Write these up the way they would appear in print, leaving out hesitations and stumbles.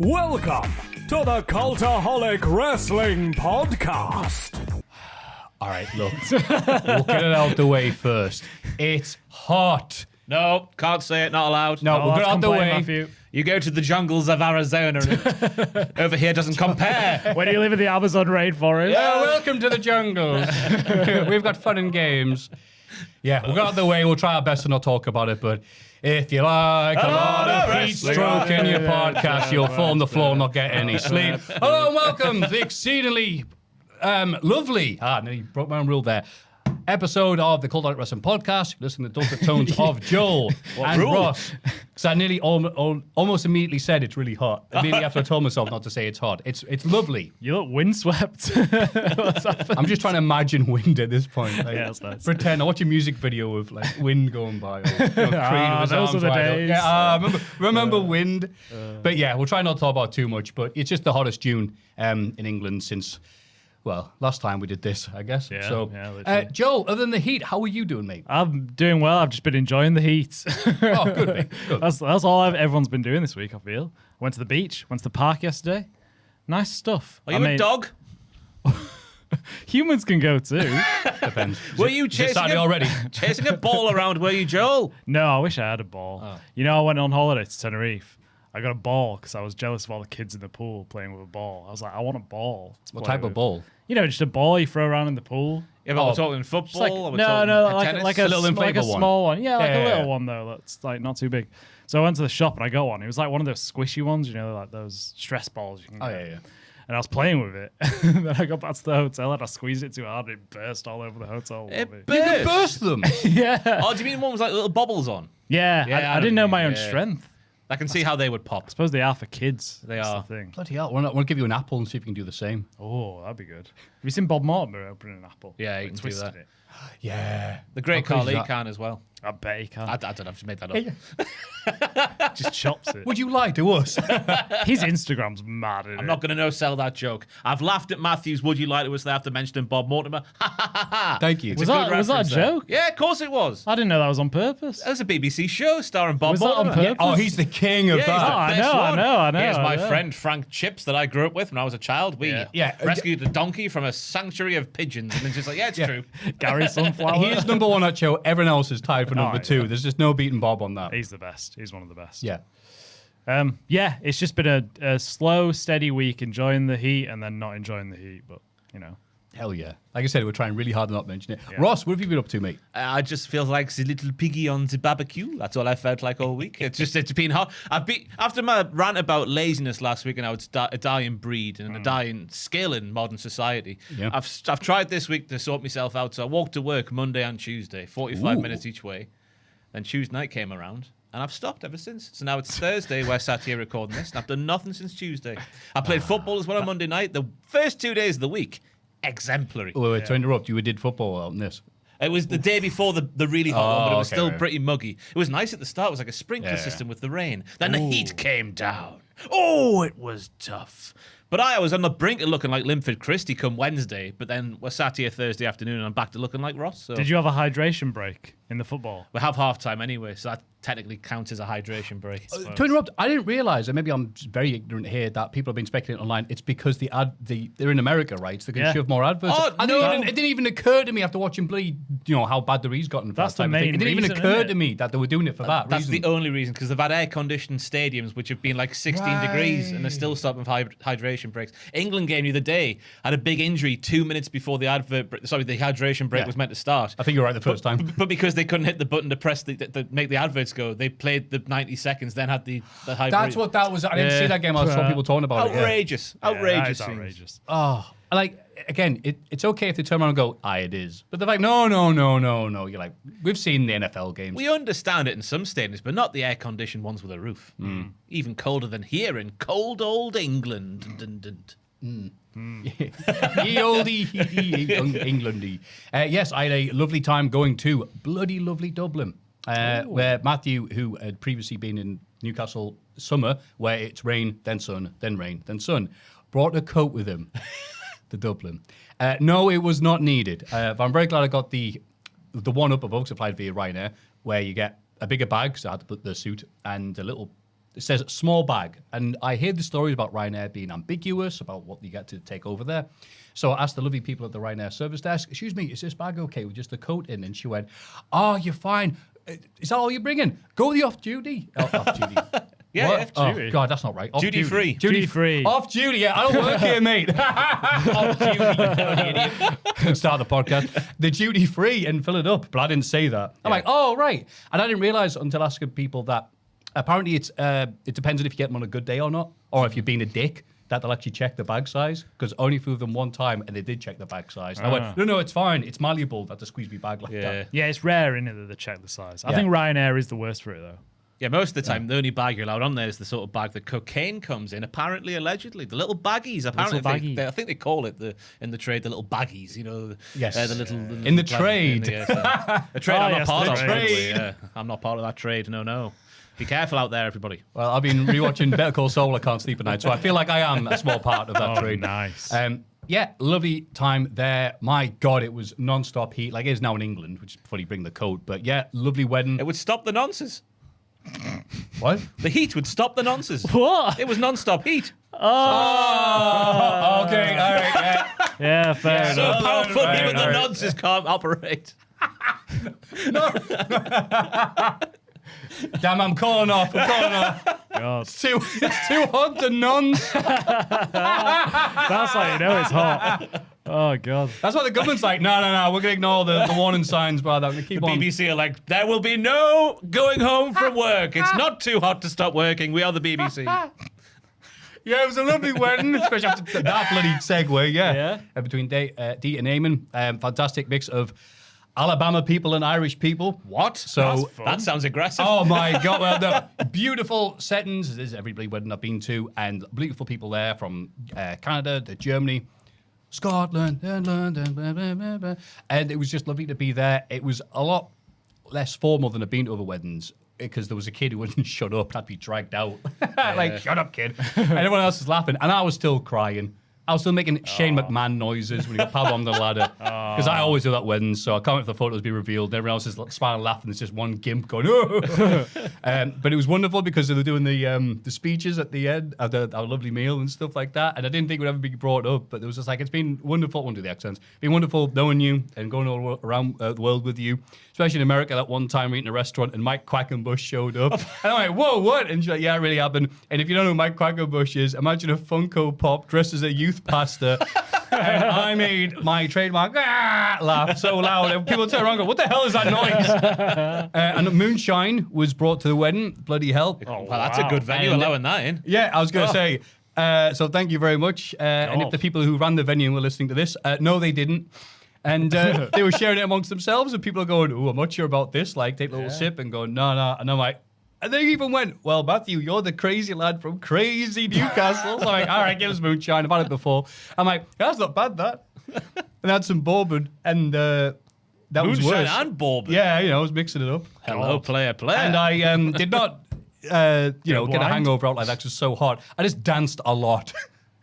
Welcome to the Cultaholic Wrestling Podcast. All right, look, we'll get it out the way first. It's hot. No, can't say it, not allowed. No, we'll get it out the way. Maffew. You go to the jungles of Arizona and over here doesn't compare. When you live in the Amazon rainforest. Yeah, welcome to the jungles. We've got fun and games. Yeah, we'll get it out the way. We'll try our best to not talk about it, but if you like a lot of heat stroke in your podcast, you'll fall on the floor and not get any sleep. Hello and welcome to the exceedingly lovely, nearly broke my own rule there, episode of the Cultaholic Wrestling Podcast. Listen to the dulcet tones of Joel and Ross. Because I nearly almost immediately said it's really hot. Immediately after I told myself not to say it's hot. It's lovely. You look windswept. What's happened? I'm just trying to imagine wind at this point. Like, Yeah, that's nice. Pretend I watch a music video of like wind going by. Or, Creed with his those arms are the wide up. days. Yeah, remember wind. But yeah, we'll try not to talk about too much. But it's just the hottest June in England since. Well, last time we did this, I guess. Yeah, so, yeah, literally. Joel, other than the heat, how are you doing, mate? I'm doing well. I've just been enjoying the heat. Oh, good, mate. Good. That's all everyone's been doing this week, I feel. Went to the beach, went to the park yesterday. Nice stuff. Are you a dog? Humans can go too. Depends. Were you Is it Saturday already? chasing a ball around, were you, Joel? No, I wish I had a ball. Oh. You know, I went on holiday to Tenerife. I got a ball because I was jealous of all the kids in the pool playing with a ball. I was like, I want a ball. to What play type of with. ball? You know, just a ball you throw around in the pool. Yeah, but we're talking football. Just like, or we're no, talking like tennis? a little like a inflatable one. small one. Yeah, like Yeah, a little yeah. one though. That's like not too big. So I went to the shop and I got one. It was like one of those squishy ones, you know, like those stress balls you can Oh, get. yeah. And I was playing with it. Then I got back to the hotel and I squeezed it too hard and it burst all over the hotel It lobby. You can burst. burst them. Yeah. Oh, do you mean one was like little bobbles on? Yeah, Yeah, I I didn't know know what my you own mean, yeah. strength. I can see how they would pop. I suppose they are for kids. They That's are. the thing. Bloody hell. I want to give you an apple and see if you can do the same. Oh, that'd be good. Have you seen Bob Mortimer opening an apple? Yeah, you Like, can do twisted that. it. Yeah. The great How crazy is Carl that? can as well. I bet he can. I don't know, I've just made that up. Just chops it. Would you lie to us? His Instagram's mad. I'm not going to no-sell that joke. I've laughed at Matthew's Would You Like to Us there after mentioning Bob Mortimer. Thank you. Was a that good a reference there. joke? Yeah, of course it was. I didn't know that was on purpose. That was a BBC show starring Bob Was that on Mortimer. purpose? Oh, he's the king of Yeah, that. he's the I best know, I one. know, I know, Here's my I know. friend Frank Chips that I grew up with when I was a child. We Yeah. rescued a donkey from a sanctuary of pigeons. And it's just like, yeah, it's true. Gary Sunflower. He is number one at show. Everyone else is tied for number yeah. two. There's just no beating Bob on that. He's the best. He's one of the best. Yeah. Yeah, it's just been a slow, steady week, enjoying the heat and then not enjoying the heat. But, you know. Hell yeah. Like I said, we're trying really hard to not mention it. Yeah. Ross, what have you been up to, mate? I just feel like the little piggy on the barbecue. That's all I felt like all week. It's been hot. After my rant about laziness last week and how it's a dying breed and a dying skill in modern society. Yeah. I've tried this week to sort myself out. So I walked to work Monday and Tuesday, 45 Ooh. minutes each way. Then Tuesday night came around. And I've stopped ever since. So now it's Thursday. We're sat here recording this. And I've done nothing since Tuesday. I played football as well on Monday night. The first 2 days of the week, exemplary. Wait, to interrupt, you did football on this. It was the day before the really hot one, but it was okay, still right. pretty muggy. It was nice at the start. It was like a sprinkler Yeah. system with the rain. Then the heat came down. Oh, it was tough. But I was on the brink of looking like Linford Christie come Wednesday, but then we're sat here Thursday afternoon and I'm back to looking like Ross. So Did you have a hydration break in the football? we have half time anyway, so that technically counts as a hydration break. To interrupt, I didn't realise, and maybe I'm just very ignorant here, that people have been speculating online. It's because they're in America, right? So they can Yeah. shove more adverts. Oh, no. It didn't even occur to me after watching bloody, how bad the Re's gotten. For That's that type the of thing. main It didn't even reason, occur isn't to it? me that they were doing it for that That's reason. the only reason, because they've had air-conditioned stadiums, which have been like 16 degrees, and they're still stopping for hydration breaks. England game the other day had a big injury 2 minutes before the hydration break Yeah. was meant to start. I think you're right the first time. But because they couldn't hit the button to press to make the adverts go, they played the 90 seconds, then had the high. That's what that was. I didn't see that game. I saw people talking about it. Yeah. outrageous, Yeah, that outrageous, is things. outrageous. Oh, like, again, it's okay if they turn around and go, it is. But they're like, no. You're like, we've seen the NFL games. We understand it in some stadiums, but not the air-conditioned ones with a roof. Even colder than here in cold old England. Ye olde Englandy. Yes, I had a lovely time going to bloody lovely Dublin, where Maffew, who had previously been in Newcastle summer, where it's rain, then sun, then rain, then sun, brought a coat with him to Dublin. No, it was not needed. But I'm very glad I got the one up above, supplied via Ryanair, where you get a bigger bag, so I had to put the suit and a little It says small bag. And I hear the stories about Ryanair being ambiguous about what you get to take over there. So I asked the lovely people at the Ryanair service desk, excuse me, is this bag okay with just the coat in? And she went, oh, you're fine. Is that all you're bringing? Go the off-duty. Off-duty. Yeah, What? off-duty. Oh, God, that's not right. Duty free. Duty free. Off duty, yeah. I don't work here, mate. Off duty, you idiot. Could start the podcast. The duty free and fill it up, but I didn't say that. I'm like, oh, right. And I didn't realize until asking people that apparently it depends on if you get them on a good day or not, or if you're being a dick, that they'll actually check the bag size, because only flew them one time and they did check the bag size. And I went, no, it's fine. It's malleable. That to squeeze me bag like that. Yeah, it's rare, isn't it, that they check the size. I Yeah. think Ryanair is the worst for it, though. Yeah, most of the time, the only bag you're allowed on there is the sort of bag that cocaine comes in, apparently, allegedly. The little baggies, apparently. baggie. I think they call it, in the trade, the little baggies, you know. Yes. The little... In the trade. A trade I'm not yes, part the of. trade. Probably, yeah. I'm not part of that trade, no. Be careful out there, everybody. Well, I've been rewatching Better Call Saul. I can't sleep at night, so I feel like I am a small part of that trade. Nice. Yeah, lovely time there. My God, it was non-stop heat. Like it is now in England, which is funny, bring the coat. But yeah, lovely wedding. It would stop the nonsense. What? The heat would stop the nonsense. What? It was non-stop heat. Oh, okay, all right. Yeah. Yeah, fair So enough. powerful, right, even the right. nonsense can't operate. Damn, I'm calling off. God. It's too hot to nuns. That's how you know it's hot. Oh, God. That's what the government's like. No. We're going to ignore the warning signs, brother. We're going to keep on. BBC are like, there will be no going home from work. It's not too hot to stop working. We are the BBC. Yeah, it was a lovely wedding, especially after that bloody segue, Yeah. between Dee and Eamon. Fantastic mix of Alabama people and Irish people. What? So That sounds aggressive. Oh my God! Well, no, beautiful settings. This is every wedding I've been to, and beautiful people there from Canada to Germany, Scotland, and it was just lovely to be there. It was a lot less formal than I've been to other weddings, because there was a kid who wouldn't shut up, had to be dragged out. Like, shut up, kid. And everyone else was laughing, and I was still crying. I was still making Shane McMahon noises when he got powered on the ladder. Because I always do that at weddings, so I can't wait for the photos to be revealed. And everyone else is smiling, laughing. There's just one gimp going, oh! But it was wonderful because they were doing the speeches at the end of our lovely meal and stuff like that. And I didn't think it would ever be brought up, but it was just like, it's been wonderful. I won't do the accents. It's been wonderful knowing you and going all around the world with you. Especially in America, that one time we eating in a restaurant and Mike Quackenbush showed up. And I'm like, whoa, what? And she's like, yeah, it really happened. And if you don't know who Mike Quackenbush is, imagine a Funko Pop dressed as a youth pastor. And I made my trademark laugh so loud. And people turn around and go, what the hell is that noise? And Moonshine was brought to the wedding. Bloody hell. Well, that's a good venue, And- allowing that in. Yeah, I was going to say. So thank you very much. And if the people who ran the venue were listening to this, no, they didn't. And they were sharing it amongst themselves, and people are going, oh, I'm not sure about this. Like, take a little sip and go, no. And I'm like, and they even went, well, Maffew, you're the crazy lad from crazy Newcastle. So I'm like, all right, give us moonshine. I've had it before. I'm like, that's not bad, that. And I had some bourbon, and that was Moonshine worse. and bourbon. Yeah, I was mixing it up. Hello, player. And I did not, get a blind? hangover out like that 'cause it's so hot. I just danced a lot.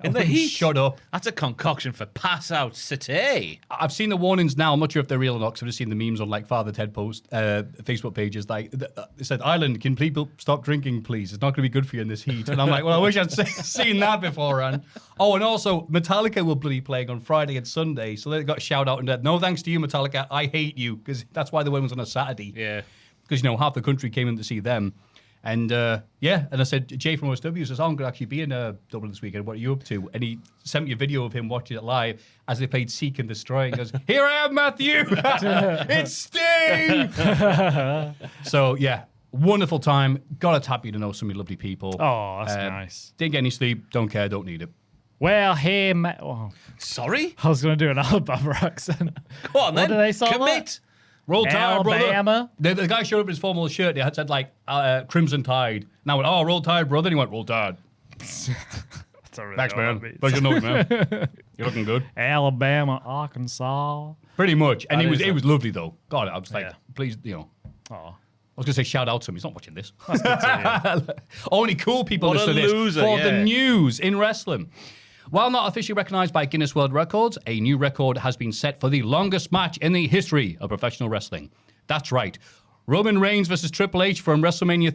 In the wouldn't heat. Shut up. That's a concoction for pass out city. I've seen the warnings now. I'm not sure if they're real or not, because I've just seen the memes on like Father Ted post Facebook pages. Like it said, Ireland, can people stop drinking, please? It's not going to be good for you in this heat. And I'm like, well, I wish I'd seen that beforehand. Oh, and also Metallica will bloody playing on Friday and Sunday, so they got shout out and that. No thanks to you, Metallica. I hate you, because that's why the wedding was on a Saturday. Yeah. Because half the country came in to see them. And and I said, Jay from OSW says, I'm going to actually be in Dublin this weekend. What are you up to? And he sent me a video of him watching it live as they played Seek and Destroy. He goes, here I am, Maffew. It's Sting. So, yeah, wonderful time. Got to tap you to know so many lovely people. Oh, that's nice. Didn't get any sleep. Don't care. Don't need it. Well, hey, oh, Sorry? I was going to do an Alabama accent. Go on, then. What do they say? Commit. Roll Tide, brother. Alabama. The guy showed up in his formal shirt. He had said, like, Crimson Tide. And I went, oh, Roll Tide, brother. And he went, Roll Tide. That's not really Thanks, what man. that means. Pleasure knowing, man. You're looking good. Alabama, Arkansas. Pretty much. And That it is was lovely, though. God, I was like, Yeah. please, Oh, I was going to say shout out to him. He's not watching this. that's good to Only cool people What a listen to this loser, for the yeah. news in wrestling. While not officially recognized by Guinness World Records, a new record has been set for the longest match in the history of professional wrestling. That's right. Roman Reigns versus Triple H from WrestleMania.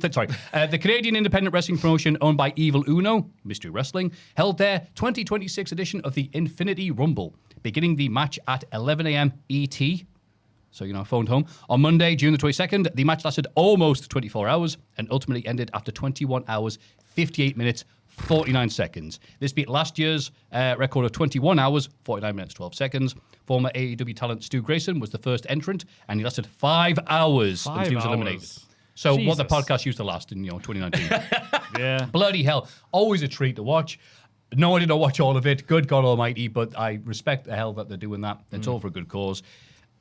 The Canadian independent wrestling promotion owned by Evil Uno, Mystery Wrestling, held their 2026 edition of the Infinity Rumble, beginning the match at 11 a.m. ET. So, phoned home. On Monday, June the 22nd, the match lasted almost 24 hours and ultimately ended after 21 hours, 58 minutes, 49 seconds. This beat last year's record of 21 hours, 49 minutes, 12 seconds. Former AEW talent Stu Grayson was the first entrant, and he lasted 5 hours until he was eliminated. So what the podcast used to last in 2019. Yeah. Bloody hell. Always a treat to watch. No, I didn't watch all of it. Good God Almighty, but I respect the hell that they're doing that. It's all for a good cause.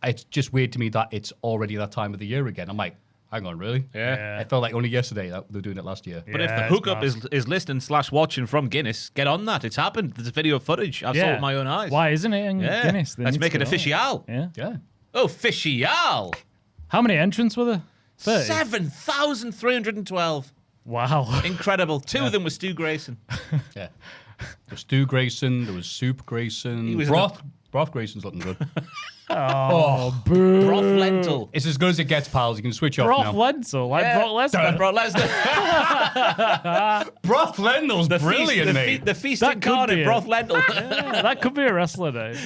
It's just weird to me that it's already that time of the year again. I'm like, hang on, really? Yeah. It felt like only yesterday that they were doing it last year. But if the hookup is listening / watching from Guinness, get on that. It's happened. There's video footage. I've saw it with my own eyes. Why isn't it in Guinness? Let's make it official. Yeah. Yeah. Official. How many entrants were there? 30? 7,312. Wow. Incredible. Two of them were Stu Grayson. Yeah. There was Stu Grayson. There was Soup Grayson. He was Broth Grayson's looking good. Broth lentil. It's as good as it gets, pals. You can switch off Broth now. lentil, like Brock Lesnar. Brock Lesnar. Broth lentil's brilliant, mate. The feast That incarnate, could be broth lentil. Yeah, that could be a wrestler name.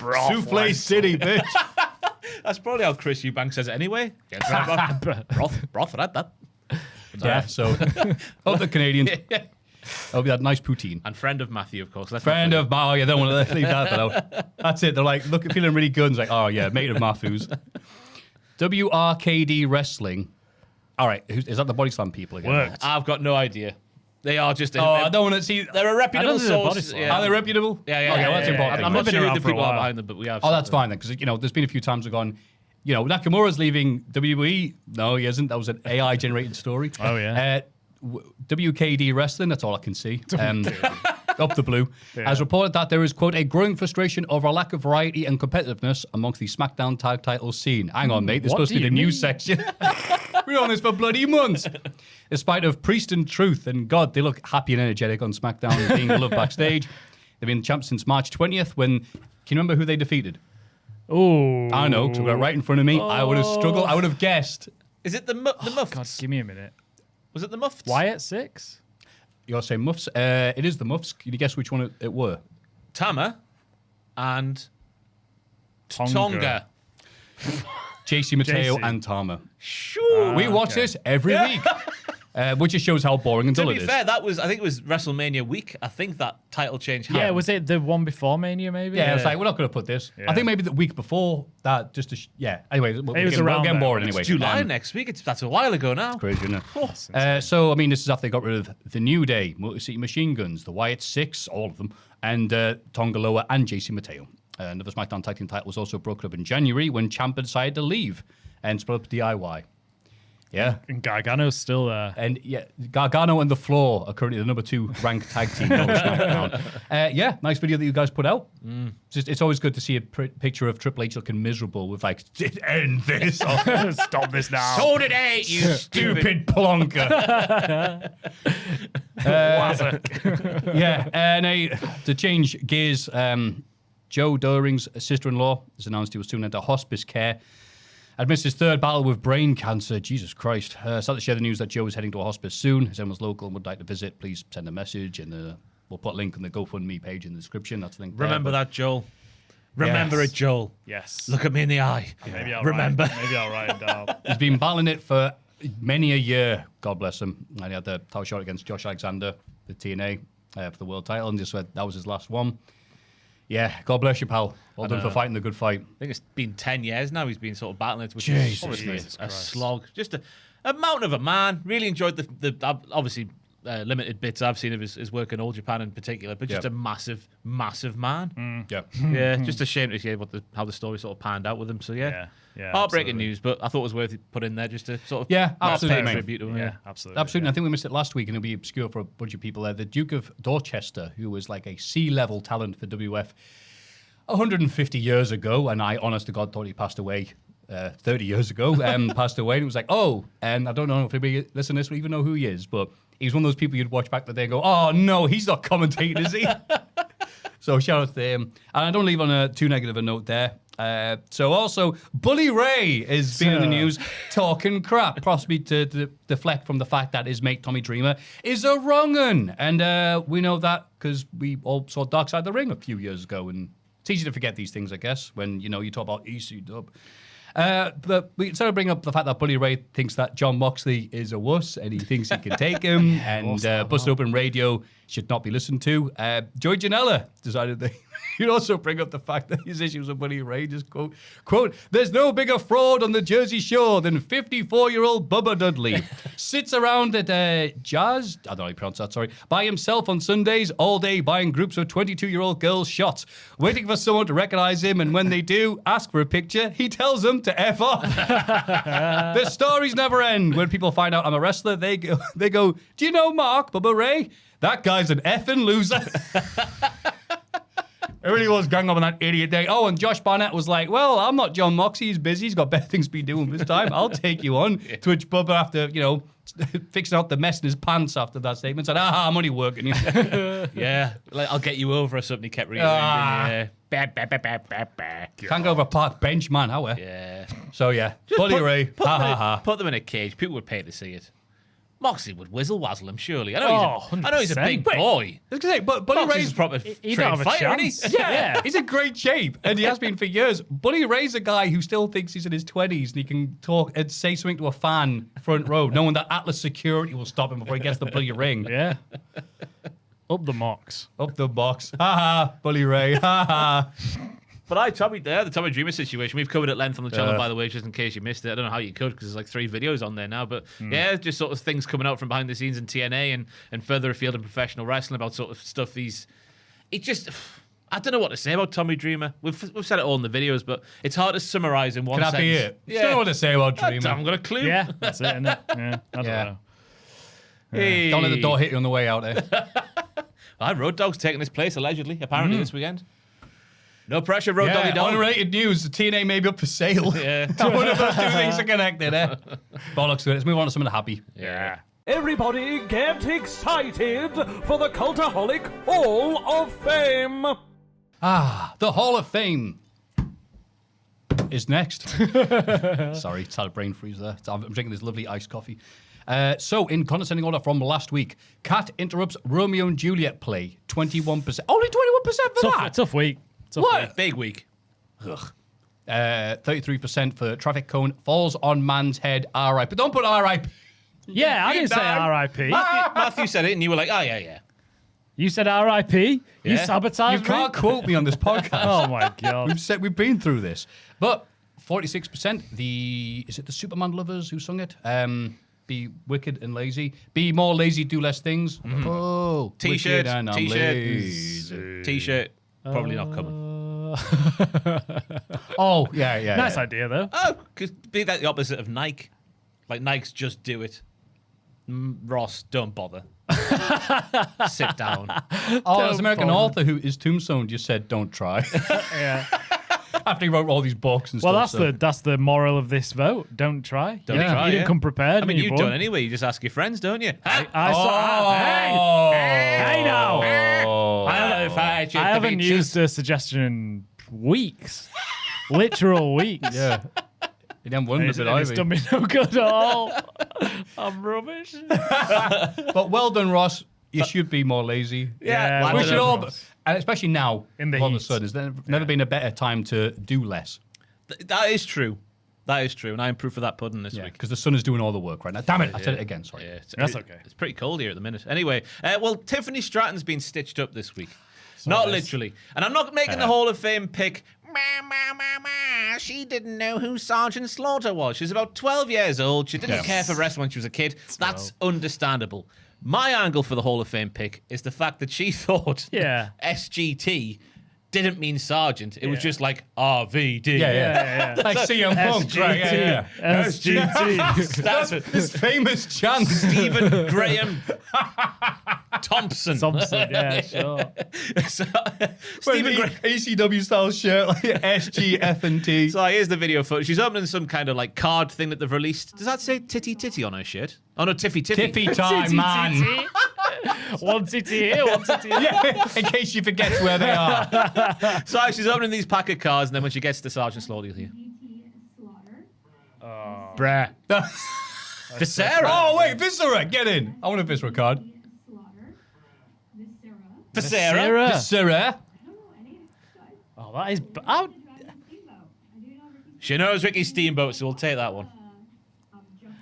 Souffle City, bitch. That's probably how Chris Eubank says it anyway. Broth for that. Yeah, so hope the Canadians. Hope you had nice poutine. And friend of Maffew, of course. Friend of Maffew. You don't want to leave that out. That's it. They're like, feeling really good. And it's like, oh, yeah, mate of Maffew's. WRKD Wrestling. All right. Is that the Body Slam people again? Worked. I've got no idea. They are just... I don't want to see... They're a reputable source. Are they reputable? Yeah. Okay, well, that's important. I'm not sure who the for a people are while. behind them, but we have... Oh, that's fine then, because, there's been a few times I've gone, Nakamura's leaving WWE. No, he isn't. That was an AI-generated story. Oh, yeah. WKD Wrestling, that's all I can see. Up the blue. Has reported that there is, quote, a growing frustration over a lack of variety and competitiveness amongst the SmackDown tag title scene. Hang on, mate. There's What supposed to do be you the news mean? section. We're on this for bloody months. Despite of Priest and Truth, and God, they look happy and energetic on SmackDown and being loved backstage. They've been champs since March 20th when... Can you remember who they defeated? Oh. I know, because I've got it right in front of me. I would have struggled. I would have guessed. Is it the Muffs? God, give me a minute. Was it the Muffs? Wyatt 6? You got to say Muffs. It is the Muffs. Can you guess which one it were? Tama and Tonga. JC Mateo JC. and Tama. Sure. We watch this every week. Which just shows how boring and To dull be it is. fair, I think it was WrestleMania week. I think that title change happened. Yeah, was it the one before Mania, maybe? Yeah, it's like, we're not going to put this. Yeah. I think maybe the week before that, just to... Anyway, we're was around getting there. bored anyway. It's July next week. That's a while ago now. Crazy, isn't it? insane. So, I mean, this is after they got rid of the New Day, Motor City Machine Guns, the Wyatt Six, all of them, and Tonga Loa and JC Mateo. Another SmackDown Tag Team title was also broken up in January when Ciampa decided to leave and split up DIY. Yeah. And Gargano's still there. And yeah, Gargano and The Floor are currently the number 2 ranked tag team on SmackDown. Nice video that you guys put out. It's always good to see a picture of Triple H looking miserable with like, end this. Stop this now. So did I, you Stupid plonker. And to change gears, Joe Doering's sister-in-law has announced he will soon enter hospice care. I'd missed his 3rd battle with brain cancer. Jesus Christ. Sad to share the news that Joe is heading to a hospice soon. If anyone's local and would like to visit, please send a message, and we'll put a link on the GoFundMe page in the description. That's the link there. Remember that, Joel. Remember it, Joel. Yes. Look at me in the eye. Maybe I'll Remember. Maybe I'll write it down. He's been battling it for many a year, God bless him. And he had the title shot against Josh Alexander, the TNA, for the world title, and just said that was his last one. Yeah, God bless you, pal. Well done for fighting the good fight. I think it's been 10 years now he's been sort of battling it, which Jesus. is obviously Jesus a Christ. slog. Just a mountain of a man. Really enjoyed the obviously limited bits I've seen of his work in All Japan in particular, but just a massive, massive man. Yeah. Yeah, just a shame to hear how the story sort of panned out with him. So yeah, Yeah, heartbreaking absolutely. news, but I thought it was worth it put in there just to sort of absolutely, pay mate. tribute to him. Yeah, absolutely. Absolutely. I think we missed it last week, and it'll be obscure for a bunch of people there. The Duke of Dorchester, who was like a C-level talent for WF 150 years ago, and I, honest to God, thought he passed away 30 years ago, passed away, and it was like, and I don't know if anybody listening to this will even know who he is, but he's one of those people you'd watch back the day and go, oh, no, he's not commentating, is he? So shout out to him. And I don't leave on a too negative a note there. So also, Bully Ray is being in the news talking crap, possibly to deflect from the fact that his mate Tommy Dreamer is a wrong-un. And we know that because we all saw Dark Side of the Ring a few years ago, and it's easy to forget these things, I guess, when, you talk about EC-dub. But we sort of bring up the fact that Bully Ray thinks that Jon Moxley is a wuss and he thinks he can take him, and Busted Open Radio should not be listened to. Joey Janela decided that he'd also bring up the fact that his issues with Bully Ray, just quote, there's no bigger fraud on the Jersey Shore than 54-year-old Bubba Dudley. Sits around at Jazz, I don't know how you pronounce that, sorry, by himself on Sundays all day buying groups of 22-year-old girls shots, waiting for someone to recognize him, and when they do, ask for a picture, he tells them to F off. The stories never end. When people find out I'm a wrestler, they go, do you know Mark, Bubba Ray? That guy's an effing loser. It really was gang up on that idiot day. Oh, and Josh Barnett was like, well, I'm not John Moxley. He's busy. He's got better things to be doing this time. I'll take you on. To which Bubba, after, fixing out the mess in his pants after that statement, said, I'm only working. Yeah, like, I'll get you over or something. He kept reiterating. Can't go over a park bench, man. How? Yeah. So, yeah. Bully Ray. Put them in a cage. People would pay to see it. Moxley would whizzle him, surely. I know he's a big boy. I was going to say, but Bully Ray's proper He trained don't have a fighter, chance. isn't he? Yeah, he's in great shape, and he has been for years. Bully Ray's a guy who still thinks he's in his 20s, and he can talk and say something to a fan front row, knowing that Atlas security will stop him before he gets the bloody ring. Yeah. Up the Mox. Up the box. Ha ha, Bully Ray. Ha ha. But the Tommy Dreamer situation, we've covered at length on the channel, by the way, just in case you missed it. I don't know how you could, because there's like 3 videos on there now. But yeah, just sort of things coming out from behind the scenes in TNA and further afield in professional wrestling about sort of stuff I don't know what to say about Tommy Dreamer. We've said it all in the videos, but it's hard to summarize in one Can sentence. that be it? Yeah. Don't know what to say about I Dreamer. haven't got a clue. Yeah, that's it, isn't it? Yeah, I don't know. Hey. Don't let the door hit you on the way out there. Road Dogg's taking his place, allegedly, apparently, this weekend. No pressure, Road Doggy Dog. Unrated news. The TNA may be up for sale. Yeah. One of those 2 things are connected, eh? Bollocks to it. Let's move on to something happy. Yeah. Everybody get excited for the Cultaholic Hall of Fame. The Hall of Fame is next. Sorry, it's had a brain freeze there. I'm drinking this lovely iced coffee. So, in condescending order from last week, Kat interrupts Romeo and Juliet play. 21%. Only 21% for that? Tough week. What? Big week. 33% for Traffic Cone. Falls on man's head. R.I.P. But don't put R.I.P. Yeah, I didn't say R.I.P. Matthew said it, and you were like, oh, yeah. You said R.I.P. You Yeah. sabotaged You can't quote me on this podcast. Oh, my God. We've been through this. But 46%, is it the Superman lovers who sung it? Be wicked and lazy. Be more lazy, do less things. Oh, T-shirt. wicked and I'm lazy. T-shirt. Probably not coming. Oh, yeah. Nice idea, though. Oh, could be that the opposite of Nike. Like, Nike's just do it. Ross, don't bother. Sit down. Oh, there's an American author who his tombstone just said, "Don't try." Yeah. After he wrote all these books and Well, stuff. that's the moral of this vote. Don't try. Don't You try, didn't yeah. come prepared. I mean, you you've done anyway. You just ask your friends, don't you? Hey now. I haven't used a suggestion in weeks. Literal weeks. Yeah. He didn't wonder It's, it and it's either. done me no good at all. I'm rubbish. But well done, Ross. You should be more lazy. Yeah, well We done, should all, Ross. and especially now, In the all of a heat. sudden, there's never been a better time to do less. That is true. And I am proof of that pudding this week. Because the sun is doing all the work right now. Damn it, I said it again, sorry. Yeah, That's okay. It's pretty cold here at the minute. Anyway, well, Tiffany Stratton's been stitched up this week. Not literally. And I'm not making the Hall of Fame pick. She didn't know who Sergeant Slaughter was. She's about 12 years old. She didn't care for wrestling when she was a kid. That's understandable. My angle for the Hall of Fame pick is the fact that she thought SGT didn't mean sergeant. It was just like RVD. Yeah. Like CM Punk, right? Yeah. SGT. That's it. This famous chant. Stephen Graham Thompson. Thompson, yeah, sure. So, Stephen Stephen Graham. ACW style shirt, like SGF&T. So here's the video footage. She's opening some kind of like card thing that they've released. Does that say titty on her shirt? Oh no, Tiffy. Tiffy time, man. One city here, one city here. Yeah, in case she forgets where they are. So she's opening these pack of cards, and then when she gets to Sergeant Slaughter, you'll hear. Bruh. Viscera. Oh, wait, Viscera, get in. I want a Viscera card. Viscera. Viscera. Oh, that is. She knows Ricky Steamboat, so we'll take that one.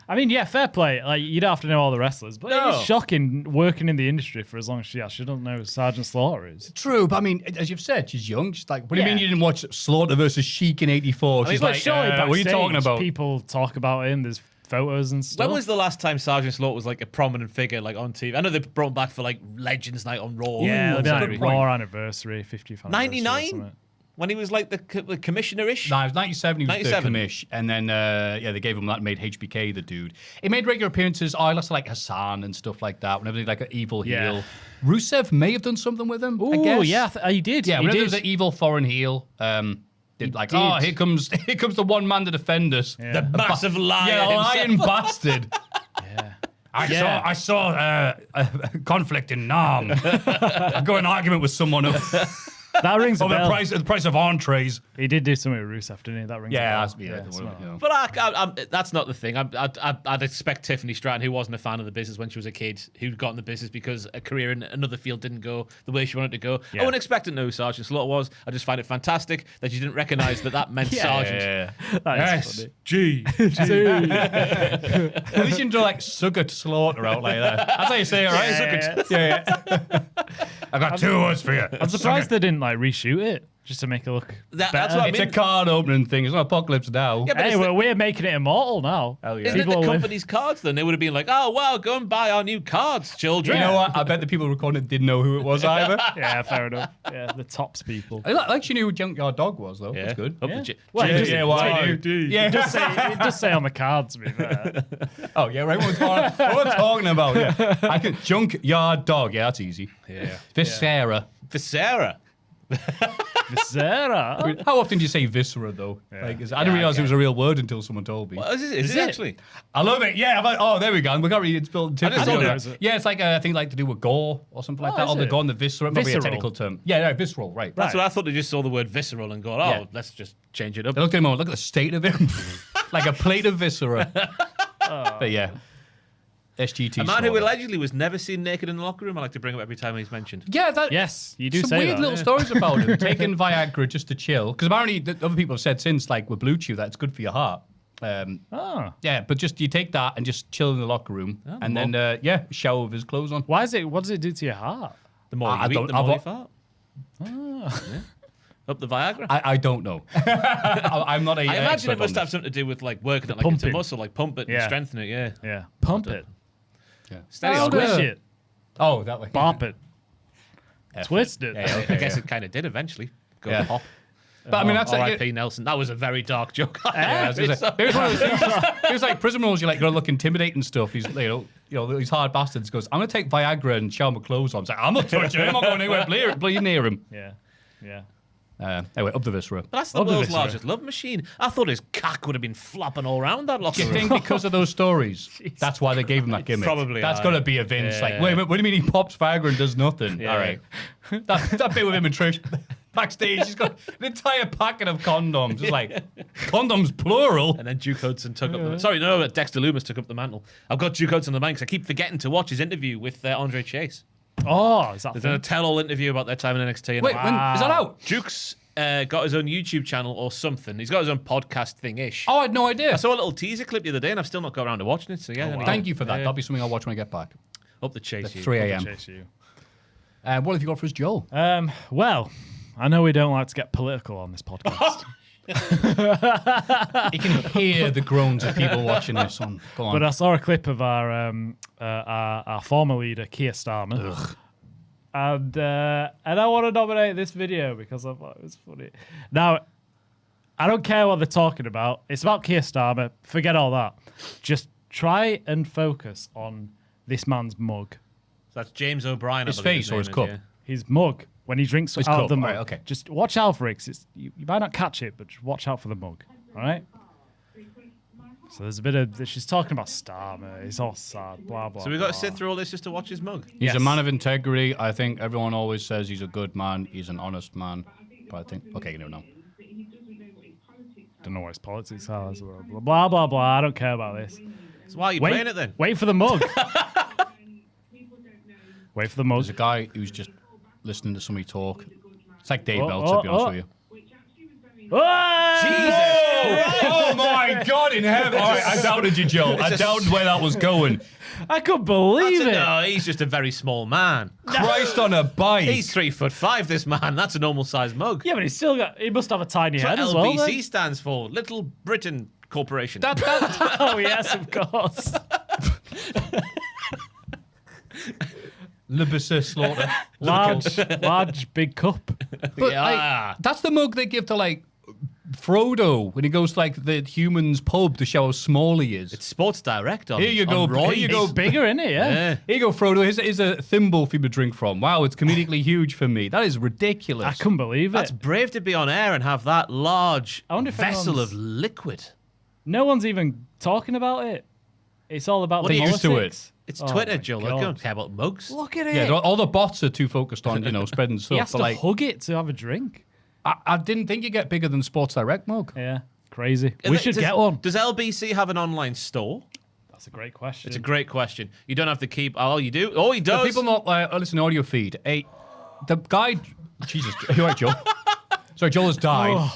I mean, yeah, fair play. Like, you don't have to know all the wrestlers, but No. it's shocking working in the industry for as long as she has. She doesn't know who Sergeant Slaughter is. True, but I mean, as you've said, she's young. She's like, what do you Yeah. mean you didn't watch Slaughter versus Sheik in '84? She's But like, surely what are you talking backstage, about? People talk about him. There's photos and stuff. When was the last time Sergeant Slaughter was like a prominent figure, like on TV? I know they brought him back for like Legends Night on Raw. Yeah, Ooh, the sorry. Raw anniversary, 50th anniversary. 99? When he was like the commissioner-ish? No, it was 97. He was 97. the commish. And then, they gave him that, made HBK the dude. He made regular appearances. Oh, I lost like Hassan and stuff like that. Whenever he like an evil Yeah. heel. Rusev may have done something with him, I Oh, guess. yeah, he did. Yeah, he whenever did. there's an evil foreign heel, did like, did. oh, here comes the one man to defend us. Yeah. The massive liar Yeah, himself. lion bastard. Yeah. I saw a conflict in Nam. I got an argument with someone That rings a over bell. the price of entrees. He did do something with Rusev, didn't he? That rings a bell. something like that. But that's not the thing. I'd expect Tiffany Stratton, who wasn't a fan of the business when she was a kid, who got in the business because a career in another field didn't go the way she wanted it to go. Yeah. I wouldn't expect to know who Sergeant Slaughter was. I just find it fantastic that you didn't recognise that meant Sergeant. That is funny. G. At least you do like Sugar to Slaughter out like that. That's how you say it, right? Yeah. I got two words for you. I'm surprised they didn't like reshoot it just to make it look That's better. what I It's mean. a card opening thing. It's not Apocalypse Now. Yeah, but Hey, it's well, we're making it immortal now. Hell yeah. Isn't it People the live- company's cards then? They would have been like, oh, wow, go and buy our new cards, children. You know what? I bet the people recording it didn't know who it was either. Yeah, fair enough. Yeah, the tops people. I like she knew who Junkyard Dog was, though. Yeah. That's good. Up Yeah. the Well, G- it just- Yeah, it's why like- do? It does say on the card, to be fair. Oh, yeah, right. What we're talking about. Yeah. I can Junkyard Dog. Yeah, that's easy. Yeah. Viscera. Viscera. Viscera. How often do you say viscera, though? Yeah. Like, I didn't realize it was a real word until someone told me. What is it? Is Is it it? actually? I love it. Yeah. Oh, there we go. We got it's built. I just know that. that was it. Yeah, it's like I think like to do with gore or something like Oh, that. is Or the it? gore and the viscera. Probably Visceral. a technical term. Yeah, visceral. Right. That's Right. what I thought. They just saw the word visceral and go, oh, Yeah. let's just change it up. Look at him. Look at the state of him. Like a plate of viscera. But yeah. SGT. A man who Slaughter. allegedly was never seen naked in the locker room. I like to bring up every time he's mentioned. Yeah, that. Yes, you do Some say weird that. little stories about him taking Viagra just to chill. Because apparently other people have said since, like with Blue Chew, that it's good for your heart. Oh. Yeah, but just you take that and just chill in the locker room, and then shower with his clothes on. Why is it? What does it do to your heart? The more I you don't- eat, the more I've- you fart. Yeah. Up the Viagra. I don't know. I'm not a. I imagine expert it must on have something to do with like working it like it's a pumping. muscle, like pump it and Yeah. strengthen it. Yeah. Yeah. Pump it. Steady on. Squish it. Oh, that way. Bop it. F Twist it. Yeah, I guess it kind of did eventually. Go Yeah. hop. But I mean, that's like, R.I.P. Nelson. That was a very dark joke. yeah, I was gonna say, it was one of those things. It was like prison rules. You like gotta look intimidating and stuff. He's you know these hard bastards. Goes, I'm gonna take Viagra and shower my clothes on. It's like, I'm not touching him. I'm not going anywhere bleed near him. Yeah. Yeah. Anyway, up the viscera. That's the Love the world's viscera. largest love machine. I thought his cock would have been flopping all around that locker Do you room. think because of those stories, that's why they gave him that gimmick? Probably, That's aye. got to be a Vince. Yeah. Like, wait a minute, what do you mean he pops Viagra and does nothing? Yeah. All right. that bit with him and Trish backstage, he's got an entire packet of condoms. It's like, condoms plural. And then Duke Hudson took up the... Sorry, no, Dexter Loomis took up the mantle. I've got Duke Hudson on the mind because I keep forgetting to watch his interview with Andre Chase. Oh, is that There's a tell-all interview about their time in NXT. And Wait, when, is that out? Duke's got his own YouTube channel or something. He's got his own podcast thing-ish. Oh, I had no idea. I saw a little teaser clip the other day and I've still not got around to watching it. So yeah, anyway. Thank you for that. Yeah. That'll be something I'll watch when I get back. Up the chase. At you. 3 a.m. Chase you. What have you got for us, Joel? Well, I know we don't like to get political on this podcast, You can hear the groans of people watching this on. Go on. but I saw a clip of our former leader Keir Starmer, and I want to nominate this video because I thought it was funny. Now, I don't care what they're talking about. It's about Keir Starmer. Forget all that. Just try and focus on this man's mug. So that's James O'Brien. His I believe face or his name cup? is, His mug when he drinks His out cup. of the mug. Alright, okay. Just watch out for it. 'Cause you might not catch it, but just watch out for the mug. All right. So there's a bit of she's talking about Starmer. It's all sad. Blah blah. So we've got to blah. sit through all this just to watch his mug. He's a man of integrity. I think everyone always says he's a good man. He's an honest man. But I think, okay, you don't know. Don't know what his politics are. Blah blah blah. I don't care about this. So why are you playing it then? Wait for the mug. Wait for the mug. There's a guy who's just listening to somebody talk. It's like Dave Meltzer, to be honest with you. Jesus! Oh my God in heaven! All right, I doubted you, Joe. I doubted where that was going. I couldn't believe it. No, he's just a very small man. Christ on a bike. He's 3'5", this man. That's a normal sized mug. Yeah, but he must have a tiny That's head what as well. LBC then. stands for. Little Britain Corporation. Oh yes, of course. Libissa Slaughter. large, big cup. But Yeah. that's the mug they give to like Frodo when he goes to like the humans pub to show how small he is. It's Sports Direct on Here you go, on Roy. here you go. It's bigger, isn't it? Yeah. Yeah. Here you go, Frodo. Here's a thimble for you to drink from. Wow, it's comedically huge for me. That is ridiculous. I couldn't believe it. That's brave to be on air and have that large I wonder if vessel anyone's- of liquid. No one's even talking about it. It's all about What the are you used to it? politics. It's Oh Twitter, my Joel. I God. don't care about mugs. Look at it. Yeah, all the bots are too focused on, spreading He stuff. has But to like, hug it to have a drink. I didn't think you get bigger than Sports Direct mug. Yeah, crazy. We should get one. Does LBC have an online store? That's a great question. It's a great question. You don't have to keep. Oh, you do. Oh, he The does. people not listen to audio feed. The guy, Jesus, you all right, Joe? Sorry, Joel has died.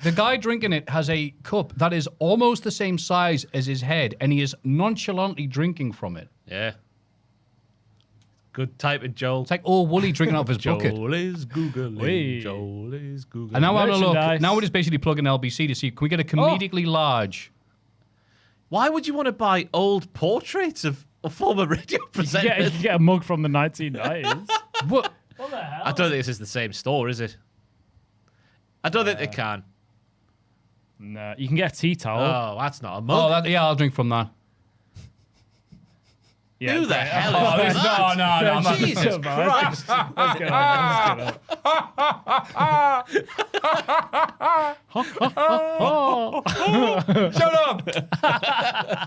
The guy drinking it has a cup that is almost the same size as his head, and he is nonchalantly drinking from it. Yeah. Good type of Joel. It's like all woolly drinking out of his bucket. Joel is googling. Wee. Joel is googling. And now I'm having a look. Merchandise. Now we're just basically plugging LBC to see, can we get a comedically large? Why would you want to buy old portraits of former radio You presenters? can get a mug from the 1990s. What? What the hell? I don't think this is the same store, is it? I don't think they can. No, you can get a tea towel. Oh, that's not a mug. Yeah, I'll drink from that. Yeah, Who the great. hell Oh, is no, that? no, I'm not. Jesus Man. Christ. Let's get on. Shut up!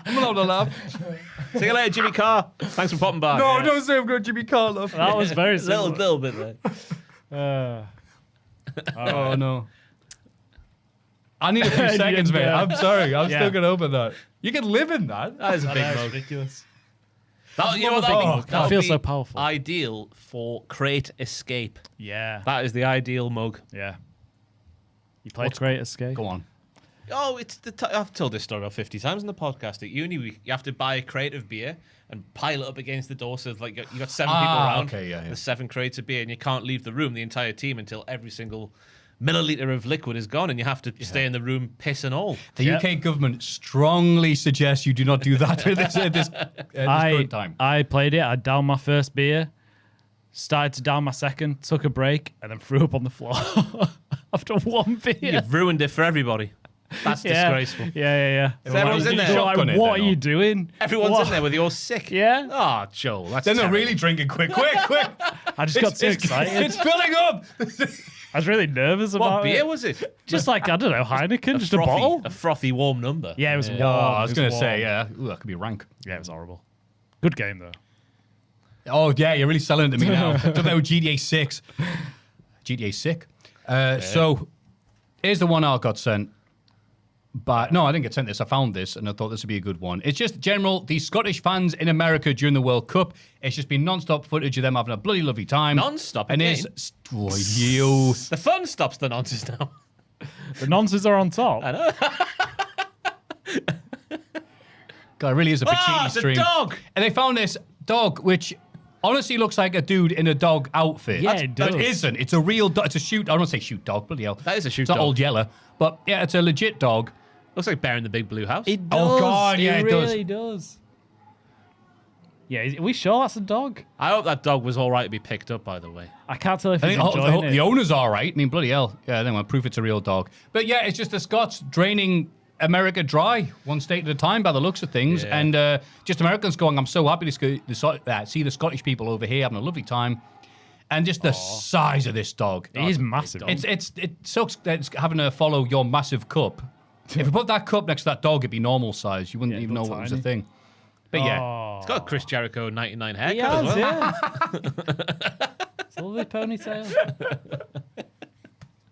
I'm allowed to laugh. See you later, Jimmy Carr. Thanks for popping by. No, don't say I'm going to Jimmy Carr laugh. That was very A simple. little bit there. Oh, no. I need a few seconds, mate. I'm sorry. I'm still going to open that. You can live in that. That is a big That's mug. ridiculous. You know what big that mug. would be? That would feels be so powerful. Ideal for Crate Escape. Yeah. That is the ideal mug. Yeah. You played Great Escape? Go on. Oh, it's I've told this story about 50 times on the podcast. At uni, you have to buy a crate of beer and pile it up against the door. So like you got 7 people around. Okay, yeah. There's 7 crates of beer, and you can't leave the room, the entire team, until every single milliliter of liquid is gone, and you have to stay in the room, piss and all. The UK government strongly suggests you do not do that at this current time. I played it. I downed my first beer, started to down my second, took a break, and then threw up on the floor after one beer. You've ruined it for everybody. That's disgraceful. Yeah. So everyone's in there. You're like, Shotgun it what then, are you or- doing? Everyone's What? in there with you're sick. Yeah. Oh, Joel, that's They're not terrible. really drinking quick. I just got too excited. It's filling up. I was really nervous What about beer it. was it? Just like, I don't know, Heineken, just a bottle. A frothy warm number. Yeah, it was warm. Oh, I was It going to warm. say, yeah. Ooh, that could be rank. Yeah, it was horrible. Good game, though. Oh, yeah, you're really selling it to me now. Talking about GTA 6. GTA sick. So, here's the one I got sent. But no, I didn't get sent this. I found this, and I thought this would be a good one. It's just general, the Scottish fans in America during the World Cup. It's just been non-stop footage of them having a bloody lovely time. Non-stop And again? it's... Oh, you... The fun stops the nonsense now. The nonsense are on top. I know. God, it really is a bikini It's a stream. dog. And they found this dog, which honestly looks like a dude in a dog outfit. Yeah, it does. But it isn't. It's a real dog. It's a shoot. I don't want to say shoot dog, bloody hell. That is a shoot It's not dog. Old Yeller. But yeah, it's a legit dog. Looks like Bear in the Big Blue House. It Oh, does. God, yeah, it does. really does. Yeah, are we sure that's a dog? I hope that dog was all right to be picked up, by the way. I can't tell if I he's think enjoying it. the owner's all right. I mean, bloody hell. Yeah, then we'll prove it's a real dog. But yeah, it's just the Scots draining America dry, one state at a time by the looks of things. Yeah. And just Americans going, I'm so happy to see the Scottish people over here having a lovely time. And just the size of this dog. He's massive. It sucks that it's having to follow your massive cup. If you put that cup next to that dog, it'd be normal size. You wouldn't even know what was a tiny. thing. But yeah. It's got a Chris Jericho 99 haircut He as has, well. yeah. It's a lovely ponytail.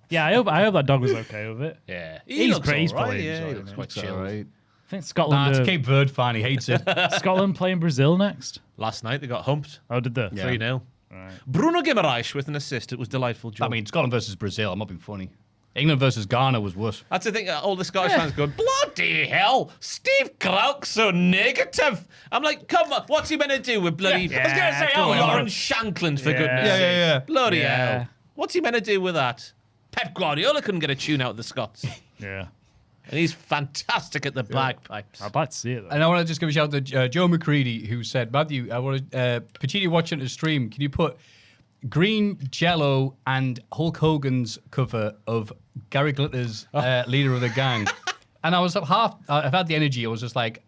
Yeah, I hope that dog was okay with it. Yeah. He's pretty all right. pleased, Yeah, he right, looks man. quite chill. I think Nah, Scotland. it's Cape Verde fan. He hates it. Scotland playing Brazil next. Last night they got humped. Oh, did they? 3-0. Right. Bruno Guimaraes with an assist. It was delightful, Joe. I mean, Scotland versus Brazil. I'm not being funny. England versus Ghana was worse. That's the thing. All the Scottish fans going, bloody hell, Steve Clark's so negative. I'm like, come on, what's he meant to do with bloody... I was going to say, come on. Lauren Shankland, for goodness Yeah, sake. yeah. Bloody Yeah. hell. What's he meant to do with that? Pep Guardiola couldn't get a tune out of the Scots. Yeah. And he's fantastic at the bagpipes. I'd like to see it, though. And I want to just give a shout out to Joe McCready, who said, Matthew, I want to... Pacini watching the stream, can you put green Jello and Hulk Hogan's cover of Gary Glitter's Leader of the Gang? And I was I've had the energy. I was just like,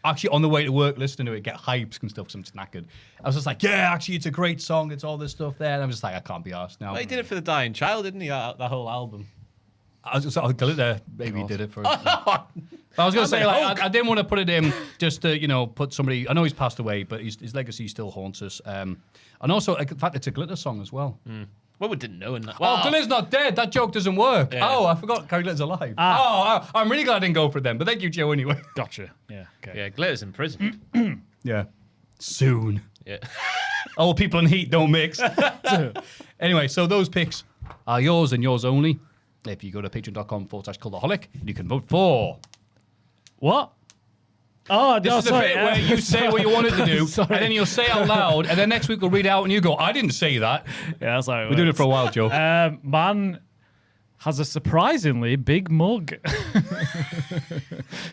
actually on the way to work listening to it, get hypes and stuff because I'm knackered. I was just like, yeah, actually it's a great song. It's all this stuff there. And I'm just like, I can't be arsed now. Well, he did it for the dying child, didn't he? That whole album. I was just Glitter maybe did it for I was going to say, like, I didn't want to put it in just to, put somebody... I know he's passed away, but his legacy still haunts us. And also, in fact, it's a Glitter song as well. Well, we didn't know. Oh, Glitter's not dead. That joke doesn't work. Yeah. Oh, I forgot Gary Glitter's alive. I'm really glad I didn't go for them. But thank you, Joe, anyway. Gotcha. Yeah. Okay. Yeah, Glitter's in prison. Yeah. Soon. Yeah. Old people and heat don't mix. Anyway, so those picks are yours and yours only. If you go to patreon.com/Cultaholic, you can vote for... What? Oh, This no, is the sorry. bit where you say what you wanted to do, Sorry. and then you'll say out loud, and then next week we'll read out, and you go, I didn't say that. Yeah, that's how it We're doing it works. for a while, Joe. Man has a surprisingly big mug.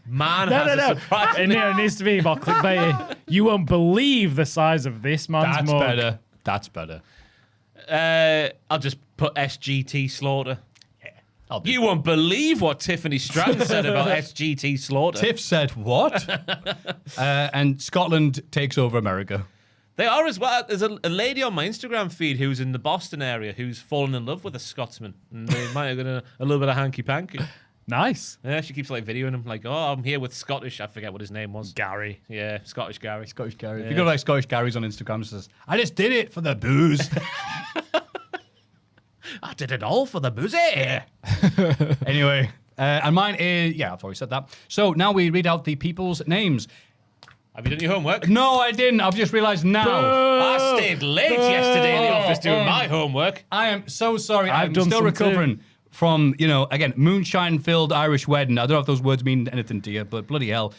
Man No. has a surprise. It needs to be more clickbaity. You won't believe the size of this man's That's mug. better. That's better. I'll just put SGT Slaughter. I'll do You won't believe what Tiffany Strand said about SGT Slaughter. Tiff said what? And Scotland takes over America. They are as well. There's a lady on my Instagram feed who's in the Boston area who's fallen in love with a Scotsman. And they might have got a little bit of hanky-panky. Nice. Yeah, she keeps like videoing him like, oh, I'm here with Scottish. I forget what his name was. Gary. Yeah, Scottish Gary. Scottish Gary. If you go to like Scottish Gary's on Instagram, it says, I just did it for the booze. I did it all for the boozy. Anyway, and mine is, yeah, I've already said that. So now we read out the people's names. Have you done your homework? No, I didn't. I've just realized now. I stayed late yesterday in the office doing my homework. I am so sorry. I've I'm done still some recovering from, again, moonshine-filled Irish wedding. I don't know if those words mean anything to you, but bloody hell.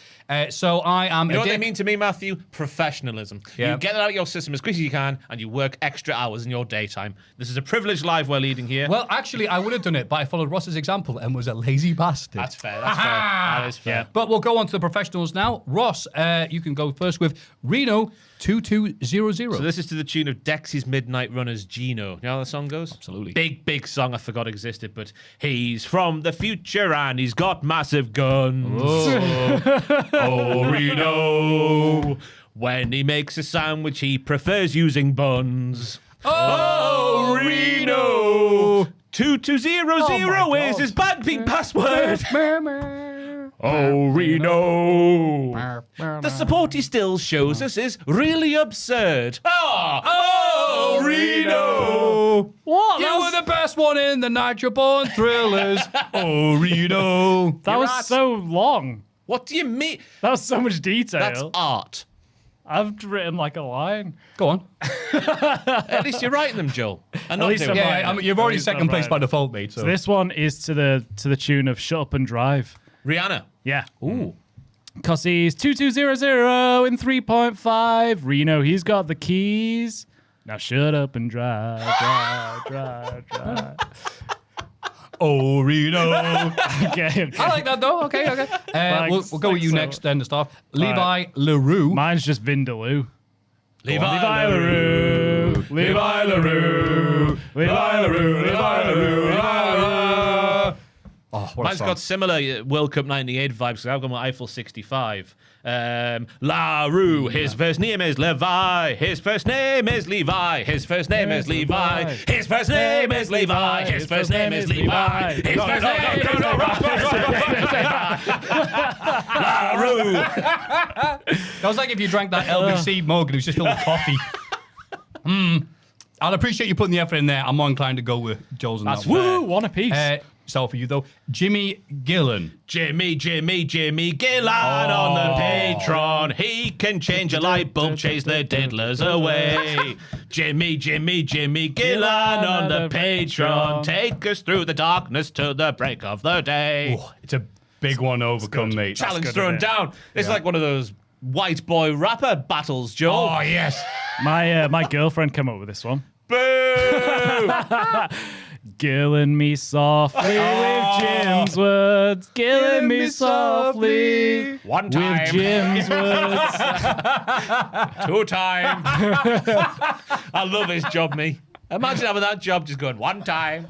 So I am You know a what they dick. mean to me, Matthew? Professionalism. Yeah. You get it out of your system as quick as you can, and you work extra hours in your daytime. This is a privileged life we're leading here. Well, actually, I would have done it, but I followed Ross's example and was a lazy bastard. That's fair. That's fair. That is fair. But we'll go on to the professionals now. Ross, you can go first with Reno 2200. So this is to the tune of Dexy's Midnight Runners Gino. You know how the song goes? Absolutely. Big song I forgot existed, but he's from the future and he's got massive guns. Oh, Reno. When he makes a sandwich, he prefers using buns. Oh, Reno. 2200 is his banking password. Oh, Reno. The support he still shows us is really absurd. Oh, Reno. What? You were the best one in the Nitro Born Thrillers. Oh, Reno. That was so long. What do you mean? That was so much detail. That's art. I've written like a line. Go on. At least you're writing them, Joel. And not least doing I'm it. right. Yeah, you've already At least second I'm place right. by default, mate. So. This one is to the tune of Shut Up and Drive. Rihanna. Yeah. Ooh. Because he's 2200 in 3.5. Reno, he's got the keys. Now shut up and drive. Oh, Reno. Okay. I like that, though. Okay. We'll go with you Thanks, next then to start. Levi LaRue. Mine's just Vindaloo. Levi LaRue. Levi LaRue. Levi LaRue. Levi LaRue. Levi LaRue. Oh, what a Mine's song. got similar World Cup 98 vibes, because I've got my Eiffel 65. La Rue, his first name is Levi. His first name is Levi. His first name is Levi. His first name is Levi. His first name is Levi. His first name is Levi. La Rue. That was like if you drank that LBC mug and it was just filled with coffee. I'll appreciate you putting the effort in there. I'm more inclined to go with Joel's. That's on that Woo, one apiece. So for you though, Jimmy Gillan. Jimmy Gillan on the Patreon. He can change a light bulb, chase the diddlers away. Jimmy Gillan on the Patreon. Take us through the darkness to the break of the day. Oh, it's a big one to overcome, mate. Challenge good, thrown isn't it? down. It's like one of those white boy rapper battles, Joel. Oh yes. My girlfriend came up with this one. Boo! Killing me softly with Jim's words. Killing me softly One time. with Jim's words. 2 times. I love his job, me. Imagine having that job just going 1 time.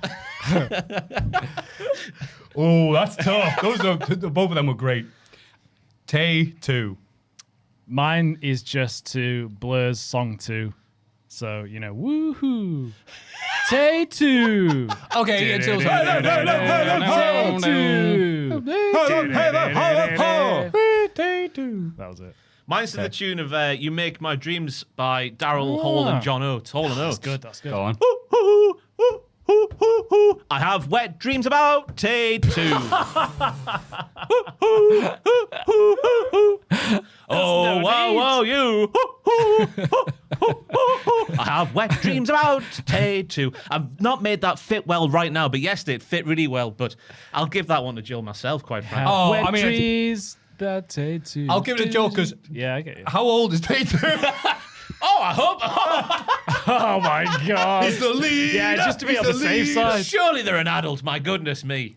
Oh, that's tough. Those are both of them were great. Tay 2. Mine is just to Blur's song 2. So, you know, woohoo. Tay 2. Okay, until Tay 2. That was it. Mine's to the tune of You Make My Dreams by Daryl Hall and John Oates. Hall and Oates. That's good. Go on. I have wet dreams about Tay 2. Oh, whoa, you. I have wet dreams about Tay 2. I've not made that fit well right now, but yesterday it fit really well. But I'll give that one to Jill myself, quite frankly. Oh, Wet I mean, trees, that Tay 2. I'll give it a joke because Yeah, I get you. how old is Tay 2? Oh, I hope. Oh my god. He's the lead. Yeah, just to be on the safe side. Surely they're an adult, my goodness me.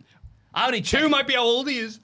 I only 2 might be how old he is.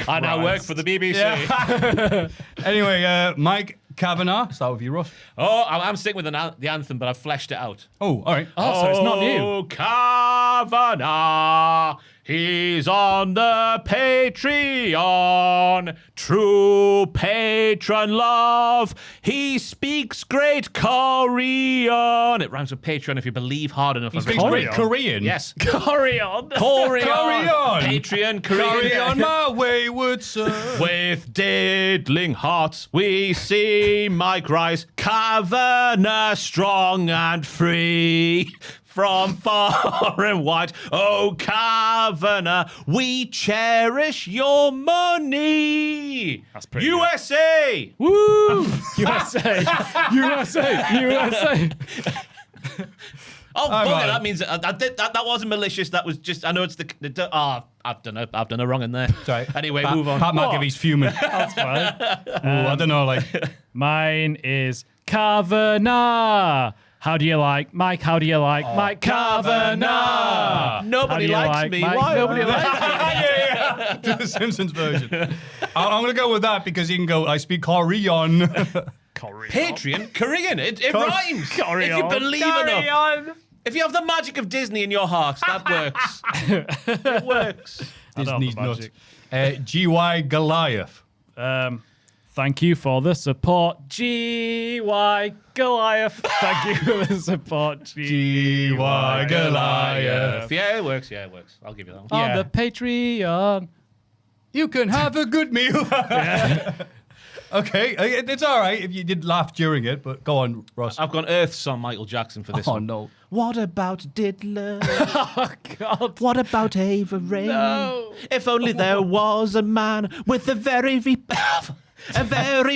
I now work for the BBC. Anyway, Mike Kavanagh. Start with you, Ross. Oh, I'm sticking with the anthem, but I've fleshed it out. Oh, all right. Oh, so it's not new. Oh, Kavanagh, he's on the Patreon. True patron love. He speaks great Korean. It rhymes with Patreon if you believe hard enough. He speaks great Korean. Yes. Korean. Korean. Korean. Patreon, Carry Korean. on my wayward son. With diddling hearts, we see Mike Rice, Kavanagh, strong and free. From far and wide, oh Kavanagh, we cherish your money. That's pretty USA. Woo! USA. USA. Oh, I'm bugger, on. that means that wasn't malicious. That was just I know it's I've done a wrong in there. Sorry. Anyway, Pat, move on. Pat might give he's fuming. That's fine. I don't know, like. Mine is Kavanagh. How do you like Mike? How do you like Mike Kavanagh? Nobody How do you likes like me. Mike? Why? Nobody likes me. Yeah. Do the Simpsons version. I'm going to go with that because you can go, I speak Korean. Patreon, Korean. It rhymes. Korean. If you believe enough. If you have the magic of Disney in your heart, that works. It works. I don't have Disney's the nuts. magic. G.Y. Goliath. Thank you for the support, G.Y. Goliath. Thank you for the support, G.Y. Goliath. Yeah, it works. I'll give you that one. On Yeah. the Patreon. You can have a good meal. Okay, it's all right if you did laugh during it, but go on, Ross. I've gone Earth's on Michael Jackson for this Oh, one. no. What about Diddler? Oh, God. What about Ava Rain? No. If only there was a man with a very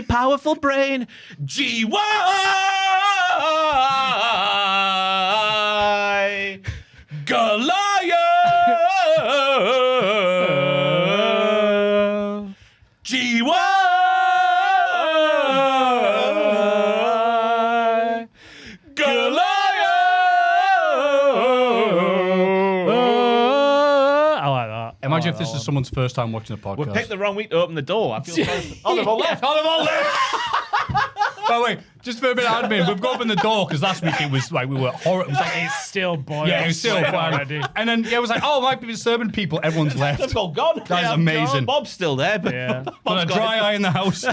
powerful brain. G.Y. Goliath. G.Y. I like that. Imagine if this is someone's first time watching a podcast. We picked the wrong week to open the door. I feel sorry. Oh, they've all left. Oh, they've all left. By the way, Just for a bit of admin, we've got open the door because last week it was like we were horrible. It was like It's still boiling. yeah, it was still already. And then it was like, oh, might be disturbing people. Everyone's left. They've all gone. That is amazing. Bob's still there, but Yeah. Got a Bob's got dry eye in the house.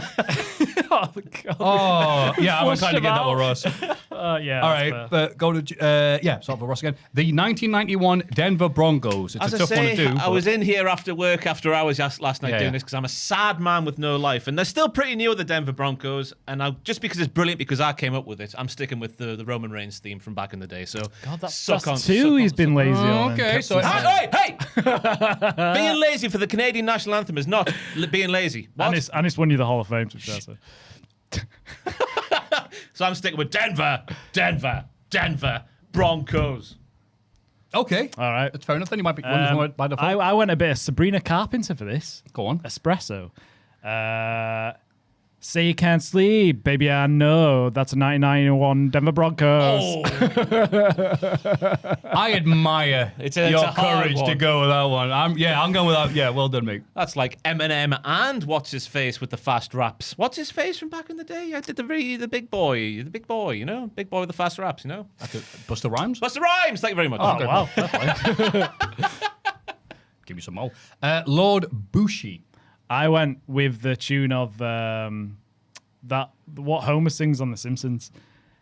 Oh, God. Oh, yeah, I'm Flushed trying to him get that out. with Ross. Yeah. All that's right, fair. but go to start with Ross again. The 1991 Denver Broncos. It's As a I tough one say, to do. I was in here after work, after hours last night Yeah, doing yeah. this because I'm a sad man with no life. And they're still pretty new at the Denver Broncos. And just because it's brilliant because I came up with it, I'm sticking with the Roman Reigns theme from back in the day. So That's two he's been lazy on. Okay, so Hey! Being lazy for the Canadian national anthem is not being lazy. What? And it's won you the Hall of Fame, to be fair, so. So I'm sticking with Denver Broncos. okay. All right. That's fair enough. Then you might be one by default. I went a bit of Sabrina Carpenter for this. Go on. Espresso. Say you can't sleep, baby. I know that's a 1991 Denver Broncos. I admire It's your a hard courage to one. go with that one. I'm going with that. Yeah, well done, mate. That's like Eminem and what's his face with the fast raps. What's his face from back in the day? I did the big boy, big boy with the fast raps, you know. Buster Rhymes. Busta Rhymes. Thank you very much. Oh, wow. Fair play. Give me some more. Lord Bushi. I went with the tune of what Homer sings on The Simpsons.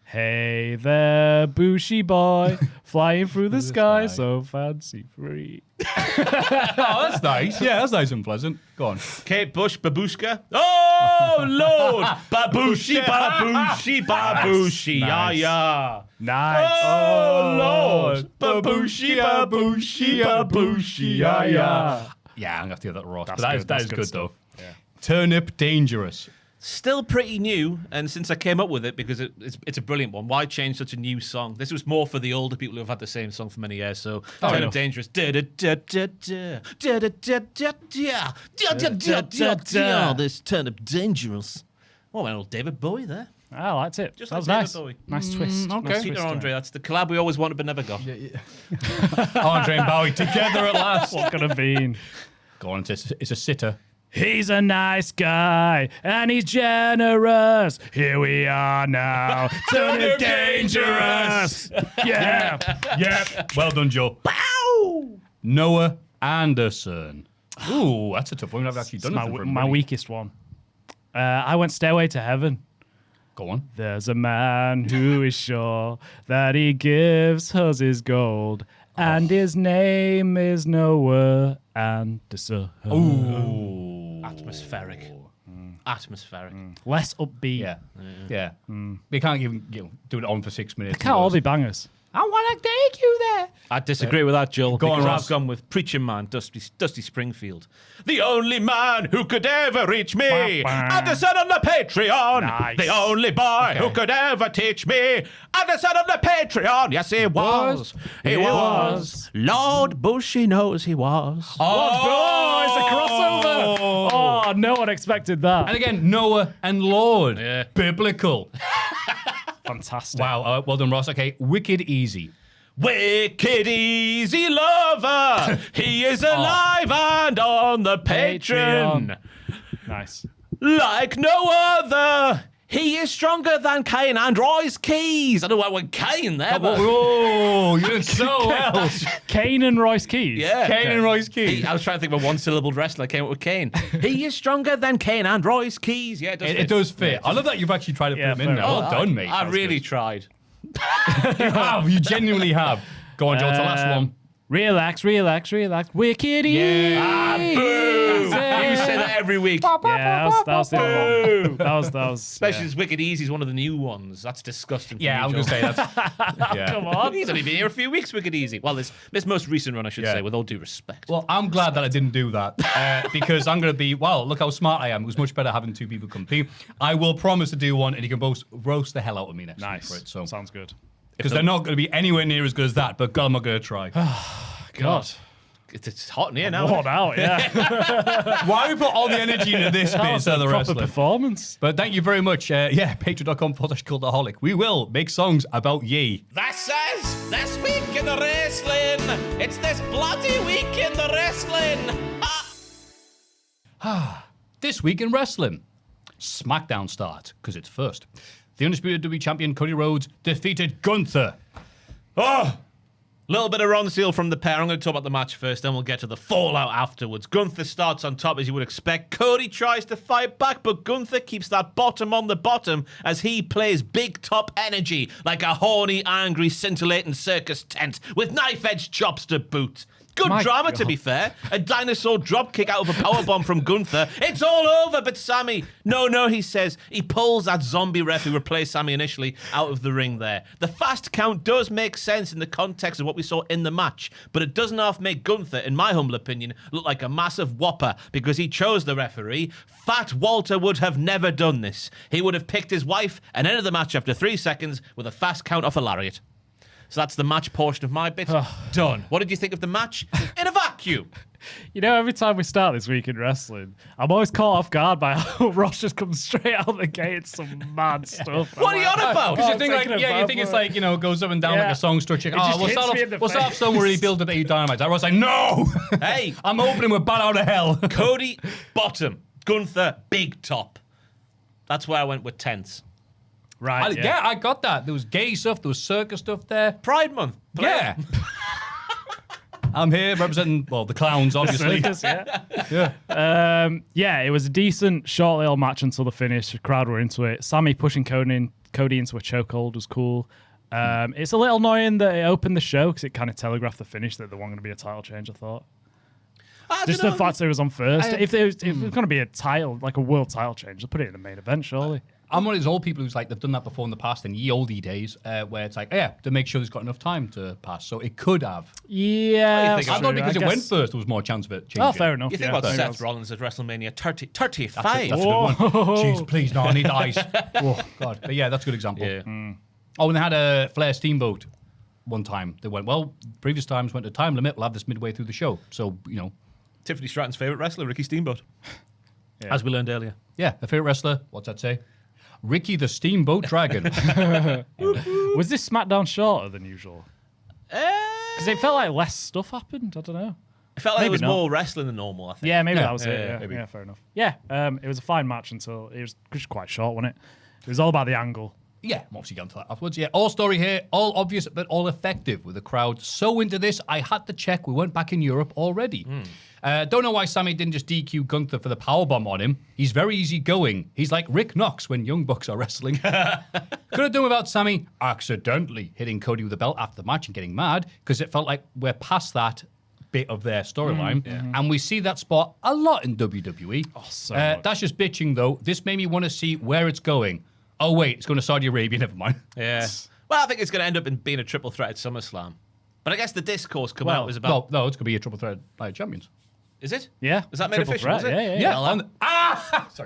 Hey there, bushy boy, flying through the sky, so fancy free. Oh, that's nice. Yeah, that's nice and pleasant. Go on. Kate Bush, babushka. Oh Lord, babushi, babushi, babushi, Nice. yeah. Nice. Oh Lord, babushi, babushi, babushi, yeah. Yeah, I'm gonna have to get that Ross. That's But good, that that's is good good stuff. though. Turnip Dangerous. Still pretty new, and since I came up with it because it's a brilliant one. Why change such a new song? This was more for the older people who have had the same song for many years. So Turn Up enough. Dangerous. This Turn Up Dangerous. Oh, my old David Bowie there. I liked it. Just that was like nice. David Bowie. Nice twist. okay. Nice Peter twist, Andre, that's the collab we always wanted but never got. Andre and Bowie together at last. What could have been? Go on, it's a sitter. He's a nice guy and he's generous. Here we are now. Turn it dangerous. Yeah. Yep. Well done, Joe. Noah Anderson. Ooh, that's a tough one. I've actually done My, it for my weakest one. I went Stairway to Heaven. Go on. There's a man who is sure that he gives us his gold, and his name is Noah Anderson. Ooh. Atmospheric. Atmospheric. Less upbeat. Yeah. Yeah. We can't even do it on for 6 minutes. Can't all be bangers. I want to take you there. I disagree with that, Joel. Go on, because Ross. I've gone with Preacher Man, Dusty Springfield. The only man who could ever reach me. Anderson on the Patreon. Nice. The only boy who could ever teach me. Anderson on the Patreon. Yes, he was. He was. Lord Bushy knows he was. Oh, it's a crossover. Oh, no one expected that. And again, Noah and Lord. Yeah. Biblical. Fantastic. Wow. Well done, Ross. Okay. Wicked Easy. Wicked easy lover. He is alive and on the Patreon. Nice. Like no other. He is stronger than Kane and Roy's Keys. I don't know why I went Kane there, but Oh, you did so well. Kane and Royce Keys. yeah. Kane and Royce Keys. I was trying to think of a one-syllable wrestler. I came up with Kane. He is stronger than Kane and Roy's Keys. Yeah, it does fit. It does fit. I love that you've actually tried to Yeah, put him in fair there. enough. Well done, mate. I That's really good. tried. You have. You genuinely have. Go on, Joe. It's the last one. Relax. Wicked Easy. You say that every week. Yeah, that was the other one. That was. Especially as Wicked Easy is one of the new ones. That's disgusting. For Yeah, I me, was going to Joel. say that's. Yeah. Come on. He's only been here a few weeks, Wicked Easy. Well, this most recent run, I should Yeah. say, with all due respect. Well, I'm glad that I didn't do that because I'm going to be, well, look how smart I am. It was much better having two people compete. I will promise to do one and you can both roast the hell out of me next week for it. So, Sounds good. because they're not going to be anywhere near as good as that, but God, I'm not going to try. God. It's hot in here now. Worn out, yeah. Why do we put all the energy into this bit That was instead a of the proper wrestling? performance. But thank you very much. Patreon.com/Cultaholic. We will make songs about ye. That says this week in the wrestling. It's this bloody week in the wrestling. This week in wrestling, SmackDown starts because it's first. the undisputed WWE champion Cody Rhodes defeated Gunther. Oh! Little bit of Ron Seal from the pair. I'm going to talk about the match first, then we'll get to the fallout afterwards. Gunther starts on top, as you would expect. Cody tries to fight back, but Gunther keeps that bottom on the bottom as he plays big top energy like a horny, angry, scintillating circus tent with knife-edge chops to boot. Good drama, to be fair. A dinosaur dropkick out of a powerbomb from Gunther. It's all over, but Sammy... No, he says. He pulls that zombie ref who replaced Sammy initially out of the ring there. The fast count does make sense in the context of what we saw in the match, but it doesn't half make Gunther, in my humble opinion, look like a massive whopper because he chose the referee. Fat Walter would have never done this. He would have picked his wife and ended the match after 3 seconds with a fast count off a lariat. So that's the match portion of my bit. Done. What did you think of the match? In a vacuum. You know, every time we start this week in wrestling, I'm always caught off guard by how Ross just comes straight out the gate. It's some mad stuff. What are you on about? Because you think it's like, goes up and down like a song structure. We'll start off somewhere really build up AEW Dynamite. I was like, no! Hey! I'm opening with Bat Out of Hell. Cody, bottom. Gunther, big top. That's where I went with tense. Right. I got that. There was gay stuff, there was circus stuff there. Pride Month. Yeah. I'm here representing, the clowns, obviously. It was a decent, short little match until the finish. The crowd were into it. Sammy pushing Cody into a chokehold was cool. It's a little annoying that it opened the show because it kind of telegraphed the finish that there wasn't going to be a title change, I thought. Just the fact that it was on first. If it was going to be a title, like a world title change, they'll put it in the main event, surely. I'm one of those old people who's like, they've done that before in the past in ye olde days, where it's like, to make sure there's got enough time to pass. So it could have. Yeah. I thought because it went first, there was more chance of it changing. Oh, fair enough. You think about Seth Rollins at WrestleMania 35. That's a good one. Jeez, please, no, I need the ice. Oh, God. But yeah, that's a good example. Yeah. Oh, and they had a Flair Steamboat one time. They went, previous times went to time limit. We'll have this midway through the show. So, Tiffany Stratton's favourite wrestler, Ricky Steamboat. As we learned earlier. Yeah, a favourite wrestler. What's that say? Ricky the Steamboat Dragon. Was this SmackDown shorter than usual? Because it felt like less stuff happened. I don't know. It felt like there was more wrestling than normal, I think. Yeah, maybe that was it. maybe. Yeah, fair enough. Yeah, it was a fine match until it was just quite short, wasn't it? It was all about the angle. Yeah, I'm obviously going to that afterwards. Yeah, all story here, all obvious, but all effective with the crowd so into this. I had to check. We weren't back in Europe already. Don't know why Sammy didn't just DQ Gunther for the powerbomb on him. He's very easygoing. He's like Rick Knox when Young Bucks are wrestling. Could have done without Sammy accidentally hitting Cody with the belt after the match and getting mad because it felt like we're past that bit of their storyline. And we see that spot a lot in WWE. Oh, so much. That's just bitching, though. This made me want to see where it's going. Oh, wait, it's going to Saudi Arabia. Never mind. Yeah. Well, I think it's going to end up in being a triple threat at SummerSlam. But I guess the discourse come out was about... No, it's going to be a triple threat Night of Champions. Is it? Yeah. Is that made Triple official? threat, Is it? Yeah. Well,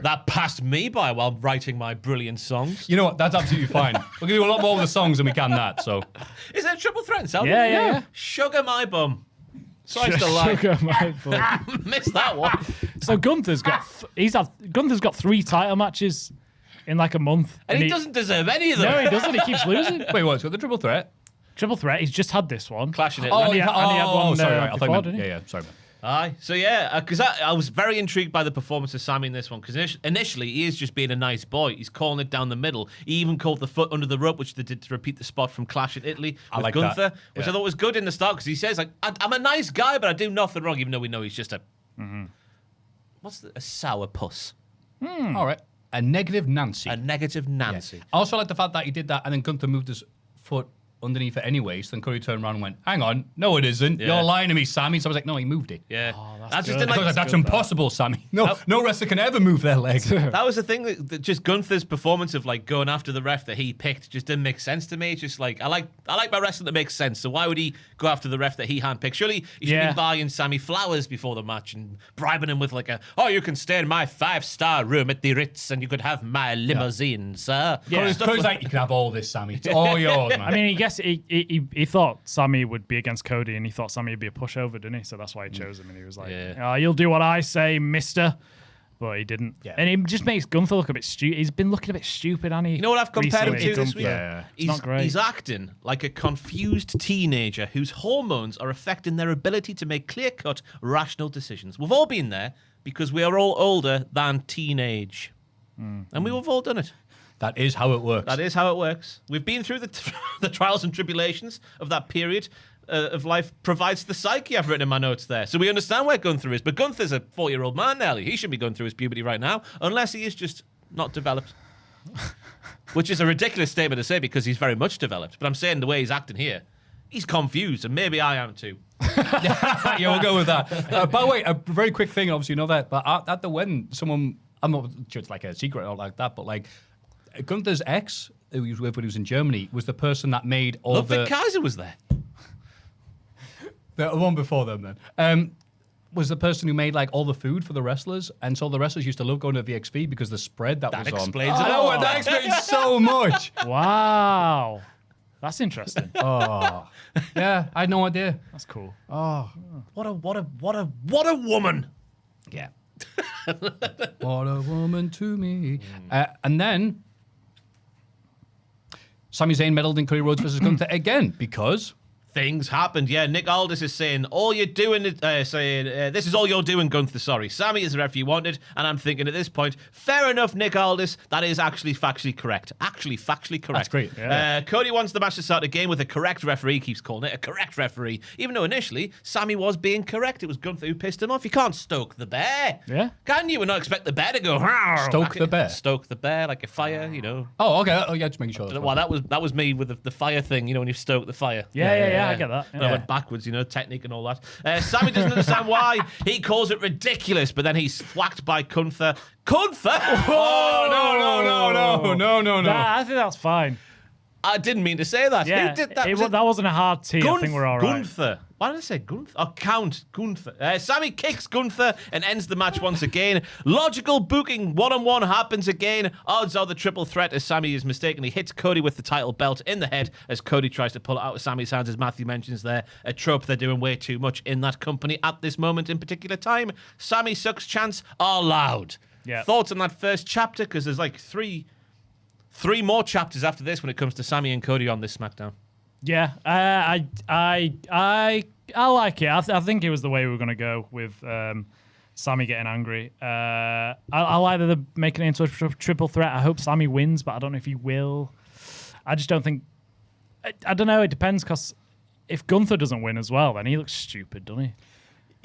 that passed me by while writing my brilliant songs. You know what? That's absolutely fine. We're going to do a lot more with the songs than we can that, so... Is it a triple threat in Saudi? Yeah. Sugar my bum. So I still like. Sugar my butt. Missed that one. So Gunther's got 3 title matches in like a month. And he doesn't deserve any of them. No, he doesn't. He keeps losing. Wait, what? It's got the triple threat? Triple threat. He's just had this one. Clashing it. he had one sorry. I thought before, you meant, didn't he? yeah, sorry, man. Aye. So, yeah, because I was very intrigued by the performance of Sammy in this one, because initially he is just being a nice boy. He's calling it down the middle. He even called the foot under the rope, which they did to repeat the spot from Clash in Italy with like Gunther, that. which I thought was good in the start, because he says, like, I'm a nice guy, but I do nothing wrong, even though we know he's just a... a sour puss? All right. A negative Nancy. A negative Nancy. I also like the fact that he did that and then Gunther moved his foot underneath it anyway. So then Cody turned around and went, hang on, no it isn't. Yeah. You're lying to me, Sammy. So I was like, no, he moved it. Yeah. that's I just good. didn't I was like, that's impossible, Sammy. No wrestler can ever move their leg. That was the thing that just Gunther's performance of like going after the ref that he picked just didn't make sense to me. It's just like I like my wrestling that makes sense. So why would he go after the ref that he handpicked? Surely he should be buying Sammy flowers before the match and bribing him with like you can stay in my 5-star room at the Ritz and you could have my limousine, sir. Yeah. Cody's like, you can have all this, Sammy. It's all yours, man. I mean, he guess he thought Sammy would be against Cody, and he thought Sammy would be a pushover, didn't he? So that's why he chose him, and he was like, "You'll do what I say, Mister." But he didn't. Yeah. And he just makes Gunther look a bit stupid. He's been looking a bit stupid, hasn't he? You know what I've compared him recently? to this week? Yeah. He's not great. He's acting like a confused teenager whose hormones are affecting their ability to make clear-cut, rational decisions. We've all been there because we are all older than teenage. And we've all done it. That is how it works. That is how it works. We've been through the trials and tribulations of that period of life. Provides the psyche I've written in my notes there. So we understand where Gunther is. But Gunther's a 4-year-old man, Nelly. He shouldn't be going through his puberty right now, unless he is just not developed. Which is a ridiculous statement to say because he's very much developed. But I'm saying the way he's acting here, he's confused, and maybe I am too. Yeah, we'll go with that. By the way, a very quick thing, obviously you know that, but at the wedding, someone, I'm not sure it's like a secret or like that, but like Gunther's ex, who he was with when he was in Germany, was the person that made all Ludwig Kaiser was there. The one before them then. Was the person who made like all the food for the wrestlers, and so the wrestlers used to love going to VXP because the spread that was on. Explains it. I know, that explains so much. Wow. That's interesting. Oh, yeah, I had no idea. That's cool. Oh, What a woman. yeah. What a woman to me. And then Sami Zayn meddled in Cody Rhodes versus Gunther again because Things happened, yeah. Nick Aldis is saying, all you're doing is this is all you're doing, Gunther. Sorry. Sammy is the ref you wanted, and I'm thinking at this point, fair enough, Nick Aldis. That is actually factually correct. That's great. Yeah. Cody wants the match to start again with a correct referee, keeps calling it a correct referee, even though initially Sammy was being correct. It was Gunther who pissed him off. You can't stoke the bear. Yeah. Can you? And not expect the bear to go, Stoke the bear? Stoke the bear like a fire, you know. Oh, okay. Oh, yeah, just making sure. Well, that was me with the fire thing, you know, when you stoke the fire. Yeah, I get that. But I went backwards, you know, technique and all that. Sammy doesn't understand why. He calls it ridiculous, but then he's whacked by Gunther. Gunther? Oh, no. Nah, I think that's fine. I didn't mean to say that. Yeah, Who did that? that wasn't a hard T. I think we're all right. Gunther. Why did I say Gunther? Oh, Count Gunther. Sammy kicks Gunther and ends the match once again. Logical booking. One-on-one happens again. Odds are the triple threat as Sammy is mistakenly hits Cody with the title belt in the head as Cody tries to pull it out of Sammy's hands, as Maffew mentions there. A trope they're doing way too much in that company at this moment in particular time. Sammy sucks chants are loud. Yeah. Thoughts on that first chapter? Because there's like three more chapters after this when it comes to Sammy and Cody on this SmackDown. Yeah, I like it. I think it was the way we were going to go with Sammy getting angry. I like that they're making it into a triple threat. I hope Sammy wins, but I don't know if he will. I just don't think... I don't know. It depends, because if Gunther doesn't win as well, then he looks stupid, doesn't he?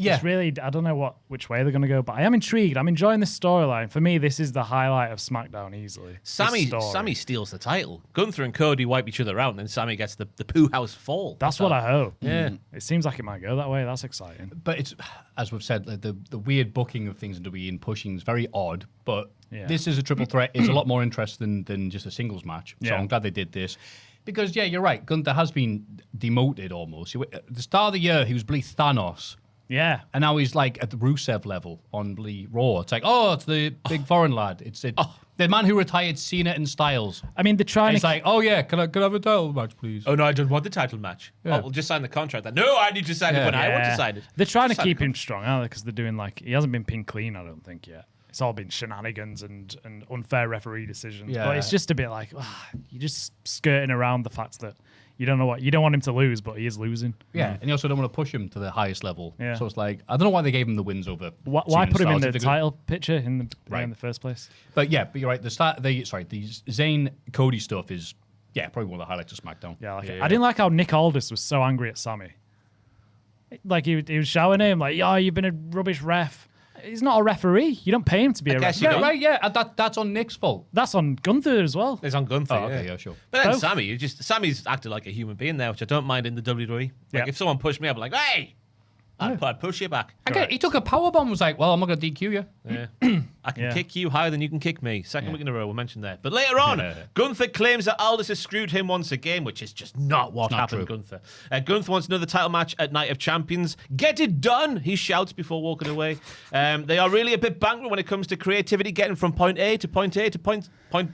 Yeah. It's really, I don't know which way they're going to go, but I am intrigued. I'm enjoying this storyline. For me, this is the highlight of SmackDown easily. Sammy steals the title. Gunther and Cody wipe each other out, and then Sammy gets the poo house fall. That's what I hope. Yeah. It seems like it might go that way. That's exciting. But it's, as we've said, like the weird booking of things in WWE and pushing is very odd, but this is a triple threat. It's a lot more interesting than just a singles match. So I'm glad they did this. Because, yeah, you're right. Gunther has been demoted almost. At the start of the year, he was Thanos. Yeah. And now he's like at the Rusev level on Raw. It's like, oh, it's the big foreign lad. It's the man who retired Cena and Styles. I mean, they're trying It's like, oh, yeah, can I have a title match, please? Oh, no, I don't want the title match. Yeah. Oh, we'll just sign the contract. No, I need to sign it when I want to sign it. They're trying to Sign the keep him strong, aren't they? Because they're doing he hasn't been pinned clean, I don't think, yet. It's all been shenanigans and unfair referee decisions. Yeah. But it's just a bit like, you're just skirting around the fact that you don't want him to lose, but he is losing. Yeah, and you also don't want to push him to the highest level. Yeah. So it's like, I don't know why they gave him the wins over. Why put him in the Styles. title picture in the first place? But yeah, but you're right. The Zayn Cody stuff is probably one of the highlights of SmackDown. Yeah, I like it. I didn't like how Nick Aldis was so angry at Sammy. Like he was shouting at him, like, "Oh, you've been a rubbish ref." He's not a referee. You don't pay him to be a referee. Yeah, right. Yeah, that's on Nick's fault. That's on Gunther as well. It's on Gunther. Oh, okay, yeah, sure. But then Both. Sammy's acted like a human being there, which I don't mind in the WWE. Like if someone pushed me up, like, hey, I'd push you back. Again, he took a powerbomb. Was like, well, I'm not gonna DQ you. Yeah. I can kick you higher than you can kick me. Second week in a row, we'll mention that. But later on, Gunther claims that Aldis has screwed him once again, which is just not what happened, true. Gunther. Gunther wants another title match at Night of Champions. Get it done, he shouts before walking away. They are really a bit bankrupt when it comes to creativity, getting from point A to point A to point point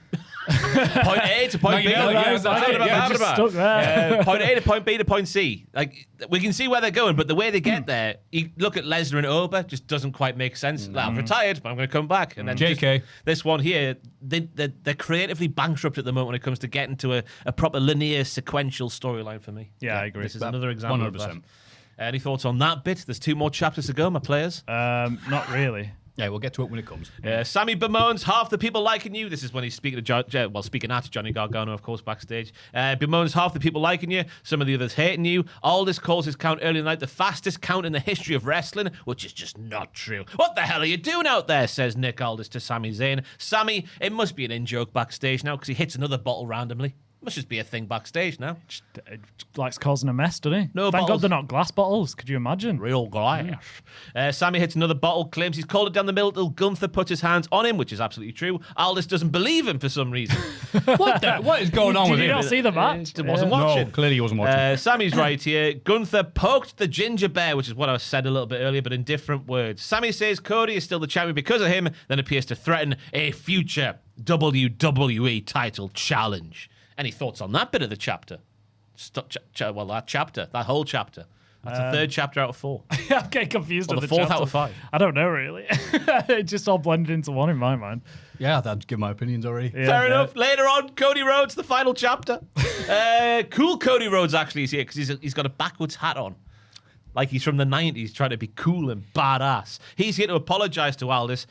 A to point B. Stuck there. Point A to point B to point C. Like, we can see where they're going, but the way they get there, you look at Lesnar and Oba, just doesn't quite make sense. Like, I've retired, but I'm going to come back. And then JK. This one here, they're creatively bankrupt at the moment when it comes to getting to a proper linear sequential storyline for me. Yeah, I agree. This is another example 100%. of that. Any thoughts on that bit? There's 2 more chapters to go, my players. Not really. Yeah, we'll get to it when it comes. Sammy bemoans half the people liking you. This is when he's speaking to speaking at Johnny Gargano, of course, backstage. Bemoans half the people liking you, some of the others hating you. Aldis calls his count early in the night the fastest count in the history of wrestling, which is just not true. What the hell are you doing out there, says Nick Aldis to Sami Zayn. Sammy, it must be an in-joke backstage now because he hits another bottle randomly. Must just be a thing backstage now. Likes causing a mess, doesn't he? No Thank bottles. God they're not glass bottles. Could you imagine? Real glass. Sammy hits another bottle, claims he's called it down the middle till Gunther puts his hands on him, which is absolutely true. Aldis doesn't believe him for some reason. What is going on with Did you him? not see the match? Wasn't watching. No, clearly he wasn't watching. Sammy's right here. Gunther poked the ginger bear, which is what I said a little bit earlier, but in different words. Sammy says Cody is still the champion because of him, then appears to threaten a future WWE title challenge. Any thoughts on that bit of the chapter? That whole chapter. That's the third chapter out of 4. I'm getting confused Or with the the fourth out chapter. of 5. I don't know, really. It just all blended into one in my mind. Yeah, I'd give my opinions already. Yeah, Fair enough. Later on, Cody Rhodes, the final chapter. Cool Cody Rhodes actually is here because he's got a backwards hat on. Like he's from the 90s, trying to be cool and badass. He's here to apologise to Aldis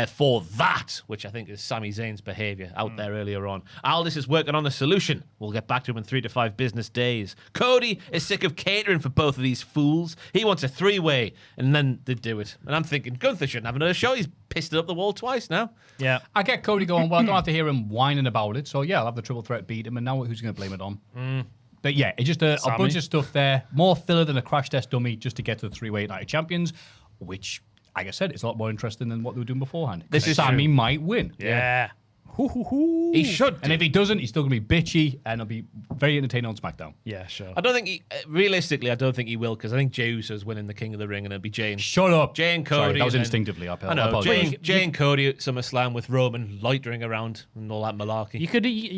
for that, which I think is Sami Zayn's behaviour out there earlier on. Aldis is working on a solution. We'll get back to him in 3 to 5 business days. Cody is sick of catering for both of these fools. He wants a 3-way, and then they do it. And I'm thinking, Gunther shouldn't have another show. He's pissed it up the wall twice now. Yeah. I get Cody going, well, I don't have to hear him whining about it. So, yeah, I'll have the triple threat beat him. And now who's going to blame it on? But yeah, it's just a bunch of stuff there. More filler than a crash test dummy just to get to the 3-way United Champions, which, like I said, it's a lot more interesting than what they were doing beforehand. This is Sammy might win. Yeah. He should. And if he doesn't, he's still going to be bitchy and it'll be very entertaining on SmackDown. Yeah, sure. I don't think he, realistically, I don't think he will because I think Jey Uso's winning the King of the Ring and it'll be Jey and Shut up. Jey and Cody. Sorry, that was and then- instinctively. I know. Jey and Cody at SummerSlam with Roman loitering around and all that malarkey. You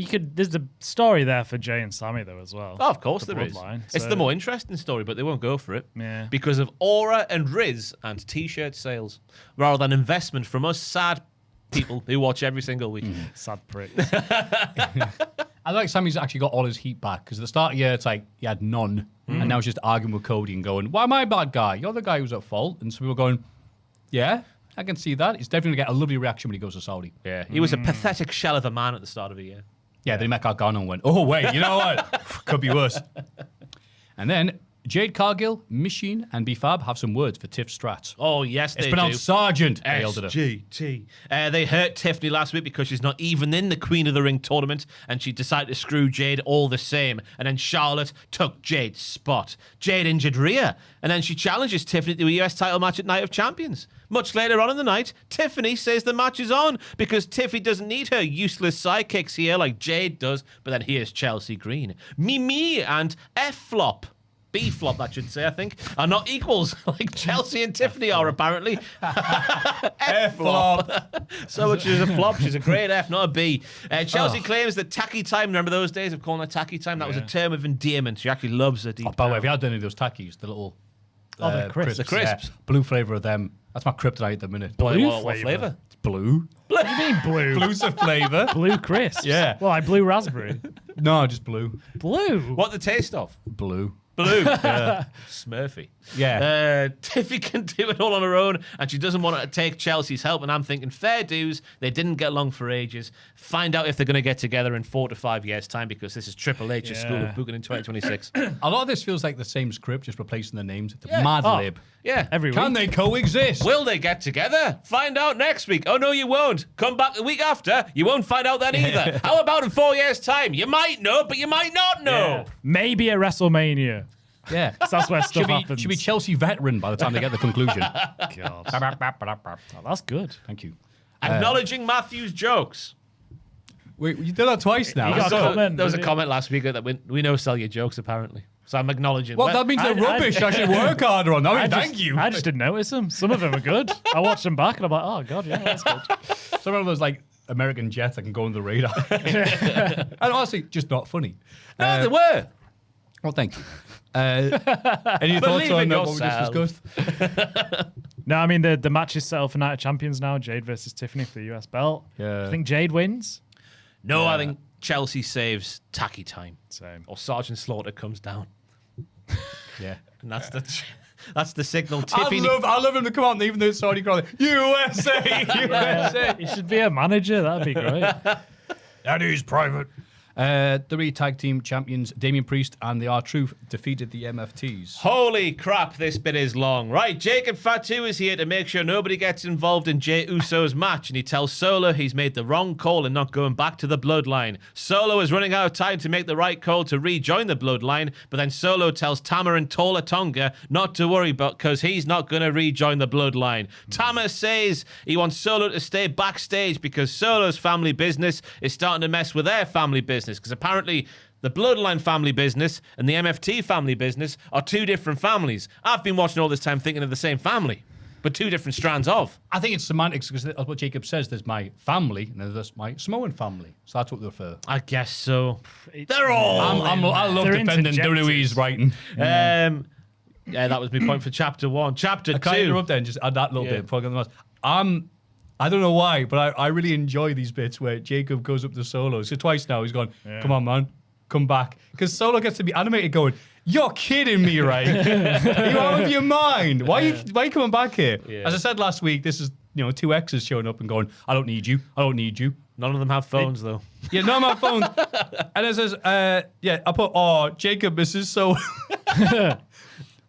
could. There's a story there for Jay and Sammy though as well. Oh, of course The there is. bloodline, It's so- the more interesting story, but they won't go for it. Yeah. Because of aura and Riz and T-shirt sales, rather than investment from us sad people who watch every single week. Sad prick. I like Sammy's actually got all his heat back because at the start of the year, it's like he had none. And now he's just arguing with Cody and going, why am I a bad guy? You're the guy who's at fault. And some people are going, yeah, I can see that. He's definitely going to get a lovely reaction when he goes to Saudi. Yeah, he was a pathetic shell of a man at the start of the year. Yeah, then he met Gargano and went, oh, wait, you know what? Could be worse. And then Jade Cargill, Machine, and B-Fab have some words for Tiff Strats. Oh, yes, It's they pronounced do. Sergeant. They yelled at her. SGT. They hurt Tiffany last week because she's not even in the Queen of the Ring tournament, and she decided to screw Jade all the same. And then Charlotte took Jade's spot. Jade injured Rhea, and then she challenges Tiffany to a US title match at Night of Champions. Much later on in the night, Tiffany says the match is on because Tiffy doesn't need her useless sidekicks here like Jade does. But then here's Chelsea Green. Mimi and F-Flop. B-flop, I should say, I think, are not equals like Chelsea and Tiffany are apparently. F-flop. So much as a flop, she's a great F, not a B. Chelsea claims that tacky time, remember those days of calling her tacky time? That was a term of endearment. She actually loves her deep Oh, by the way, down. have you had any of those tackies? The little the crisps. The crisps. Yeah. Blue flavour of them. That's my kryptonite at the minute. Blue What flavour? flavour? It's blue. What do you mean blue? Blue's a flavour. Blue crisps. Yeah. Well, like blue raspberry. No, just blue. Blue. What the taste of? Blue. Blue. Smurfy. Yeah. Tiffy can do it all on her own, and she doesn't want to take Chelsea's help. And I'm thinking, fair dues. They didn't get along for ages. Find out if they're going to get together in 4 to 5 years' time, because this is Triple H's School of Booking in 2026. A lot of this feels like the same script, just replacing the names. It's a mad lib. Yeah. Every Can week. they coexist? Will they get together? Find out next week. Oh, no, you won't. Come back the week after. You won't find out then either. How about in 4 years' time? You might know, but you might not know. Yeah. Maybe at WrestleMania. Yeah. 'Cause that's where stuff happens. Should be Chelsea veteran by the time they get the conclusion. God. Oh, that's good. Thank you. Acknowledging Maffew's jokes. Wait, you did that twice now. You got a So, comment, there was a didn't you? comment last week that we know sell your jokes, apparently. So I'm acknowledging. Well, that means they're rubbish. I should work harder on them. Thank you. I just didn't notice them. Some of them are good. I watched them back and I'm like, oh, God, yeah, that's good. Some of those like American jets that can go under the radar. And honestly, just not funny. No, they were. Well, thank you. Any thoughts Believe on in what we just yourself. discussed? No, I mean, the match is set up for Night of Champions now. Jade versus Tiffany for the US belt. Yeah. I think Jade wins. No, I think Chelsea saves tacky time. Same. Or Sergeant Slaughter comes down. Yeah. And that's the... That's the signal. I love him to come out, even though it's Saudi crawling. USA, USA. He should be a manager. That'd be great. That is private. WWE Tag Team Champions Damian Priest and the R-Truth defeated the MFTs. Holy crap, this bit is long. Right, Jacob Fatu is here to make sure nobody gets involved in Jey Uso's match, and he tells Solo he's made the wrong call in not going back to the Bloodline. Solo is running out of time to make the right call to rejoin the Bloodline, but then Solo tells Tama and Tola Tonga not to worry because he's not going to rejoin the Bloodline. Tama says he wants Solo to stay backstage because Solo's family business is starting to mess with their family business, because apparently the Bloodline family business and the MFT family business are two different families. I've been watching all this time thinking of the same family, but two different strands of. I think it's semantics, because that's what Jacob says. There's my family, and there's my Samoan family. So that's what they refer. I guess so. They're all. I love They're defending WWE's writing. Yeah, that was my point for chapter 1. Chapter 2. I can't interrupt then, just add that little bit. Before I go on the most. I don't know why, but I really enjoy these bits where Jacob goes up to Solo. So twice now he's gone, come on, man, come back. Because Solo gets to be animated going, you're kidding me, right? Are you out of your mind? Why are you coming back here? Yeah. As I said last week, this is, two exes showing up and going, I don't need you. I don't need you. None of them have phones, though. Yeah, none of my phones. And it says, I put, Jacob misses so.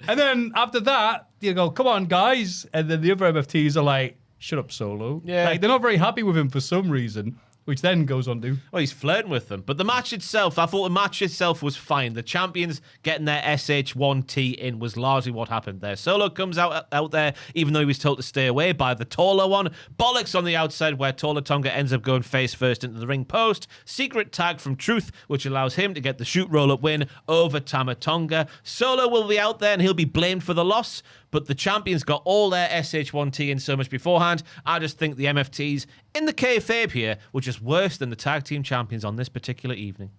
And then after that, you go, come on, guys. And then the other MFTs are like, shut up, Solo. Yeah. Like, they're not very happy with him for some reason, which then goes on to... Well, he's flirting with them. But the match itself, I thought the match itself was fine. The champions getting their SH1T in was largely what happened there. Solo comes out there, even though he was told to stay away by the taller one. Bollocks on the outside, where Tola Tonga ends up going face first into the ring post. Secret tag from Truth, which allows him to get the shoot roll-up win over Tama Tonga. Solo will be out there, and he'll be blamed for the loss. But the champions got all their SH1T in so much beforehand. I just think the MFTs in the kayfabe here were just worse than the tag team champions on this particular evening.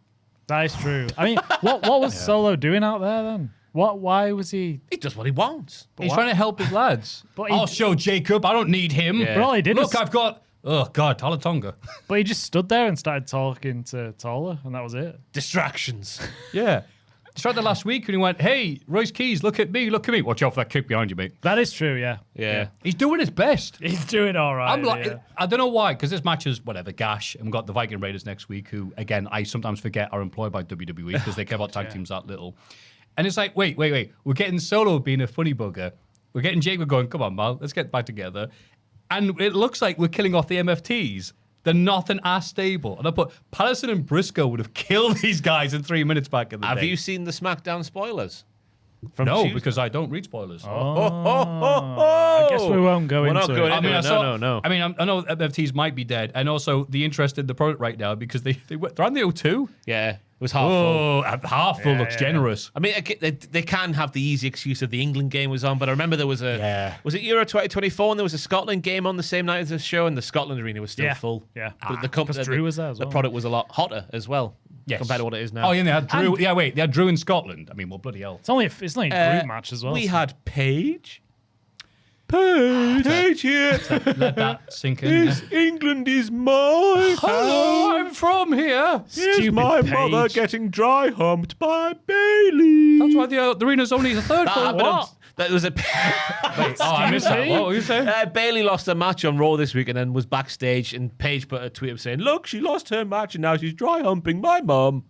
That is true. I mean, what was Solo doing out there then? Why was he? He does what he wants. He's trying to help his lads. But I'll show Jacob. I don't need him. Yeah. But all he did Look, was, I've got... Oh, God, Tola Tonga. But he just stood there and started talking to Tola, and that was it. Distractions. Yeah. It's right there last week when he went, hey, Royce Keys, look at me. Watch out for that kick behind you, mate. That is true, yeah. Yeah. He's doing his best. He's doing all right. I'm like, yeah. I don't know why, because this match is whatever, gash, and we've got the Viking Raiders next week, who, again, I sometimes forget are employed by WWE because they care about tag teams that little. And it's like, wait. We're getting Solo being a funny bugger. We're getting Jacob going, come on, Mal, let's get back together. And it looks like we're killing off the MFTs. They're nothing as stable. And I put Patterson and Briscoe would have killed these guys in 3 minutes back in the day. Have you seen the SmackDown spoilers? No, Tuesday? because I don't read spoilers. I guess we won't go into not it. going into it. No. I mean, I know MFTs might be dead, and also the interest in the product right now because they're on the O2. Yeah, it was half full. Oh, half full looks generous. I mean, they can have the easy excuse of the England game was on, but I remember there was was it Euro 2024 and there was a Scotland game on the same night as the show, and the Scotland arena was still full. Yeah, But because Drew was there as well. The product was a lot hotter as well. Yes. Compared to what it is now. Oh, yeah, they had Drew. They had Drew in Scotland. I mean, well, bloody hell. It's only a group match as well. We had Paige. Paige here. Let that sink in. England is mine. Hello, I'm from here. Here's my mother getting dry humped by Bailey. That's why the arena's only the third full. What? That was a. I missed that. What were you saying? Bailey lost a match on Raw this week and then was backstage, and Paige put a tweet up saying, "Look, she lost her match and now she's dry humping my mum."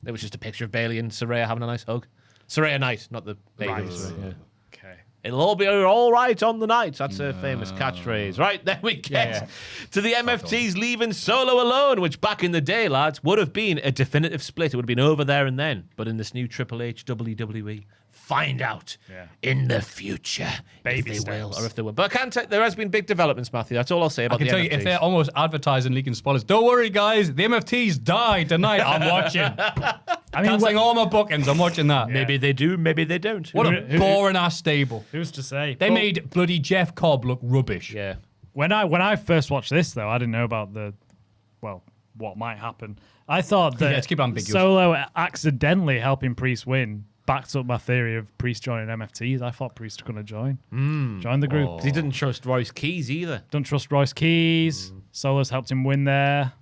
It was just a picture of Bailey and Saraya having a nice hug. Saraya Knight, not the Bailey. Right. Yeah. Okay. It'll all be all right on the night. That's her famous catchphrase. Right, then we get to the MFTs leaving Solo alone, which back in the day, lads, would have been a definitive split. It would have been over there and then. But in this new Triple H WWE, find out in the future Baby if they will steps. or if they will. But I can't tell, there has been big developments, Matthew. That's all I'll say about I can the tell MFTs. you, if they're almost advertising leaking spoilers, don't worry, guys. The MFTs die tonight. I'm watching. I mean, cancelling all my bookings. I'm watching that. Maybe they do, maybe they don't. What a boring ass stable. Who's to say? They made bloody Jeff Cobb look rubbish. Yeah. When I first watched this, though, I didn't know about what might happen. I thought that let's keep it ambiguous. Solo accidentally helping Priest win backed up my theory of Priest joining MFTs. I thought Priest was going to join the group. 'Cause he didn't trust Royce Keys either. Don't trust Royce Keys. Solo's helped him win there.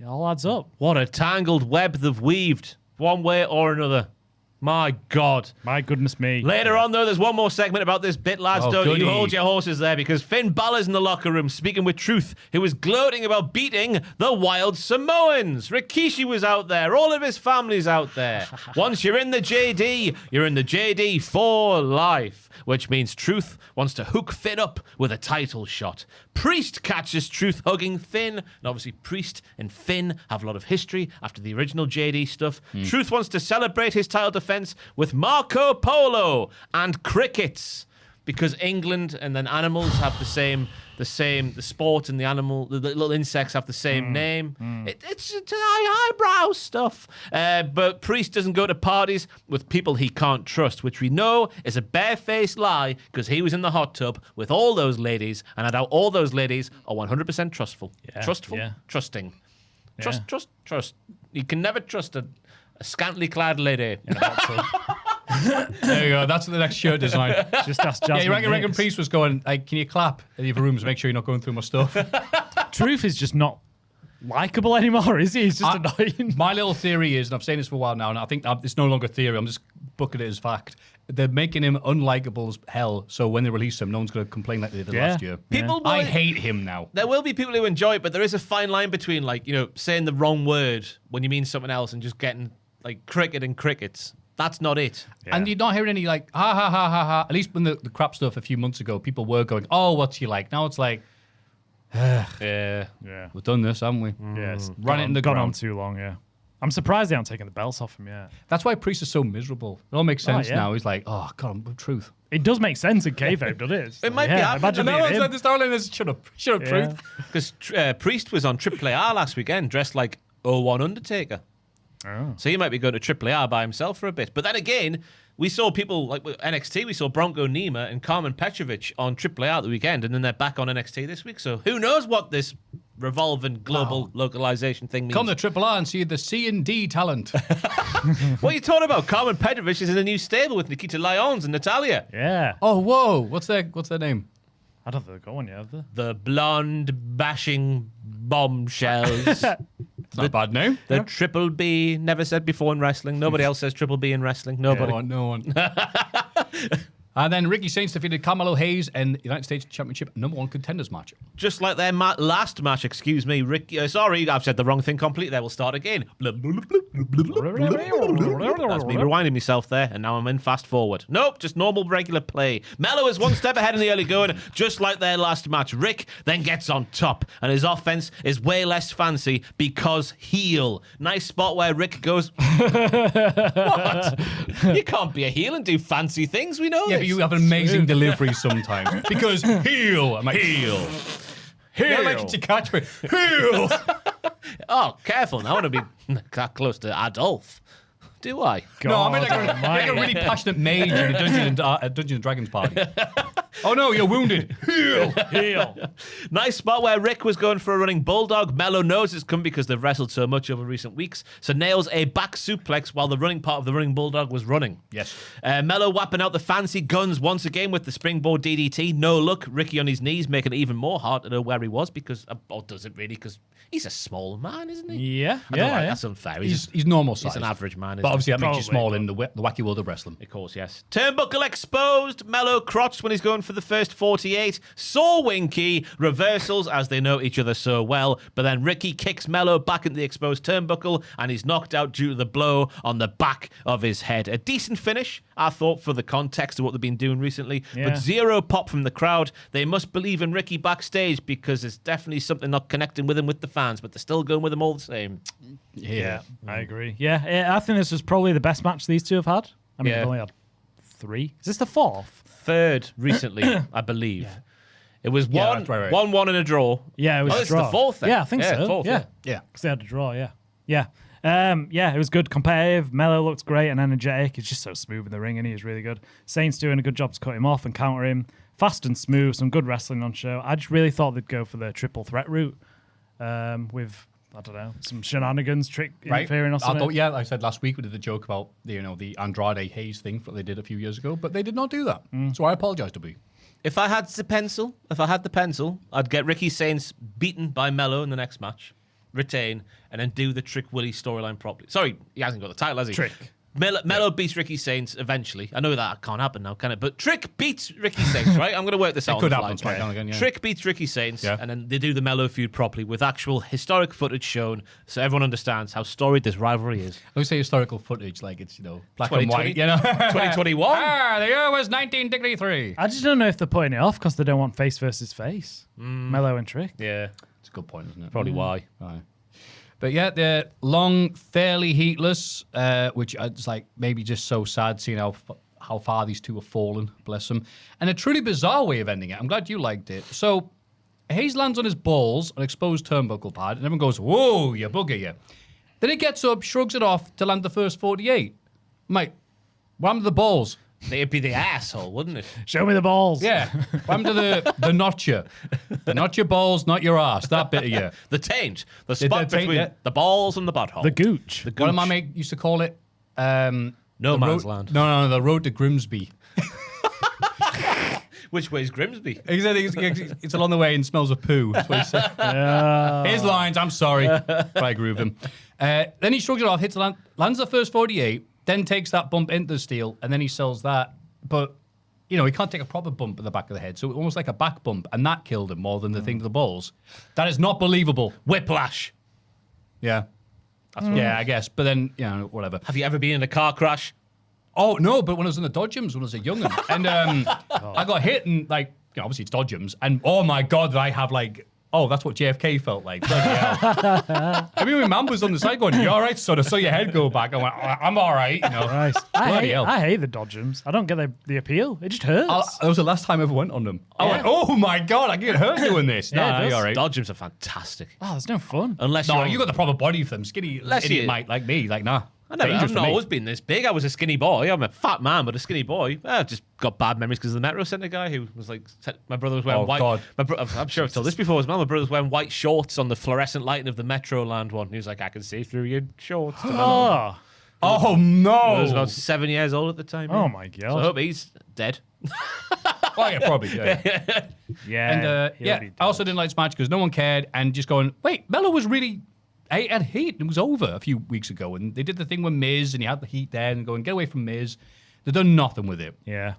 It all adds up. What a tangled web they've weaved, one way or another. My God. My goodness me. Later on, though, there's one more segment about this bit, lads. Oh, Don't goody. you hold your horses there, because Finn Balor's in the locker room speaking with Truth, who was gloating about beating the Wild Samoans. Rikishi was out there. All of his family's out there. Once you're in the JD, you're in the JD for life, which means Truth wants to hook Finn up with a title shot. Priest catches Truth hugging Finn, and obviously Priest and Finn have a lot of history after the original JD stuff. Truth wants to celebrate his title defense with Marco Polo and crickets, because England and then animals have the sport and the animal, the little insects have the same name. It's highbrow stuff. But Priest doesn't go to parties with people he can't trust, which we know is a barefaced lie, because he was in the hot tub with all those ladies, and I doubt all those ladies are 100% trustful. Trusting. Trust. You can never trust a scantily clad lady. There you go. That's the next shirt design. Just ask Jasmine. Yeah, you reckon Priest was going, like, can you clap in your rooms, make sure you're not going through my stuff? Truth is just not likable anymore, is he? He's just annoying. My little theory is, and I've saying this for a while now, and I think it's no longer theory, I'm just booking it as fact. They're making him unlikable as hell, so when they release him, no one's going to complain like they did last year. I hate him now. There will be people who enjoy it, but there is a fine line between, like, saying the wrong word when you mean something else and just getting, like, cricket and crickets. That's not it. Yeah. And you're not hearing any, like, ha, ha, ha, ha, ha. At least when the crap stuff a few months ago, people were going, oh, what's he like? Now it's like, yeah, we've done this, haven't we? Yeah, it's Run it in the gone ground. on too long, yeah. I'm surprised they aren't taking the belts off him yet. That's why Priest is so miserable. It all makes sense now. He's like, oh, God, I'm with Truth. It does make sense in kayfabe, doesn't it? It might be happening. Imagine No being one him. said the storyline is shut up, Truth. Because Priest was on AAA last weekend dressed like 01 Undertaker. Oh. So he might be going to AAA by himself for a bit. But then again, we saw people like with NXT, we saw Bronco Nima and Carmen Petrovic on AAA the weekend, and then they're back on NXT this week. So who knows what this revolving global localization thing means. Come to AAA and see the C&D talent. What are you talking about? Carmen Petrovic is in a new stable with Nikita Lyons and Natalia. Yeah. Oh, whoa. What's their name? I don't think they've got one yet, have they? The blonde bashing bombshells. It's not a bad name. The Triple B, never said before in wrestling. Nobody else says Triple B in wrestling. Nobody. No one. And then Ricky Saints defeated Carmelo Hayes in the United States Championship *1 contenders match. Just like their last match, excuse me. Sorry, I've said the wrong thing completely. There, we'll start again. That's me rewinding myself there, and now I'm in fast forward. Nope, just normal regular play. Mello is one step ahead in the early going, just like their last match. Rick then gets on top, and his offense is way less fancy because heel. Nice spot where Rick goes, what? You can't be a heel and do fancy things, we know Yeah, this. but you have an amazing delivery sometimes. Because heel. I'm like, heel. Heel. Like to catch me. Heel. Oh, careful now. I want to be that close to Adolf. Do I? No, I mean like a really passionate mage in a Dungeons and Dragons party. Oh no, you're wounded. Heel. Nice spot where Rick was going for a running bulldog. Mello knows it's come because they've wrestled so much over recent weeks. So nails a back suplex while the running part of the running bulldog was running. Yes. Mello whapping out the fancy guns once again with the springboard DDT. No look. Ricky on his knees, making it even more hard to know where he was because, or does it really? Because he's a small man, isn't he? Yeah. I don't like, that's unfair. He's normal size. He's an average man. But obviously that makes you Probably, small in the wacky world of wrestling. Of course, yes. Turnbuckle exposed. Mello crotched when he's going for the first 48. Saw Winky. Reversals as they know each other so well. But then Ricky kicks Mello back into the exposed turnbuckle and he's knocked out due to the blow on the back of his head. A decent finish, I thought, for the context of what they've been doing recently. Yeah. But zero pop from the crowd. They must believe in Ricky backstage because there's definitely something not connecting with him with the fans, but they're still going with him all the same. Yeah, I agree. Yeah, I think this was probably the best match these two have had. I mean, Yeah. they've only had 3. Is this the 4th? Third recently, I believe. Yeah. It was Yeah, one, that's right. 1-1 and a draw. Yeah, it was Oh, a this is draw. the 4th then. Yeah, I think so. Fourth, yeah. Yeah. Because they had a draw, yeah. Yeah, it was good, competitive. Mello looked great and energetic. He's just so smooth in the ring, and he's really good. Saints doing a good job to cut him off and counter him. Fast and smooth, some good wrestling on show. I just really thought they'd go for the triple threat route with, I don't know, some shenanigans, interfering or something. I said last week we did the joke about the Andrade Hayes thing that they did a few years ago, but they did not do that. So I apologize to be. If I had the pencil, I'd get Ricky Saints beaten by Mello in the next match, retain, and then do the Trick Willie storyline properly. Sorry, he hasn't got the title, has he? Trick Mello beats Ricky Saints eventually. I know that can't happen now, can it? But Trick beats Ricky Saints, right? I'm going to work this out. It could on the happen fly. on SmackDown again, yeah. Trick beats Ricky Saints, Yeah. and then they do the Mello feud properly with actual historic footage shown, so everyone understands how storied this rivalry is. I would say historical footage, like it's, black and white, 2021. The year was 1963. I just don't know if they're putting it off because they don't want face versus face. Mello and Trick. Yeah, It's a good point, isn't it? probably why. Right. But yeah, they're long, fairly heatless, which is like maybe just so sad seeing how far these two have fallen, bless them. And a truly bizarre way of ending it. I'm glad you liked it. So Hayes lands on his balls, an exposed turnbuckle pad, and everyone goes, whoa, you bugger, you. Then he gets up, shrugs it off to land the first 48. Mate, what happened to the balls? It'd be the asshole, wouldn't it? Show me the balls. Yeah. What happened to the notcher? Not your balls, not your ass. That bit of you. The taint, the spot taint, between yeah. the balls and the butthole. The gooch. What my mate used to call it? No the man's road, land. No, the road to Grimsby. Which way's Grimsby? He said it's along the way and smells of poo. That's what he said. His lines, I'm sorry. But I agree with him. Then he shrugs it off, lands the first 48, then takes that bump into the steel, and then he sells that. But, he can't take a proper bump in the back of the head. So almost like a back bump, and that killed him more than the thing to the balls. That is not believable. Whiplash. Yeah. Yeah, I guess. But then, whatever. Have you ever been in a car crash? Oh, no, but when I was in the Dodgems, when I was a young'un, and I got hit, and, obviously it's Dodgems, and oh my God, did I have, that's what JFK felt like. Bloody hell. I mean, my mum was on the side going, you all right, son? I saw your head go back. I went, I'm all right, Christ. Bloody hell. I hate the Dodgems. I don't get the appeal. It just hurts. That was the last time I ever went on them. I went, oh my God, I get hurt doing this. Yeah, it does. you're all right. Dodgems are fantastic. Oh, there's no fun. Unless No, you're... you got the proper body for them. Skinny idiot mate like me. Nah. I've Dangerous not for me. always been this big. I was a skinny boy. I'm a fat man, but a skinny boy. I just got bad memories because of the Metro Centre guy who was my brother was wearing white. God. I'm sure I've told this before as well. My brother was wearing white shorts on the fluorescent lighting of the Metro Land one. He was like, I can see through your shorts. Oh, Oh, I no. was about 7 years old at the time. oh yeah. my So I God. hope he's dead. Oh, yeah, probably. Yeah. Yeah. And he'll be I also didn't like this match because no one cared, and just going, wait, Mello was really at heat. It was over a few weeks ago, and they did the thing with Miz, and he had the heat there, and going, get away from Miz. They've done nothing with it. Yeah.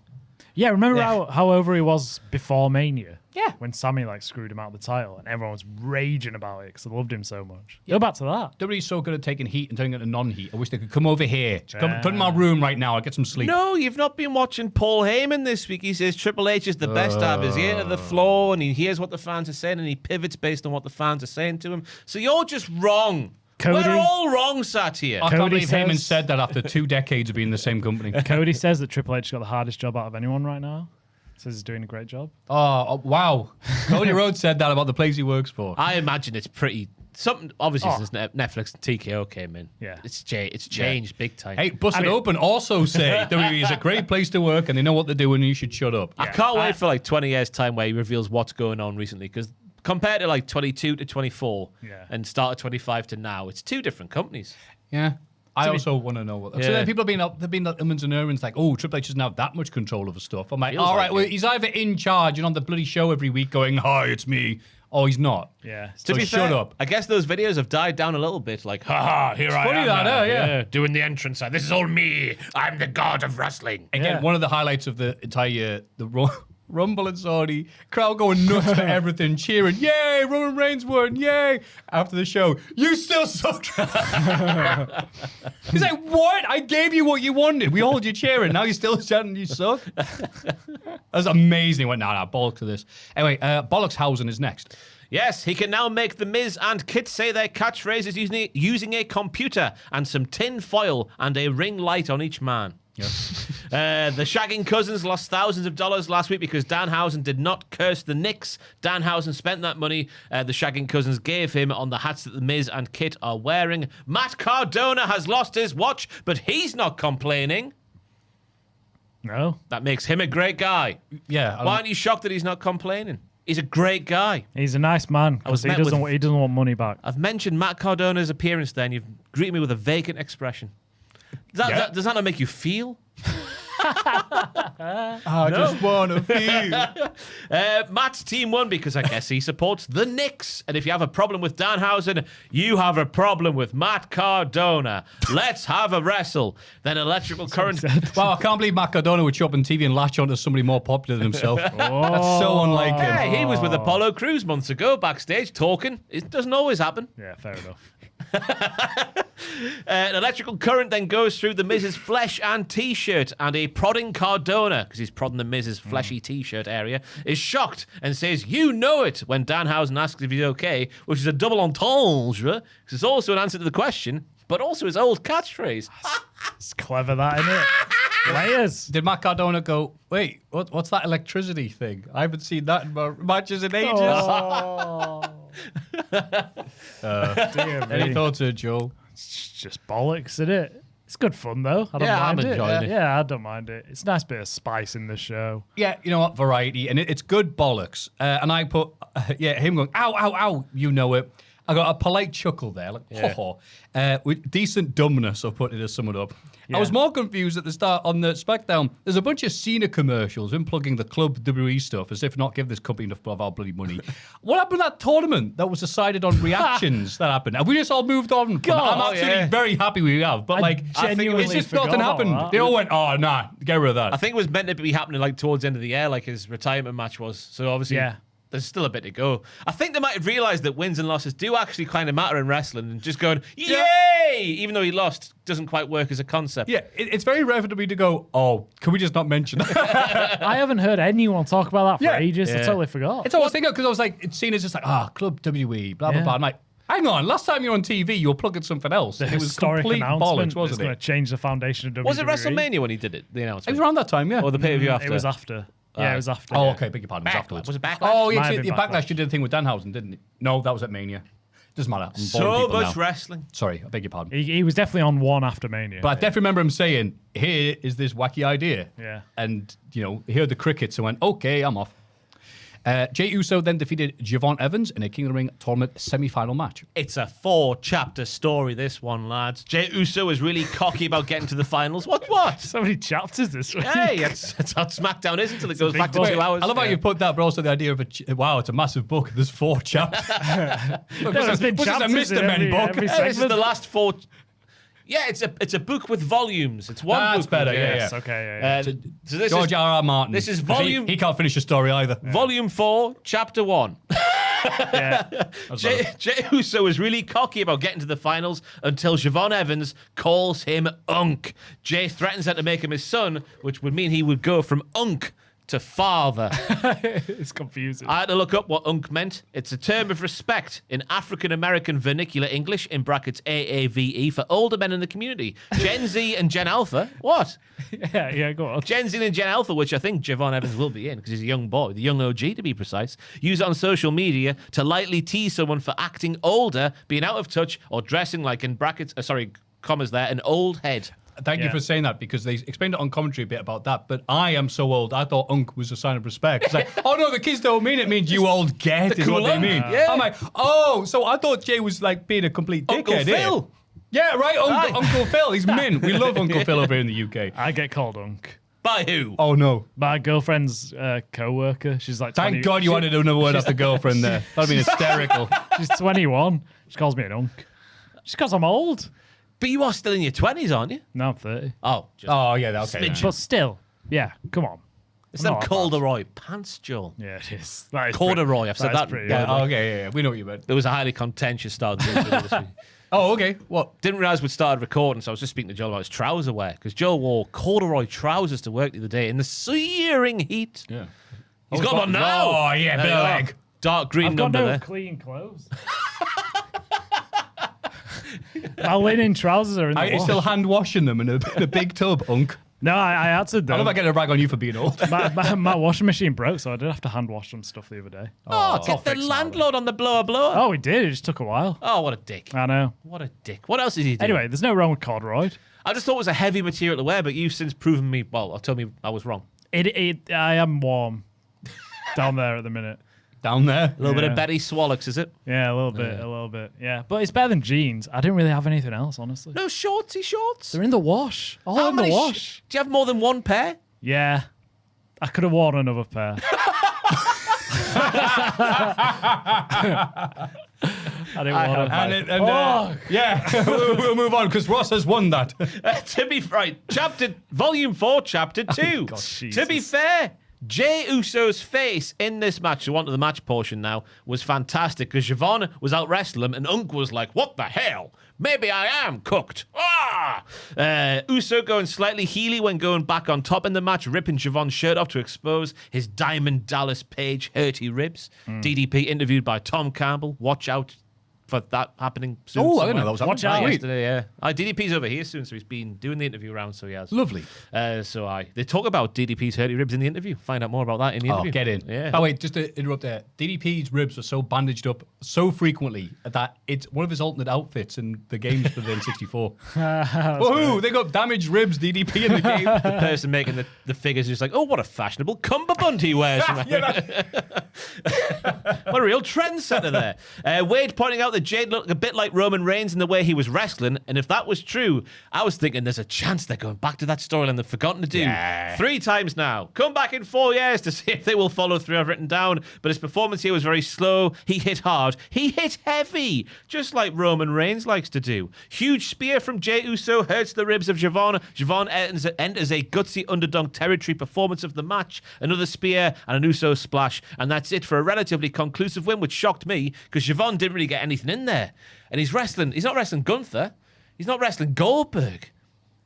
Yeah, remember Yeah. how over he was before Mania? Yeah. When Sammy screwed him out of the title and everyone was raging about it because they loved him so much. Go back to that. WWE's so good at taking heat and turning it into non-heat. I wish they could come over here. Just come in my room right now. I'll get some sleep. No, you've not been watching Paul Heyman this week. He says Triple H is the best to have his ear to the floor, and he hears what the fans are saying, and he pivots based on what the fans are saying to him. So you're just wrong. Cody- We're all wrong sat here. I can't Cody believe Heyman says- said that after 2 decades of being in the same company. Cody says that Triple H got the hardest job out of anyone right now. Says he's doing a great job. Oh, wow. Cody Rhodes said that about the place he works for. I imagine it's pretty... Something obviously since Netflix and TKO came in. Yeah. It's changed big time. Hey, Busted Open also say WWE is a great place to work and they know what they're doing and you should shut up. I can't wait for 20 years time where he reveals what's going on recently, because compared to 22 to 24 and start at 25 to now, it's 2 different companies. Yeah. I also want to know what. So Yeah. then people have been like ums and errands like, oh, Triple H doesn't have that much control over stuff. I'm like, Feels all right, like well, it. he's either in charge and on the bloody show every week going, hi, it's me, or he's not. Yeah. To So be shut fair, up. I guess those videos have died down a little bit. Like, haha, here I funny am. that, now, yeah. doing the entrance. This is all me. I'm the god of wrestling. Again, one of the highlights of the entire Rumble and Saudi, crowd going nuts for everything, cheering, yay, Roman Reigns won, yay. After the show, you still suck. He's like, what? I gave you what you wanted. We all had you cheering. Now you're still chanting you suck. That's amazing. He went, nah, bollocks to this. Anyway, Bollockshausen is next. Yes, he can now make The Miz and Kit say their catchphrases using a computer and some tin foil and a ring light on each man. The shagging cousins lost thousands of dollars last week because Danhausen did not curse the Knicks. Danhausen spent that money the shagging cousins gave him on the hats that the Miz and Kit are wearing. Matt Cardona has lost his watch, but he's not complaining. No. That makes him a great guy. Yeah. Why aren't you shocked that he's not complaining? He's a great guy. He's a nice man because he met doesn't with- he doesn't want money back. I've mentioned Matt Cardona's appearance there, and you've greeted me with a vacant expression. Does that not make you feel? I just want to feel. Matt's team won because I guess he supports the Knicks. And if you have a problem with Danhausen, you have a problem with Matt Cardona. Let's have a wrestle. Then electrical current. Wow, I can't believe Matt Cardona would show up on TV and latch onto somebody more popular than himself. That's so unlike him. Yeah, he was with Apollo Crews months ago backstage talking. It doesn't always happen. Yeah, fair enough. An electrical current then goes through the Miz's flesh and t-shirt, and a prodding Cardona, because he's prodding the Miz's fleshy t-shirt area, is shocked and says, "You know it," when Danhausen asks if he's okay, which is a double entendre, because it's also an answer to the question, but also his old catchphrase. It's clever, that, isn't it? Layers. Did Matt Cardona go, wait, what's that electricity thing? I haven't seen that in my matches in ages. Oh. Dear Any me. thoughts there, Joel? It's just bollocks, isn't it? It's good fun, though. I don't Yeah, I'm mind it. enjoying it. Yeah, I don't mind it. It's a nice bit of spice in the show. Yeah, you know what? Variety. And it's good bollocks. And I put, him going, ow, ow, ow. You know it. I got a polite chuckle there, like, ho, ho. With decent dumbness, I've put it to sum it up. I was more confused at the start on the SmackDown. There's a bunch of Cena commercials in plugging the club WWE stuff as if not give this company enough of our bloody money. What happened to that tournament that was decided on reactions that happened? Have we just all moved on? I'm absolutely very happy we have. But I genuinely it's just forgot nothing about happened. that. They all went, oh, nah, get rid of that. I think it was meant to be happening like towards the end of the year, like his retirement match was. So obviously, there's still a bit to go. I think they might have realised that wins and losses do actually kind of matter in wrestling, and just going, yay! Even though he lost, doesn't quite work as a concept. Yeah, it's very rare for me to go, oh, can we just not mention that? I haven't heard anyone talk about that for ages. I totally forgot. It's always thinking because I was like, it's seen as just like, Club WWE, blah, blah, blah. I'm like, hang on, last time you were on TV, you were plugging something else. The It was historic complete announcement bollocks, wasn't going it? to change the foundation of WWE. Was it WrestleMania when he did it, the It announcement? was around that time, yeah. Or the pay-per-view after? It was after. Yeah, it was after. Oh, yeah. okay, beg your pardon. It was afterwards. Was it Backlash? Oh, yeah, Might have your been Backlash, Backlash. you did a thing with Danhausen, didn't it? No, that was at Mania. Doesn't matter. I'm boring So people much now. wrestling. Sorry, I beg your pardon. He was definitely on one after Mania. But I definitely remember him saying, here is this wacky idea. Yeah. And, he heard the crickets and went, okay, I'm off. Jey Uso then defeated Javon Evans in a King of the Ring tournament semi-final match. It's a 4-chapter story, this one, lads. Jey Uso is really cocky about getting to the finals. What? so many chapters this week. Hey, it's how SmackDown is until it goes back to book. 2 hours. I love how you put that, but also the idea of wow, it's a massive book. There's 4 chapters. Look, there's been this is a chapters in Mr. Men book. every This is segment. the last 4. Yeah, it's a book with volumes. It's one That's book. better, with- yeah. Yes, okay, yeah. So this George is R. R. Martin. this is 'Cause volume- He can't finish a story either. volume 4, chapter 1. yeah. Jey Uso is really cocky about getting to the finals until Javon Evans calls him Unk. Jay threatens that to make him his son, which would mean he would go from Unk to father. It's confusing. I had to look up what Unk meant. It's a term of respect in African American vernacular English, in brackets AAVE, for older men in the community. Gen Z and Gen Alpha. What? yeah, go on. Gen Z and Gen Alpha, which I think Javon Evans will be in because he's a young boy, the young OG to be precise, use it on social media to lightly tease someone for acting older, being out of touch, or dressing like, in brackets, commas there, an old head. Thank you for saying that, because they explained it on commentary a bit about that. But I am so old, I thought Unk was a sign of respect. It's like, oh no, the kids don't mean it. Means you old get is cool what they Unk. mean. Yeah. I'm like, oh, so I thought Jay was like being a complete dickhead. Uncle here. Phil. Yeah, right, Uncle Phil. He's min. We love Uncle Phil over here in the UK. I get called Unk. By who? Oh no. My girlfriend's co-worker. She's like 20, Thank God you added another word after girlfriend there. That'd been hysterical. She's 21. She calls me an Unk. Just because I'm old. But you are still in your 20s, aren't you? No, I'm 30. Oh, just Oh yeah, okay. Smidge. But still, yeah, come on. it's I'm them not that corduroy pants, Joel. bad. Yeah, it is. That is Corduroy, I've said that. pretty Yeah, old. okay, yeah, we know what you meant. There was a highly contentious start to this week. Oh, okay. What? Didn't realise we'd started recording, so I was just speaking to Joel about his trouser wear, because Joel wore corduroy trousers to work the other day in the searing heat. Yeah. He's got them on now. Oh yeah, There bit you of are. leg. Dark green I've got number no there. clean clothes. My linen trousers are in the Are you wash. still hand washing them in a big tub, Unk? No, I answered I them. love I get a rag on you for being old. my washing machine broke, so I did have to hand wash some stuff the other day. Oh, get the landlord on the blower. Oh, we did. It just took a while. Oh, what a dick. I know. What a dick. What else is he doing? Anyway, there's no wrong with corduroy. I just thought it was a heavy material to wear, but you've since proven me, or told me I was wrong. I am warm down there at the minute. down there. A little bit of Betty Swallocks, is it? Yeah, a little bit. Yeah, but it's better than jeans. I didn't really have anything else, honestly. No shortsy shorts. They're in the wash. All How in the many wash. Do you have more than one pair? Yeah, I could have worn another pair. I didn't want to. Yeah, we'll move on because Ross has won that. To be right, Volume 4, Chapter 2. God, To be fair, Jey Uso's face in this match, so on to the match portion now, was fantastic because Siobhan was out wrestling him and Unk was like, what the hell? Maybe I am cooked. Uso going slightly heely when going back on top in the match, ripping Siobhan's shirt off to expose his Diamond Dallas Page hurty ribs. DDP interviewed by Tom Campbell. Watch out for that happening soon. Oh, I didn't know that was happening. Watch out. Yesterday, yeah. DDP's over here soon, so he's been doing the interview round, so he has. Lovely. They talk about DDP's hurty ribs in the interview. Find out more about that in the interview. Get in. Yeah. Oh, wait, just to interrupt there. DDP's ribs are so bandaged up so frequently that it's one of his alternate outfits in the games for the N64. Woohoo! They got damaged ribs, DDP in the game. The person making the figures is just like, oh, what a fashionable cummerbund he wears. What a real trendsetter there. Wade pointing out that Jade looked a bit like Roman Reigns in the way he was wrestling, and if that was true, I was thinking there's a chance they're going back to that storyline they've forgotten to do 3 times now. Come back in 4 years to see if they will follow through. I've written down, but his performance here was very slow. He hit hard. He hit heavy, just like Roman Reigns likes to do. Huge spear from Jey Uso hurts the ribs of Siobhan. Siobhan enters a gutsy underdog territory performance of the match. Another spear and an Uso splash, and that's it for a relatively conclusive win, which shocked me because Siobhan didn't really get anything in there. And he's not wrestling Gunther. He's not wrestling Goldberg.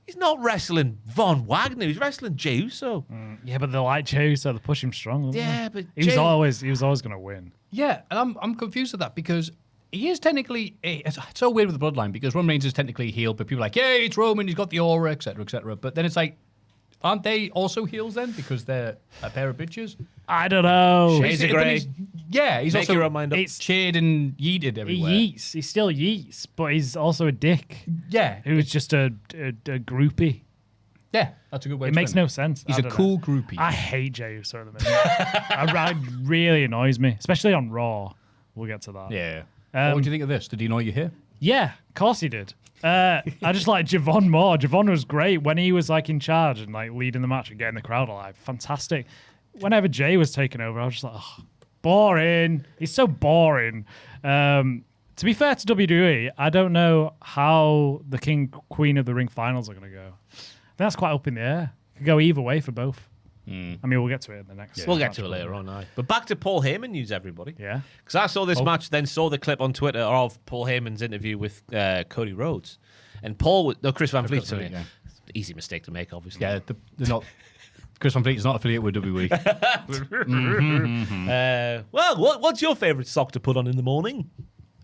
He's not wrestling Von Wagner. He's wrestling Jey Uso. Yeah, but they like Jey Uso. They push him strong. Yeah, but he was always going to win. Yeah, and I'm confused with that because he is technically... It's so weird with the bloodline because Roman Reigns is technically heel, but people are like, yeah, it's Roman, he's got the aura, etc., etc. But then it's like, aren't they also heels then because they're a pair of bitches? I don't know. Shades of grey. He's Make also your own mind up. cheered and yeeted everywhere. He yeets. He still yeets, but he's also a dick. Yeah. Who's just a groupie. Yeah, that's a good way It to makes spend no sense. He's I a don't cool know. groupie. I hate Jey Uso at the minute. It really annoys me, especially on Raw. We'll get to that. Yeah. What do you think of this? Did he annoy you here? Yeah, of course he did. I just like Javon more. Javon was great when he was like in charge and like leading the match and getting the crowd alive. Fantastic. Whenever Jay was taking over, I was just like, oh, boring. He's so boring. To be fair to WWE, I don't know how the King Queen of the Ring finals are going to go. I think that's quite up in the air. It could go either way for both. I mean, we'll get to it in the next. We'll get to it later on. But back to Paul Heyman news, everybody. Yeah. Because I saw this match, then saw the clip on Twitter of Paul Heyman's interview with Cody Rhodes. And Chris Van Vliet, sorry. yeah. Easy mistake to make, obviously. Yeah, they're not... Chris Van Vliet is not affiliated with WWE. What's your favourite sock to put on in the morning?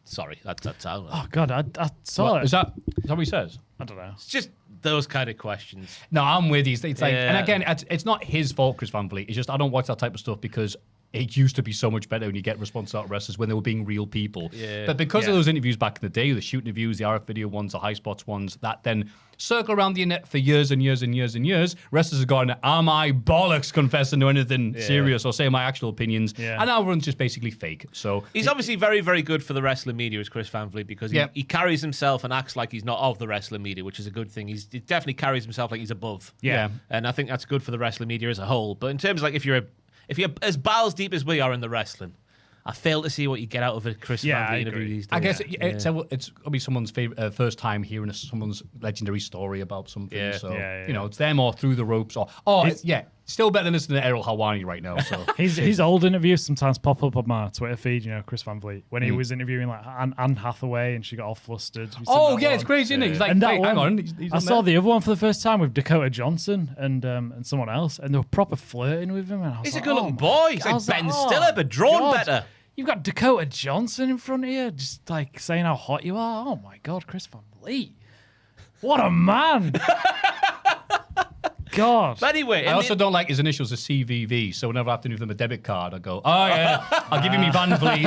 Sorry, that's how. Oh God, I saw it. Is that what he says? I don't know. It's just those kind of questions. No, I'm with you. It's like, Yeah. and again, it's not his fault, Chris Van Vliet. It's just I don't watch that type of stuff because it used to be so much better when you get response out of wrestlers when they were being real people. Yeah. But because Yeah. of those interviews back in the day, the shoot interviews, the RF video ones, the high spots ones, that then circle around the internet for years and years and years and years, wrestlers have gone, am I bollocks confessing to anything serious or saying my actual opinions? Yeah. And now everyone's just basically fake. So He's obviously very, very good for the wrestling media, is Chris Van Vliet, because he carries himself and acts like he's not of the wrestling media, which is a good thing. He definitely carries himself like he's above. Yeah. And I think that's good for the wrestling media as a whole. But in terms of like if you're as balls deep as we are in the wrestling, I fail to see what you get out of a Chris Van Vliet interview these days. I guess it's going to be someone's favorite, first time hearing someone's legendary story about something. Yeah. So, Yeah. you know, it's them or through the ropes or, still better than listening to Errol Hawani right now. So His old interviews sometimes pop up on my Twitter feed, you know, Chris Van Vliet, when he was interviewing like Anne Hathaway and she got all flustered. it's crazy, isn't it? He's like, And that wait, hang one, on. He's I saw the other one for the first time with Dakota Johnson and someone else, and they were proper flirting with him. And I was He's like, a good-looking my boy. He's God. I like was Ben oh, Stiller, but drawn God. better. You've got Dakota Johnson in front of you, just like saying how hot you are. Oh my God, Chris Van Vliet. What a man. God. But anyway, I also don't like his initials are CVV, so whenever I have to give them a debit card, I go, oh yeah, I'll give you me Van Vliet.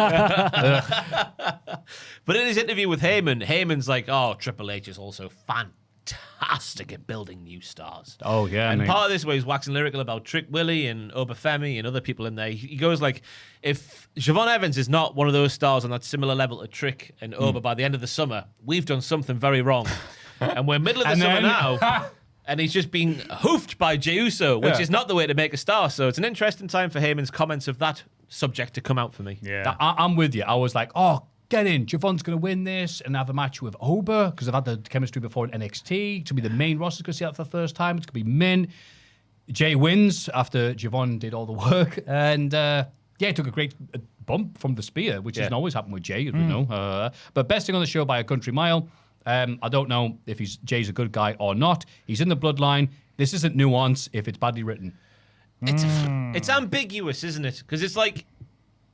But in his interview with Heyman, Heyman's like, oh, Triple H is also fantastic. fantastic at building new stars. Oh, yeah. And mate. part of this where he's waxing lyrical about Trick Willie and Obafemi and other people in there, he goes like, if Siobhan Evans is not one of those stars on that similar level to Trick and Oba by the end of the summer, we've done something very wrong. And we're middle of the summer now, and he's just being hoofed by Jey Uso, which is not the way to make a star. So it's an interesting time for Heyman's comments of that subject to come out for me. Yeah. I'm with you. I was like, oh, get in. Javon's going to win this and have a match with Oba because they've had the chemistry before in NXT. To be the main roster, going to see that for the first time. It's going to be Min. Jay wins after Javon did all the work. And he took a great bump from the spear, which doesn't always happen with Jay, as we know. But best thing on the show by a country mile. I don't know if Jay's a good guy or not. He's in the bloodline. This isn't nuance if it's badly written. It's ambiguous, isn't it? Because it's like...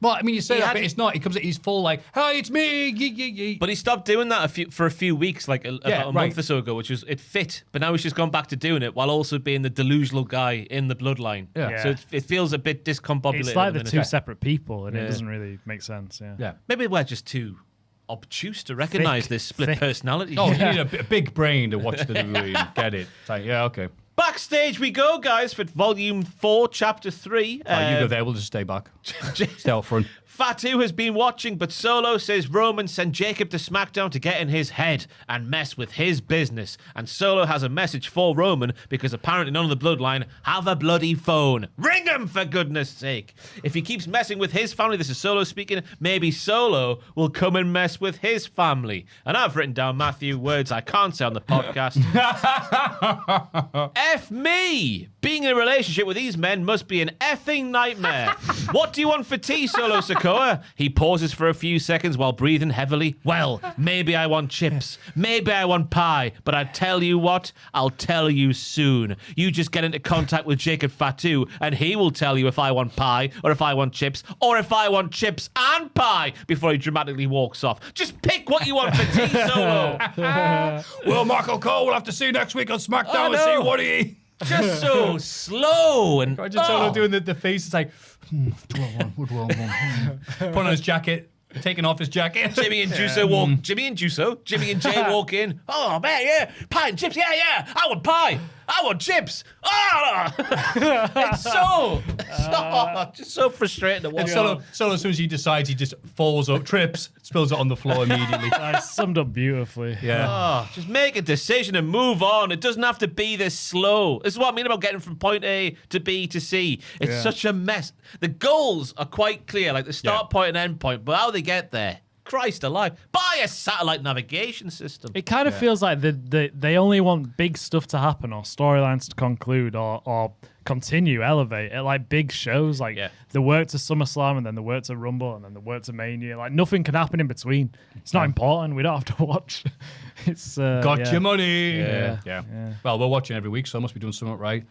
Well, I mean, you say that, but it's not. He comes, he's full like, "Hi, it's me." But he stopped doing that for a few weeks, like about a month or so ago, which was it fit. But now he's just gone back to doing it while also being the delusional guy in the bloodline. Yeah. So it feels a bit discombobulated. It's like the two separate people, and it doesn't really make sense. Yeah. Maybe we're just too obtuse to recognize this split personality. Oh, you need a big brain to watch the WWE and get it. It's like, yeah, okay. Backstage we go, guys, for Volume 4, Chapter 3. You go there. We'll just stay back. Stay out front. Fatu has been watching, but Solo says Roman sent Jacob to SmackDown to get in his head and mess with his business. And Solo has a message for Roman because apparently none of the bloodline have a bloody phone. Ring him, for goodness sake. If he keeps messing with his family, this is Solo speaking, maybe Solo will come and mess with his family. And I've written down, Maffew, words I can't say on the podcast. F me! Being in a relationship with these men must be an effing nightmare. What do you want for tea, Solo Sikoa? He pauses for a few seconds while breathing heavily. Well, maybe I want chips. Maybe I want pie. But I tell you what, I'll tell you soon. You just get into contact with Jacob Fatu, and he will tell you if I want pie, or if I want chips, or if I want chips and pie, before he dramatically walks off. Just pick what you want for tea, Solo. Well, Michael Cole, we'll have to see you next week on SmackDown and see what he... Just so slow and Just Solo doing the face. It's like, what do I want? Putting on his jacket, taking off his jacket. Jimmy and Jay walk in. Oh man, yeah, pie and chips. Yeah. I want pie. I want chips. It's just so frustrating to watch. And Solo, as soon as he decides, he just falls up, trips, spills it on the floor immediately. I summed up beautifully. Yeah. Just make a decision and move on. It doesn't have to be this slow. This is what I mean about getting from point A to B to C. It's such a mess. The goals are quite clear, like the start point and end point, but how they get there, Christ alive, buy a satellite navigation system. It kind of feels like they only want big stuff to happen or storylines to conclude or continue, elevate at like big shows, like the work to SummerSlam and then the work to Rumble and then the work to Mania. Like nothing can happen in between. It's not important. We don't have to watch. It's got your money. Yeah. Well, we're watching every week, so I must be doing something right.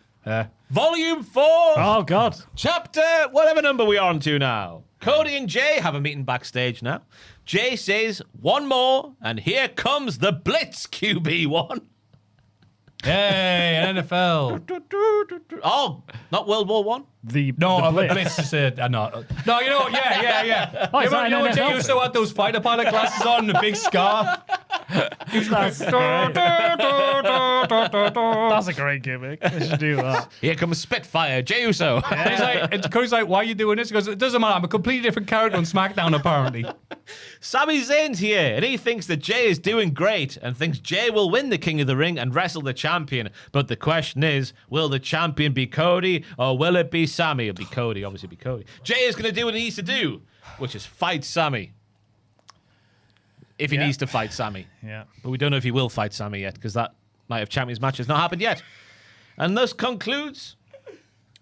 Volume 4. Oh God. Chapter whatever number we are on to now. Cody and Jay have a meeting backstage now. Jay says one more, and here comes the Blitz QB1. Hey, NFL. Oh, not World War One. The Blitz is no, you know what? Yeah. Oh, you know Jay Uso had those fighter pilot glasses on and a big scar. That's a great gimmick. They should do that. Here comes Spitfire, Jey Uso. And Cody's like, why are you doing this? He goes, it doesn't matter. I'm a completely different character on SmackDown, apparently. Sami Zayn's here, and he thinks that Jay is doing great and thinks Jay will win the King of the Ring and wrestle the champion. But the question is, will the champion be Cody or will it be Sami? It'll be Cody, obviously be Cody. Jay is going to do what he needs to do, which is fight Sami. If he needs to fight Sami. Yeah. But we don't know if he will fight Sami yet, because that Night of Champions match has not happened yet. And thus concludes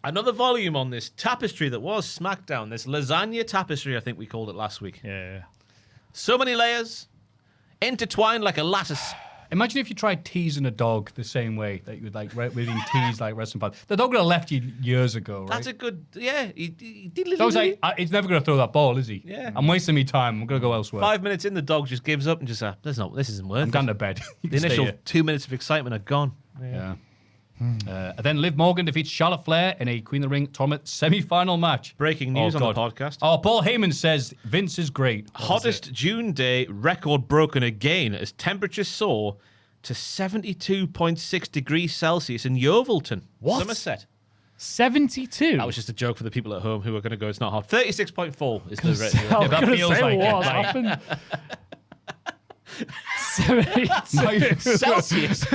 another volume on this tapestry that was SmackDown. This lasagna tapestry, I think we called it last week. Yeah. So many layers, intertwined like a lattice. Imagine if you tried teasing a dog the same way that you would like really tease like wrestling fans. The dog would have left you years ago, right? That's a good, He did So I was like, he's never going to throw that ball, is he? Yeah. I'm wasting my time. I'm going to go elsewhere. 5 minutes in, the dog just gives up and just this isn't worth I'm it. going to bed. The initial 2 minutes of excitement are gone. Yeah. Then Liv Morgan defeats Charlotte Flair in a Queen of the Ring tournament semi-final match. Breaking news on the podcast. Oh, Paul Heyman says Vince is great. Hottest June day record broken again as temperatures soar to 72.6 degrees Celsius in Yeovilton, Somerset. 72. That was just a joke for the people at home who are going to go, it's not hot. 36.4 is the rate. I was that gonna feels say, like it, what's like- happened? 72. Celsius.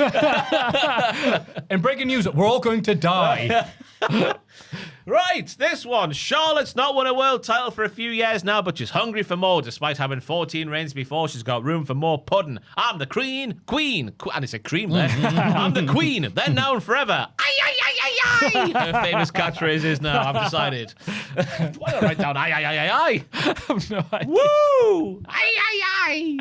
In breaking news, we're all going to die. Right, this one. Charlotte's not won a world title for a few years now, but she's hungry for more. Despite having 14 reigns before, she's got room for more pudding. I'm the queen. And it's a cream there. I'm the queen, then now and forever. Aye, aye, aye, aye, aye. Her famous catchphrase is now, I've decided. Why don't I write down aye, aye, aye, aye, aye? I have no idea. Woo! Aye, aye, aye.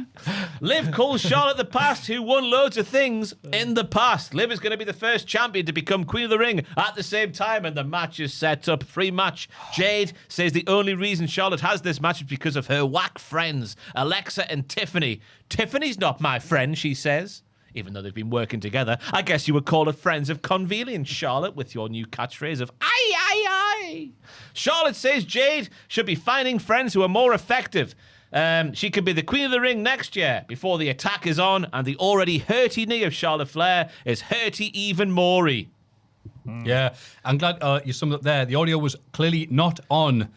Liv calls Charlotte the past, who won loads of things in the past. Liv is going to be the first champion to become Queen of the Ring at the same time, and the match is set up. Free match. Jade says the only reason Charlotte has this match is because of her whack friends, Alexa and Tiffany. Tiffany's not my friend, she says. Even though they've been working together, I guess you would call it friends of convenience, Charlotte, with your new catchphrase of aye, aye, aye. Charlotte says Jade should be finding friends who are more effective. She could be the Queen of the Ring next year before the attack is on and the already hurty knee of Charlotte Flair is hurty even more. Yeah, I'm glad you summed up there. The audio was clearly not on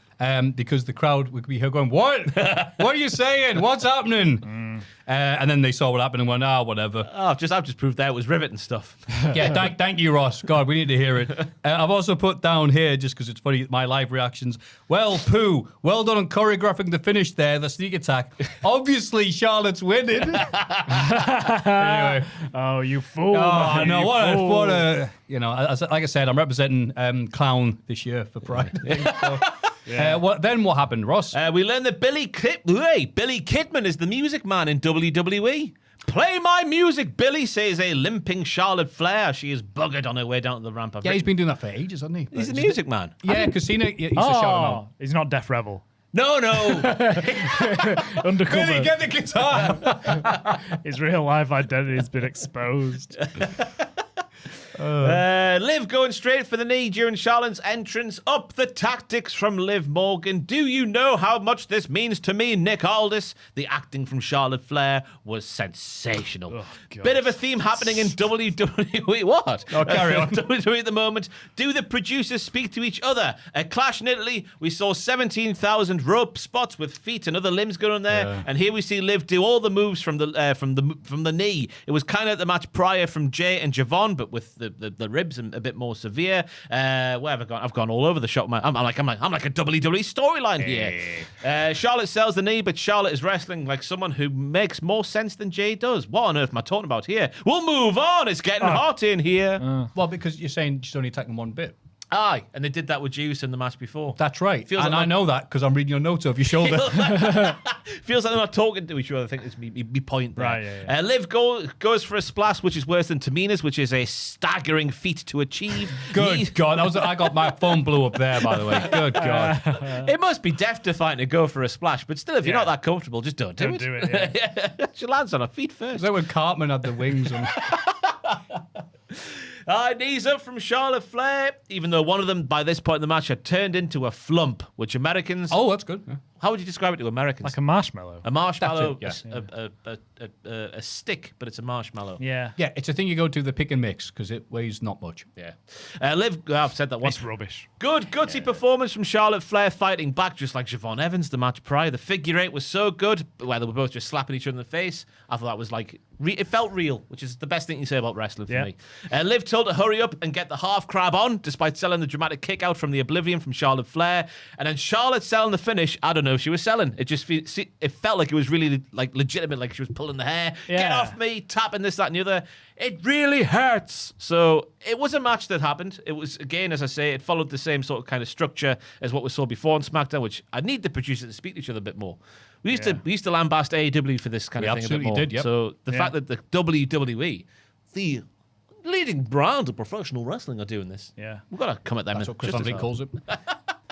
because the crowd would be here going, what? What are you saying? What's happening? And then they saw what happened and went, whatever. Oh, I've just proved that it was rivet and stuff. Yeah, thank you, Ross. God, we need to hear it. I've also put down here, just because it's funny, my live reactions. Well, Pooh, well done on choreographing the finish there, the sneak attack. Obviously, Charlotte's winning. Anyway. Oh, you fool. Oh, man, no, you what fool. a, like I said, I'm representing Clown this year for Pride. Then what happened, Ross? We learned that Billy Kidman is the music man in WWE. Play my music, Billy, says a limping Charlotte Flair. She is buggered on her way down to the ramp. He's been doing that for ages, hasn't he? He's the music man. Yeah, Casino used to shout him out. He's not Def Rebel. No. Undercover. Billy, get the guitar! His real life identity has been exposed. Liv going straight for the knee during Charlotte's entrance. Up the tactics from Liv Morgan. Do you know how much this means to me, Nick Aldis? The acting from Charlotte Flair was sensational. Bit of a theme happening in WWE. What? Oh, carry on. WWE at the moment. Do the producers speak to each other? A clash in Italy. We saw 17,000 rope spots with feet and other limbs going on there. Yeah. And here we see Liv do all the moves from the knee. It was kind of the match prior from Jay and Javon, but with the ribs and a bit more severe. Where have I gone? I've gone all over the shop. I'm like a WWE storyline here. Charlotte sells the knee, but Charlotte is wrestling like someone who makes more sense than Jay does. What on earth am I talking about here? We'll move on. It's getting hot in here. Well, because you're saying she's only attacking one bit. Aye, and they did that with Juice in the match before. That's right. Feels and like I know that because I'm reading your notes over your shoulder. Feels like they're not talking to each other. I think it's me point there. Right, yeah. Liv goes for a splash, which is worse than Tamina's, which is a staggering feat to achieve. Good God. I got my phone blew up there, by the way. Good God. It must be death-defying to go for a splash, but still, if you're not that comfortable, just don't do it. do it, yeah. She lands on her feet first. Is that when Cartman had the wings on? Knees up from Charlotte Flair, even though one of them, by this point in the match, had turned into a flump, which Americans... Oh, that's good. Yeah. How would you describe it to Americans? Like a marshmallow. A marshmallow, That's a stick, but it's a marshmallow. Yeah. Yeah, it's a thing you go to the pick and mix because it weighs not much. Yeah. Liv, I've said that once. It's rubbish. Good, gutsy performance from Charlotte Flair fighting back just like Siobhan Evans the match prior. The figure eight was so good, where they were both just slapping each other in the face. I thought that was like, it felt real, which is the best thing you say about wrestling for me. Liv told her to hurry up and get the half crab on, despite selling the dramatic kick out from the Oblivion from Charlotte Flair. And then Charlotte selling the finish, I don't know if she was selling. It felt like it was really like legitimate, like she was pulling the hair. Yeah. Get off me, tapping this, that, and the other. It really hurts. So it was a match that happened. It was, again, as I say, it followed the same sort of kind of structure as what we saw before on SmackDown, which I need the producers to speak to each other a bit more. We used to lambast AEW for this kind of thing a bit more. Did, yep. So the fact that the WWE, the leading brand of professional wrestling, are doing this, we've got to come at them. That's what Chris Van Vliet calls it.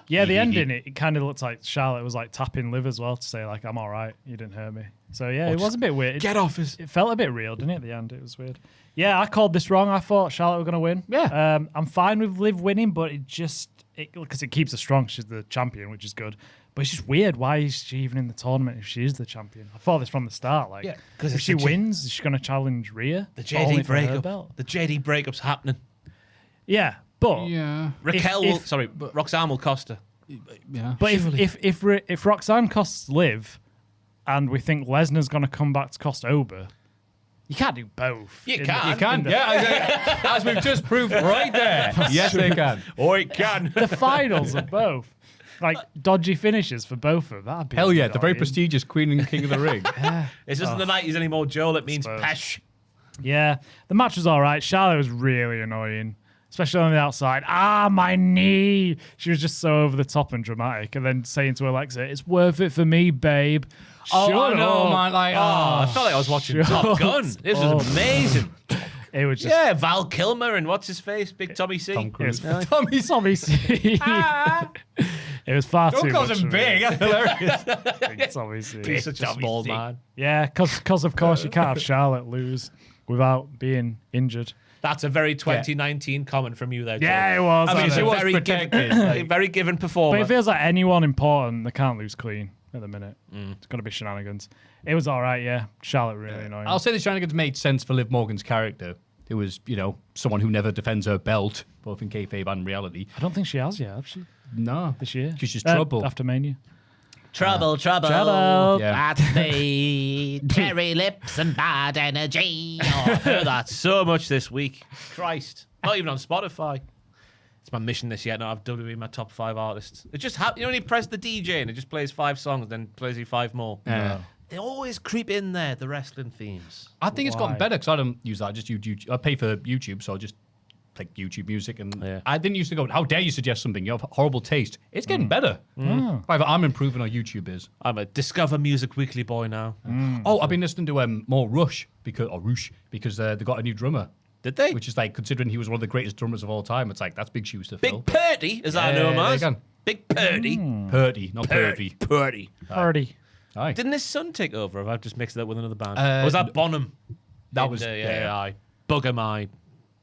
Yeah, the ending, it kind of looked like Charlotte was like tapping Liv as well to say like, I'm all right, you didn't hurt me. So yeah, it was a bit weird. Get off us. It felt a bit real, didn't it, at the end? It was weird. Yeah, I called this wrong. I thought Charlotte were going to win. Yeah. I'm fine with Liv winning, but because it keeps her strong. She's the champion, which is good. But it's just weird. Why is she even in the tournament if she is the champion? I thought this from the start. Like, 'cause if it's she the wins, is she going to challenge Rhea? The But only JD for her breakup. belt? The JD breakup's happening. Yeah, but Yeah. Raquel Roxanne will cost her. Yeah. but if Roxanne costs Liv, and we think Lesnar's going to come back to cost Oba, you can't do both. You In can. You can. Yeah. As we've just proved right there. Yes, they can. Or it can. the finals of both. Like dodgy finishes for both of them. That'd be Hell yeah. The very annoying. prestigious Queen and King of the Ring. This isn't the 90s anymore, Joel. It means suppose. pesh. Yeah, the match was all right. Charlotte was really annoying, especially on the outside. My knee. She was just so over the top and dramatic, and then saying to Alexa, "It's worth it for me, babe." Oh, Shut I know, up. man. Like, I felt like I was watching Top Gun. This was amazing. It was just Yeah, Val Kilmer and what's his face? Big Tommy C. Tom it Cruise. was Tommy C. It was far Don't too call much him for me. big. That's hilarious. Big Tommy C. He's such a small man. Yeah, because of course you can't have Charlotte lose without being injured. That's a very 2019 comment from you there, Joel. Yeah, it was. I mean, I she know. was very protected. given, very given But performer. it feels like anyone important, they can't lose clean at the minute. It's got to be shenanigans. It was all right, yeah. Charlotte really annoying. I'll say the shenanigans made sense for Liv Morgan's character, who was, someone who never defends her belt, both in kayfabe and reality. I don't think she has yet, has she? No. This year? Because she's trouble. After Mania. Trouble. Trouble. Yeah. That's me. Cherry lips and bad energy. Oh, I've heard that so much this week. Christ. Not even on Spotify. It's my mission this year. No, I've WWE my top 5 artists. It just happens. You know when you press the DJ and it just plays 5 songs, then plays you 5 more. Yeah. They always creep in there, the wrestling themes. I think it's gotten Why? better because I don't use that. I just use YouTube. I pay for YouTube, so I just like YouTube music. And Yeah. I didn't used to go, how dare you suggest something? You have horrible taste. It's getting better. Either I'm improving or YouTube is. I'm a Discover Music Weekly boy now. Oh, I've been listening to more Rush because they got a new drummer. Did they? Which is like, considering he was one of the greatest drummers of all time, it's like, that's big shoes to fill. Big Purdy, as I know him Yeah, as. there you go. Big Purdy. Purdy, not Purdy. Purdy. Party. Aye. Didn't his son take over? Have I just mixed it up with another band? Uh, or was that Bonham? That was, aye. Bugger my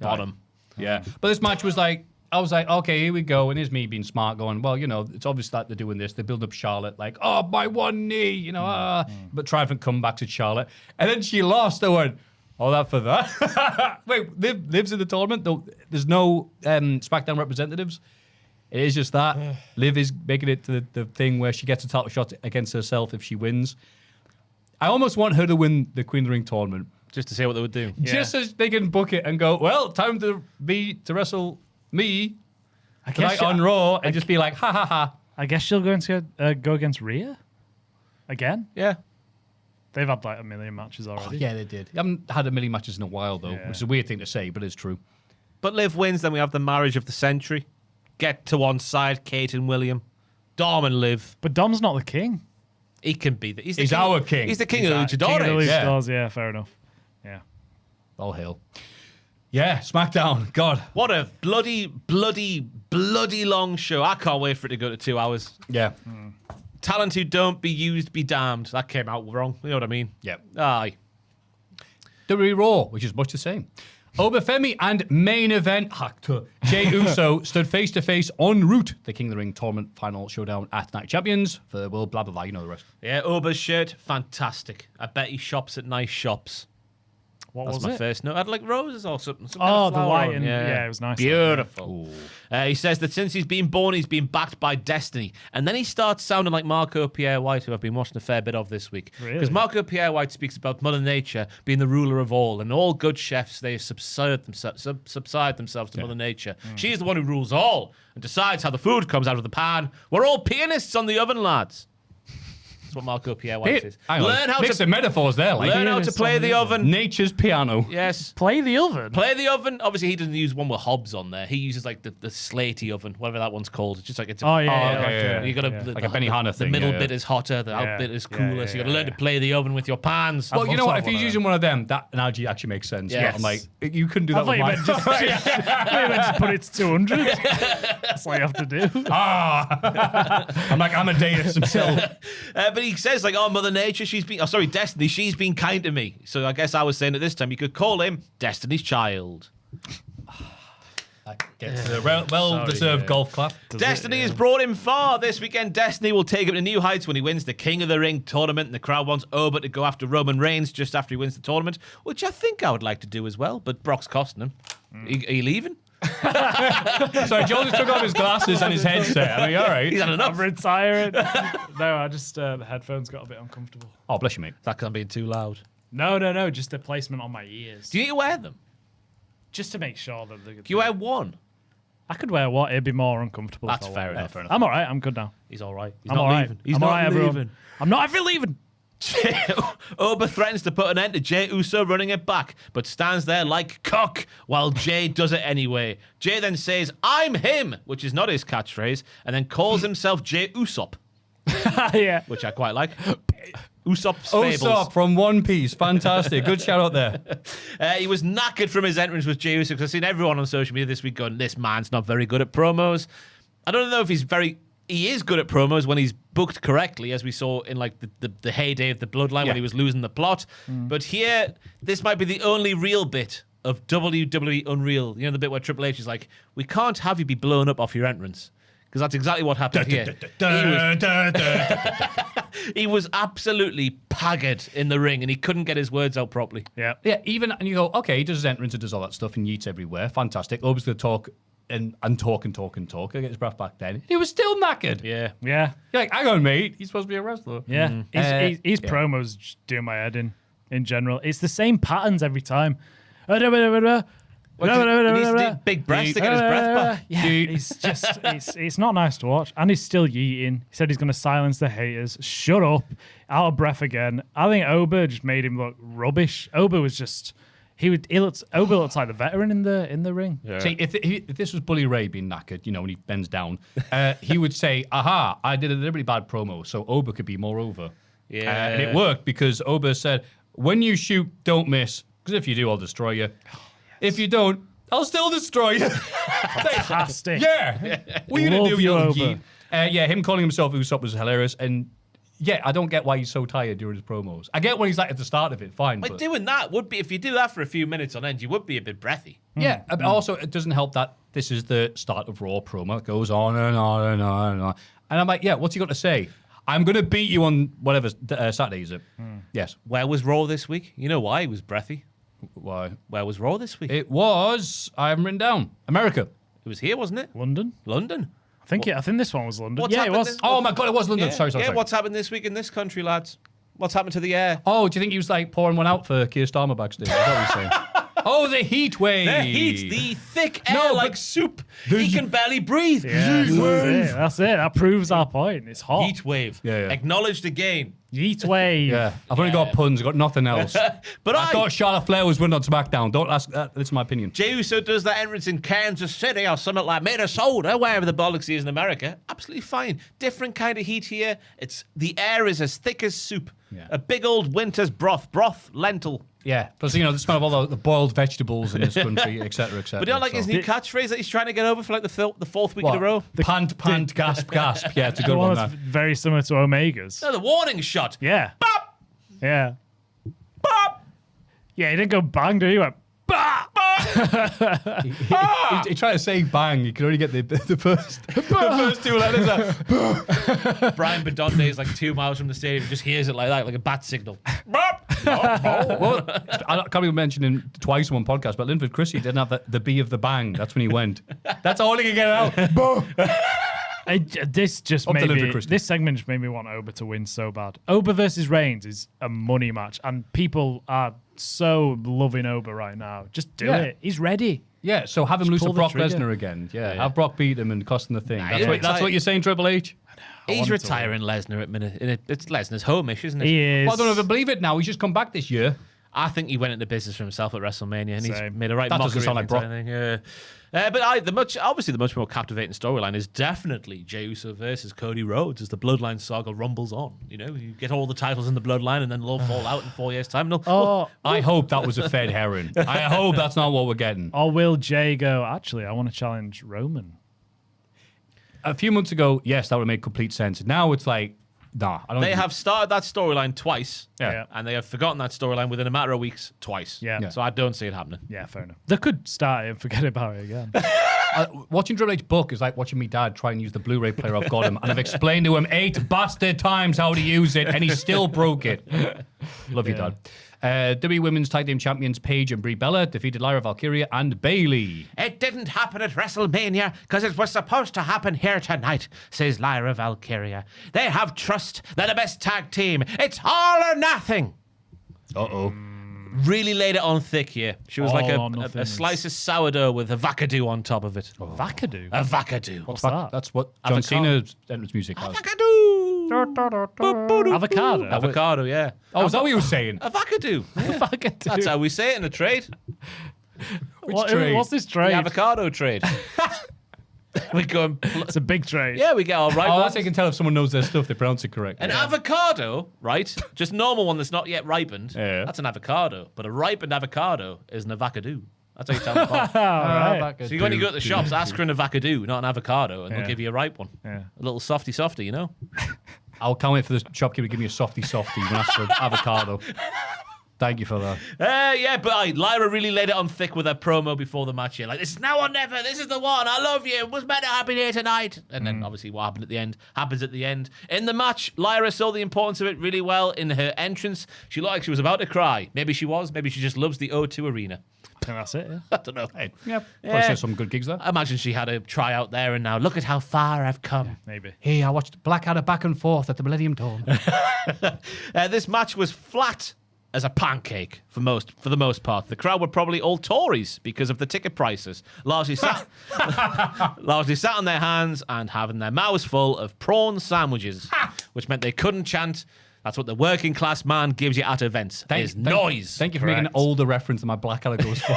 Bonham. Yeah. But this match was like, I was like, okay, here we go. And here's me being smart going, well, it's obvious that they're doing this. They build up Charlotte like, oh, my one knee, but triumphant comeback to Charlotte. And then she lost. I went, oh, that for that? Wait, Liv's in the tournament? There's no SmackDown representatives. It is just that. Liv is making it to the thing where she gets a title shot against herself if she wins. I almost want her to win the Queen of the Ring tournament. Just to see what they would do. Just as they can book it and go, well, time to wrestle me tonight on Raw and just be like, ha ha ha. I guess she'll go against Rhea again. Yeah. They've had like a million matches already. Yeah, they did. They haven't had a million matches in a while, though, Yeah. which is a weird thing to say, but it's true. But Liv wins, then we have the marriage of the century. Get to one side, Kate and William. Dom and Liv. But Dom's not the king. He can be. He's He's our king. He's the king He's of our- the King of the luchadores. Yeah. Luchadors, yeah, fair enough. Yeah. All hail. Yeah, SmackDown. God. What a bloody long show. I can't wait for it to go to 2 hours. Yeah. Talent who don't be used, be damned. That came out wrong. You know what I mean? Yeah. Aye. WWE Raw, which is much the same. Obafemi and main event actor Jey Uso stood face to face en route the King of the Ring tournament final showdown at Night Champions for the world, blah, blah, blah. You know the rest. Yeah, Oba's shirt, fantastic. I bet he shops at nice shops. What That's was my it? first note. I had like roses or something. Some Oh, kind of the flower white on. and yeah, it was nice. Beautiful. He says that since he's been born, he's been backed by destiny. And then he starts sounding like Marco Pierre White, who I've been watching a fair bit of this week. Really? Because Marco Pierre White speaks about Mother Nature being the ruler of all. And all good chefs, they subside themselves to Mother Nature. She is the one who rules all and decides how the food comes out of the pan. We're all pianists on the oven, lads. That's what Marco Pierre White says. Learn how to metaphors there. Like Learn how to play the oven. Nature's piano. Yes. Play the oven. Play the oven. Obviously, he doesn't use one with hobs on there. He uses like the slatey oven, whatever that one's called. It's just like it's. Oh yeah, Oh, yeah, okay, yeah. You got yeah. Like a Benihana The thing, middle yeah. bit is hotter. The out bit is Yeah, cooler. yeah, So you got to yeah, learn yeah. to play the oven with your pans. Well, you know what? If one you're of using one of them, that analogy actually makes sense. Yes. I'm like, you couldn't do I that with thought mine. you meant just put it to 200. That's all you have to do. I'm like Amadeus himself. But he says like, "Oh, Mother Nature, Destiny, she's been kind to me." So I guess I was saying at this time you could call him Destiny's Child. Gets the well-deserved golf clap. Destiny has brought him far. This weekend, Destiny will take him to new heights when he wins the King of the Ring tournament. And the crowd wants Oba to go after Roman Reigns just after he wins the tournament, which I think I would like to do as well. But Brock's costing him. Are you leaving? Sorry, Joel just took off his glasses and his headset. I mean, all right. He's had enough. I'm retiring. No, I just the headphones got a bit uncomfortable. Oh, bless you, mate. That can't be too loud. No, just the placement on my ears. Do you need to wear them? Just to make sure that Do you wear one? I could wear what? It'd be more uncomfortable. That's if I fair wore it. enough. Fair enough. I'm all right. I'm good now. He's all right. He's I'm not all right. leaving. He's I'm not all right, leaving. everyone. I'm not ever leaving. Oba threatens to put an end to Jey Uso running it back, but stands there like cock while Jey does it anyway. Jey then says, "I'm him," which is not his catchphrase, and then calls himself Jey Usopp, Yeah. which I quite like. Usopp's Fables. Usopp from One Piece. Fantastic. Good shout out there. He was knackered from his entrance with Jey Uso, because I've seen everyone on social media this week going, this man's not very good at promos. I don't know if he is good at promos when he's booked correctly, as we saw in like the heyday of the Bloodline when he was losing the plot. But here, this might be the only real bit of WWE Unreal. You know, the bit where Triple H is like, we can't have you be blown up off your entrance. Because that's exactly what happened here. He was absolutely paggered in the ring, and he couldn't get his words out properly. Yeah. Yeah, and you go, okay, he does his entrance and does all that stuff and yeets everywhere. Fantastic. Oba's going to talk and talk. He'll get his breath back then. He was still knackered. Yeah. Yeah. You're like, hang on, mate. He's supposed to be a wrestler. Yeah. His promos just do my head in general. It's the same patterns every time. He needs big breasts to get his breath back. Yeah, it's not nice to watch. And he's still yeeting. He said he's going to silence the haters. Shut up. Out of breath again. I think Oba just made him look rubbish. Oba was just... Oba looks like the veteran in the ring. Yeah. See, if this was Bully Ray being knackered, you know, when he bends down, he would say, aha, I did a deliberately bad promo, so Oba could be more over. Yeah. And it worked because Oba said, when you shoot, don't miss, because if you do, I'll destroy you. If you don't, I'll still destroy you. Fantastic. Yeah. What are you going to do, you, young Oba. Yeah, him calling himself Usopp was hilarious. And yeah, I don't get why he's so tired during his promos. I get when he's like at the start of it, fine. But But doing that would be, if you do that for a few minutes on end, you would be a bit breathy. yeah, also, it doesn't help that this is the start of Raw promo. It goes on and on and on and on. And I'm like, yeah, what's he got to say? I'm going to beat you on whatever Saturday is it? Yes. Where was Raw this week? You know why he was breathy? Why? Where was Raw this week? It was, I haven't written down, America. It was here, wasn't it? London? London. I think this one was London. What's Yeah, it happened was. this- Oh my God, it was London. Sorry. What's happened this week in this country, lads? What's happened to the air? Oh, do you think he was like pouring one out for Keir Starmer backstage? Is that what you're saying? Oh, the heat wave. The heat, the thick air No, like but soup. He can barely breathe. Yeah, that's it. That proves our point. It's hot. Heat wave. Yeah. Acknowledged again. Heat wave. Yeah, I've only got puns. I've got nothing else. But I thought Charlotte Flair was winning on SmackDown. Don't ask that. That's my opinion. Jey Uso does that entrance in Kansas City or something like Minnesota, wherever the bollocks is in America. Absolutely fine. Different kind of heat here. The air is as thick as soup. Yeah. A big old winter's broth, lentil. Yeah, plus you know the smell of all the boiled vegetables in this country, etc., etc. But you don't like his new catchphrase that he's trying to get over for like the fourth week in a row? Pant, gasp. Yeah, it's a The good one one. that's That. very similar to Omega's. No, the warning shot. Yeah. Bop! Yeah. Bop! Yeah, he didn't go bang, did he? He went, Bop! Bop! He tried to say bang. You could only get the first two letters out. Brian Bedonde is like 2 miles from the stadium, just hears it like that, like a bat signal. Bop! Well, I can't even mention him twice in one podcast, but Linford Christie didn't have the B of the bang. That's when he went. That's all he could get out. This segment just made me want Oba to win so bad. Oba versus Reigns is a money match, and people are so loving Oba right now. Just do it. He's ready. Yeah, so have him lose to pull the Brock trigger. Lesnar again. Yeah, have Brock beat him and cost him the thing. yeah. That's what you're saying, Triple H? He's retiring Lesnar at minute. It's Lesnar's home-ish, isn't it? He is. Well, I don't even believe it now. He's just come back this year. I think he went into business for himself at WrestleMania, and he's Same. made a right That mockery doesn't sound like of Brock. anything. Yeah. But the much more captivating storyline is definitely Jey Uso versus Cody Rhodes as the Bloodline saga rumbles on. You know, you get all the titles in the Bloodline, and then they'll all fall out in 4 years' time. And I hope that was a fed herring. I hope that's not what we're getting. Or will Jay go, actually, I want to challenge Roman? A few months ago, yes, that would make complete sense. Now it's like, nah. I don't they think- have started that storyline twice, Yeah. and they have forgotten that storyline within a matter of weeks twice. Yeah. So I don't see it happening. Yeah, fair enough. They could start it and forget about it again. Watching Triple H book is like watching me dad try and use the Blu-ray player I've got him, and I've explained to him 8 bastard times how to use it, and he still broke it. Love you, Dad. WWE Women's Tag Team Champions Paige and Brie Bella defeated Lyra Valkyria and Bayley. It didn't happen at WrestleMania because it was supposed to happen here tonight, says Lyra Valkyria. They have trust. They're the best tag team. It's all or nothing. Uh-oh. Really laid it on thick here. She was All like or a nothing. slice of sourdough with a vacadoo on top of it. Vakadu. A vacadoo. What's that? That's what John Avocado. Cena's entrance music has. Vacadoo. Avocado. Avocado, yeah. Oh, is that what you were saying? A vacadoo. Vakadu. That's how we say it in the trade. trade? What's this The trade? avocado trade. We go. It's a big trade. Yeah, we get all right. Oh, ones. that's how you can tell if someone knows their stuff, they pronounce it correct. An avocado, right? Just normal one that's not yet ripened. Yeah. That's an avocado. But a ripened avocado is an avocado. That's how you tell them apart. All right. So when you go to the shops, ask for an avocado, not an avocado, and Yeah. they'll give you a ripe one. Yeah. A little softy, you know? I can't wait for the shopkeeper to give me a softy when I ask for avocado. Thank you for that. Yeah, but Lyra really laid it on thick with her promo before the match here. Like, this is now or never. This is the one. I love you. It was meant to happen here tonight. And then, obviously, what happened at the end happens at the end. In the match, Lyra saw the importance of it really well in her entrance. She looked like she was about to cry. Maybe she was. Maybe she just loves the O2 Arena. I think that's it. Yeah. I don't know. Hey, yeah, probably said some good gigs there. I imagine she had a tryout there, and now look at how far I've come. Maybe. Hey, I watched Blackadder back and forth at the Millennium Dome. This match was flat as a pancake for the most part. The crowd were probably all Tories because of the ticket prices. Largely sat on their hands and having their mouths full of prawn sandwiches, which meant they couldn't chant. That's what the working class man gives you at events. Is noise. Thank you for making an older reference than my Blackadder goes for.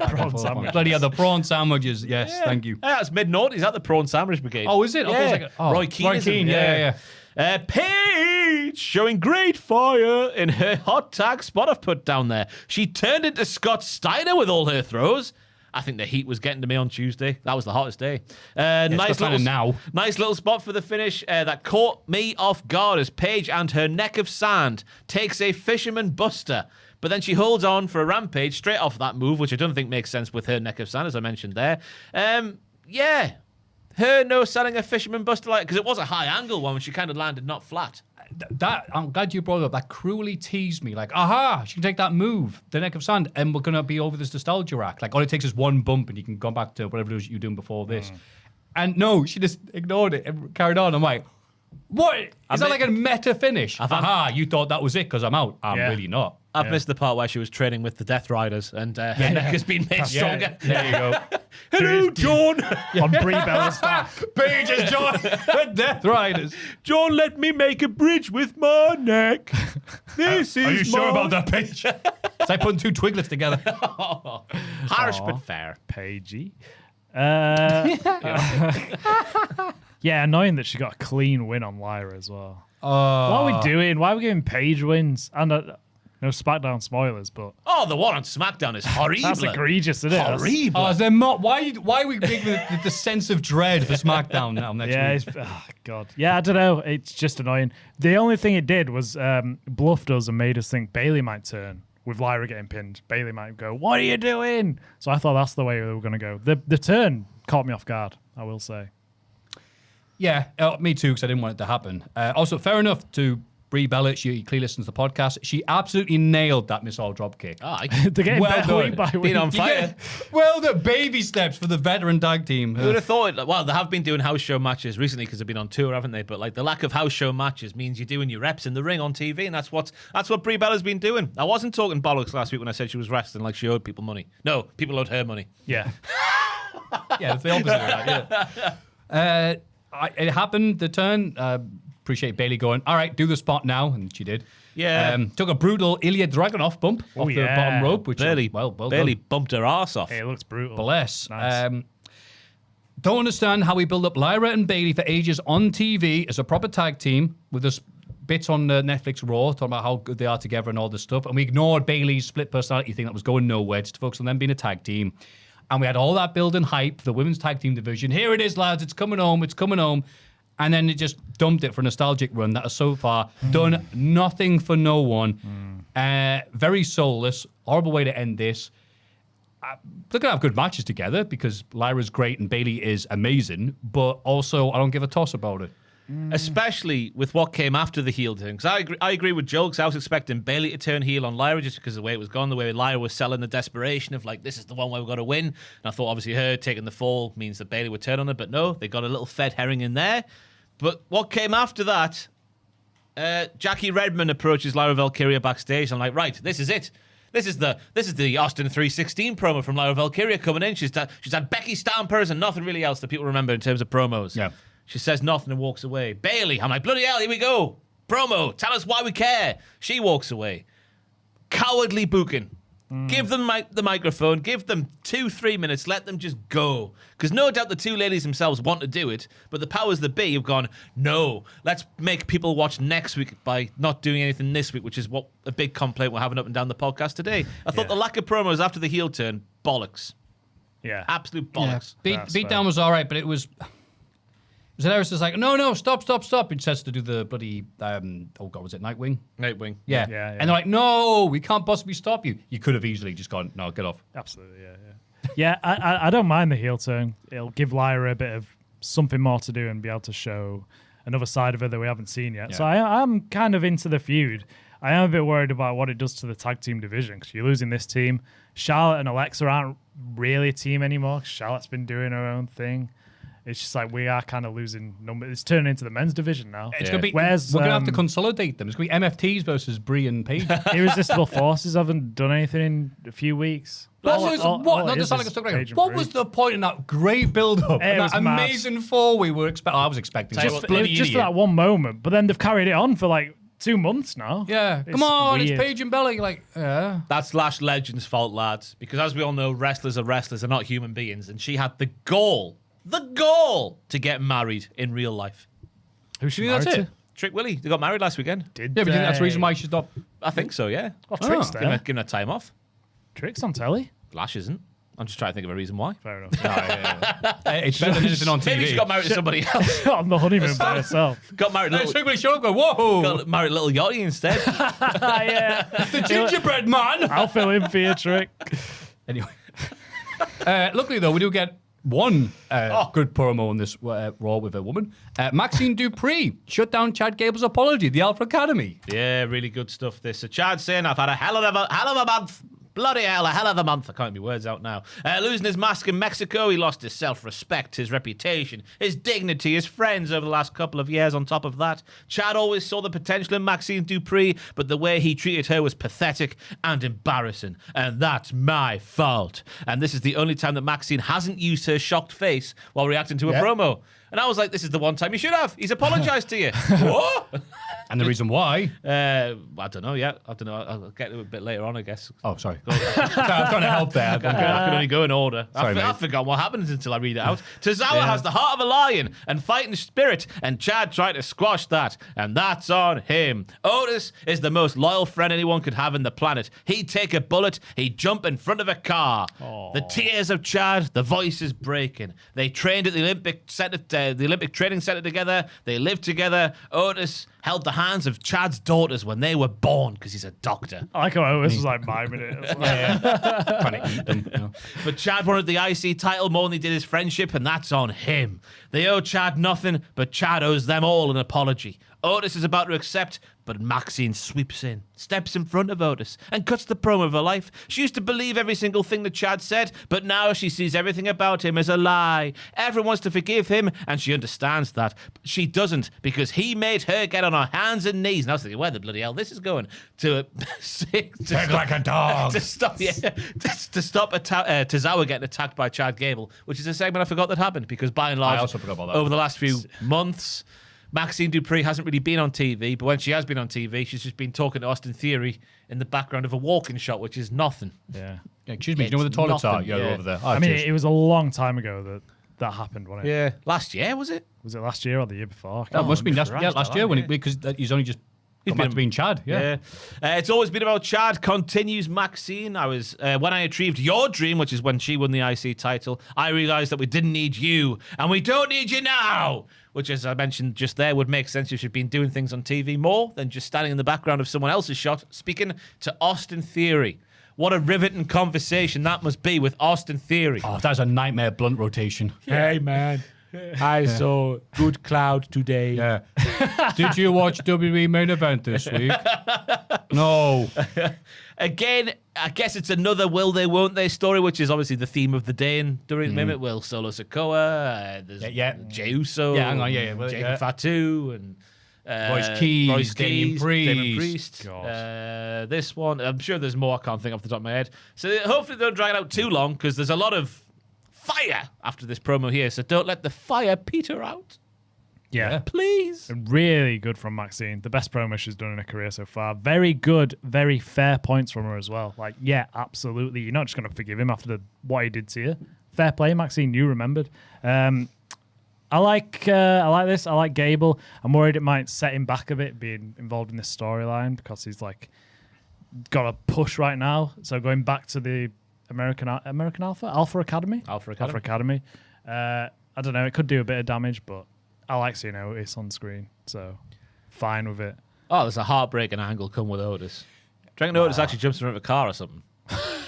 Prawn sandwich. Bloody hell, the prawn sandwiches. Yes, thank you. Yeah, it's mid-noughties at the Prawn Sandwich Brigade. Oh, is it? I thought it was Yeah. like a- Roy Keane. Roy Keane, yeah. Paige showing great fire in her hot tag spot I've put down there. She turned into Scott Steiner with all her throws. I think the heat was getting to me on Tuesday. That was the hottest day. Nice little spot for the finish that caught me off guard as Paige and her neck of sand takes a fisherman buster. But then she holds on for a rampage straight off that move, which I don't think makes sense with her neck of sand, as I mentioned there. Yeah. Her no selling a fisherman buster, like, because it was a high angle one when she kind of landed not flat. That I'm glad you brought it up. That cruelly teased me. Like, aha, she can take that move, the neck of sand, and we're gonna be over this nostalgia rack. Like, all it takes is one bump, and you can go back to whatever it was you were doing before this. And no, she just ignored it and carried on. I'm like, what? Is that like a meta finish? Aha, you thought that was it because I'm out. I'm really not. I've missed the part where she was training with the Death Riders, and her neck has been made stronger. There you go. Hello, John. On Brie Bella's back. Paige has joined the Death Riders. John, let me make a bridge with my neck. This is Are you sure my- about that, Paige? It's like putting two twiglets together. Harsh but fair. Paigey. Yeah, annoying that she got a clean win on Lyra as well. What are we doing? Why are we giving Paige wins? And no SmackDown spoilers, but Oh, the one on SmackDown is horrible. that's egregious, isn't it? That's- Horrible. Oh, is there more? Why are we giving the sense of dread for SmackDown now next Yeah, week? God. Yeah, I don't know. It's just annoying. The only thing it did was bluffed us and made us think Bayley might turn. With Lyra getting pinned, Bayley might go, "What are you doing?" So I thought that's the way we were going to go. The turn caught me off guard, I will say. Yeah, me too, because I didn't want it to happen. Also, fair enough to Brie Bella. She clearly listens to the podcast. She absolutely nailed that missile dropkick. They're getting Well better done. week by week. Been on fire. Well, the baby steps for the veteran tag team. Who would have thought? Well, they have been doing house show matches recently because they've been on tour, haven't they? But like the lack of house show matches means you're doing your reps in the ring on TV, and that's what Brie Bella's been doing. I wasn't talking bollocks last week when I said she was wrestling like she owed people money. No, people owed her money. Yeah. Yeah, it's the opposite of that, yeah. It happened, the turn. Appreciate Bayley going, all right, do the spot now, and she did. Yeah. Took a brutal Ilya Dragunov bump off the yeah. bottom rope, which Barely done. bumped her ass off. Hey, it looks brutal. Bless. Nice. Don't understand how we build up Lyra and Bayley for ages on TV as a proper tag team with this bits on Netflix Raw talking about how good they are together and all this stuff, and we ignored Bayley's split personality thing that was going nowhere just to focus on them being a tag team. And we had all that building hype for the women's tag team division. Here it is, lads. It's coming home. It's coming home. And then it just dumped it for a nostalgic run that has so far done nothing for no one. Very soulless. Horrible way to end this. they're going to have good matches together because Lyra's great and Bayley is amazing, but also I don't give a toss about it. Especially with what came after the heel turn. Because I agree with Joe, because I was expecting Bayley to turn heel on Lyra just because of the way it was gone, the way Lyra was selling the desperation of like, this is the one where we've got to win. And I thought obviously her taking the fall means that Bayley would turn on her, but no, they got a little fed herring in there. But what came after that, Jackie Redmond approaches Lyra Valkyria backstage. I'm like, right, this is it. This is the Austin 316 promo from Lyra Valkyria coming in. She's had Becky Stampers and nothing really else that people remember in terms of promos. Yeah. She says nothing and walks away. Bayley, I'm like, bloody hell, here we go. Promo, tell us why we care. She walks away. Cowardly booking. Give them the microphone. Give them 2-3 minutes. Let them just go. Because no doubt the two ladies themselves want to do it, but the powers that be have gone, no, let's make people watch next week by not doing anything this week, which is what a big complaint we're having up and down the podcast today. I thought the lack of promos after the heel turn, bollocks. Yeah. Absolute bollocks. Beatdown was all right, but it was hilarious. It's like, no, stop. It says to do the bloody, was it Nightwing? Nightwing. Yeah. And they're like, no, we can't possibly stop you. You could have easily just gone, no, get off. Absolutely, yeah. Yeah, I don't mind the heel turn. It'll give Lyra a bit of something more to do and be able to show another side of her that we haven't seen yet. Yeah. So I'm kind of into the feud. I am a bit worried about what it does to the tag team division because you're losing this team. Charlotte and Alexa aren't really a team anymore. Charlotte's been doing her own thing. It's just like we are kind of losing numbers. It's turning into the men's division now. It's gonna be. We're gonna have to consolidate them. It's gonna be MFTs versus Brie and Paige. Irresistible Forces haven't done anything in a few weeks. Not to sound like a stuck record. What was the point in that great build-up? And that amazing fall we were expecting. I was expecting just for that one moment, but then they've carried it on for like 2 months now. Yeah, come on, weird. It's Paige and Bella. You're like, yeah. That's Lash Legend's fault, lads. Because as we all know, wrestlers are wrestlers, they're not human beings, and she had the gall to get married in real life. Who's she married to? Trick Willie. They got married last weekend. But you think that's the reason why she's not? I think so, yeah. Trick's there. Giving her time off. Trick's on telly. Lash isn't. I'm just trying to think of a reason why. Fair enough. It's better than anything on TV. Maybe she got married to somebody else. On the honeymoon by herself. Got married to Trick Willie showed up and go, whoa. Got married to Little Yachty instead. Yeah. The gingerbread man. I'll fill in for you, Trick. Anyway. Luckily, though, we do get one good promo on this Raw with a woman. Maxine Dupree shut down Chad Gable's apology, the Alpha Academy. Yeah, really good stuff this. So Chad saying, I've had a hell of a month. Bloody hell, a hell of a month. I can't get my words out now. Losing his mask in Mexico, he lost his self-respect, his reputation, his dignity, his friends over the last couple of years on top of that. Chad always saw the potential in Maxine Dupree, but the way he treated her was pathetic and embarrassing. And that's my fault. And this is the only time that Maxine hasn't used her shocked face while reacting to a promo. And I was like, this is the one time you should have. He's apologized to you. What? And the reason why? I don't know yet. I don't know. I'll get to it a bit later on, I guess. Oh, sorry. I'm trying to help there. I can only go in order. Sorry, I forgot what happens until I read it out. Tozawa has the heart of a lion and fighting spirit, and Chad tried to squash that, and that's on him. Otis is the most loyal friend anyone could have in the planet. He'd take a bullet, he'd jump in front of a car. The tears of Chad, the voice is breaking. They trained at the Olympic Training Center together. They lived together. Otis held the hands of Chad's daughters when they were born because he's a doctor. I like how Otis was like miming it. Trying to eat them. You know. But Chad wanted the IC title more than he did his friendship, and that's on him. They owe Chad nothing, but Chad owes them all an apology. Otis is about to accept, but Maxine sweeps in, steps in front of Otis, and cuts the promo of her life. She used to believe every single thing that Chad said, but now she sees everything about him as a lie. Everyone wants to forgive him, and she understands that. But she doesn't, because he made her get on her hands and knees. And I was thinking, where the bloody hell this is going? To like a dog. To stop Tozawa getting attacked by Chad Gable, which is a segment I forgot that happened, because by and large, I also forgot about that. Over the last few months, Maxine Dupree hasn't really been on TV, but when she has been on TV, she's just been talking to Austin Theory in the background of a walking shot, which is nothing. Yeah. Excuse me, do you know where the toilets nothing, are? yeah. Over there. I mean, it was a long time ago that happened, wasn't it? Yeah. Last year, was it? Was it last year or the year before? That must have been last year because he's only just come back to being Chad. Yeah. It's always been about Chad. Continues Maxine. I was when I achieved your dream, which is when she won the IC title, I realized that we didn't need you, and we don't need you now. Which, as I mentioned just there, would make sense if she'd been doing things on TV more than just standing in the background of someone else's shot, speaking to Austin Theory. What a riveting conversation that must be with Austin Theory. Oh, that's a nightmare blunt rotation. Hey, man. I saw Good Cloud today. Yeah. Did you watch WWE main event this week? No. Again, I guess it's another will they, won't they story, which is obviously the theme of the day in during the minute. Will Solo Sikoa, there's Jey Uso, hang on, well, Jacob Fatu, and Royce Keys, Damien Priest. This one, I'm sure there's more I can't think off the top of my head. So hopefully they don't drag it out too long, because there's a lot of fire after this promo here. So don't let the fire peter out. Yeah. Please. Really good from Maxine. The best promo she's done in her career so far. Very good, very fair points from her as well. Like, yeah, absolutely. You're not just going to forgive him after what he did to you. Fair play, Maxine. You remembered. I like this. I like Gable. I'm worried it might set him back a bit being involved in this storyline because he's like got a push right now. So going back to the American Alpha Academy. I don't know. It could do a bit of damage, but I like seeing Otis on screen, so fine with it. Oh, there's a heartbreaking angle come with Otis. Do you reckon Otis actually jumps in front of a car or something?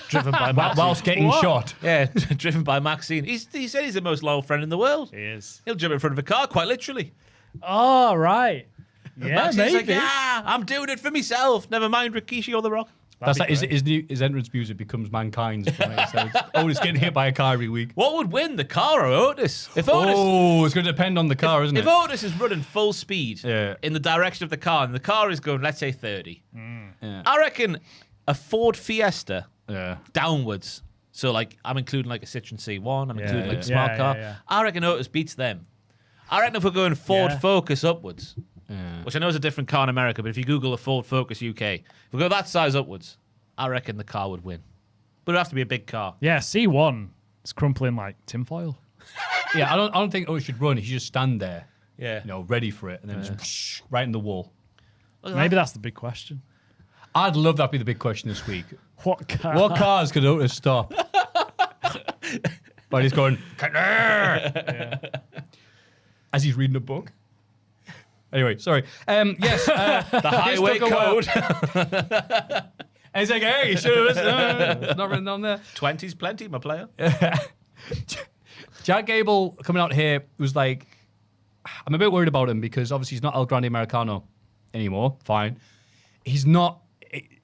Driven by Maxine. Whilst getting shot. Yeah, driven by Maxine. He said he's the most loyal friend in the world. He is. He'll jump in front of a car, quite literally. Oh, right. Yeah, Maxine's maybe. like, yeah, I'm doing it for myself. Never mind Rikishi or The Rock. That's like his entrance music becomes Mankind's. So Otis getting hit by a car every week. What would win, the car or Otis? If Otis, it's going to depend on the car, isn't it? If Otis is running full speed in the direction of the car, and the car is going, let's say 30, I reckon a Ford Fiesta downwards. So like I'm including like a Citroen C1, I'm including like a smart car. Yeah. I reckon Otis beats them. I reckon if we're going Ford Focus upwards, which I know is a different car in America, but if you Google a Ford Focus UK, if we go that size upwards, I reckon the car would win. But it'd have to be a big car. Yeah, C1 is crumpling like tinfoil. Yeah, I don't think Otis should run. He should just stand there. Yeah. Ready for it, and then just right in the wall. Maybe that's the big question. I'd love that to be the big question this week. What car? What cars could Otis stop? But he's going, as he's reading a book. Anyway, sorry. Yes. The highway code. And he's like, hey, you should have listened. It's not written on there. 20's plenty, my player. Jack Gable coming out here was like, I'm a bit worried about him because obviously he's not El Grande Americano anymore. Fine. He's not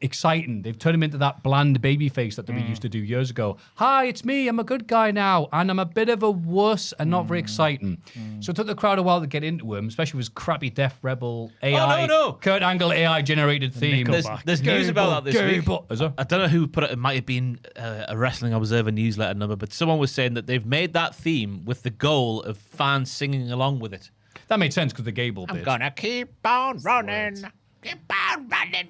exciting. They've turned him into that bland baby face that we used to do years ago. Hi, it's me. I'm a good guy now. And I'm a bit of a wuss and not very exciting. So it took the crowd a while to get into him, especially with his crappy Def Rebel AI, Kurt Angle AI generated theme. There's news about that this week. Is there? I don't know who put it. It might have been a Wrestling Observer newsletter number, but someone was saying that they've made that theme with the goal of fans singing along with it. That made sense because the Gable bit. I'm gonna keep on running. Keep on running.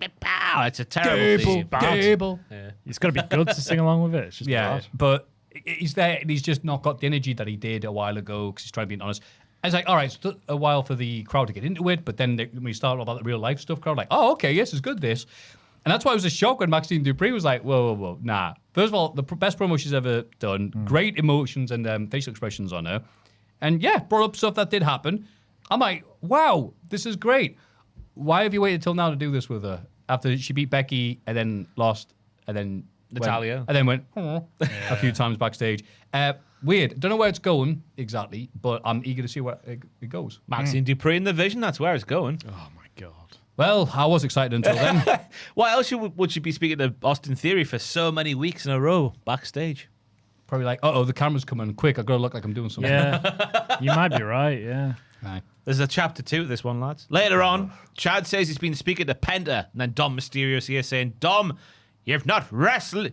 It's a terrible theme. Gable. Yeah. It's got to be good to sing along with it. It's just bad. But he's there and he's just not got the energy that he did a while ago because he's trying to be honest. I was like, all right, it took a while for the crowd to get into it, but then when we started about the real life stuff, crowd like, oh, okay, yes, it's good, this. And that's why it was a shock when Maxine Dupree was like, whoa, nah. First of all, the best promo she's ever done, great emotions and facial expressions on her. And yeah, brought up stuff that did happen. I'm like, wow, this is great. Why have you waited till now to do this with her? After she beat Becky and then lost and then Natalia. and then went a few times backstage. Weird. Don't know where it's going exactly, but I'm eager to see where it goes. Maxine Dupree in the Vision, that's where it's going. Oh, my God. Well, I was excited until then. Why else would she be speaking to Austin Theory for so many weeks in a row backstage? Probably like, the camera's coming quick. I've got to look like I'm doing something. Yeah, you might be right, yeah. Right. There's a chapter 2 of this one, lads. Later on, Chad says he's been speaking to Penta, and then Dom Mysterio's here saying, Dom, you've not wrestled.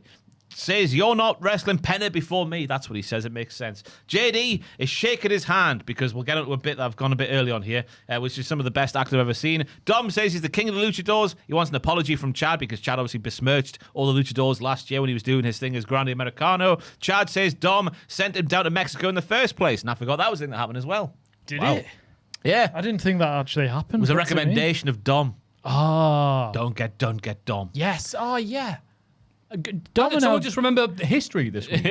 Says you're not wrestling Penta before me. That's what he says. It makes sense. JD is shaking his hand because we'll get into a bit that I've gone a bit early on here, which is some of the best act I've ever seen. Dom says he's the king of the luchadors. He wants an apology from Chad because Chad obviously besmirched all the luchadors last year when he was doing his thing as Grande Americano. Chad says Dom sent him down to Mexico in the first place, and I forgot that was the thing that happened as well. Did it? Yeah. I didn't think that actually happened. It was a What's it mean? recommendation of Dom. Oh. Don't get done, get Dom. Yes. Oh, yeah. Did someone just remember the history this week?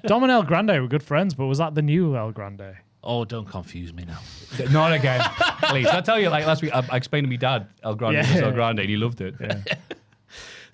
Dom and El Grande were good friends, but was that the new El Grande? Oh, don't confuse me now. Not again, please. I tell you, like last week, I explained to my dad El Grande was El Grande, and he loved it. Yeah.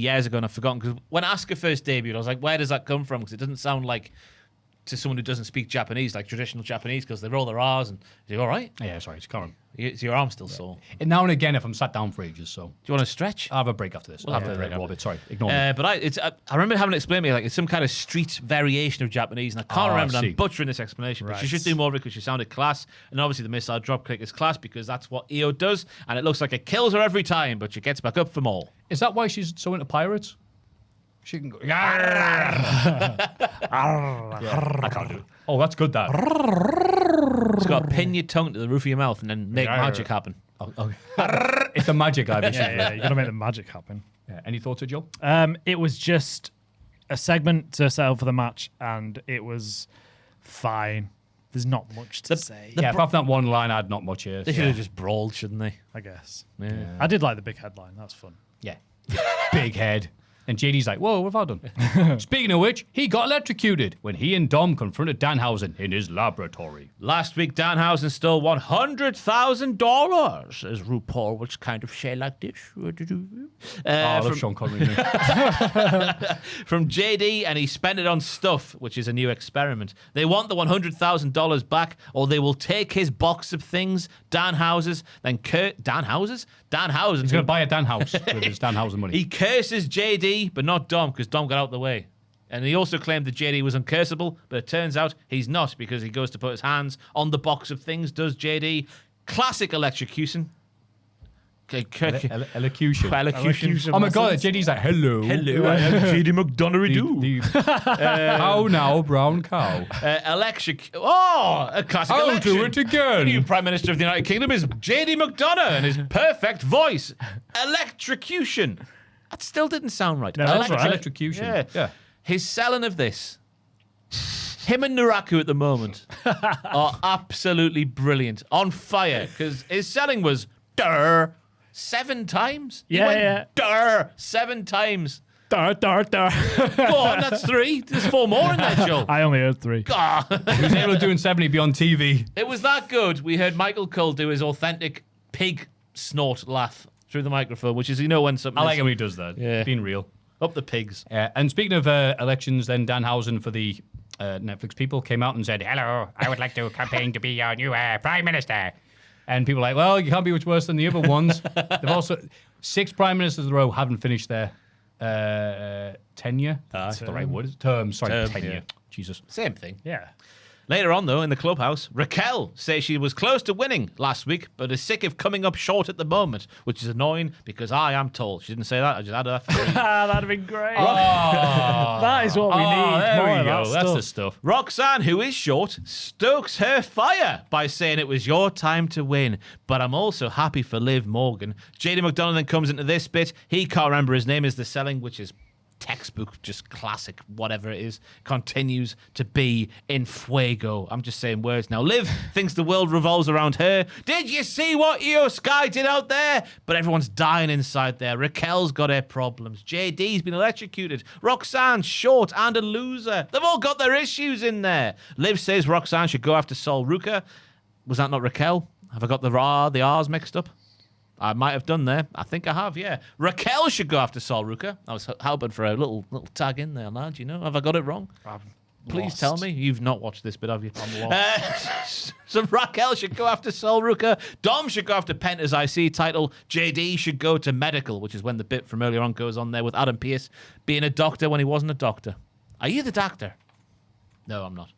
years ago and I've forgotten. Because when Asuka first debuted, I was like, where does that come from? Because it doesn't sound like to someone who doesn't speak Japanese, like traditional Japanese, because they roll their R's and you're all right. Yeah, sorry, it's current. Is your arm still sore? And now and again, if I'm sat down for ages, so. Do you want to stretch? I'll have a break after this. We'll have a break Robert, sorry, ignore me. But I remember having it explained to me like it's some kind of street variation of Japanese, and I can't remember. And I'm butchering this explanation, but she should do more of it because she sounded class. And obviously, the missile drop kick is class because that's what Io does, and it looks like it kills her every time, but she gets back up for more. Is that why she's so into pirates? She can go. I can't do it. Oh, that's good, Dad. It's got to pin your tongue to the roof of your mouth and then make magic happen. Oh. It's the magic, Ivan. Yeah, you got to make the magic happen. Yeah. Any thoughts, Joe? It was just a segment to set up for the match, and it was fine. There's not much to say. Yeah, apart from that one line, I had not much here. They should have just brawled, shouldn't they? I guess. Yeah. I did like the big headline. That was fun. Yeah. Big head. And JD's like, whoa, what have I done? Speaking of which, he got electrocuted when he and Dom confronted Danhausen in his laboratory. Last week, Danhausen stole $100,000 as RuPaul was kind of say like this. I love Sean Connery. From JD, and he spent it on stuff, which is a new experiment. They want the $100,000 back, or they will take his box of things, Danhausen's, then Danhausen's? Danhausen. He's going to buy a Dan house with his Danhausen money. He curses JD, but not Dom, because Dom got out of the way. And he also claimed that JD was uncursable, but it turns out he's not, because he goes to put his hands on the box of things, does JD. Classic electrocution. Elocution. Elocution. Oh my God, JD's like, hello. Hello, I am JD McDonough-Doo. How now, brown cow? A classic I'll election. do it again. The new Prime Minister of the United Kingdom is JD McDonough and his perfect voice. Electrocution. That still didn't sound right. No, that's right. Electrocution. Yeah. His selling of this, him and Naraku at the moment, are absolutely brilliant. On fire, because his selling was 7 times. He went 7 times. Go on, that's 3. There's 4 more in that show. I only heard 3. He was able to do in 70 be on TV. It was that good. We heard Michael Cole do his authentic pig snort laugh through the microphone, which is, when something I like it when he does that. Yeah. Being real. Up the pigs. And speaking of elections, then Danhausen for the Netflix people came out and said, hello, I would like to campaign to be your new Prime Minister. And people are like, well, you can't be much worse than the other ones. They've also, 6 Prime Ministers in a row haven't finished their tenure. That's the right word. Term, tenure. Yeah. Jesus. Same thing. Yeah. Later on, though, in the clubhouse, Raquel says she was close to winning last week, but is sick of coming up short at the moment, which is annoying because I am tall. She didn't say that. I just added that for you. That'd have been great. Oh, That is what we need. There More we of go. that That's stuff. the stuff. Roxanne, who is short, stokes her fire by saying it was your time to win. But I'm also happy for Liv Morgan. JD McDonough then comes into this bit. He can't remember his name is the selling, which is textbook, just classic, whatever it is, continues to be in fuego. I'm just saying words now. Liv thinks the world revolves around her. Did you see what Io Sky did out there? But everyone's dying inside there. Raquel's got her problems. JD's been electrocuted. Roxanne's short and a loser. They've all got their issues in there. Liv says Roxanne should go after Sol Ruka. Was that not Raquel? Have I got the R's mixed up? I might have done there. I think I have, yeah. Raquel should go after Sol Ruka. I was hoping for a little tag in there, lad. Have I got it wrong? Please tell me. You've not watched this bit, have you? I'm lost. So Raquel should go after Sol Ruka. Dom should go after Penta's IC title. JD should go to medical, which is when the bit from earlier on goes on there with Adam Pearce being a doctor when he wasn't a doctor. Are you the doctor? No, I'm not.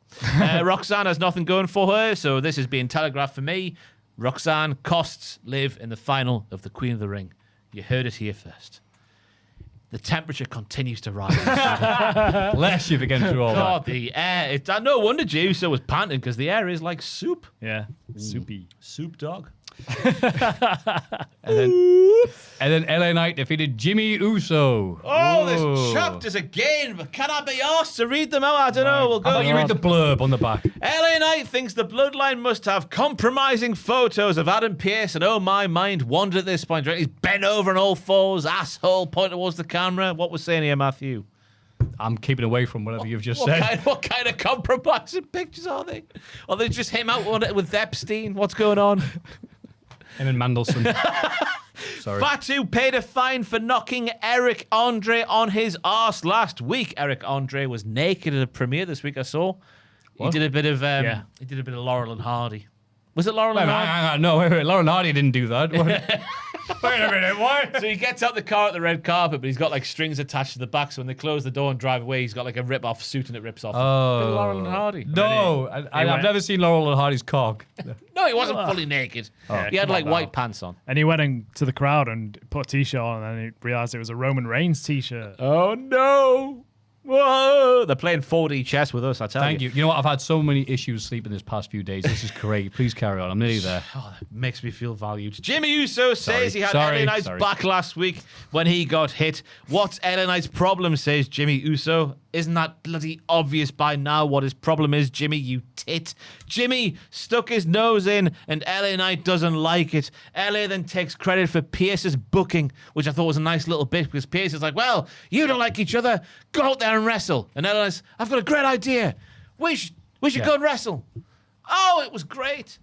Roxanne has nothing going for her, so this is being telegraphed for me. Roxanne costs Liv in the final of the Queen of the Ring. You heard it here first. The temperature continues to rise. Bless you for getting through all God, that. the air. No wonder Juicer was panting because the air is like soup. Yeah. Soupy. Soup dog. And then LA Knight defeated Jimmy Uso. Oh, there's chapters again, but can I be asked to read them out? I don't know. We'll go. How about you read the blurb on the back? LA Knight thinks the bloodline must have compromising photos of Adam Pearce, and oh my mind wandered at this point. He's bent over on all fours, asshole, point towards the camera. What was saying here, Maffew? I'm keeping away from whatever you've just said. What kind of compromising pictures are they? Are they just him out with Epstein? What's going on? Him and Mandelson. Sorry. Fatu paid a fine for knocking Eric Andre on his arse last week. Eric Andre was naked at a premiere this week. I saw. What? He did a bit of He did a bit of Laurel and Hardy. Was it Laurel and Hardy? Hang on. No, wait. Lauren Hardy didn't do that. Wait a minute, what? So he gets out the car at the red carpet, but he's got like strings attached to the back. So when they close the door and drive away, he's got like a rip-off suit and it rips off. Oh. Bit of Laurel and Hardy. No, I've never seen Laurel and Hardy's cock. No, he wasn't fully naked. He had like white pants on. And he went into the crowd and put a t-shirt on, and then he realized it was a Roman Reigns t-shirt. Oh no! Whoa! They're playing 4D chess with us, I tell you. Thank you. You know what? I've had so many issues sleeping this past few days. This is great. Please carry on. I'm nearly there. Oh, that makes me feel valued. Jimmy Uso says he had LA Knight's back last week when he got hit. What's LA Knight's problem, says Jimmy Uso? Isn't that bloody obvious by now what his problem is, Jimmy, you tit. Jimmy stuck his nose in, and LA Knight doesn't like it. LA then takes credit for Pierce's booking, which I thought was a nice little bit, because Pierce is like, well, you don't like each other, go out there and wrestle. And LA Knight's, I've got a great idea. We should go and wrestle. Oh, it was great.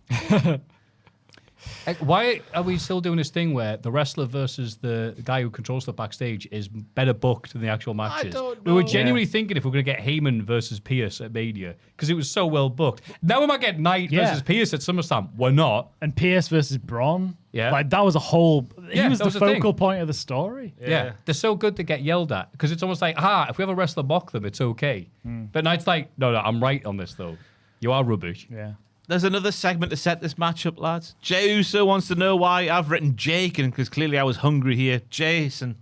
Why are we still doing this thing where the wrestler versus the guy who controls the backstage is better booked than the actual matches? don't We were know. genuinely thinking if we're going to get Heyman versus Pierce at Mania, because it was so well booked. Now we might get Knight versus Pierce at SummerSlam. We're not. And Pierce versus Braun. Yeah. Like, that was a whole... Yeah, he was that the was the thing. focal point of the story. Yeah. They're so good to get yelled at, because it's almost like, if we have a wrestler mock them, it's okay. But Knight's like, no, I'm right on this, though. You are rubbish. Yeah. There's another segment to set this match up, lads. Jey Uso wants to know why I've written Jacob, because clearly I was hungry here. Jacob.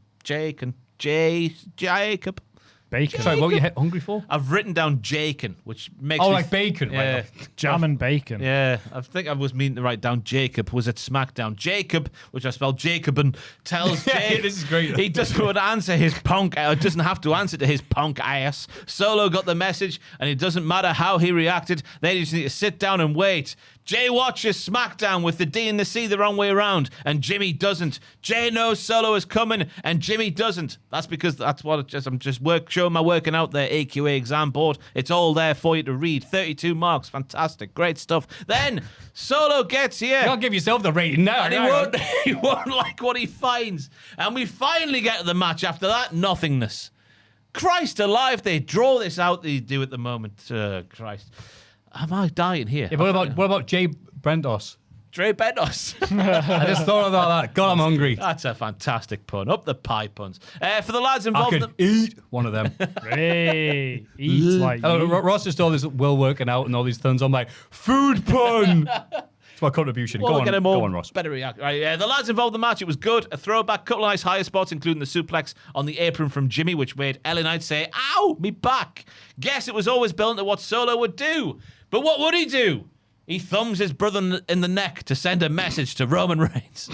Bacon. Sorry, what were you hungry for? I've written down Jacob, which makes Oh, me... like bacon. Yeah. Right. Jam and bacon. Yeah, I think I was meaning to write down Jacob, was at SmackDown. Jacob, which I spelled Jacob, and tells Jay this is great. he doesn't want to answer his punk, doesn't have to answer to his punk ass. Solo got the message, and it doesn't matter how he reacted. They just need to sit down and wait. Jay watches SmackDown with the D and the C the wrong way around, and Jimmy doesn't. Jay knows Solo is coming, and Jimmy doesn't. That's because that's what I'm just showing my working out there, AQA exam board. It's all there for you to read. 32 marks, fantastic, great stuff. Then Solo gets here. You gotta give yourself the rating now. And he won't like what he finds. And we finally get to the match after that nothingness. Christ alive, they draw this out, they do at the moment. Christ. Am I dying here? Yeah, but what about Jay Brendos? Dre Bendos. I just thought about that. God, I'm hungry. That's a fantastic pun. Up the pie puns. For the lads I involved... could eat one of them. Hey, eat like you. Ross just all this well working out and all these tons. I'm like, food pun. It's my contribution. Well, Go on, Ross. Better react. Right, the lads involved in the match. It was good. A throwback, couple of nice higher spots, including the suplex on the apron from Jimmy, which made LA Knight say, ow, me back. Guess it was always built into what Solo would do. But what would he do? He thumbs his brother in the neck to send a message to Roman Reigns.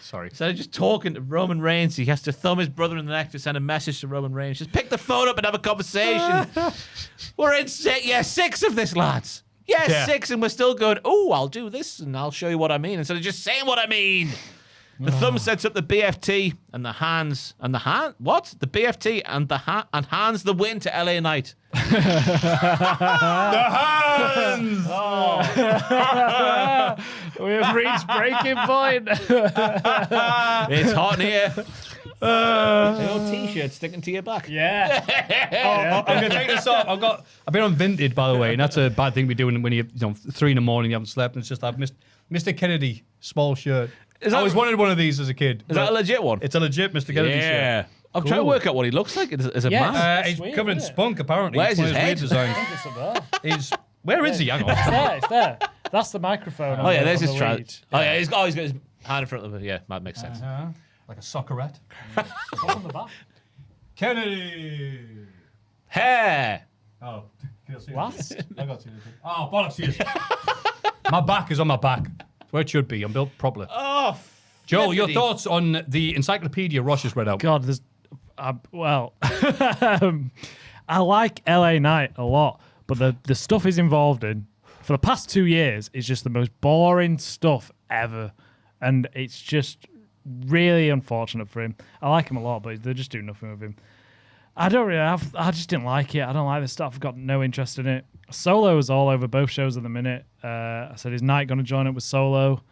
Sorry. Instead of just talking to Roman Reigns, he has to thumb his brother in the neck to send a message to Roman Reigns. Just pick the phone up and have a conversation. We're in 6 of this, lads. Yeah, 6, and we're still going, oh, I'll do this, and I'll show you what I mean, instead of just saying what I mean. The thumb sets up the BFT, and the hands, what? The BFT and and hands the win to LA Knight. The hands! We have reached breaking point. It's hot in here. Your t-shirt sticking to your back. Yeah. I'm going to take this off. I've been on Vinted, by the way, and that's a bad thing to be doing when you're 3 in the morning, you haven't slept, and it's just like Mr. Kennedy, small shirt. I always wanted one of these as a kid. Is that a legit one? It's a legit Mr. Kennedy shirt. Yeah. I'm trying to work out what he looks like as a Yeah. man. He's Sweet, covered in isn't it? spunk, apparently. Where's It's his one of head? weird designs. Where is he? Hang on. It's there. That's the microphone. Oh, yeah, there's on his the trout. lead. Oh, yeah, he's got his hand in front of him. Yeah, that makes sense. Like a soccerette. It's on the back. Kennedy! Hair. Oh. What? I got to Oh, bollocks, yes. My back is on my back. It's where it should be. I'm built properly. Oh, Joel, your flippity. thoughts on the encyclopedia Ross just read out? God, there's... well, I like LA Knight a lot, but the stuff he's involved in for the past 2 years is just the most boring stuff ever. And it's just really unfortunate for him. I like him a lot, but they just do nothing with him. I just didn't like it. I don't like this stuff. I've got no interest in it. Solo is all over both shows at the minute. I said, is Knight going to join up with Solo?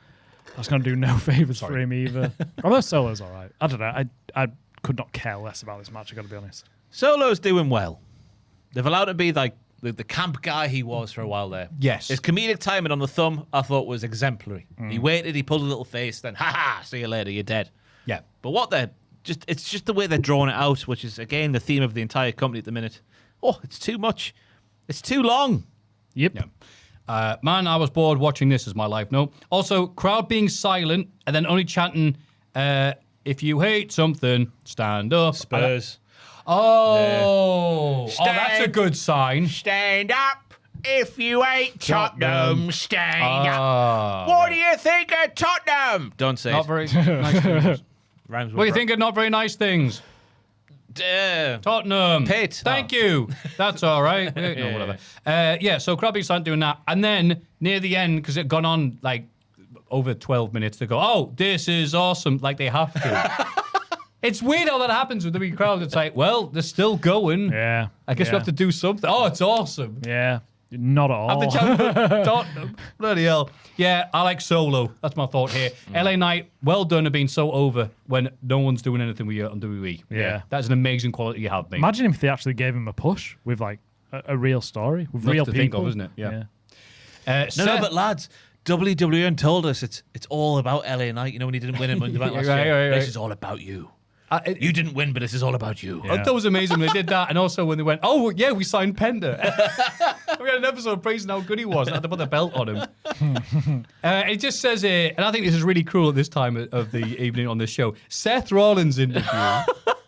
I was going to do no favors for him either. Although Solo's all right. I don't know. I could not care less about this match, I've got to be honest. Solo's doing well. They've allowed him to be like the camp guy he was for a while there. Yes. His comedic timing on the thumb, I thought, was exemplary. He waited, he pulled a little face, then, see you later, you're dead. Yeah. But it's just the way they're drawing it out, which is, again, the theme of the entire company at the minute. Oh, it's too much. It's too long. Yep. Man, I was bored watching this is my life note. Also, crowd being silent and then only chanting, if you hate something, stand up. Spurs. Oh, that's a good sign. Stand up. If you hate Tottenham, stand Ah, What do you think of Tottenham? Don't say Not it. very nice things. Rhymes with What do you think of not very nice things? Tottenham. Pate. Thank you. That's all right. No, whatever. So Crabbe's started doing that. And then near the end, because it had gone on like over 12 minutes, to go, oh, this is awesome. Like they have to. It's weird how that happens with the wee crowd. It's like, well, they're still going. Yeah. I guess we have to do something. Oh, it's awesome. Yeah. Not at all. Have the champion Tottenham. Bloody hell. Yeah, I like Solo. That's my thought here. LA Knight, well done of being so over when no one's doing anything with you on WWE. Yeah. That's an amazing quality you have, mate. Imagine if they actually gave him a push with like a real story, with real to people. think of, isn't it? Yeah. No, but lads, WWE told us it's all about LA Knight. You know when he didn't win in Monday Night last year? Right. This is all about you. You didn't win, but this is all about you. I thought it was amazing when they did that, and also when they went, oh, yeah, we signed Pender. We had an episode praising how good he was. I had to put the belt on him. It just says here, and I think this is really cruel at this time of the evening on this show, Seth Rollins interview. Is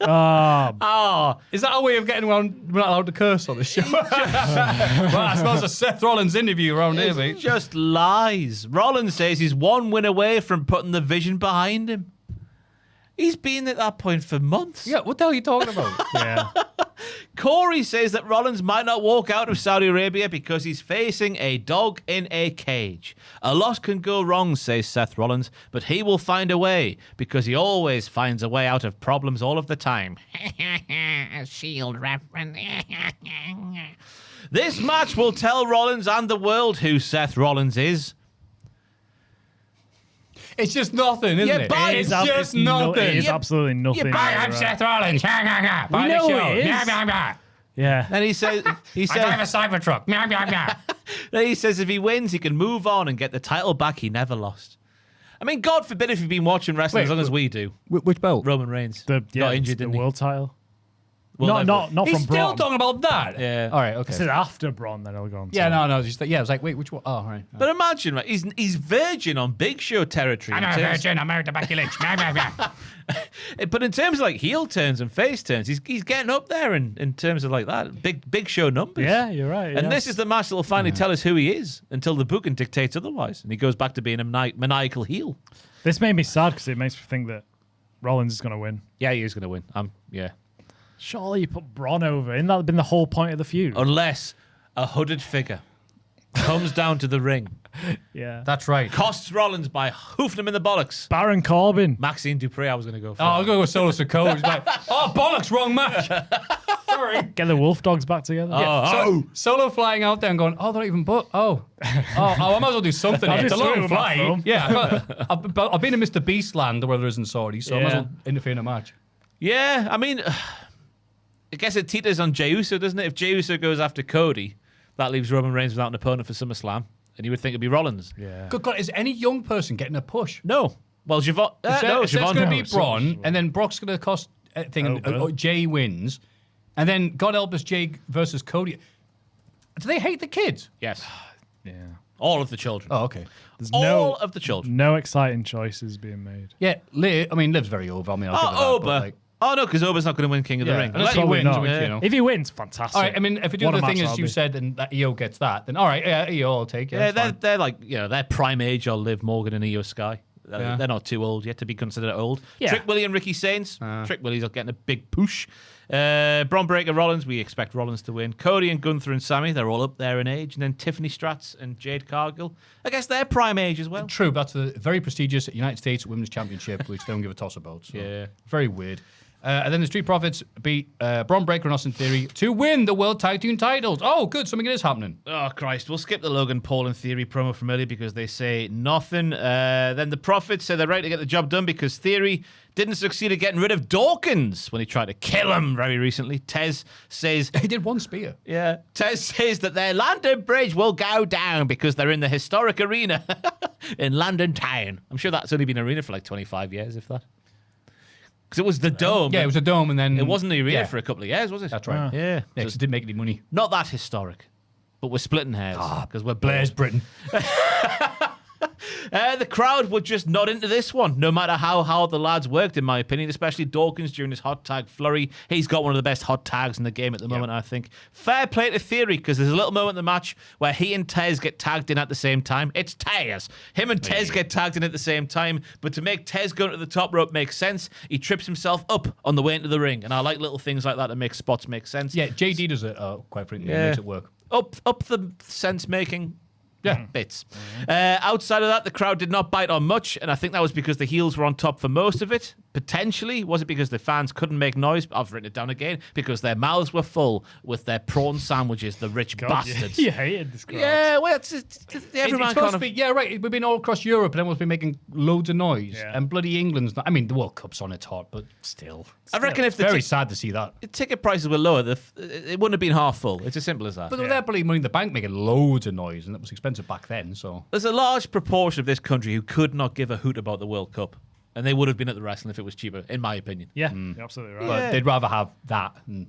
that our way of getting around? We're not allowed to curse on the show. Well, I suppose a Seth Rollins interview around here, mate. Just lies. Rollins says he's one win away from putting the vision behind him. He's been at that point for months. Yeah, what the hell are you talking about? Yeah. Corey says that Rollins might not walk out of Saudi Arabia because he's facing a dog in a cage. A lot can go wrong, says Seth Rollins, but he will find a way because he always finds a way out of problems all of the time. Shield reference. This match will tell Rollins and the world who Seth Rollins is. It's just nothing, isn't it? It's just nothing. It is absolutely nothing. I'm Seth Rollins. We know it is. Yeah. And he says, I drive a Cybertruck. then he says if he wins, he can move on and get the title back he never lost. I mean, God forbid if you've been watching wrestling as long as we do. Which belt? Roman Reigns. Got injured, didn't the he? world title. Well, Not He's from still Braun. talking about that? Yeah. All right, okay. This is after Braun, then he'll go on. Yeah, no. I was like, wait, which one? Oh, all right. But imagine, right? He's virgin on Big Show territory. I'm not a virgin. I'm married to Becky Lynch. But in terms of like heel turns and face turns, he's getting up there in terms of like that Big Show numbers. Yeah, you're right. And this is the match that will finally tell us who he is until the booking dictates otherwise, and he goes back to being a maniacal heel. This made me sad because it makes me think that Rollins is going to win. Yeah, he is going to win. Yeah. Surely you put Braun over. Isn't that been the whole point of the feud? Unless a hooded figure comes down to the ring, Yeah. That's right. costs Rollins by hoofing him in the bollocks. Baron Corbin. Maxine Dupree, I was going to go for. Oh, I'll go with Solo Sikoa. He's like, oh, bollocks, wrong match. Sorry. Get the Wolf Dogs back together. Solo flying out there and going, oh, they're not even booked. I might as well do something. I'll It's a just do it long with my flight. phone. Yeah, I've been in Mr. Beast land where there isn't Saudi, so I might as well interfere in a match. Yeah, I mean, I guess it teeters on Jey Uso, doesn't it? If Jey Uso goes after Cody, that leaves Roman Reigns without an opponent for SummerSlam, and you would think it'd be Rollins. Yeah. Good God, is any young person getting a push? No. Well, Javon. Seth's Javon. going to be Braun, and then Brock's going to cost a thing, and Jay wins, and then God help us, Jay versus Cody. Do they hate the kids? Yes. Yeah. All of the children. Oh, okay. There's All of the children. no exciting choices being made. Yeah, Liv's very over. I mean, I'll give it that, Oba. but, like, Oh, no, because Oba's not going to win King of the Ring. unless he Probably wins, not. which, you know. If he wins, fantastic. All right, I mean, if we do What a the thing match as you that'll said, and that EO gets that, then all right, yeah, EO I'll take. Yeah, Yeah, that's they're fine. like, their prime age are Liv Morgan and Io Sky. Yeah. They're not too old yet to be considered old. Yeah. Trick Willie and Ricky Saints. Trick Willie's getting a big push. Braun Breaker Rollins, we expect Rollins to win. Cody and Gunther and Sammy, they're all up there in age. And then Tiffany Stratz and Jade Cargill. I guess they're prime age as well. True, that's a very prestigious United States Women's Championship, which they don't give a toss about. So Yeah. very weird. And then the Street Profits beat Braun Breaker and Austin Theory to win the World Tag Team titles. Oh, good, something is happening. Oh, Christ. We'll skip the Logan Paul and Theory promo from earlier because they say nothing. Then the Profits say they're ready to get the job done because Theory didn't succeed at getting rid of Dawkins when he tried to kill him very recently. Tez says... He did one spear. Yeah. Tez says that their London Bridge will go down because they're in the historic arena in London Town. I'm sure that's only been an arena for like 25 years, if that. Because it was the dome. Yeah, it was a dome, and then It wasn't the arena yeah. for a couple of years, was it? That's right. Yeah. Yeah, So 'cause it didn't make any money. not that historic. But we're splitting hairs because we're Blair's bored. Britain. The crowd were just not into this one, no matter how hard the lads worked, in my opinion, especially Dawkins during his hot tag flurry. He's got one of the best hot tags in the game at the moment, I think. Fair play to Theory, because there's a little moment in the match where he and Tez get tagged in at the same time. It's Tez. Him and Tez get tagged in at the same time, but to make Tez go to the top rope makes sense. He trips himself up on the way into the ring, and I like little things like that to make spots make sense. Yeah, JD does it quite frequently. Yeah. Makes it work. Up the sense-making bits. Outside of that, the crowd did not bite on much, and I think that was because the heels were on top for most of it. Potentially, was it because the fans couldn't make noise? I've written it down again. Because their mouths were full with their prawn sandwiches, the rich bastards. You hated this crowd. Yeah, well, everyone kind of... Yeah, right. We've been all across Europe, and everyone's been making loads of noise. Yeah. And bloody England's not... I mean, the World Cup's on its hot, but still. I reckon if the very sad to see that. ticket prices were lower, it wouldn't have been half full. It's as simple as that. But they're bloody Money in the Bank making loads of noise, and it was expensive back then, so... There's a large proportion of this country who could not give a hoot about the World Cup. And they would have been at the wrestling if it was cheaper, in my opinion. Yeah, you're absolutely right. But they'd rather have that. And,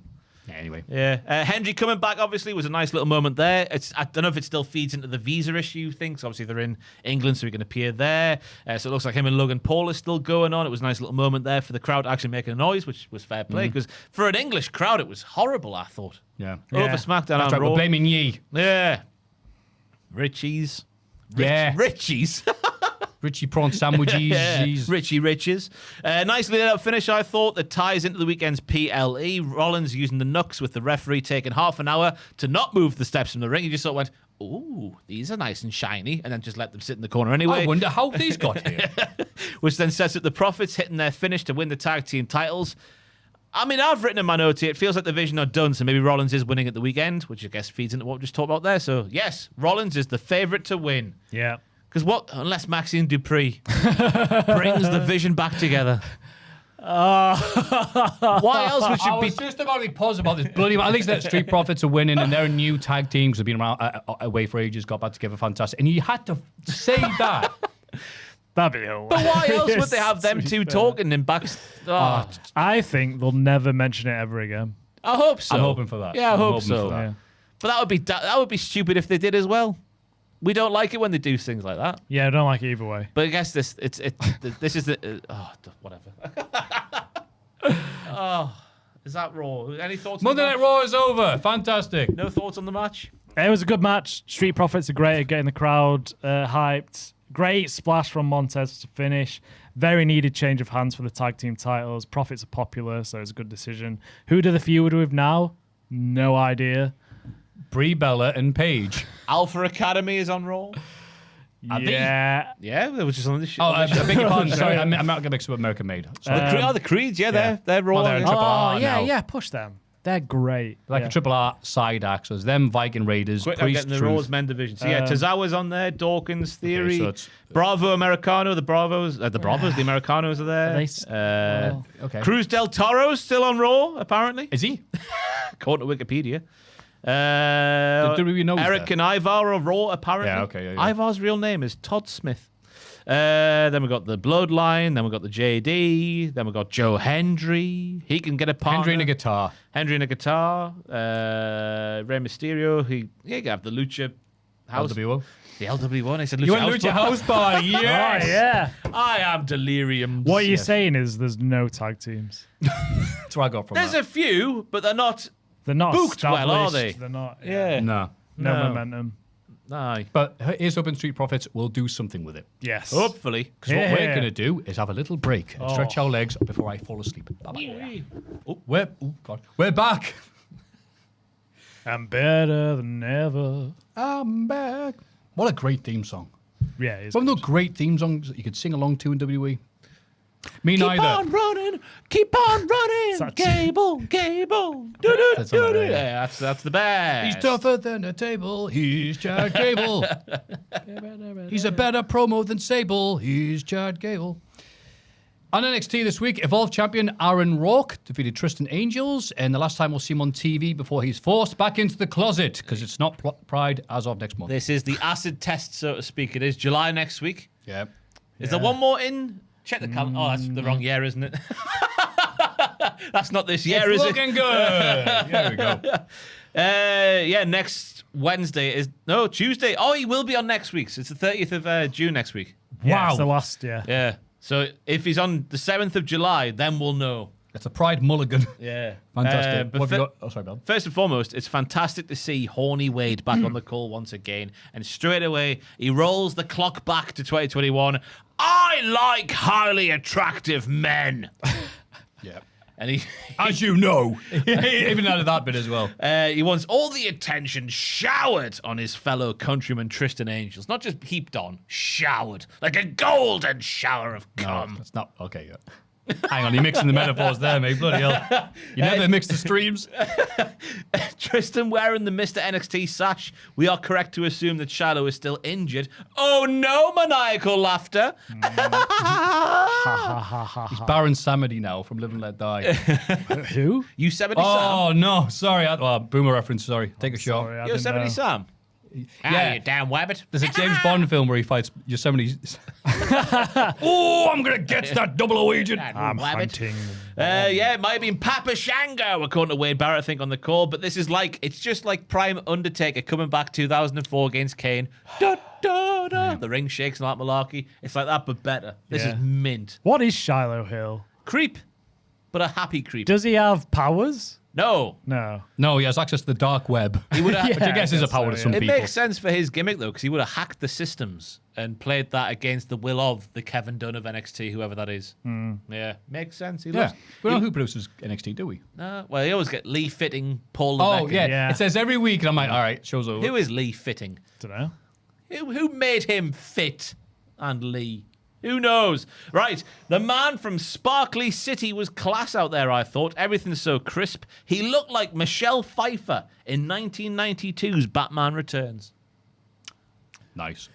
anyway. Yeah. Henry coming back, obviously, was a nice little moment there. I don't know if it still feeds into the visa issue thing, because obviously they're in England, so he can appear there. So it looks like him and Logan Paul is still going on. It was a nice little moment there for the crowd actually making a noise, which was fair play, because for an English crowd, it was horrible, I thought. Yeah. Over SmackDown That's and right, Raw. we're blaming ye. Yeah. Richie's. Yeah. Richie's. Richie prawn sandwiches. Yeah, Richie Riches. Nicely laid out finish, I thought, that ties into the weekend's PLE. Rollins using the knucks with the referee taking half an hour to not move the steps from the ring. He just sort of went, ooh, these are nice and shiny, and then just let them sit in the corner anyway. I wonder how these got here. Which then sets up the Profits hitting their finish to win the tag team titles. I mean, I've written in my note here, it feels like the Vision are done, so maybe Rollins is winning at the weekend, which I guess feeds into what we just talked about there. So, yes, Rollins is the favourite to win. Yeah. Because unless Maxine Dupree brings the Vision back together. Why else would you I be... was just about to be positive about this bloody... At least that Street Profits are winning, and they're a new tag team, because they've been around away for ages, got back together, fantastic. And you had to say that. That'd be hilarious. But why else would they have them two talking in back... Oh, I think they'll never mention it ever again. I hope so. I'm hoping for that. Yeah, I I'm hope hoping so. for that. Yeah. But that would be stupid if they did as well. We don't like it when they do things like that. Yeah, I don't like it either way. But I guess this is the whatever. Is that Raw? Any thoughts? Monday on Night the match? Raw is over. Fantastic. No thoughts on the match? It was a good match. Street Profits are great at getting the crowd hyped. Great splash from Montez to finish. Very needed change of hands for the tag team titles. Profits are popular, so it's a good decision. Who do the feud with now? No idea. Brie Bella and Paige. Alpha Academy is on Raw. Yeah. Yeah, they were just on the show. Oh, I beg your pardon. Sorry, I'm not going to mix up American Made. Sorry. The Creeds, yeah, they're Raw. Well, they're in Triple R now. yeah, push them. They're great. Like a Triple R side act. So it's them, Viking Raiders, Quick, I'm Priest, getting the Truth. Raw's men division. So yeah, Tozawa's on there, Dawkins, Theory, so it's- Bravo Americano, the Bravos, the Americanos are there. Are they Okay. Cruz del Toro's still on Raw, apparently, Is he? according to Wikipedia. WWE knows Eric that. and Ivar are Raw, apparently. Yeah, okay, yeah. Ivar's real name is Todd Smith. Then we've got the Bloodline. Then we've got the JD. Then we've got Joe Hendry. He can get a partner. Hendry and a guitar. Henry and a guitar. Rey Mysterio. He can have the Lucha House. LWO. The LW1. I said Lucha You want House. Lucha House Party? Yes. Oh, yeah. I am delirium. What you're saying is there's no tag teams. That's where I got from There's that. a few, but they're not. They're not Booked well, are established. they? They're not. Yeah. No. No No. momentum. Aye. But here's hoping Street Profits will do something with it. Yes. Hopefully. Because what Yeah. we're going to do is have a little break and stretch our legs before I fall asleep. Bye-bye. We're back. I'm better than ever. I'm back. What a great theme song. Yeah, it's One of those great theme songs that you could sing along to in WWE. Me Keep neither. on running. Keep on running. That's- Gable. Do-do, That's on do-do. there, yeah. Yeah, that's the best. He's tougher than a table. He's Chad Gable. He's a better promo than Sable. He's Chad Gable. On NXT this week, Evolve champion Aaron Rourke defeated Tristan Angels, and the last time we'll see him on TV before he's forced back into the closet because it's not Pride as of next month. This is the acid test, so to speak. It is July next week. Yeah. Is there one more in? Check the calendar. Oh, that's the wrong year, isn't it? That's not this year, It's is looking good. There we go. Next Wednesday is Tuesday. Oh, he will be on next week's. It's the 30th of June next week. Yeah, Wow. it's the last, yeah. Yeah. So if he's on the 7th of July, then we'll know. It's a Pride mulligan. Yeah. Fantastic. But What have you got? Oh, sorry, Bill. First and foremost, it's fantastic to see Horny Wade back on the call once again. And straight away, he rolls the clock back to 2021. I like highly attractive men. Yeah. And he As you know. Even out of that bit as well. he wants all the attention showered on his fellow countryman Tristan Angels. Not just heaped on, showered. Like a golden shower of cum. That's not okay yet. Hang on, you're mixing the metaphors there, mate. Bloody hell. You never mix the streams. Tristan wearing the Mr. NXT sash. We are correct to assume that Shiloh is still injured. Oh no, maniacal laughter. He's Baron Samedi now from Live and Let Die. Who? Yosemite Oh, no. Sorry. Boomer reference. Sorry. Take a shot. Sorry, I Sam. didn't Yosemite know. Sam. Yeah. You damn wabbit. There's a James Bond film where he fights Yosemite. Oh, I'm going to get that double agent. I'm hunting. It might have been Papa Shango, according to Wade Barrett, I think, on the call. But this is it's just like Prime Undertaker coming back 2004 against Kane. Da, da, da. The ring shakes and all that malarkey. It's like that, but better. This is mint. What is Shiloh Hill? Creep, but a happy creep. Does he have powers? No. No. No, he has access to the dark web. He would have. Which I guess is a power to some It people. makes sense for his gimmick, though, because he would have hacked the systems and played that against the will of the Kevin Dunn of NXT, whoever that is. Yeah, makes sense. He Yeah. loves. We don't know who produces NXT, do we? Well, he always get Lee Fitting, Paul Oh, Levesque. yeah. Yeah. It says every week, and I'm like, all right, show's over. Who is Lee Fitting? Don't know. Who made him fit and Lee? Who knows? Right, the man from Sparkly City was class out there, I thought. Everything's so crisp. He looked like Michelle Pfeiffer in 1992's Batman Returns. Nice.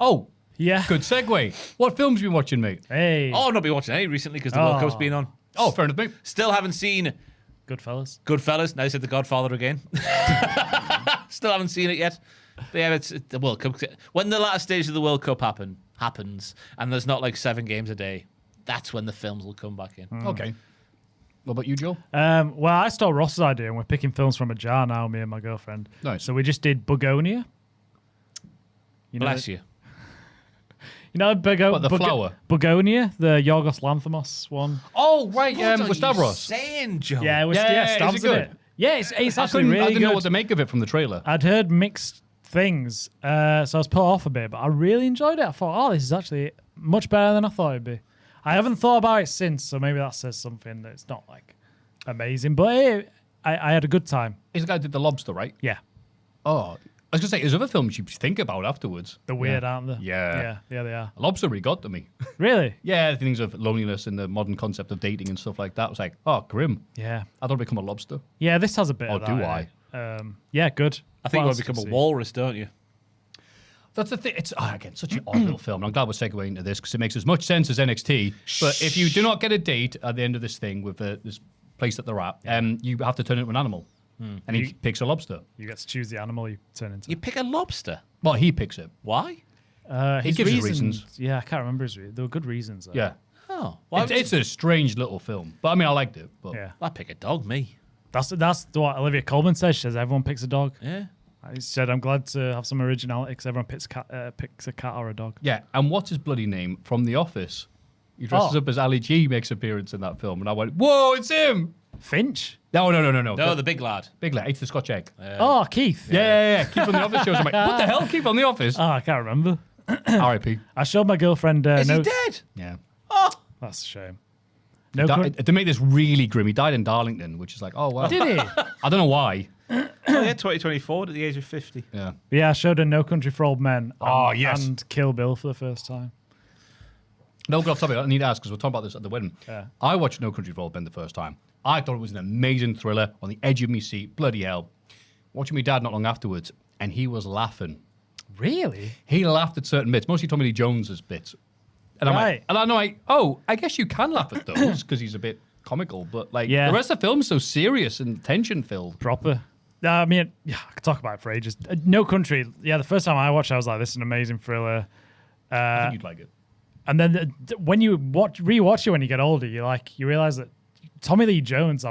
Oh, Yeah. good segue. What films you been watching, mate? Hey. Oh, I've not been watching any recently because the World Cup's been on. Oh, fair enough, mate. Still haven't seen Goodfellas. Goodfellas. Now I said The Godfather again. Still haven't seen it yet. But yeah, it's the World Cup. When the latter stage of the World Cup happens, and there's not like 7 games a day, that's when the films will come back in. Okay. What about you, Joe? Well, I stole Ross's idea, and we're picking films from a jar now, me and my girlfriend. Nice. So we just did Bugonia. You know, Bless you. You know, What, the flower? Bugonia, the Yorgos Lanthimos one. Oh, right. What are you Stavros. saying, Joe? Yeah, it was. Yeah, Yeah, is it Stav's in good? it. Yeah, it's I actually couldn't- really I didn't good. know what to make of it from the trailer. I'd heard mixed things, so I was put off a bit, but I really enjoyed it. I thought, this is actually much better than I thought it'd be. I haven't thought about it since, so maybe that says something that it's not like amazing, but I had a good time. He's the guy who did The Lobster, right? Yeah, Oh, I was going to say, there's other films you think about afterwards. they're weird, aren't they? Yeah. yeah, they are. Lobster really got to me. Really? Yeah, things of loneliness and the modern concept of dating and stuff like that. I was like, oh, grim. Yeah, I don't become a lobster. yeah. This has a bit Oh, of that. do in I? it. Yeah, good. I think What you want else to become to a see? walrus, don't you? That's the thing. It's, again, such an odd little film. And I'm glad we're segueing into this because it makes as much sense as NXT. But if you do not get a date at the end of this thing with this place that they're at, you have to turn into an animal. And he picks a lobster. You get to choose the animal you turn into. You pick a lobster. Well, he picks it. Why? He gives his reasons. Yeah, I can't remember his reasons. There were good reasons. Though. Yeah. Oh, why It's a strange little film. But I mean, I liked it. But Yeah. I pick a dog, me. That's what Olivia Colman says. She says everyone picks a dog. Yeah. I said I'm glad to have some originality because everyone picks a cat or a dog. Yeah, and what's his bloody name from The Office? He dresses up as Ali G, makes appearance in that film, and I went, "Whoa, it's him!" Finch? No. No, the big lad. big lad, it's the Scotch egg. Oh, Keith. Yeah. Keith from The Office shows. I'm like, what the hell? Keith on The Office? Oh, I can't remember. R.I.P. I showed my girlfriend. Is no, he dead? Yeah. Oh, That's a shame. No, To make this really grim, he died in Darlington, which is like, oh wow. did he? I don't know why. yeah, 2024 at the age of 50. Yeah. Yeah, I showed her No Country for Old Men. Oh, yes. And Kill Bill for the first time. No, go off topic. I need to ask because we're talking about this at the wedding. Yeah. I watched No Country for Old Men the first time. I thought it was an amazing thriller on the edge of my seat. Bloody hell. Watching my dad not long afterwards, and he was laughing. Really? He laughed at certain bits, mostly Tommy Lee Jones's bits. And I'm Right. like, I guess you can laugh at those because he's a bit comical, but like Yeah. the rest of the film's so serious and tension filled. Proper. I mean, yeah, I could talk about it for ages. No Country. Yeah, the first time I watched it, I was like, this is an amazing thriller. I think you'd like it. And then when you rewatch it when you get older, you realize that Tommy Lee Jones,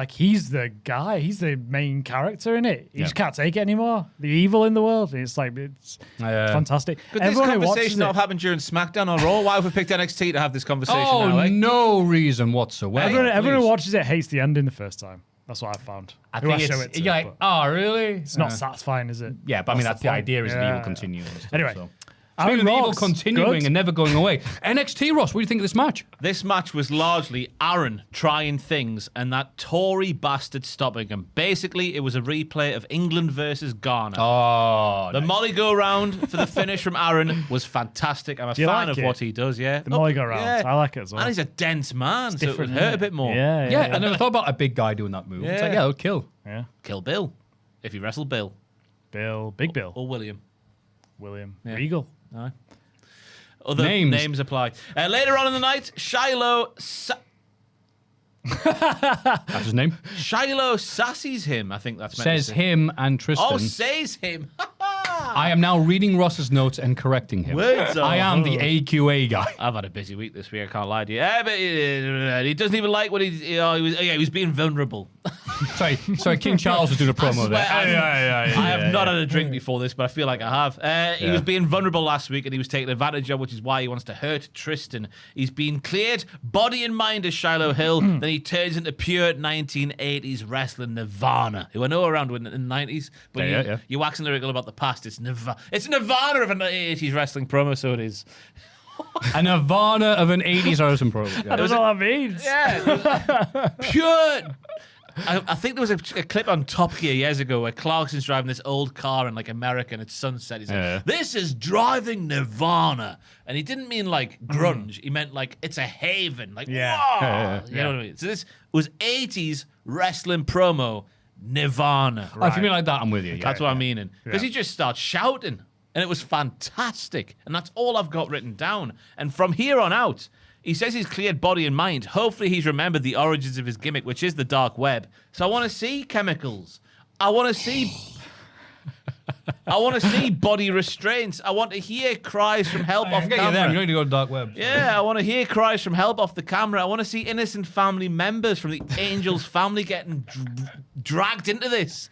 he's the guy. He's the main character in it. You just can't take it anymore. The evil in the world. It's fantastic. Could this conversation not have happened during SmackDown or Raw? Why have we picked NXT to have this conversation now, eh? No reason whatsoever. Everyone who watches it hates the ending the first time. That's what I found. I think it's really? It's not satisfying, is it? Yeah, but I mean, that's the idea is the evil continuing. Anyway. So. Speaking of evil continuing and never going away. NXT, Ross, what do you think of this match? This match was largely Aaron trying things and that Tory bastard stopping him. Basically, it was a replay of England versus Ghana. Oh, the Molly go round for the finish from Aaron was fantastic. I'm a fan of what he does, yeah. The Molly go round. I like it as well. And he's a dense man, so it would hurt a bit more. Yeah, I never thought about a big guy doing that move. It's like, it'll kill. Yeah. Kill Bill. If he wrestled Bill. Big Bill. Or William. Regal. No. Other names apply. Later on in the night, Shiloh... That's his name? Shiloh sassies him, I think that's meant Says to say. him and Tristan. Oh, says him. I am now reading Ross's notes and correcting him. I am the AQA guy. I've had a busy week this week, I can't lie to you. But he doesn't even like what he was being vulnerable. Sorry, King Charles was doing a promo there. I have not had a drink before this, but I feel like I have. He was being vulnerable last week and he was taken advantage of, which is why he wants to hurt Tristan. He's been cleared, body and mind as Shiloh Hill, then he turns into pure 1980s wrestling Nirvana, who I know around in the 90s, but you're waxing lyrical about the past. It's Nirvana of an 80s wrestling promo, so it is. A Nirvana of an 80s wrestling promo. I don't know what that means. Yeah. Pure... I think there was a clip on Top Gear years ago where Clarkson's driving this old car in like America and it's sunset. He's like, this is driving Nirvana. And he didn't mean like grunge. He meant like it's a haven. Like, whoa. You know what I mean? So this was 80s wrestling promo Nirvana. Right. If you mean like that, I'm with you. That's what I'm meaning. Because he just starts shouting. And it was fantastic. And that's all I've got written down. And from here on out... He says he's cleared body and mind. Hopefully he's remembered the origins of his gimmick, which is the dark web. So I want to see chemicals. I want to see body restraints. I want to hear cries from help off camera. You need to go to dark web. Yeah, I want to hear cries from help off the camera. I want to see innocent family members from the Angels family getting dragged into this.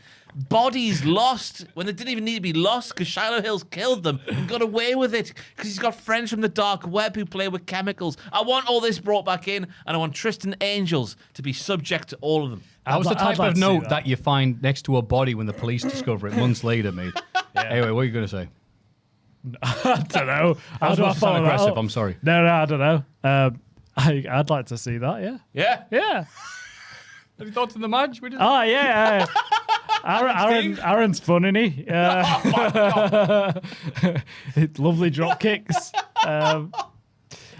Bodies lost when they didn't even need to be lost because Shiloh Hill's killed them and got away with it because he's got friends from the dark web who play with chemicals. I want all this brought back in and I want Tristan Angels to be subject to all of them. That was the type of note that you find next to a body when the police discover it months later, mate. Anyway, what are you going to say? I don't know. How do I sound aggressive? I'm sorry. No, I don't know. I'd like to see that, Yeah. Have you thought of the match? Oh, yeah. Aaron's fun, isn't he? Lovely drop kicks. I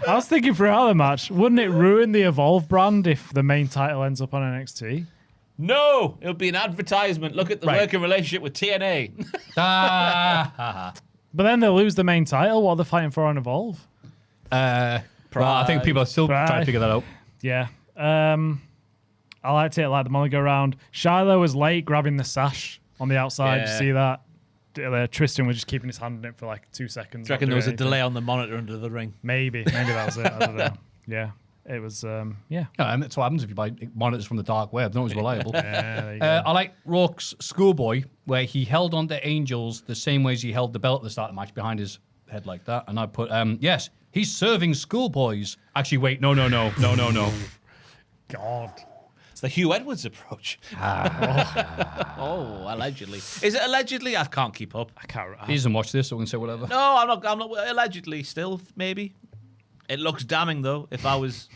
was thinking throughout the match, wouldn't it ruin the Evolve brand if the main title ends up on NXT? No, it'll be an advertisement. Look at the working relationship with TNA. But then they'll lose the main title. What are they fighting for on Evolve? Well, I think people are still trying to figure that out. Yeah. I liked it, like the Molly go round. Shiloh was late grabbing the sash on the outside. You see that? Tristan was just keeping his hand in it for like 2 seconds. Do you reckon there was a delay on the monitor under the ring? Maybe that was it. I don't know. Yeah. It was, that's what happens if you buy monitors from the dark web. They're always reliable. There you go. I like Rourke's schoolboy, where he held on to Angels the same way as he held the belt at the start of the match behind his head like that. And I put, yes, he's serving schoolboys. Actually, wait, no. God. It's the Hugh Edwards approach. Allegedly. Is it allegedly? I can't keep up. I can't. He doesn't watch this, so we can say whatever. No, I'm not. Allegedly, still, maybe. It looks damning, though, if I was...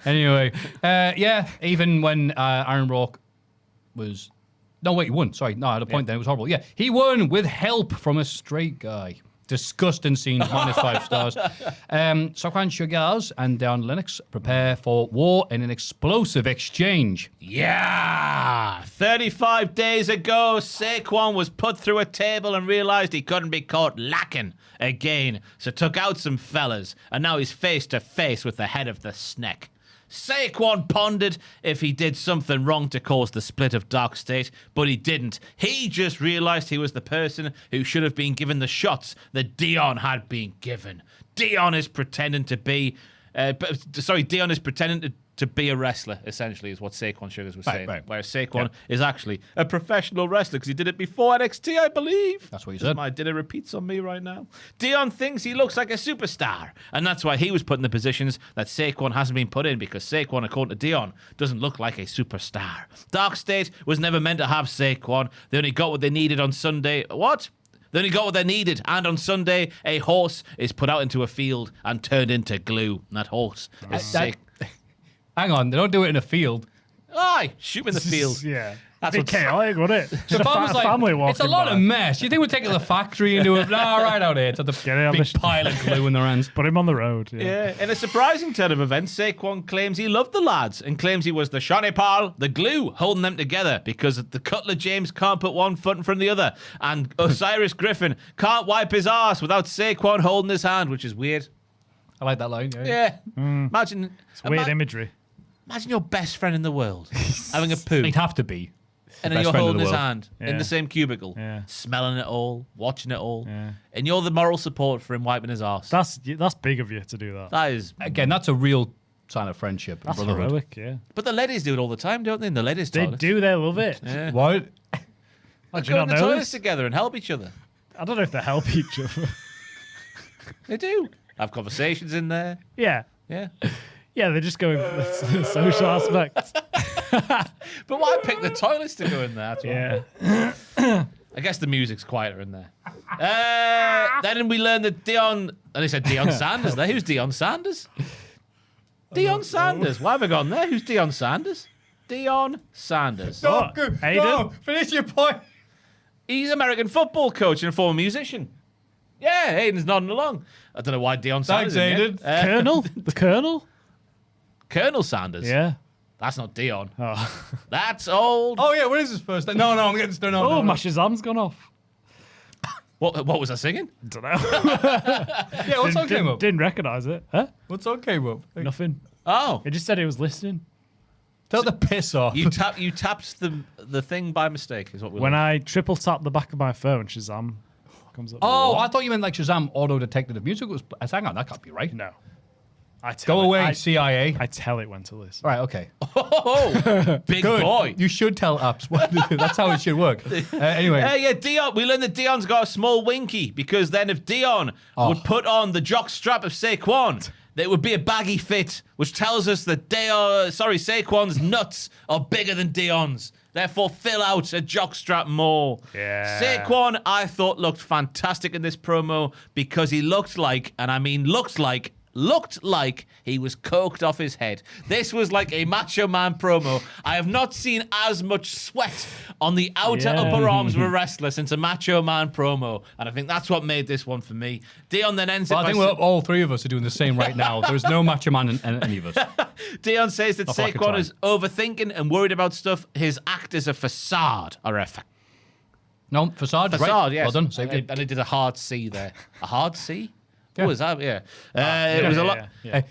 Anyway, even when Aaron Rourke was... No, wait, he won. Sorry. No, I had a point then. It was horrible. Yeah, he won with help from a straight guy. Disgusting scene, -5 stars. Sokran Sugars and Darren Lennox prepare for war in an explosive exchange. Yeah! 35 days ago, Saquon was put through a table and realized he couldn't be caught lacking again, so took out some fellas, and now he's face to face with the head of the Sneck. Saquon pondered if he did something wrong to cause the split of Dark State, but he didn't. He just realized he was the person who should have been given the shots that Dion had been given. Dion is pretending to be Dion is pretending to be a wrestler, essentially, is what Saquon Sugars was saying. Right. Whereas Saquon is actually a professional wrestler because he did it before NXT, I believe. That's what he said. My dinner repeats on me right now. Dion thinks he looks like a superstar, and that's why he was put in the positions that Saquon hasn't been put in, because Saquon, according to Dion, doesn't look like a superstar. Dark State was never meant to have Saquon. They only got what they needed on Sunday. What? They only got what they needed, and on Sunday, a horse is put out into a field and turned into glue. And that horse is sick. Hang on, they don't do it in a field. Aye, shoot in the field. Yeah. That's That's what- chaotic, wouldn't it? The farmer's like, family walking it's a lot by. of mess. You think we're taking the factory into it? No, right out here. It's at the Get it on big the- pile of glue in their hands. Put him on the road. Yeah. Yeah, in a surprising turn of events, Saquon claims he loved the lads and claims he was the Shawnee Paul, the glue holding them together, because the Cutler James can't put one foot in front of the other, and Osiris Griffin can't wipe his ass without Saquon holding his hand, which is weird. I like that line. Yeah, imagine Weird imagery. Imagine your best friend in the world having a poo, He'd have to be. and then best you're friend in holding the his world. hand in Yeah. the same cubicle, Yeah. smelling it all, watching it all, Yeah. and you're the moral support for him wiping his ass. That's big of you to do that. That is, Again, that's a real sign of friendship and That's brotherhood. heroic, yeah. but the ladies do it all the time, don't they? In the ladies' They toilets. do, they love it. Yeah. What? Like, do Go you in not the know toilets this? together and help each other. I don't know if they help each other. They do. Have conversations in there. Yeah. Yeah. Yeah, they're just going for the social aspect. But why pick the toilets to go in there? That's why. Yeah. I guess the music's quieter in there. Then we learned that Dion, and they said Dion Sanders there. Who's Dion Sanders? Dion Sanders. Why have I gone there? Who's Dion Sanders? Dion Sanders. What? Aiden? Finish your point. He's an American football coach and a former musician. Yeah, Aiden's nodding along. I don't know why Dion Sanders. Thanks, in there. Colonel? The Colonel? Colonel Sanders. Yeah. That's not Dion. Oh, That's old. Oh, yeah, what is his first name? No, I'm getting stoned. oh my Shazam's gone off. What was I singing? Don't know. Yeah, what song came up? Didn't recognize it. Huh? What song came up? Nothing. Oh, It just said it was listening. Tell the piss off. you tapped the thing by mistake. Is what we When learned. I triple tap the back of my phone, Shazam comes up. Oh, I thought you meant like Shazam auto-detected if music was... Hang on, that can't be right. No. I tell Go it- away, I, CIA. I tell it when to listen. Right, okay. Oh, big Good. boy. You should tell apps. That's how it should work. Anyway. Yeah, Dion. We learned that Dion's got a small winky, because then if Dion would put on the jock strap of Saquon, it would be a baggy fit, which tells us that Saquon's nuts are bigger than Dion's. Therefore, fill out a jock strap more. Yeah. Saquon, I thought, looked fantastic in this promo because he looked like, and I mean looked like he was coked off his head. This was like a Macho Man promo. I have not seen as much sweat on the outer Yeah. upper arms of a wrestler since a Macho Man promo, and I think that's what made this one for me. Dion then ends Well, it I by think all three of us are doing the same right now. There's no Macho Man in any of us. Dion says that Not like a Saquon try. is overthinking and worried about stuff. His act is a facade, No, facade. facade, right. yes. Well done. Saved it. And he did a hard C there. A hard C? Yeah. What was that? Yeah. It was a lot. Yeah.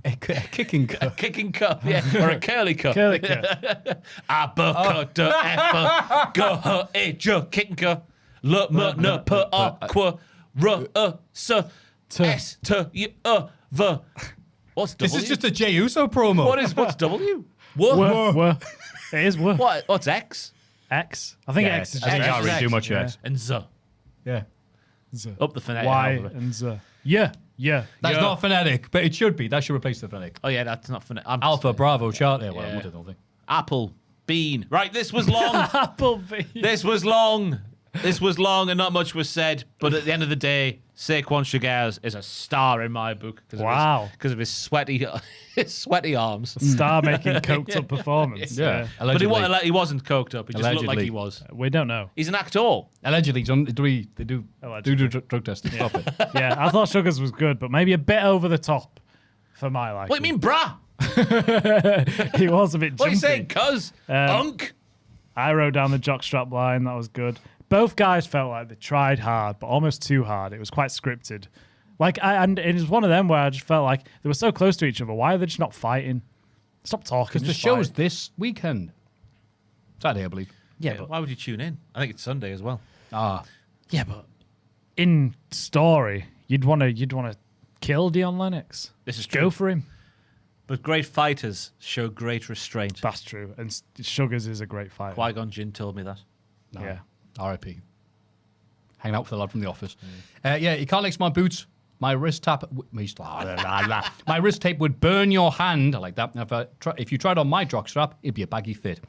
A kicking cup. Kicking cup, yeah, or a curly cup. Curly cut. Kicking cup. L m n p a qu r s s t y v. What's W? This is just a Jey Uso promo. what's W? Whoa. It is whoa. What's X? X. I think Yeah, X is I think just I can't really do much of Yeah. X. And Z. Yeah. Z. Up the phonetic Y alphabet. and Z. Yeah. That's Yeah. not phonetic, but it should be. That should replace the phonetic. Oh yeah, that's not phonetic. Alpha, Bravo, Charlie. Well, Yeah. what did I think? Apple, bean. Right, this was long. Applebee. This was long. This was long and not much was said. But at the end of the day, Saquon Sugars is a star in my book. Wow. Because of his sweaty arms. Star making coked up performance. Yeah. But Allegedly. he wasn't coked up. He just looked like Allegedly. he was. We don't know. He's an actor. Allegedly, they do Allegedly. drug testing. Stop it. Yeah, I thought Sugars was good, but maybe a bit over the top for my liking. What do you mean, brah? He was a bit What are jumpy. you saying, cuz? Unk? I wrote down the jockstrap line. That was good. Both guys felt like they tried hard, but almost too hard. It was quite scripted. And it was one of them where I just felt like they were so close to each other. Why are they just not fighting? Stop talking. Because the just show's fight. this weekend. Saturday, I believe. Yeah, but Why would you tune in? I think it's Sunday as well. yeah, but in story, you'd want to kill Dion Lennox. This is Go true. for him. But great fighters show great restraint. That's true. And Sugars is a great fighter. Qui-Gon Jinn told me that. Yeah. R.I.P. Hanging out with the lad from the office. Yeah, you can't lace my boots. My wrist tape would burn your hand. I like that. If you tried on my jockstrap, it'd be a baggy fit.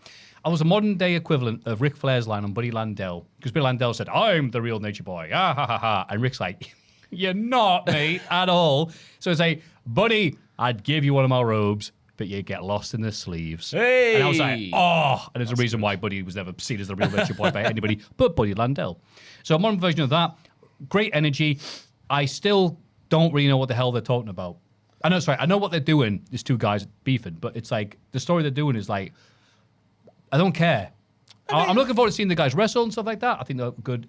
I was a modern day equivalent of Ric Flair's line on Buddy Landell. Because Buddy Landell said, I'm the real Nature Boy. Ah, ha, ha, ha. And Ric's like, you're not, mate, at all. So it's like, Buddy, I'd give you one of my robes, but you get lost in the sleeves. Hey! And I was like, oh. And there's a reason why Buddy was never seen as the real Nature Boy by anybody but Buddy Landell. So a modern version of that. Great energy. I still don't really know what the hell they're talking about. I know what they're doing. These two guys beefing, but it's like the story they're doing is like, I don't care. I'm looking forward to seeing the guys wrestle and stuff like that. I think they're good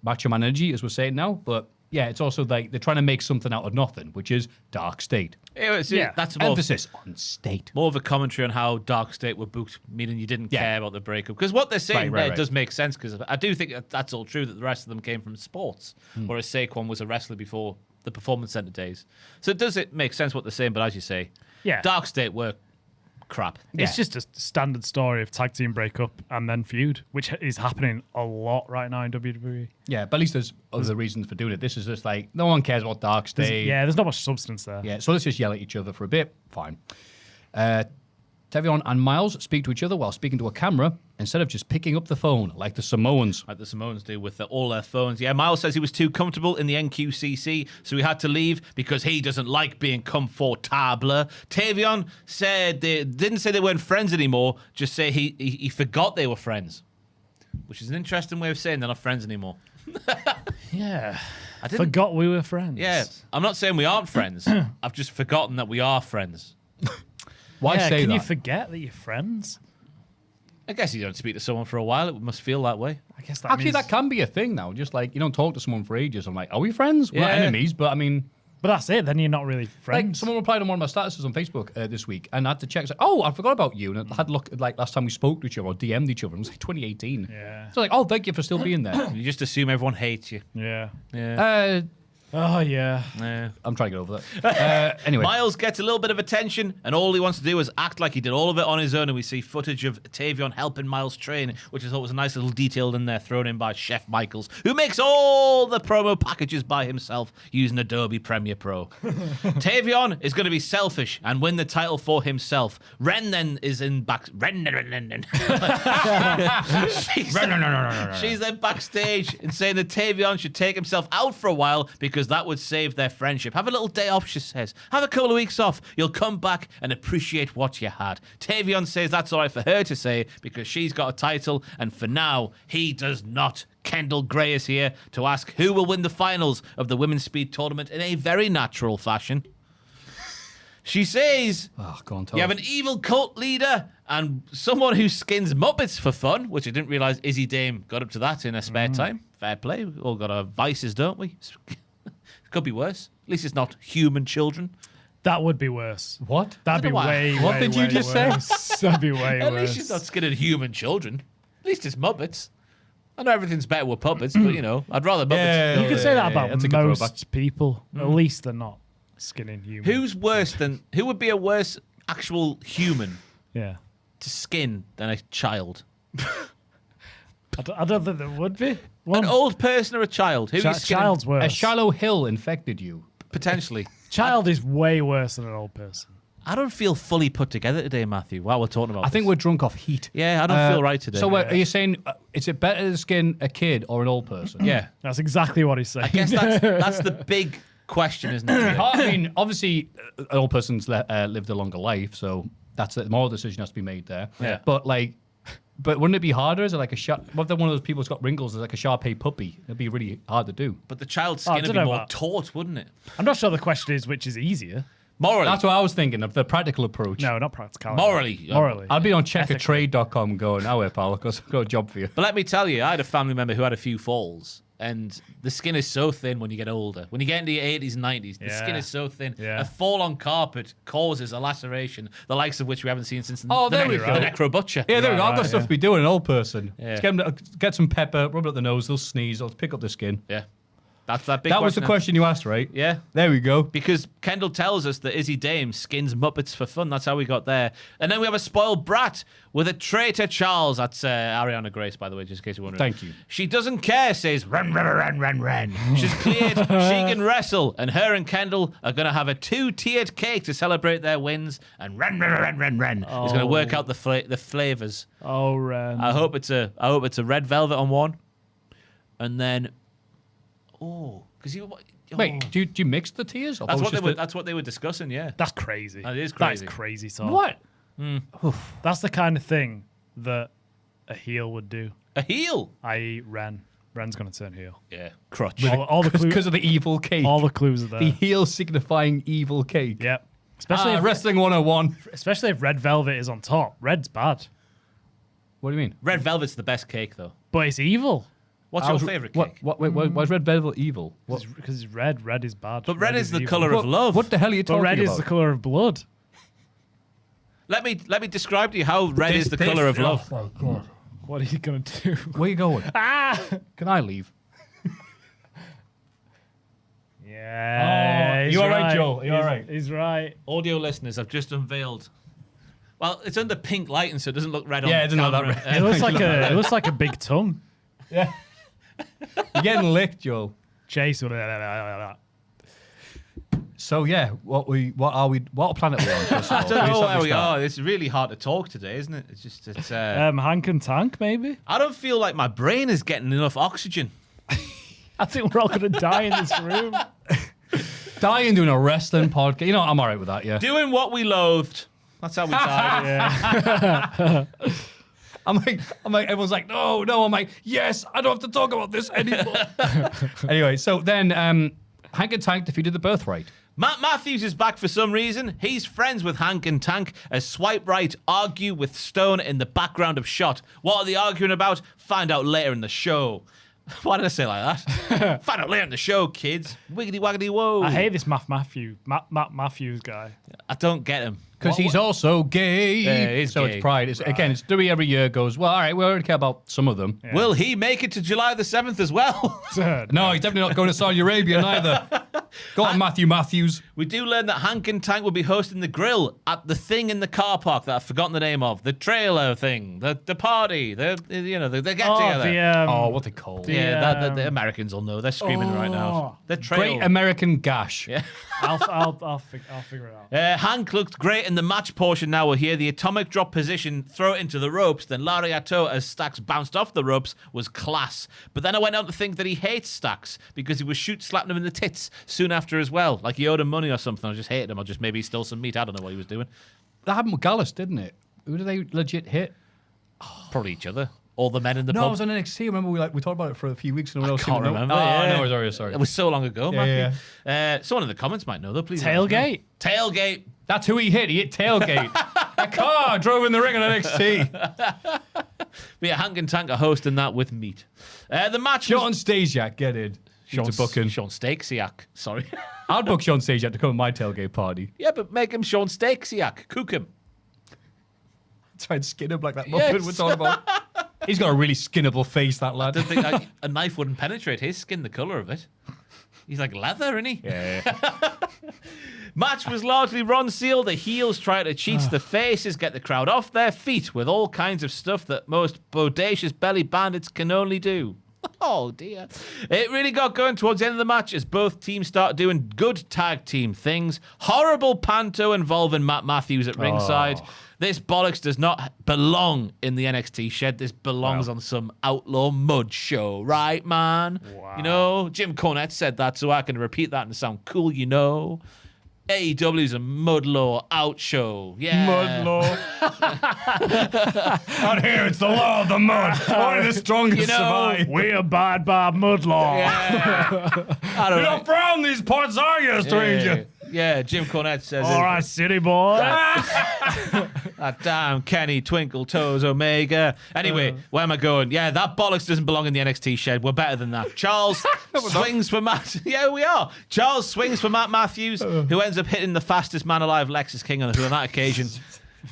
macho man energy, as we're saying now. But yeah, it's also like they're trying to make something out of nothing, which is Dark State. That's more emphasis on state. More of a commentary on how Dark State were booked, meaning you didn't care about the breakup. Because what they're saying there does make sense, because I do think that's all true, that the rest of them came from sports, whereas Saquon was a wrestler before the Performance Center days. So it make sense what they're saying, but as you say, Dark State were crap. It's just a standard story of tag team breakup and then feud, which is happening a lot right now in WWE. Yeah, but at least there's other reasons for doing it. This is just like, no one cares about Dark State. There's not much substance there. Yeah, so let's just yell at each other for a bit. Fine. Tevion and Miles speak to each other while speaking to a camera instead of just picking up the phone like the Samoans. Like the Samoans do with all their phones. Yeah, Miles says he was too comfortable in the NQCC, so he had to leave because he doesn't like being comfortable. Tavion said they didn't say they weren't friends anymore, just say he forgot they were friends, which is an interesting way of saying they're not friends anymore. Yeah. I forgot we were friends. Yeah, I'm not saying we aren't friends. I've just forgotten that we are friends. Why say that? Can you forget that you're friends? I guess you don't speak to someone for a while. It must feel that way. I guess that Actually, means... that can be a thing now. Just like, you don't talk to someone for ages. I'm like, are we friends? We're not enemies, but I mean... But that's it. Then you're not really friends. Like, someone replied on one of my statuses on Facebook this week, and I had to check. It's like, oh, I forgot about you. And I had a look at, like, last time we spoke to each other or DM'd each other. It was like 2018. Yeah. So like, oh, thank you for still being there. You just assume everyone hates you. Yeah. Yeah. Oh, yeah. I'm trying to get over that. Anyway. Miles gets a little bit of attention, and all he wants to do is act like he did all of it on his own, and we see footage of Tavion helping Miles train, which I thought was a nice little detail in there thrown in by Chef Michaels, who makes all the promo packages by himself using Adobe Premiere Pro. Tavion is going to be selfish and win the title for himself. Ren then is in back... She's then backstage and saying that Tavion should take himself out for a while because that would save their friendship. Have a little day off, she says. Have a couple of weeks off. You'll come back and appreciate what you had. Tavion says that's all right for her to say because she's got a title, and for now, he does not. Kendall Gray is here to ask who will win the finals of the Women's Speed Tournament in a very natural fashion. She says, you have an evil cult leader and someone who skins Muppets for fun, which I didn't realise Izzy Dame got up to that in her spare time. Fair play. We've all got our vices, don't we? Could be worse. At least it's not human children. That would be worse. What? That'd be way, What way, did you way just worse. say? That'd be way At worse. least she's not skinning human children. At least it's Muppets. I know everything's better with puppets, but, you know, I'd rather Muppets. Yeah, You could say that about that's a good most throwback. people. At least they're not skinning humans. Who would be a worse actual human Yeah. to skin than a child? I don't think there would be. An old person or a child? Who are you skinning? Child's worse. A shallow hill infected you. Potentially. Child is way worse than an old person. I don't feel fully put together today, Maffew, while we're talking about I think this. we're drunk off heat. Yeah, I don't feel right today. So are you saying, is it better to skin a kid or an old person? Yeah. That's exactly what he's saying. I guess that's the big question, isn't it? I mean, obviously, an old person's lived a longer life, so that's the moral decision has to be made there. Yeah. But wouldn't it be harder? Is it like what if one of those people who's got wrinkles is like a Shar-Pei puppy? It'd be really hard to do. But the child's I skin would don't be know more about- taut, wouldn't it? I'm not sure the question is which is easier. Morally. That's what I was thinking of, the practical approach. No, not practical. Morally. Morally. I'd be on checkertrade.com going, oh, yeah, pal, I've got a job for you. But let me tell you, I had a family member who had a few falls, and the skin is so thin when you get older. When you get into your 80s and 90s, the skin is so thin. Yeah. A fall on carpet causes a laceration, the likes of which we haven't seen since the there we go. Necro Butcher. Yeah, there we go. I've got Right, stuff to be doing, an old person. Yeah. Just get some pepper, rub it up the nose, they'll sneeze, they'll pick up the skin. Yeah. That's that big That was the question you asked, right? Yeah. There we go. Because Kendall tells us that Izzy Dame skins Muppets for fun. That's how we got there. And then we have a spoiled brat with a traitor Charles. That's Ariana Grace, by the way, just in case you're wondering. Thank you. She doesn't care, says, run, run, run, run, run. She's cleared. She can wrestle. And her and Kendall are going to have a 2-tiered cake to celebrate their wins. And run, run, run, run, run. It's going to work out the flavors. Oh, Ren. I hope it's a red velvet on one. And then, because you... Wait, do you mix the tiers? That's what they were discussing, yeah. That's crazy. That is That crazy. is crazy, Tom. What? That's the kind of thing that a heel would do, A heel? i.e. Ren. Ren's going to turn heel. Yeah. Crutch. All the clues, Because of the evil cake. all the clues are there. The heel signifying evil cake. Yep. Especially if, Wrestling 101. especially if red velvet is on top. Red's bad, What do you mean? Red velvet's the best cake, though. but it's evil. What's your favorite cake? Why is red velvet evil? Because it's red. Red is bad. But red is the evil. color of love. What the hell are you But talking red about? is the color of blood. Let me describe to you how red is the color of love. Oh my god. What are you going to do? Where are you going? Can I leave? Yeah. Oh, he's you all right, right, Joel? You all right? He's right. Audio listeners, I've just unveiled. Well, it's under pink lighting, so it doesn't look red on Yeah, it doesn't look camera. that red. It looks like a big tongue. Yeah. You're getting licked, Joel. Chase. So yeah, what planet we're on? First of all? I don't know where establish we that. are. It's really hard to talk today, isn't it? It's. Hank and Tank, maybe? I don't feel like my brain is getting enough oxygen. I think we're all going to die in this room. Dying doing a wrestling podcast. You know, I'm all right with that. Yeah. Doing what we loathed. That's how we died. Yeah. I'm like, everyone's like, no. I'm like, yes, I don't have to talk about this anymore. Anyway, so then Hank and Tank defeated the Birthright. Matt Matthews is back for some reason. He's friends with Hank and Tank as Swipe Right argue with Stone in the background of shot. What are they arguing about? Find out later in the show. Why did I say it like that? Find out later in the show, kids. Wiggity waggity whoa. I hate this Matt Matthews guy. I don't get him. Because he's also gay. Yeah, he's so gay. it's pride. Again, it's WWE every year goes, well, all right, we already care about some of them. Yeah. Will he make it to July the 7th as well? No, he's definitely not going to Saudi Arabia neither. Go on, Matthew Matthews. We do learn that Hank and Tank will be hosting the grill at the thing in the car park that I've forgotten the name of. The trailer thing, the party, the get together. What they call it. Yeah, the Americans will know. They're screaming right now. The trail. Great American Gash. Yeah. I'll figure it out. Hank looked great in the match portion. Now we're here. The atomic drop position, throw it into the ropes. Then Lariato, as Stax bounced off the ropes, was class. But then I went on to think that he hates Stax because he was slapping him in the tits soon after as well. Like he owed him money or something. I just hated him. Or just maybe he stole some meat. I don't know what he was doing. That happened with Gallus, didn't it? Who did they legit hit? Probably each other. All the men in the No, pub. it was on NXT. Remember we talked about it for a few weeks. And I can't remember. Oh, yeah. no, sorry. It was so long ago, Yeah, Maffew. Someone in the comments might know, though. Please let us know. Tailgate. Tailgate. That's who he hit. He hit Tailgate. A car drove in the ring on NXT. But yeah, Hank and Tank are hosting that with meat. The match Sean Stasiak, get in. Sean booking. Steaksiak. Sorry. I'd book Sean Stasiak to come to my tailgate party. Yeah, but make him Sean Steaksiak. Cook him. Try and skin him like that Yes. Muppet we're talking about. He's got a really skinnable face, that lad. I don't think a knife wouldn't penetrate his skin, the colour of it. He's like leather, isn't he? Yeah. Match was largely Ron Seal. The heels try to cheat the faces, get the crowd off their feet with all kinds of stuff that most bodacious belly bandits can only do. Oh, dear. It really got going towards the end of the match as both teams start doing good tag team things. Horrible panto involving Matt Matthews at ringside. This bollocks does not belong in the NXT shed. This belongs on some outlaw mud show, right, man? Wow. You know, Jim Cornette said that, so I can repeat that and sound cool, you know. AEW's a mudlaw out show. Yeah. Mudlaw. Out here, it's the law of the mud. Only the strongest You know, survive. We abide by mudlaw. Yeah. I don't You're know. not from these parts, are you, stranger? Yeah, Jim Cornette says All right, city boy. that damn Kenny Twinkle Toes Omega. Anyway, where am I going? Yeah, that bollocks doesn't belong in the NXT shed. We're better than that. Charles swings for Matt. Yeah, we are. Charles swings for Matt Matthews, who ends up hitting the fastest man alive, Lexus King, who on that occasion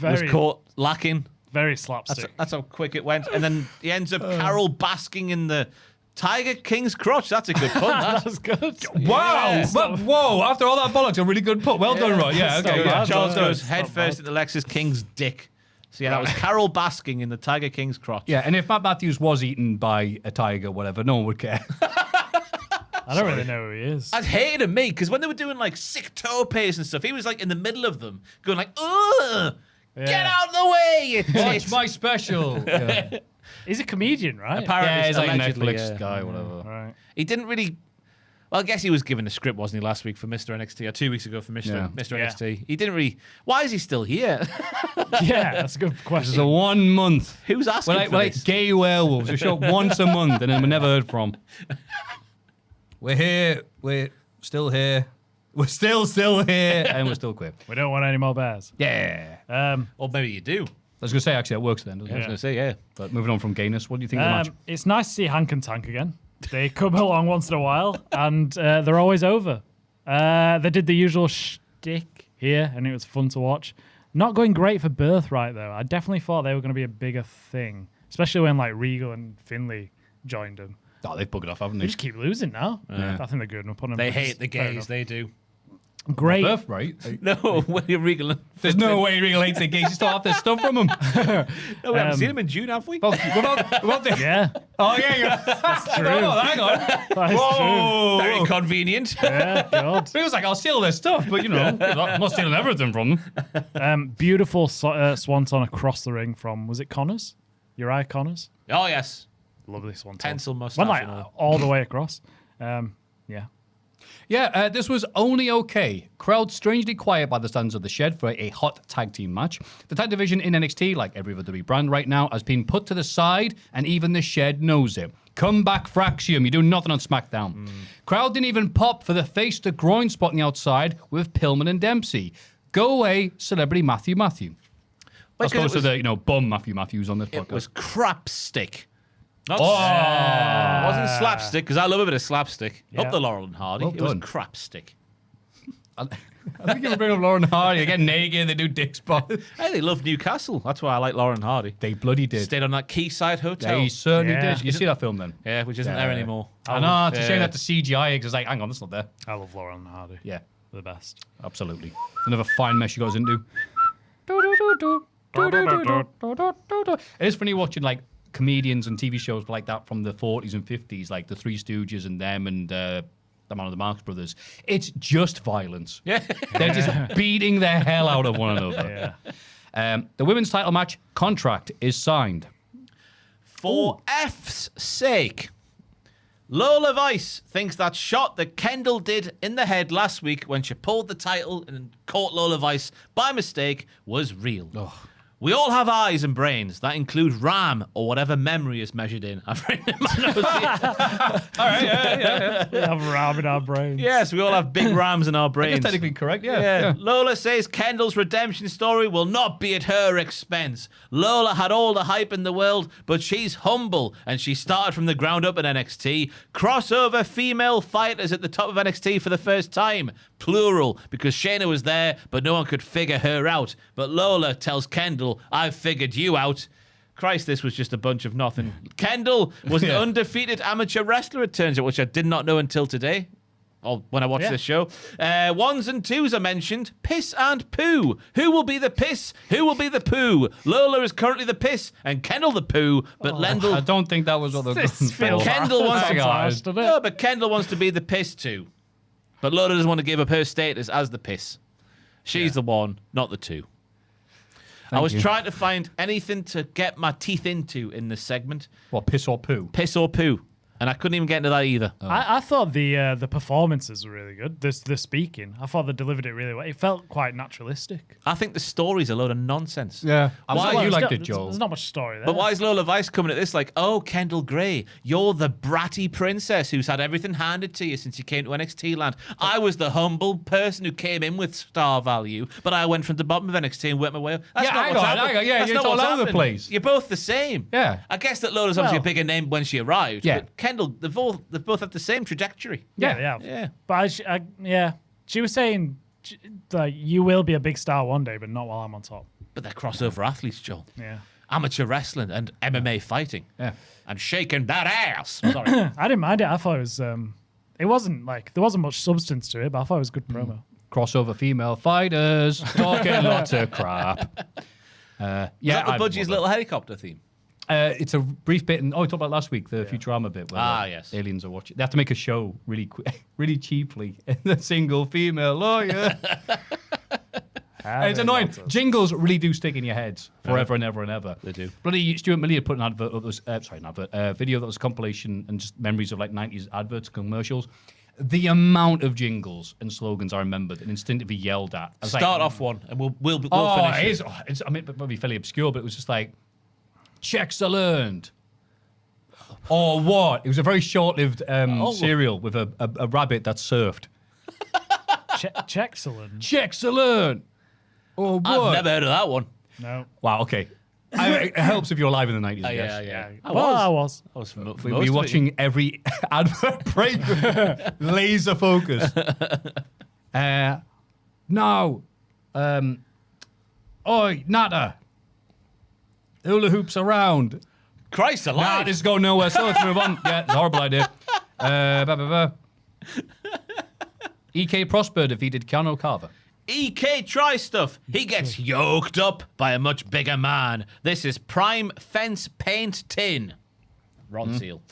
was caught lacking. Very slapstick. That's how quick it went. And then he ends up Carol basking in the Tiger King's crotch. That's a good pun. That That's good. Wow! Yeah, Whoa! After all that bollocks, a really good put. Well done, Roy. Yeah, okay. not Yeah. bad. Charles goes It's head not first into Lexus King's dick. So yeah, that was Carol basking in the Tiger King's crotch. Yeah, and if Matt Matthews was eaten by a tiger, whatever, no one would care. I don't really know who he is. I hated him, mate, because when they were doing like sick toe pays and stuff, he was like in the middle of them, going like, "Ugh, get Yeah. out of the way, you Watch tit." my special. Yeah, He's a comedian, right? Apparently, he's like a allegedly, Netflix yeah. guy, whatever. Right. He didn't really. Well, I guess he was given a script, wasn't he, last week for Mr. NXT, or 2 weeks ago for Mr. Yeah. Yeah. NXT. He didn't really. Why is he still here? Yeah, that's a good This is question. a 1 month. Who's asking We're like, for we're like this? gay werewolves. We show up once a month and then we're never heard from. We're here. We're still here. We're still here. And we're still quit. We don't want any more bears. Yeah. Or maybe you do. I was going to say, actually, that works then, doesn't I was it? going to say, yeah. But moving on from gayness, what do you think of the match? It's nice to see Hank and Tank again. They come along once in a while, and they're always over. They did the usual shtick here, and it was fun to watch. Not going great for Birthright, though. I definitely thought they were going to be a bigger thing, especially when like Regal and Finley joined them. Oh, they've buggered off, haven't They they? just keep losing now. Yeah. I think they're good. We'll put them They hate the fair gays, enough. they do. Great. Birthright? No, William Regal. and There's no way Regal hates the gays. You still have their stuff from them. No, we haven't seen him in June, have we? What about the... Yeah, Oh, yeah. That's true. Hang on. that is Whoa. Very convenient. true. Yeah, God. He was like, I'll steal their stuff, but, you know, I'm not stealing everything from them. Beautiful swanton across the ring from, was it Connors? Uriah Connors? Oh, yes. Lovely swanton. Pencil mustache. Went like and all. all the way across. Yeah. Yeah, this was only okay. Crowd strangely quiet by the stands of the shed for a hot tag team match. The tag division in NXT, like every other brand right now, has been put to the side, and even the shed knows it. Come back, Fraxium. You do nothing on SmackDown. Crowd didn't even pop for the face to groin spot on the outside with Pillman and Dempsey. Go away, celebrity Maffew. As opposed to the, bum Matthews on this podcast. It was crap stick. Not Oh. wasn't slapstick, because I love a bit of slapstick. Yeah. Up the Laurel and Hardy. Well it was done. crap stick. I think you bring up Lauren Hardy. They get naked, they do dick spots. Hey, they love Newcastle. That's why I like Lauren Hardy. They bloody did. Stayed on that Quayside hotel. They certainly Yeah. did. You see that film then? Yeah, which isn't there anymore. I know, it's a shame Yeah. that the CGI, because it's like, hang on, that's not there. I love Laurel and Hardy. Yeah, The best. absolutely. Another fine mess she goes into. It is funny watching like comedians and TV shows like that from the 40s and 50s, like the Three Stooges and them and the Man of the Marx Brothers. It's just violence. Yeah. They're just beating the hell out of one another. Yeah. The women's title match contract is signed. For F's sake. Lola Vice thinks that shot that Kendall did in the head last week when she pulled the title and caught Lola Vice by mistake was real. We all have eyes and brains. That includes RAM or whatever memory is measured in. I've written in my notes here. All right, yeah. We have ram in our brains. Yes, we all have big RAMs in our That's brains. technically correct, Yeah. Lola says Kendall's redemption story will not be at her expense. Lola had all the hype in the world, but she's humble and she started from the ground up in NXT. Crossover female fighters at the top of NXT for the first time. Plural, because Shayna was there, but no one could figure her out. But Lola tells Kendall, I've figured you out. Christ, this was just a bunch of nothing. Kendall was an undefeated amateur wrestler, it turns out, which I did not know until today. Or when I watched this show. Ones and twos are mentioned. Piss and poo. Who will be the piss? Who will be the poo? Lola is currently the piss and Kendall the poo, but Lendl... I don't think that was what they're going This for. feels Kendall wants to harsh, doesn't it? No, but Kendall wants to be the piss too. But Lola doesn't want to give up her status as the piss. She's the one, not the two. I was trying to find anything to get my teeth into in this segment. What, piss or poo? Piss or poo. And I couldn't even get into that either. I thought the performances were really good. The speaking, I thought they delivered it really well. It felt quite naturalistic. I think the story's a load of nonsense. Yeah. I'm Why- glad you There's liked no- it, Joel. There's not much story there. But why is Lola Vice coming at this like, oh, Kendall Gray, you're the bratty princess who's had everything handed to you since you came to NXT land. I was the humble person who came in with star value, but I went from the bottom of NXT and worked my way up. That's Yeah, not hang what's on, happened. hang on. Yeah, That's you're not all what's over the happened. place. You're both the same. Yeah. I guess that Lola's obviously a Well- bigger name when she arrived. Yeah. But Kendall, they both have the same trajectory. Yeah, they have. Yeah. But she was saying like you will be a big star one day, but not while I'm on top. But they're crossover athletes, Joel. Yeah. amateur wrestling and MMA fighting. Yeah. And shaking that ass. Sorry. I didn't mind it. I thought it was. It wasn't like there wasn't much substance to it, but I thought it was a good promo. Crossover female fighters talking lots of crap. Is that the Budgie's little helicopter theme? It's a brief bit, and we talked about last week the Futurama bit where yes. aliens are watching. They have to make a show really really cheaply. A single female lawyer. It's annoying. Jingles really do stick in your heads forever and ever and ever. They do. Bloody Stuart Millier put an advert up. Video that was a compilation and just memories of like 90s adverts, commercials. The amount of jingles and slogans I remembered and instinctively yelled at. Start off one, and we'll finish it. I mean, it might be fairly obscure, but it was just like, checks are learned. Or what? It was a very short-lived serial with a rabbit that surfed. Checksalon. Checks are learned. Or what? I've never heard of that one. No. Wow, okay. It helps if you're alive in the 90s, I guess. Yeah. I was. I was We were watching every advert break with laser focus. No. Oi, Nada. Hula hoops around. Christ alive. Nah, this is going nowhere, so let's move on. Yeah, it's a horrible idea. EK Prosper defeated Keanu Carver. EK tries stuff. He gets yoked up by a much bigger man. This is prime fence paint tin. Ron Seal.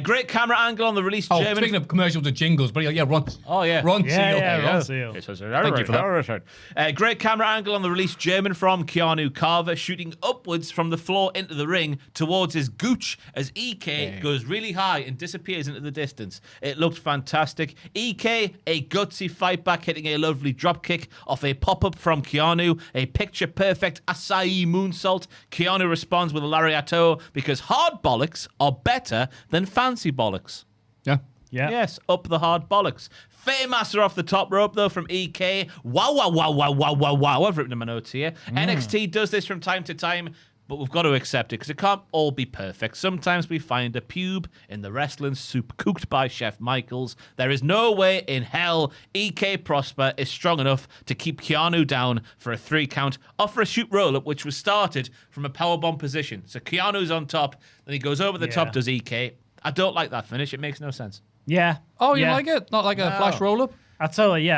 Great camera angle on the released German. Speaking of commercials and jingles, but Ron. Oh, yeah. Ron Seal. Yeah, Ron Seal. Thank you for that. Great camera angle on the released German from Keanu Carver, shooting upwards from the floor into the ring towards his gooch as EK goes really high and disappears into the distance. It looked fantastic. EK, a gutsy fight back, hitting a lovely drop kick off a pop-up from Keanu, a picture-perfect acai moonsault. Keanu responds with a lariato because hard bollocks are better than fancy bollocks. Yeah. Yeah. Yes, up the hard bollocks. Fairmaster off the top rope, though, from EK. Wow. I've written in my notes here. NXT does this from time to time, but we've got to accept it because it can't all be perfect. Sometimes we find a pube in the wrestling soup cooked by Chef Michaels. There is no way in hell EK Prosper is strong enough to keep Keanu down for a 3 count off for a shoot roll-up, which was started from a powerbomb position. So Keanu's on top, then he goes over the top, does EK. I don't like that finish. It makes no sense. Yeah. Oh, you like it? Not like a flash roll-up? I totally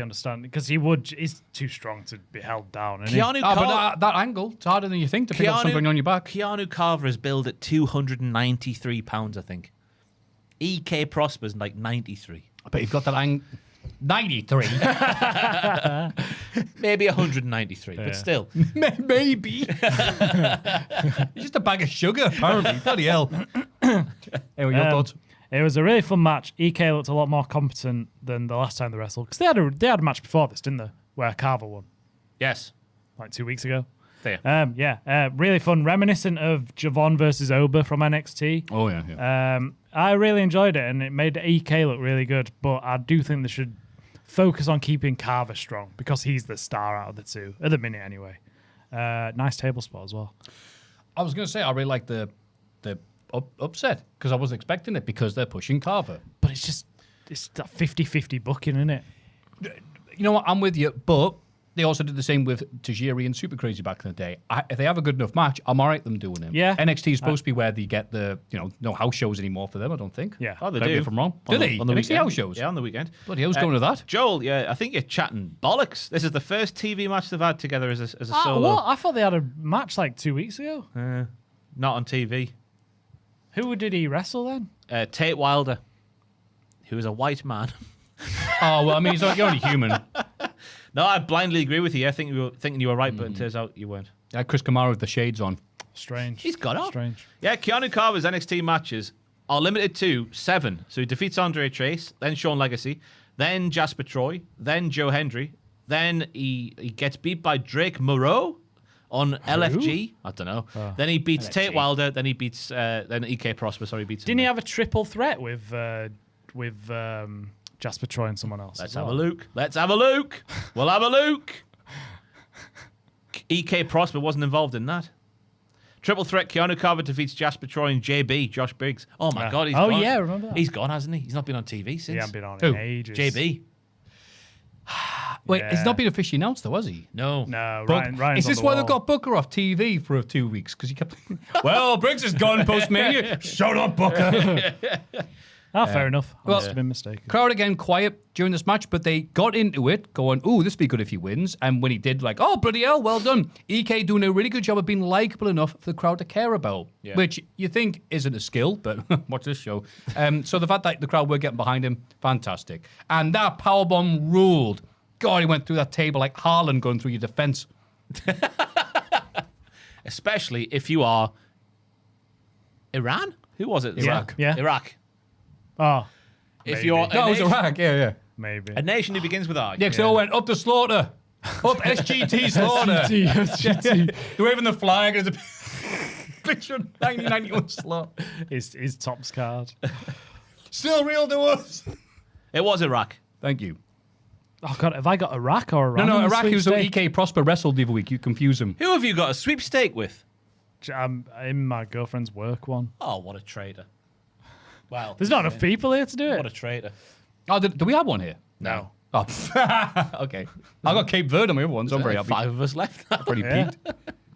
understand because he's too strong to be held down. Keanu but that angle, it's harder than you think to pick up something on your back. Keanu Carver is billed at 293 pounds, I think. EK Prosper's like 93. But you've got that angle. 93. Maybe 193, but still. Maybe. It's just a bag of sugar, apparently. Bloody hell. Anyway, your thoughts? It was a really fun match. EK looked a lot more competent than the last time they wrestled because they had a match before this, didn't they? Where Carver won. Yes. Like 2 weeks ago. There. Really fun, reminiscent of Javon versus Oba from NXT. Oh, yeah. I really enjoyed it, and it made EK look really good. But I do think they should focus on keeping Carver strong because he's the star out of the two at the minute, anyway. Nice table spot as well. I was going to say I really like the upset because I wasn't expecting it because they're pushing Carver. But it's that 50-50 booking, isn't it? You know what? I'm with you, but they also did the same with Tajiri and Super Crazy back in the day. If they have a good enough match, I'm all right with them doing it. Yeah. NXT is supposed to be where they get the, no house shows anymore for them, I don't think. Yeah. Oh, they Correct me do. if I'm wrong. On Do they? On the NXT weekend. house shows? Yeah, on the weekend. Bloody hell's going to that? Joel, yeah, I think you're chatting bollocks. This is the first TV match they've had together as a solo. What? I thought they had a match like 2 weeks ago. Not on TV. Who did he wrestle then? Tate Wilder, who is a white man. Oh, well, I mean, he's only human. No, I blindly agree with you. I think you were thinking you were right, but it turns out you weren't. Chris Kamara with the shades on. Strange. He's got up. Strange. Yeah, Keanu Carver's NXT matches are limited to 7. So he defeats Andre Trace, then Shawn Legacy, then Jasper Troy, then Joe Hendry, then he gets beat by Drake Moreau on LFG. I don't know. Then he beats Tate Wilder. Then he beats then EK Prosper. Sorry, beats. Didn't he have a triple threat with Jasper Troy and someone else? Let's have a look. Let's have a look. We'll have a look. EK Prosper wasn't involved in that. Triple threat, Keanu Carver defeats Jasper Troy and JB, Josh Briggs. Oh, my God, he's gone. Oh, yeah, remember that? He's gone, hasn't he? He's not been on TV since. He hasn't been on Who? in ages. JB. Wait, Yeah. he's not been officially announced, though, has he? No. No, Book- Ryan's is this on the why they wall. got Booker off TV for 2 weeks? Because he kept, well, Briggs is gone post-Mania. Shut up, Booker. Fair enough. I Well- must have been mistaken. Crowd again quiet during this match, but they got into it going, ooh, this would be good if he wins. And when he did, like, oh, bloody hell, well done. EK doing a really good job of being likeable enough for the crowd to care about, which you think isn't a skill, but watch this show. So the fact that the crowd were getting behind him, fantastic. And that powerbomb ruled. God, he went through that table like Haaland going through your defense. Especially if you are Iran? Who was it? Iraq. Yeah. Iraq. Oh, If Maybe. you're No, it was Iraq, yeah. maybe. a nation who begins with R. Yeah, because they all went up the slaughter. Up SGT slaughter. SGT. They're waving the flag and there's a picture of 1991 slaughter. His Topps card. Still real to us. It was Iraq. Thank you. Oh, God, have I got Iraq or Iran? No, in the Iraq was who sweepstake? EK Prosper wrestled the other week. You confuse him. Who have you got a sweepstake with? I'm in my girlfriend's work one. Oh, what a traitor. Well, There's not enough people here to do what a it. Oh, traitor. do we have one here? No. Oh, okay. I got Cape Verde on my other one, so I'm very happy. 5 of us left. Pretty Yeah. peaked.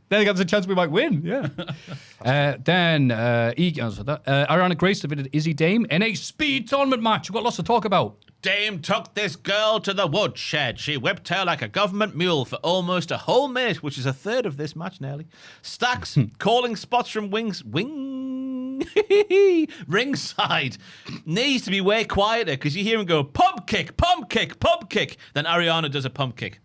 Then there's a chance we might win. Yeah. Ariana Grace defeated Izzy Dame in a speed tournament match. We've got lots to talk about. Dame took this girl to the woodshed. She whipped her like a government mule for almost a whole minute, which is a third of this match nearly. Stacks calling spots from ringside needs to be way quieter because you hear him go pump kick, pump kick, pump kick. Then Ariana does a pump kick.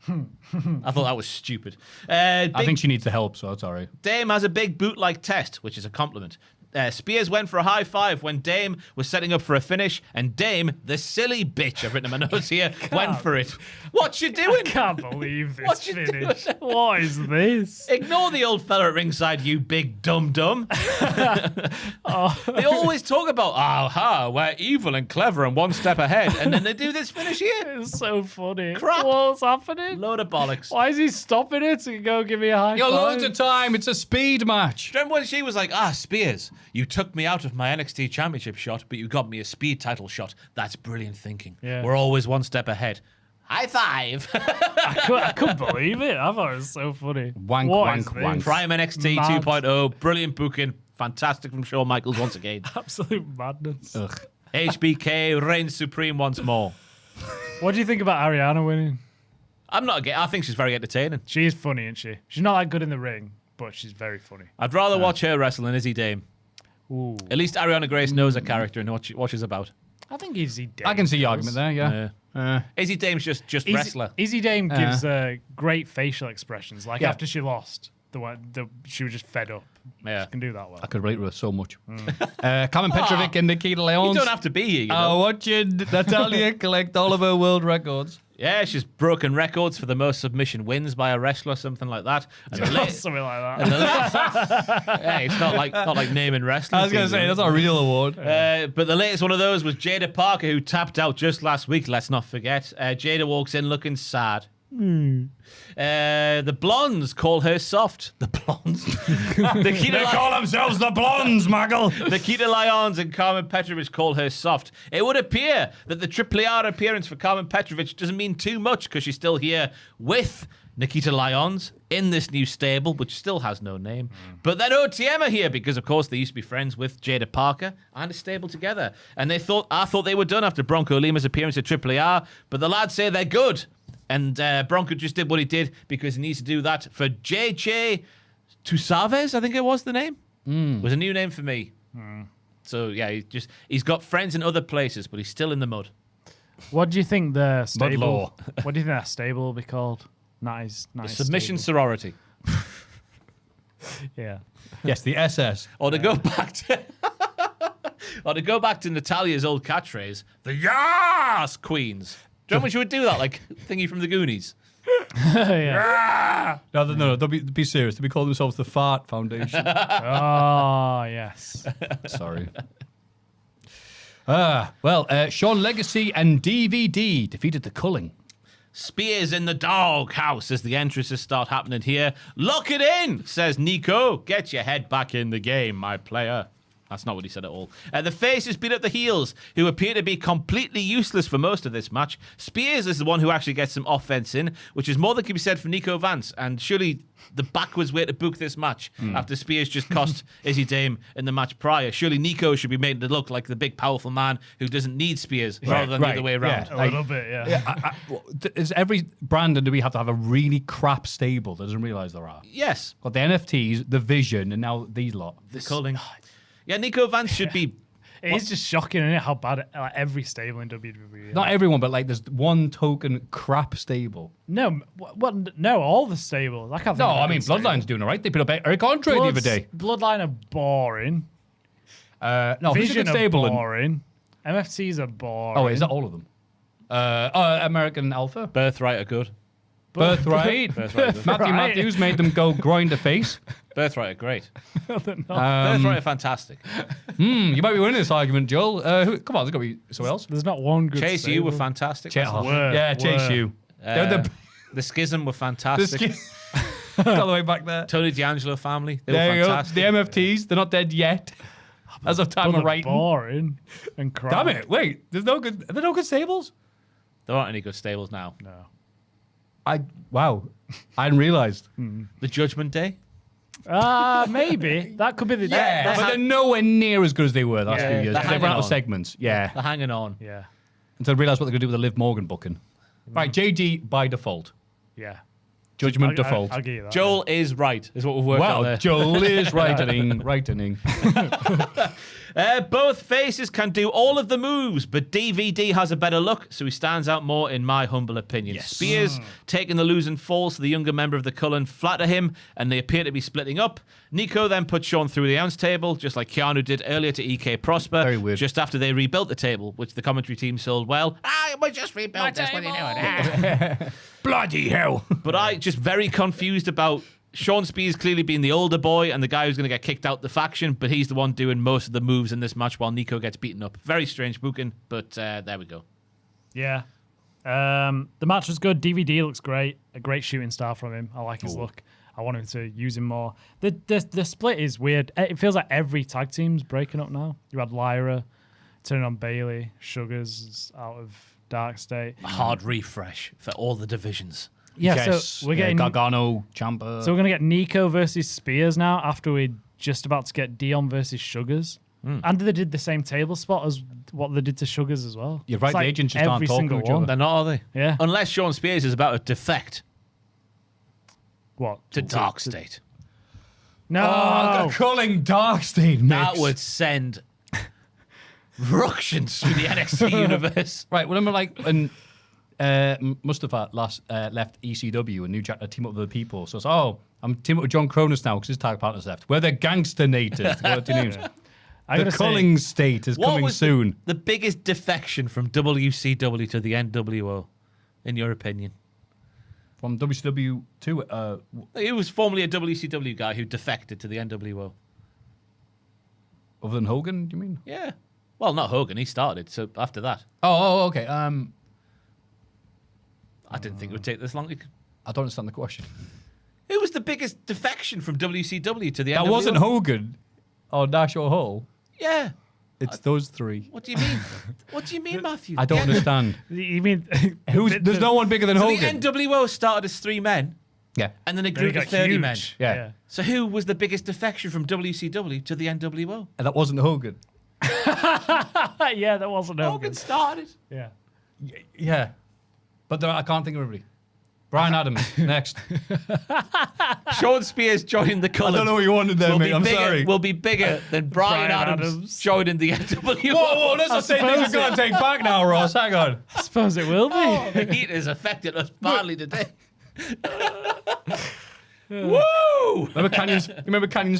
I thought that was stupid. I think she needs the help, so it's all right. Dame has a big boot-like test, which is a compliment. Spears went for a high five when Dame was setting up for a finish, and Dame, the silly bitch, I've written in my notes here, went for it. What you doing? I can't believe this What you finish. doing? What is this? Ignore the old fella at ringside, you big dum-dum. They always talk about, we're evil and clever and one step ahead, and then they do this finish here. It's so funny. Crap. What's happening? Load of bollocks. Why is he stopping it to go give me a high You got five? loads of time. It's a speed match. Remember when she was like, Spears, you took me out of my NXT championship shot, but you got me a speed title shot. That's brilliant thinking. Yeah. We're always one step ahead. High five. I couldn't believe it. I thought it was so funny. Wank, What wank, is this? wank. Prime NXT Mad. 2.0. Brilliant booking. Fantastic from Shawn Michaels once again. Absolute madness. Ugh. HBK reigns supreme once more. What do you think about Ariana winning? I'm not against. I think she's very entertaining. She is funny, isn't she? She's not that good in the ring, but she's very funny. I'd rather watch her wrestle than Izzy Dame. Ooh. At least Ariana Grace knows her character and what she's about. I think Izzy Dame. I can see your argument there, yeah. Izzy Dame's just wrestler. Izzy Dame gives great facial expressions. Like after she lost, she was just fed up. Yeah. She can do that well. I could relate to her so much. Carmen Petrovic and Nikita Lyons. You don't have to be here, you know. I want you, Natalia, collect all of her world records. Yeah, she's broken records for the most submission wins by a wrestler, something like that. And the latest, Something like that. hey, it's not like naming wrestling. I was going to say, that's not a real award. But the latest one of those was Jada Parker, who tapped out just last week. Let's not forget. Jada walks in looking sad. The blondes call her soft. The blondes. They call themselves the Blondes, Maggle. Nikita Lyons and Carmen Petrovic call her soft. It would appear that the Triple R appearance for Carmen Petrovic doesn't mean too much because she's still here with Nikita Lyons in this new stable, which still has no name. But then OTM are here because, of course, they used to be friends with Jada Parker and a stable together. And I thought they were done after Bronco Lima's appearance at Triple R, but the lads say they're good. And Bronco just did what he did because he needs to do that for JJ Tusaves, I think it was the name. Was a new name for me. So yeah, he's got friends in other places, but he's still in the mud. What do you think the stable? law. What do you think that stable will be called? Nice Submission stable. sorority. Yeah. Yes, the SS. Or to go back to Natalia's old catchphrase, the Yas Queens. Do you know when she would do that, like thingy from the Goonies? Yeah. No, don't be serious. They be calling themselves the Fart Foundation. Oh yes. Sorry. Sean Legacy and DVD defeated the Culling. Spears in the doghouse as the entrances start happening here. Lock it in, says Nico. Get your head back in the game, my player. That's not what he said at all. The faces beat up the heels, who appear to be completely useless for most of this match. Spears is the one who actually gets some offense in, which is more than can be said for Nico Vance. And surely the backwards way to book this match after Spears just cost Izzy Dame in the match prior. Surely Nico should be made to look like the big, powerful man who doesn't need Spears rather than the other way around. A little bit, yeah. Is every brand, and do we have to have a really crap stable that doesn't realise there are? Yes. Got the NFTs, the Vision, and now these lot. The culling. Yeah, Nico Vance should be... It is just shocking, isn't it, how bad every stable in WWE is. Not everyone, but like there's one token crap stable. No, no, all the stables. I can't think No, of a I mean, good stable. Bloodline's doing all right. They put up Eric Andre the other day. Bloodline are boring. No, who's a Vision good are stable? boring. MFTs are boring. Oh, is that all of them? American Alpha? Birthright are good. Birthright. Matthew Matthews made them go grind a face. Birthright are great. Not. Birthright are fantastic. You might be winning this argument, Joel. Come on, there's got to be someone else. There's not one good Chase stable. U were fantastic. Chase Were. U. They're The Schism were fantastic. all the way back there. Tony D'Angelo family, they There were you go. fantastic. The MFTs, they're not dead yet. As of time But of they're writing. boring and crap. Damn it! Wait, are there no good stables? There aren't any good stables now. No. Wow, I hadn't realised. The Judgment Day. Maybe. That could be the... But they're nowhere near as good as they were the last Yeah, few years. they're They've run out of hanging on. segments. Yeah, They're hanging on. Yeah. until I realised what they're going to do with the Liv Morgan booking. Right, JD by default. Yeah. Judgment default. I'll give you that. Joel is right, is what we've worked out Wow, there. Joel is rightening. Both faces can do all of the moves, but DVD has a better look, so he stands out more in my humble opinion. Spears taking the losing falls to the younger member of the Cullen flatter him, and they appear to be splitting up. Nico then puts Sean through the announce table, just like Keanu did earlier to EK Prosper. Very weird. Just after they rebuilt the table, which the commentary team sold well. We just rebuilt this. What are you doing? Bloody hell. But I just very confused about Sean Spears clearly being the older boy and the guy who's going to get kicked out the faction, but he's the one doing most of the moves in this match while Nico gets beaten up. Very strange booking, but there we go. Yeah. The match was good. DVD looks great. A great shooting star from him. I like his look. I want him to use him more. The split is weird. It feels like every tag team's breaking up now. You had Lyra turning on Bailey. Sugars out of Dark State. A hard refresh for all the divisions. Yeah, Yes. so we're getting... Gargano, Ciampa. So we're going to get Nico versus Spears now after we're just about to get Dion versus Sugars. And they did the same table spot as what they did to Sugars as well. You're right, It's the like agents just aren't every talking to single each other. one. They're not, are they? Yeah. Unless Sean Spears is about to defect What? to Dark State. No! calling Dark State, mix. That would send ructions through the NXT universe. Right, well, I'm like, when Mustafa last left ECW and New Jack to team up with other people. So it's, I'm teaming up with John Cronus now because his tag partner's left. We're the Gangsternators. What are their names? I The gotta say, Culling State is What coming was soon. the biggest defection from WCW to the NWO, in your opinion? From WCW to He was formerly a WCW guy who defected to the NWO. other than Hogan, do you mean? Yeah. Well, not Hogan. He started. So after that, Okay. I didn't think it would take this long. I don't understand the question. Who was the biggest defection from WCW to the NWO? That wasn't Hogan or Nash or Hall. Yeah. It's those three. What do you mean? What do you mean, Maffew? I don't understand. You mean... There's no one bigger than So Hogan. the NWO started as 3 men, Yeah. and then it They grew to got 30 huge. men. Yeah. So who was the biggest defection from WCW to the NWO? And that wasn't Hogan. Yeah, that wasn't Hogan. started. Yeah. Yeah. But I can't think of everybody. Brian Adams, next. Sean Spears joining the Cullen. what you wanted there, Will be bigger than Brian Adams joining the NWO. Whoa, let's not say things we're going to take back now, Ross. Hang on. I suppose it will be. The heat has affected us badly today. Woo! Remember Canyon's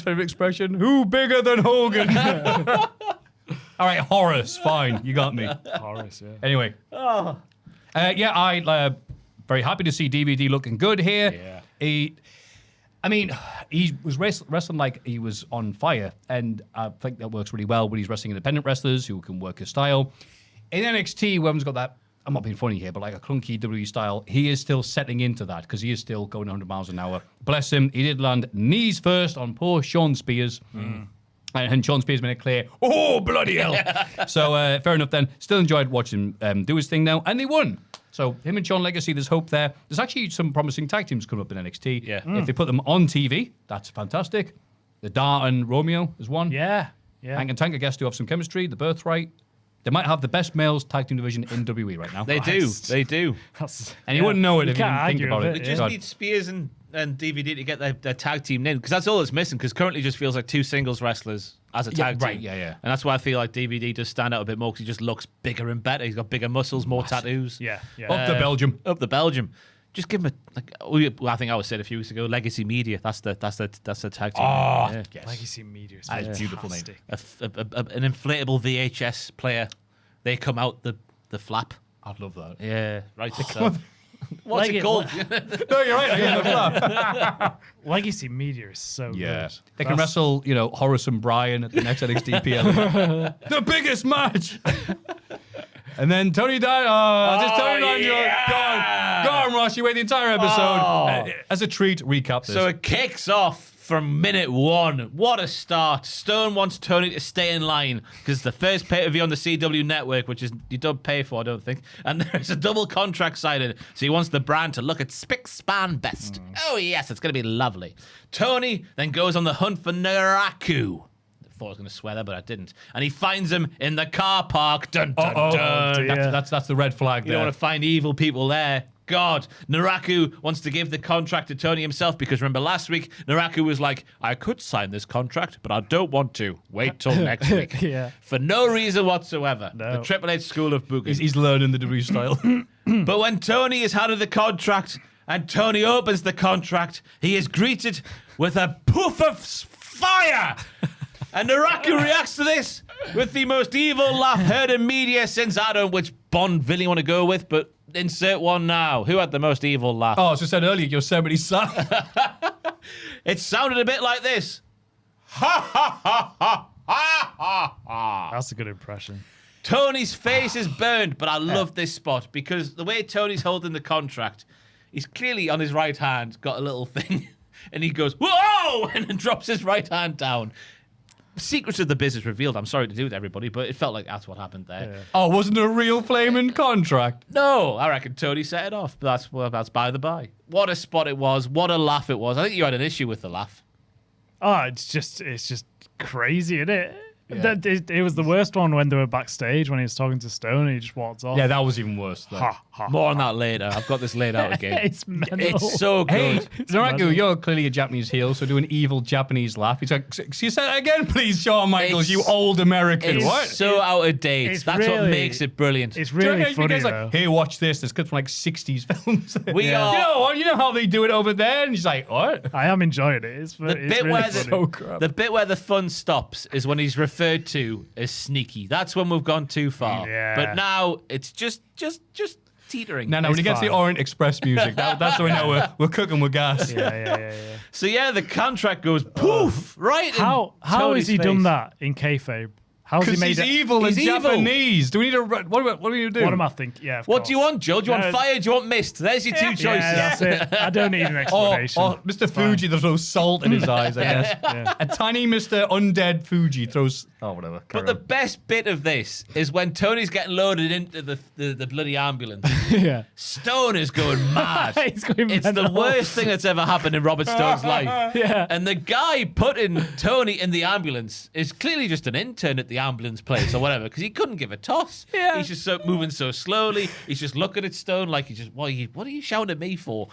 favourite expression? Who bigger than Hogan? All right, Horace, fine. You got me. Horace, yeah. Anyway. I very happy to see DVD looking good here. Yeah. He was wrestling like he was on fire, and I think that works really well when he's wrestling independent wrestlers who can work his style. In NXT, we haven't got that, I'm not being funny here, but like a clunky WWE style, he is still setting into that because he is still going 100 miles an hour. Bless him. He did land knees first on poor Sean Spears. And Sean Spears made it clear, oh, bloody hell. So fair enough then. Still enjoyed watching him do his thing now. And they won. So him and Sean Legacy, there's hope there. There's actually some promising tag teams coming up in NXT. Yeah. If they put them on TV, that's fantastic. The Dart and Romeo is one. Yeah. Hank and Tank, I guess, do have some chemistry. The Birthright. They might have the best males tag team division in WWE right now. They do. And you wouldn't know it if you didn't think argue about with it. They just need Spears and DVD to get their tag team name, because that's all it's missing, because currently it just feels like two singles wrestlers as a tag team. Right, yeah. And that's why I feel like DVD does stand out a bit more, because he just looks bigger and better. He's got bigger muscles, more tattoos. Yeah. Up the Belgium. Up the Belgium. Just give him I think I was said a few weeks ago, Legacy Media. That's the tag team. Oh, yeah. yes. Legacy Media is That is beautiful, mate. An inflatable VHS player. They come out the flap. I'd love that. Yeah, right. What's it called? No, you're right. Legacy Media is so good. They can wrestle, Horace and Brian at the next NXT PL. The biggest match. And then Tony died. Just Tony died. Go on, Ross. You wait the entire episode. As a treat, recap this. So it kicks off from minute one. What a start. Stone wants Tony to stay in line because it's the first pay-per-view on the CW network, which is you don't pay for, I don't think. And there's a double contract signed. So he wants the brand to look at spick span best. Oh, yes, it's going to be lovely. Tony then goes on the hunt for Naraku. I thought I was going to swear there, but I didn't. And he finds him in the car park. Dun, dun, dun. That's the red flag You there. don't want to find evil people there. God, Naraku wants to give the contract to Tony himself, because remember last week, Naraku was like, I could sign this contract, but I don't want to. Wait till next week. Yeah. For no reason whatsoever. No. The Triple H School of Booking. He's learning the WWE style. But when Tony is handed the contract and Tony opens the contract, he is greeted with a poof of fire. And Naraku reacts to this with the most evil laugh heard in media since I don't know which Bond villain you want to go with, but insert one now. Who had the most evil laugh? As I said earlier, Yosemite Sam. It sounded a bit like this. Ha ha ha ha ha ha ha. That's a good impression. Tony's face is burned, but I love this spot because the way Tony's holding the contract, he's clearly on his right hand got a little thing, and he goes, whoa, and then drops his right hand down. Secrets of the business revealed. I'm sorry to do it, everybody, but it felt like that's what happened there. Yeah. Wasn't it a real flaming contract? No, I reckon Tony set it off, but that's by the by. What a spot it was. What a laugh it was. I think you had an issue with the laugh. Oh, it's just crazy, isn't it? It was the worst one when they were backstage when he was talking to Stone and he just walked off. Yeah, that was even worse. More on that later. I've got this laid out again. It's mental. It's so Hey, good. Naraku, you're clearly a Japanese heel, so do an evil Japanese laugh. He's like, you say that again, please, Shawn Michaels, you old American. It's What? so out of date. it's That's what really- makes it brilliant. It's Do you really reckon funny, you guys though. like, hey, watch this. There's clips from like 60s films. We are- You know how they do it over there? And he's like, what? I am enjoying it. It's The it's bit really where funny. So crap. the bit where the fun stops is when he's referred to as sneaky. That's when we've gone too far. Yeah. But now it's just teetering. No, when he gets the fine. Orient Express music, that's when we know we're cooking with gas. Yeah. So yeah, the contract goes poof right. How in has Tony's he done face. that in kayfabe? How's he Because made he's it? evil and He's evil. Japanese. Do we need to... What do we need to do? What am I thinking? Yeah. Of What course. do you want, Joe? Do you want No. fire? Do you want mist? There's your two choices. Yeah, that's it. I don't need an Or explanation. Mr. It's fine. Fuji that throws salt in his eyes, I guess. Yeah. A tiny Mr. Undead Fuji throws... Oh, whatever. But the best bit of this is when Tony's getting loaded into the bloody ambulance. Yeah. Stone is going mad. He's going It's the mental. worst thing that's ever happened in Robert Stone's life. Yeah. And the guy putting Tony in the ambulance is clearly just an intern at the ambulance place or whatever, because he couldn't give a toss. Yeah. He's just moving so slowly. He's just looking at Stone like he's just, what are you shouting at me for?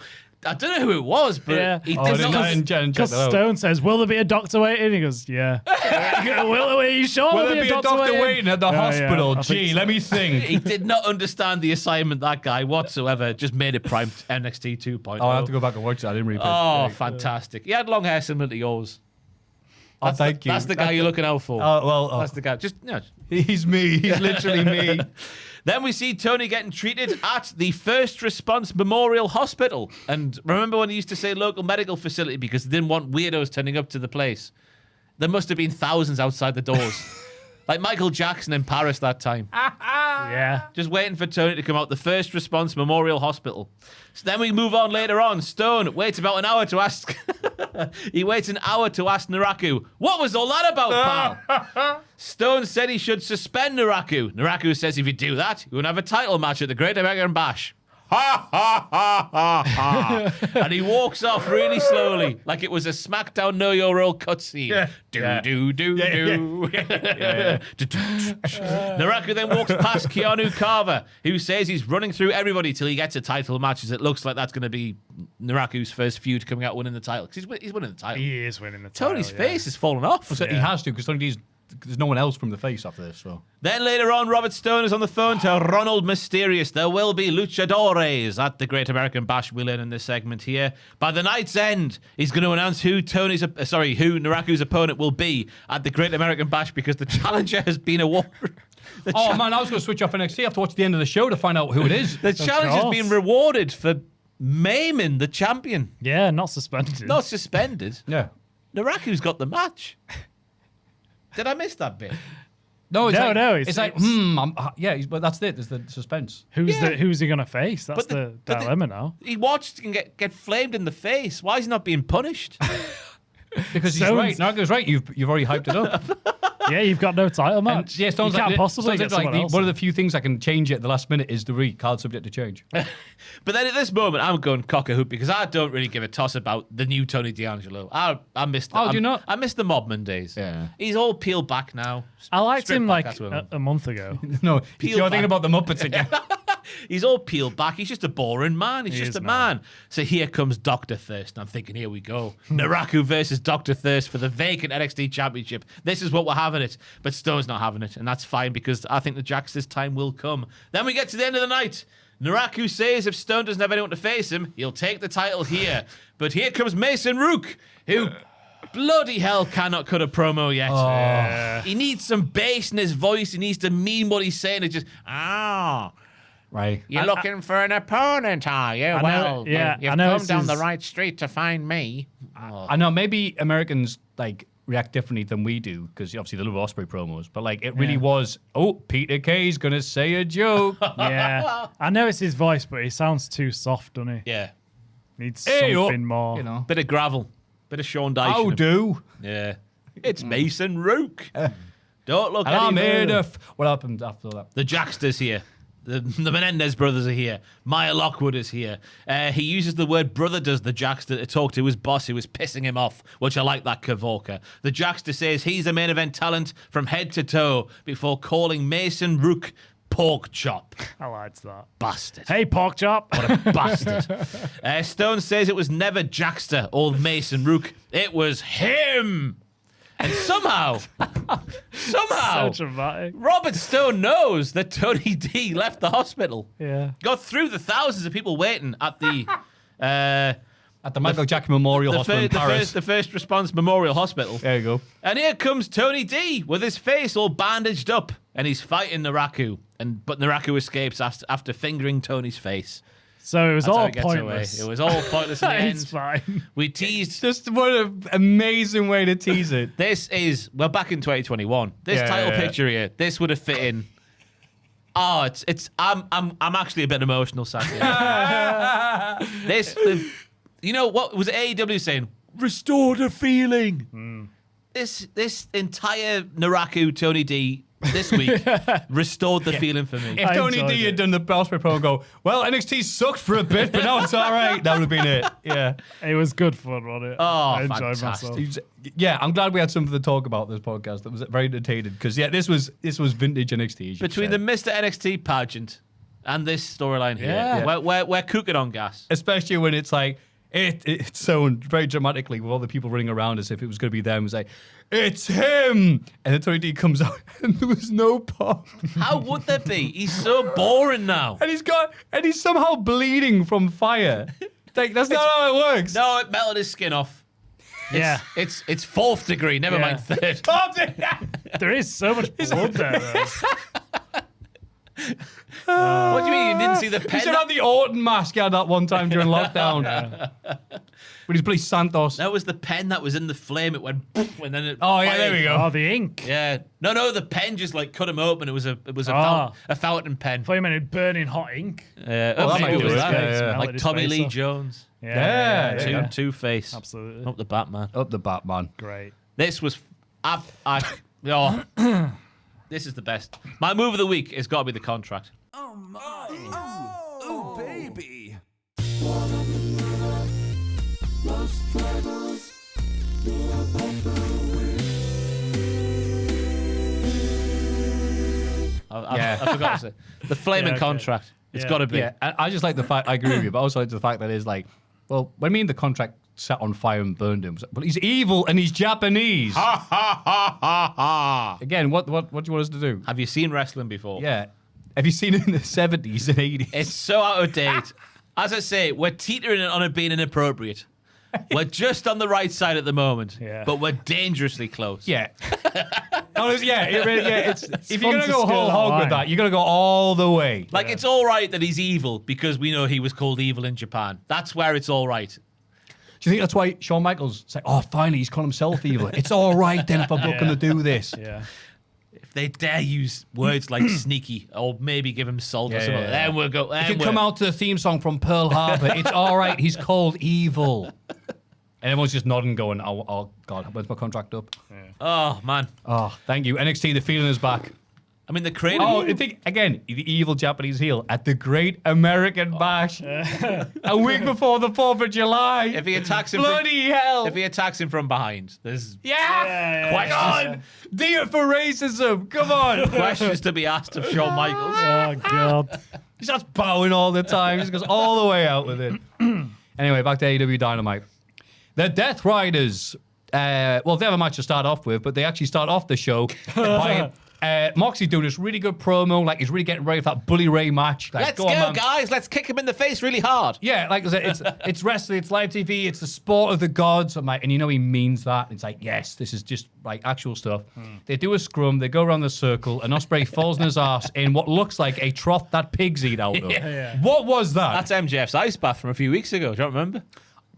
I don't know who it was, but Yeah. he Oh, I did didn't- not. I didn't check Because that out. Stone says, "Will there be a doctor waiting?" He goes, "Yeah." Will are you sure Will there'll there be a doctor waiting at the Yeah, hospital? I think Gee, so. let me think. He did not understand the assignment, that guy, whatsoever. Just made it prime NXT 2.0. Oh, I have to go back and watch that. I didn't replay it. Oh, fantastic. He had long hair similar to yours. Oh, thank you. That's the guy you're looking out for. That's the guy. Just, He's me. He's literally me. Then we see Tony getting treated at the First Response Memorial Hospital. And remember when he used to say local medical facility because they didn't want weirdos turning up to the place? There must have been thousands outside the doors. Like Michael Jackson in Paris that time. Yeah. Just waiting for Tony to come out. The First Response Memorial Hospital. So then we move on later on. Stone waits about an hour to ask... he waits an hour to ask Naraku, what was all that about, pal? Stone said he should suspend Naraku. Naraku says if you do that, you're going to have a title match at the Great American Bash. Ha ha ha ha ha. And he walks off really slowly, like it was a SmackDown Know Your Role cutscene. Yeah. Do. Naraku then walks past Keanu Carver, who says he's running through everybody till he gets a title match, as it looks like that's going to be Naraku's first feud coming out winning the title. Because he's winning the title. He is winning the title. Tony's face has fallen off. So he has to, because Tony D's, there's no one else from the face after this. So Then later on, Robert Stone is on the phone to Ronald Mysterious. There will be luchadores at the Great American Bash. We learn in this segment here. By the night's end, he's going to announce who Naraku's opponent will be at the Great American Bash because the challenger has been awarded. man, I was going to switch off NXT. I have to watch the end of the show to find out who it is. The challenge has been rewarded for maiming the champion. Yeah, not suspended. Not suspended. Yeah. Naraku's got the match. Did I miss that bit? No, it's it's- like, but that's it. There's the suspense. Who's he gonna face? That's the dilemma now. He watched and get flamed in the face. Why is he not being punished? Because he's Stones- right. Nargo's right. You've already hyped it up. Yeah, you've got no title match. And, yeah, Stone's you like, can't possibly Stone's get someone else. one of the few things I can change at the last minute is the card subject to change. But then at this moment, I'm going cock a hoop because I don't really give a toss about the new Tony D'Angelo. I missed. Oh, do you not? I missed the Mobman days. Yeah. He's all peeled back now. I liked Strip him back, like that's what I mean. a month ago. No, Peel you're back. thinking about the Muppets again. He's all peeled back. He's just a boring man. He's He just is a now. man. So here comes Dr. Thirst. And I'm thinking, here we go. Naraku versus Dr. Thirst for the vacant NXT Championship. This is what we're having it. But Stone's not having it. And that's fine because I think the Jax's time will come. Then we get to the end of the night. Naraku says if Stone doesn't have anyone to face him, he'll take the title here. But here comes Mason Rook, who bloody hell cannot cut a promo yet. He needs some bass in his voice. He needs to mean what he's saying. It's just, Right. you're looking for an opponent, are you? Well, yeah, you've I know come this down the is- right street to find me. I know maybe Americans like react differently than we do because obviously the Little Osprey promos, but like it really was. Oh, Peter Kay's gonna say a joke. Yeah, I know it's his voice, but he sounds too soft, doesn't he? Yeah. Needs Hey, something more. You know. Bit of gravel. Bit of Sean Dyche. Oh, do. Yeah. It's Mason Rook. Don't look And at I'm him. here to. What happened after that? The Jacksters here. The Menendez brothers are here. Maya Lockwood is here. He uses the word brother, does the Jackster, to talk to his boss who was pissing him off, which I like that Kavorka. The Jackster says he's a main event talent from head to toe before calling Mason Rook pork chop. I liked that. Bastard. Hey, pork chop. What a bastard. Stone says it was never Jackster or Mason Rook. It was him. And somehow, So dramatic. Robert Stone knows that Tony D left the hospital. Yeah. Got through the thousands of people waiting at the At the Michael Jackson Memorial Hospital in Paris. the First Response Memorial Hospital. There you go. And here comes Tony D with his face all bandaged up, and he's fighting Naraku. But Naraku escapes after fingering Tony's face. So it was That's how all he gets pointless. away. It was all pointless in the It's end. fine. We teased. Just what an amazing way to tease it. This is back in 2021. This Yeah, title yeah, yeah. picture here. This would have fit in. Oh, it's. I'm actually a bit emotional, Saturday. You know what was AEW saying? Restore the feeling. This entire Naraku Tony D this week restored the feeling for me. If I Tony enjoyed D had it. done the Osprey promo and go, well, NXT sucked for a bit, but now it's all right. That would have been it. Yeah. It was good fun, wasn't it? Oh, I enjoyed fantastic. myself. Yeah, I'm glad we had something to talk about this podcast. That was very entertaining because this was vintage NXT. as you Between said. the Mr. NXT pageant and this storyline here, Yeah. we're cooking on gas. especially when it's like it's sown very dramatically with all the people running around as if it was going to be them. It was like, it's him, and then Tony D comes out and there was no pop, How would there be? He's so boring now. and he's somehow bleeding from fire. Like that's not how it works. No, it melted his skin off. Yeah. It's fourth degree, never Yeah. mind third. There is so much blood there, though. What do you mean you didn't see the He pen? should have the Orton mask he had that one time during lockdown. With his bloody Santos. That was the pen that was in the flame. It went poof, and then it. Oh, yeah, fired. there we go. Oh, the ink. Yeah. No, the pen just like cut him open. It was a fountain pen. I thought you meant burning hot ink. that might maybe do it was it, that. yeah. Like Tommy Lee Jones. Yeah. Two-Face. Absolutely. Up the Batman. Up the Batman. Great. This was. This is the best. My move of the week has got to be the contract. Oh my! Oh, baby! I forgot to say the flaming okay. contract. It's Yeah. got to be. Yeah, I just like the fact, I agree with you, but also like the fact that it's like, well, when me and the contract set on fire and burned him, but he's evil and he's Japanese. Ha ha ha ha ha! Again, what do you want us to do? Have you seen wrestling before? Yeah. Have you seen it in the 70s and 80s? It's so out of date. As I say, we're teetering on it being inappropriate. We're just on the right side at the moment, but we're dangerously close. Yeah. It's if you're fun going to to go skirt whole that hog with line. that, you're going to go all the way. Like, it's all right that he's evil because we know he was called evil in Japan. That's where it's all right. Do you think that's why Shawn Michaels said, oh, finally, he's called himself evil? It's all right then if I'm not going to do this. Yeah. If they dare use words like sneaky or maybe give him salt or something, then we'll go. You can come out to the theme song from Pearl Harbor. It's all right. He's called evil. And everyone's just nodding, going, oh God, when's my contract up? Yeah. Oh, man. Oh, thank you. NXT, the feeling is back. I mean, the creative. Oh, I think, again, the evil Japanese heel at the Great American Bash. A week before the 4th of July. If he attacks him, Bloody hell. if he attacks him from behind, there's Questions. Do it for racism. Come on. questions to be asked of Shawn Michaels. Oh, God. He starts bowing all the time. He just goes all the way out with it. Anyway, back to AEW Dynamite. The Death Riders. Well, they have a match to start off with, but they actually start off the show by Moxie doing this really good promo. Like, he's really getting ready for that Bully Ray match. Like, Let's go, on, man. guys. Let's kick him in the face really hard. Yeah, like I said, it's wrestling, it's live TV, it's the sport of the gods. I'm like, and you know he means that. It's like, yes, this is just like actual stuff. They do a scrum, they go around the circle, and Ospreay falls in his ass in what looks like a trough that pigs eat out of. Yeah. What was that? That's MJF's ice bath from a few weeks ago. Do you remember?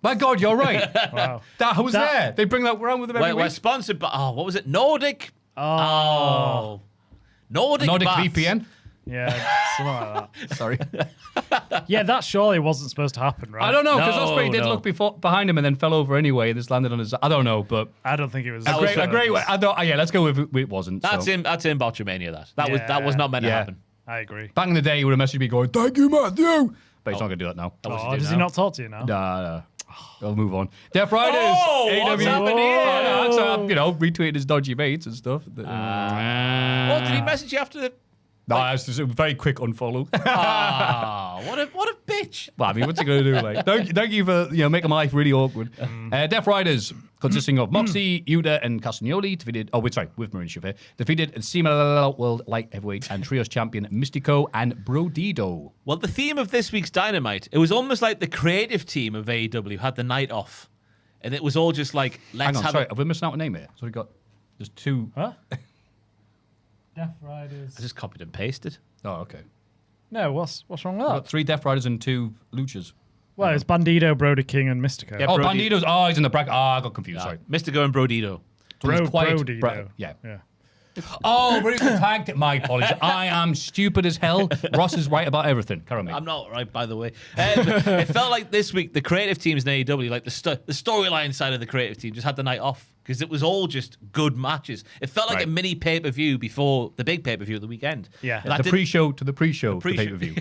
My God, you're right. Wow. That was there. They bring that around with them every We're week. sponsored by, what was it? Nordic? Oh. Nordic baths. VPN. Yeah, something like that. Sorry. Yeah, that surely wasn't supposed to happen, right? I don't know, because No, Ospreay did no. look behind him and then fell over anyway. This landed on his. I don't know, but I don't think it was. a great way. Yeah, let's go with it wasn't. That's so. in Botchamania. That was not meant to Yeah. happen. I agree. Back in the day, he would have messaged me going, "Thank you, Matthew," but he's not going to do that now. Oh, does he not talk to you now? Nah. I'll move on. Death Riders. Oh, what's happened here? So, retweeted his dodgy mates and stuff. Did he message you after the? No, it's just a very quick unfollow. What a bitch. Well, I mean, what's he going to do? Like, thank you for making my life really awkward. Death Riders, consisting of Moxie, Yuta, and Castagnoli, defeated. Oh, wait, sorry, with Marin Shafir, defeated CMLL World Light Heavyweight and Trios Champion Mystico and Brodido. Well, the theme of this week's Dynamite, it was almost like the creative team of AEW had the night off, and it was all just like, let's Hang on, have. sorry, have we missed out a name here? So we got there's two. Huh? Death Riders. I just copied and pasted. Oh, okay. No, what's wrong with We've that? got 3 Death Riders and 2 Luchas. Well, it's Bandido, Brody King, and Mystico. Yeah, Oh, Brody- Bandido's. Oh, he's in the bracket. Oh, I got confused. Sorry. Mystico and Brodido. So he's quiet. Brodido. Yeah. Yeah. Oh, but it's tagged. My apologies. I am stupid as hell. Ross is right about everything. Carry on, mate. I'm not right, by the way. It felt like this week the creative teams in AEW, like the storyline side of the creative team, just had the night off because it was all just good matches. It felt like Right. a mini pay-per-view before the big pay-per-view at the weekend. Yeah. And that The pre-show to the pre-show, the pay-per-view.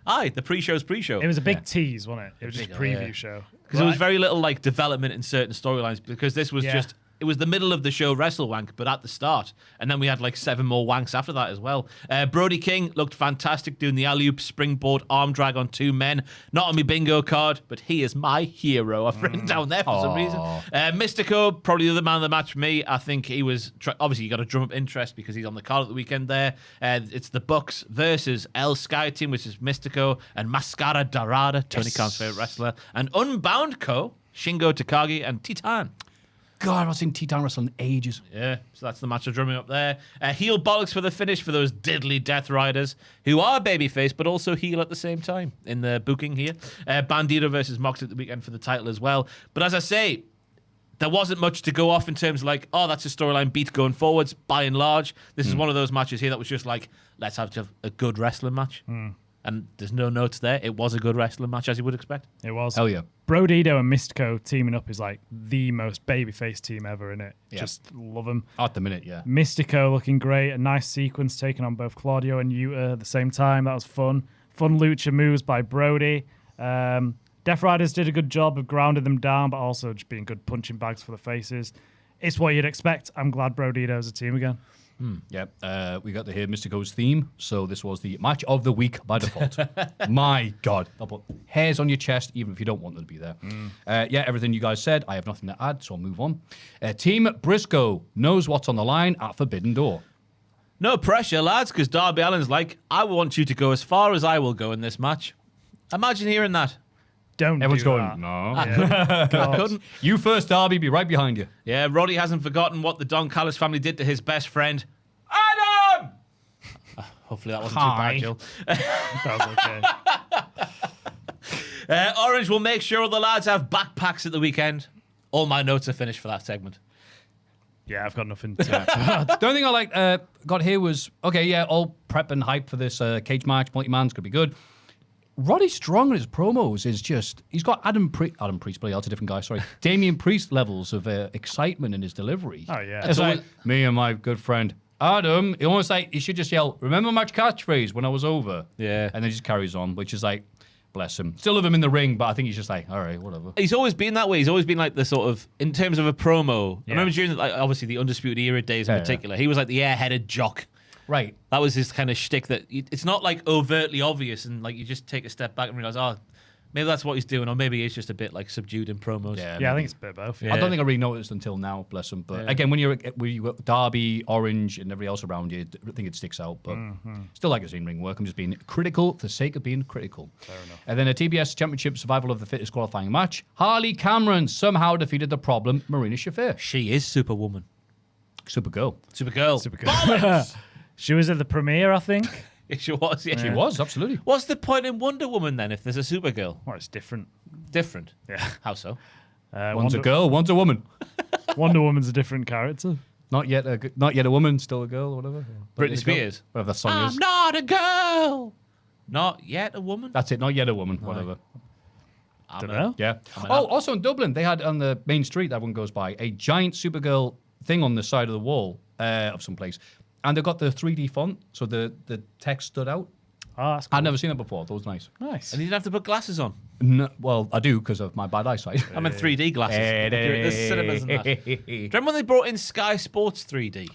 Aye, the pre-show's pre-show. It was a big tease, wasn't it? It was just a Big, preview yeah. show. Because there was very little like development in certain storylines because this was Yeah. it was the middle of the show wrestle wank, but at the start. And then we had like 7 more wanks after that as well. Brody King looked fantastic doing the alley-oop springboard arm drag on 2 men. Not on my bingo card, but he is my hero. I've written down there for some reason. Mystico, probably the other man of the match for me. I think he was, obviously you got to drum up interest because he's on the card at the weekend there. It's the Bucks versus El Sky team, which is Mystico and Mascara Dorada, Tony Khan's favorite wrestler. And Unbound Co, Shingo Takagi and Titan. God, I've not seen Titan wrestling in ages. Yeah, so that's the match of drumming up there. Heel bollocks for the finish for those diddly Death Riders, who are babyface, but also heel at the same time in the booking here. Bandito versus Mox at the weekend for the title as well. But as I say, there wasn't much to go off in terms of like, oh, that's a storyline beat going forwards, by and large. This is one of those matches here that was just like, let's have a good wrestling match. And there's no notes there. It was a good wrestling match, as you would expect. It was. Hell yeah. Brodito and Mystico teaming up is like the most babyface team ever, innit? Yeah. Just love them. At the minute, yeah. Mystico looking great. A nice sequence taking on both Claudio and Yuta at the same time. That was fun. Fun lucha moves by Brody. Death Riders did a good job of grounding them down, but also just being good punching bags for the faces. It's what you'd expect. I'm glad Brodito's a team again. Yeah, we got to hear Mystico's theme, so this was the match of the week by default. My God. I'll put hairs on your chest, even if you don't want them to be there. Yeah, everything you guys said, I have nothing to add, so I'll move on. Team Briscoe knows what's on the line at Forbidden Door. No pressure, lads, because Darby Allin's like, I want you to go as far as I will go in this match. Imagine hearing that. Don't Everyone's do going, that. no. I couldn't. You first, Darby, be right behind you. Yeah, Roddy hasn't forgotten what the Don Callis family did to his best friend, Adam! Hopefully that wasn't Hi. too bad, Jill. That was okay. Orange will make sure the lads have backpacks at the weekend. All my notes are finished for that segment. Yeah, I've got nothing to add. The only thing I got here was, okay, yeah, all prep and hype for this cage match, multi-man's going to be good. Roddy Strong in his promos is just, he's got Adam Priest, but that's a different guy, sorry. Damian Priest levels of excitement in his delivery. Oh, yeah. It's like, me and my good friend Adam, he almost like, he should just yell, remember my catchphrase when I was over? Yeah. And then he just carries on, which is like, bless him. Still love him in the ring, but I think he's just like, all right, whatever. He's always been that way. He's always been like the sort of, in terms of a promo. I remember during, like, obviously, the Undisputed Era days in particular, he was like the airheaded jock. Right. That was his kind of shtick that it's not like overtly obvious and like you just take a step back and realize, oh, maybe that's what he's doing, or maybe he's just a bit like subdued in promos. Yeah, I think it's a bit of both. I don't think I really noticed until now, bless him. But again, when you got Darby, Orange, and everybody else around you, I think it sticks out. But still like his in-ring work. I'm just being critical for the sake of being critical. Fair enough. And then a TBS Championship Survival of the Fittest qualifying match. Harley Cameron somehow defeated the problem, Marina Shafir. She is Superwoman. Supergirl. Supergirl. She was at the premiere, I think. She was, yeah. She was, absolutely. What's the point in Wonder Woman then if there's a Supergirl? Well, it's different. Different. Yeah. How so? One's a girl, one's a woman. Wonder Woman's a different character. Not yet a woman, still a girl or whatever. Britney Spears. Whatever that song is. not a girl. Not yet a woman. That's it, not yet a woman, whatever. Don't know. Yeah. Oh, also in Dublin, they had on the main street that one goes by, a giant Supergirl thing on the side of the wall of some place. And they got the 3D font, so the text stood out. Oh, that's cool. I'd never seen that before. That was nice. Nice. And you didn't have to put glasses on. No, well, I do because of my bad eyesight. I meant 3D glasses. There's cinemas and that. Do you remember when they brought in Sky Sports 3D?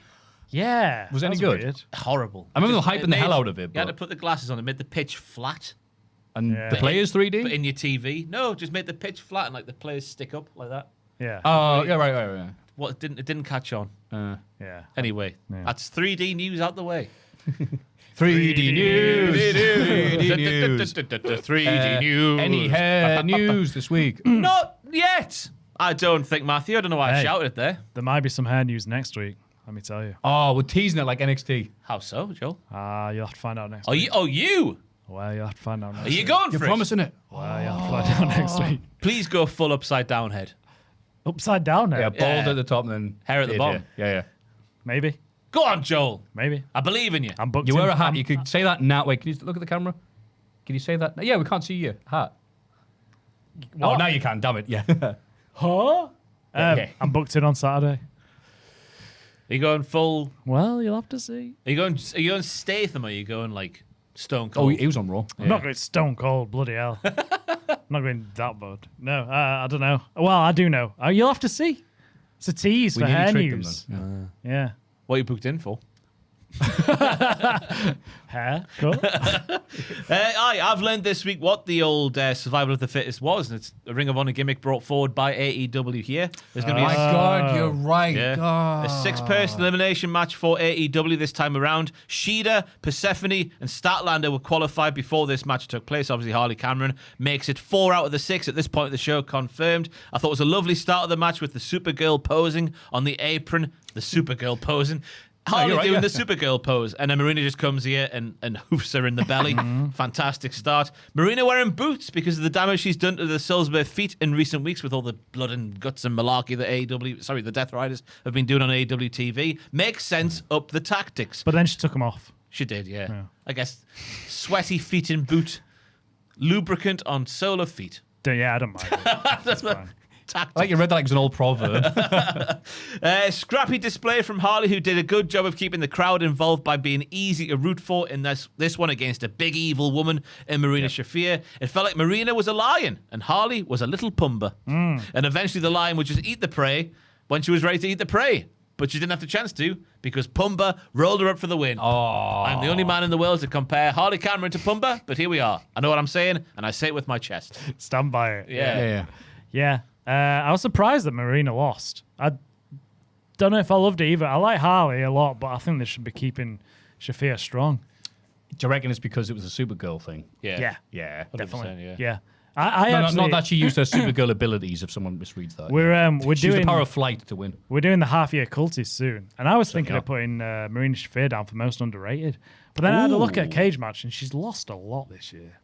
Yeah. Was it any that's good? weird. Horrible. I remember Just- them hyping the hell out of it. You had to But, put the glasses on. It made the pitch flat. and Yeah. the players 3D? But in your TV. No, just made the pitch flat and like the players stick up like that. Yeah. Oh, yeah, right. What it didn't catch on. Yeah. Anyway, Yeah. that's 3D news out the way. 3D news. 3D news. 3D news. Any hair news this week? Not yet. I don't think, Maffew. I don't know why I Hey. shouted it there. There might be some hair news next week. Let me tell you. Oh, we're teasing it like NXT. How so, Joel? You'll have to find out next Oh, week. you? Oh, you? Well, you'll have to find out next Are you week. going You're for it? promising it. Well, you'll have to find out next week. Please go full upside down head. Upside down hair? Yeah, bald Yeah. at the top and then Hair at the bottom. Yeah. Maybe. Go on, Joel. Maybe. I believe in you. I'm booked You in. wear a hat. You could say that now. Wait, can you look at the camera? Can you say that? Yeah, we can't see your hat. Oh, now you can. Damn it. Yeah. Huh? Okay. I'm booked in on Saturday. Are you going full? Well, you'll have to see. Are you going Statham? Or are you going like Stone Oh, Cold? he was on Raw. I'm not going stone cold, bloody hell. I'm not going that bad. No, I don't know. Well, I do know. You'll have to see. It's a tease We for nearly hair tricked them news. then. Yeah. What are you booked in for? Hair. Cool. I've learned this week what the old survival of the fittest was, and it's a Ring of Honor gimmick brought forward by AEW here. There's going to be My God, you're right. a 6-person elimination match for AEW this time around. Shida, Persephone, and Statlander were qualified before this match took place. Obviously, Harley Cameron makes it 4 out of the 6 at this point of the show, confirmed. I thought it was a lovely start of the match with the Supergirl posing on the apron. The Supergirl posing. Harley doing the Supergirl pose, and then Marina just comes here and hoofs her in the belly. Fantastic start. Marina wearing boots because of the damage she's done to the Salisbury feet in recent weeks with all the blood and guts and malarkey that the Death Riders have been doing on AEW TV. Makes sense up the tactics. But then she took them off. She did, yeah. I guess sweaty feet in boot, lubricant on sole of feet. Yeah, I don't mind it. That's fine. Tactics. I like you read that like it's an old proverb. Scrappy display from Harley, who did a good job of keeping the crowd involved by being easy to root for in this one against a big evil woman in Marina Shafir. It felt like Marina was a lion and Harley was a little Pumba. And eventually the lion would just eat the prey when she was ready to eat the prey. But she didn't have the chance to because Pumba rolled her up for the win. I'm the only man in the world to compare Harley Cameron to Pumba, but here we are. I know what I'm saying, and I say it with my chest. Stand by it. Yeah. I was surprised that Marina lost. I don't know if I loved it either. I like Harley a lot, but I think they should be keeping Shafir strong. Do you reckon it's because it was a Supergirl thing? Yeah. Yeah. Definitely. Yeah. I actually, not that she used her Supergirl abilities if someone misreads that. We're she used doing the power of flight to win. We're doing the half-year culties soon, and I was thinking of putting Marina Shafir down for most underrated. But then I had a look at a cage match, and she's lost a lot this year.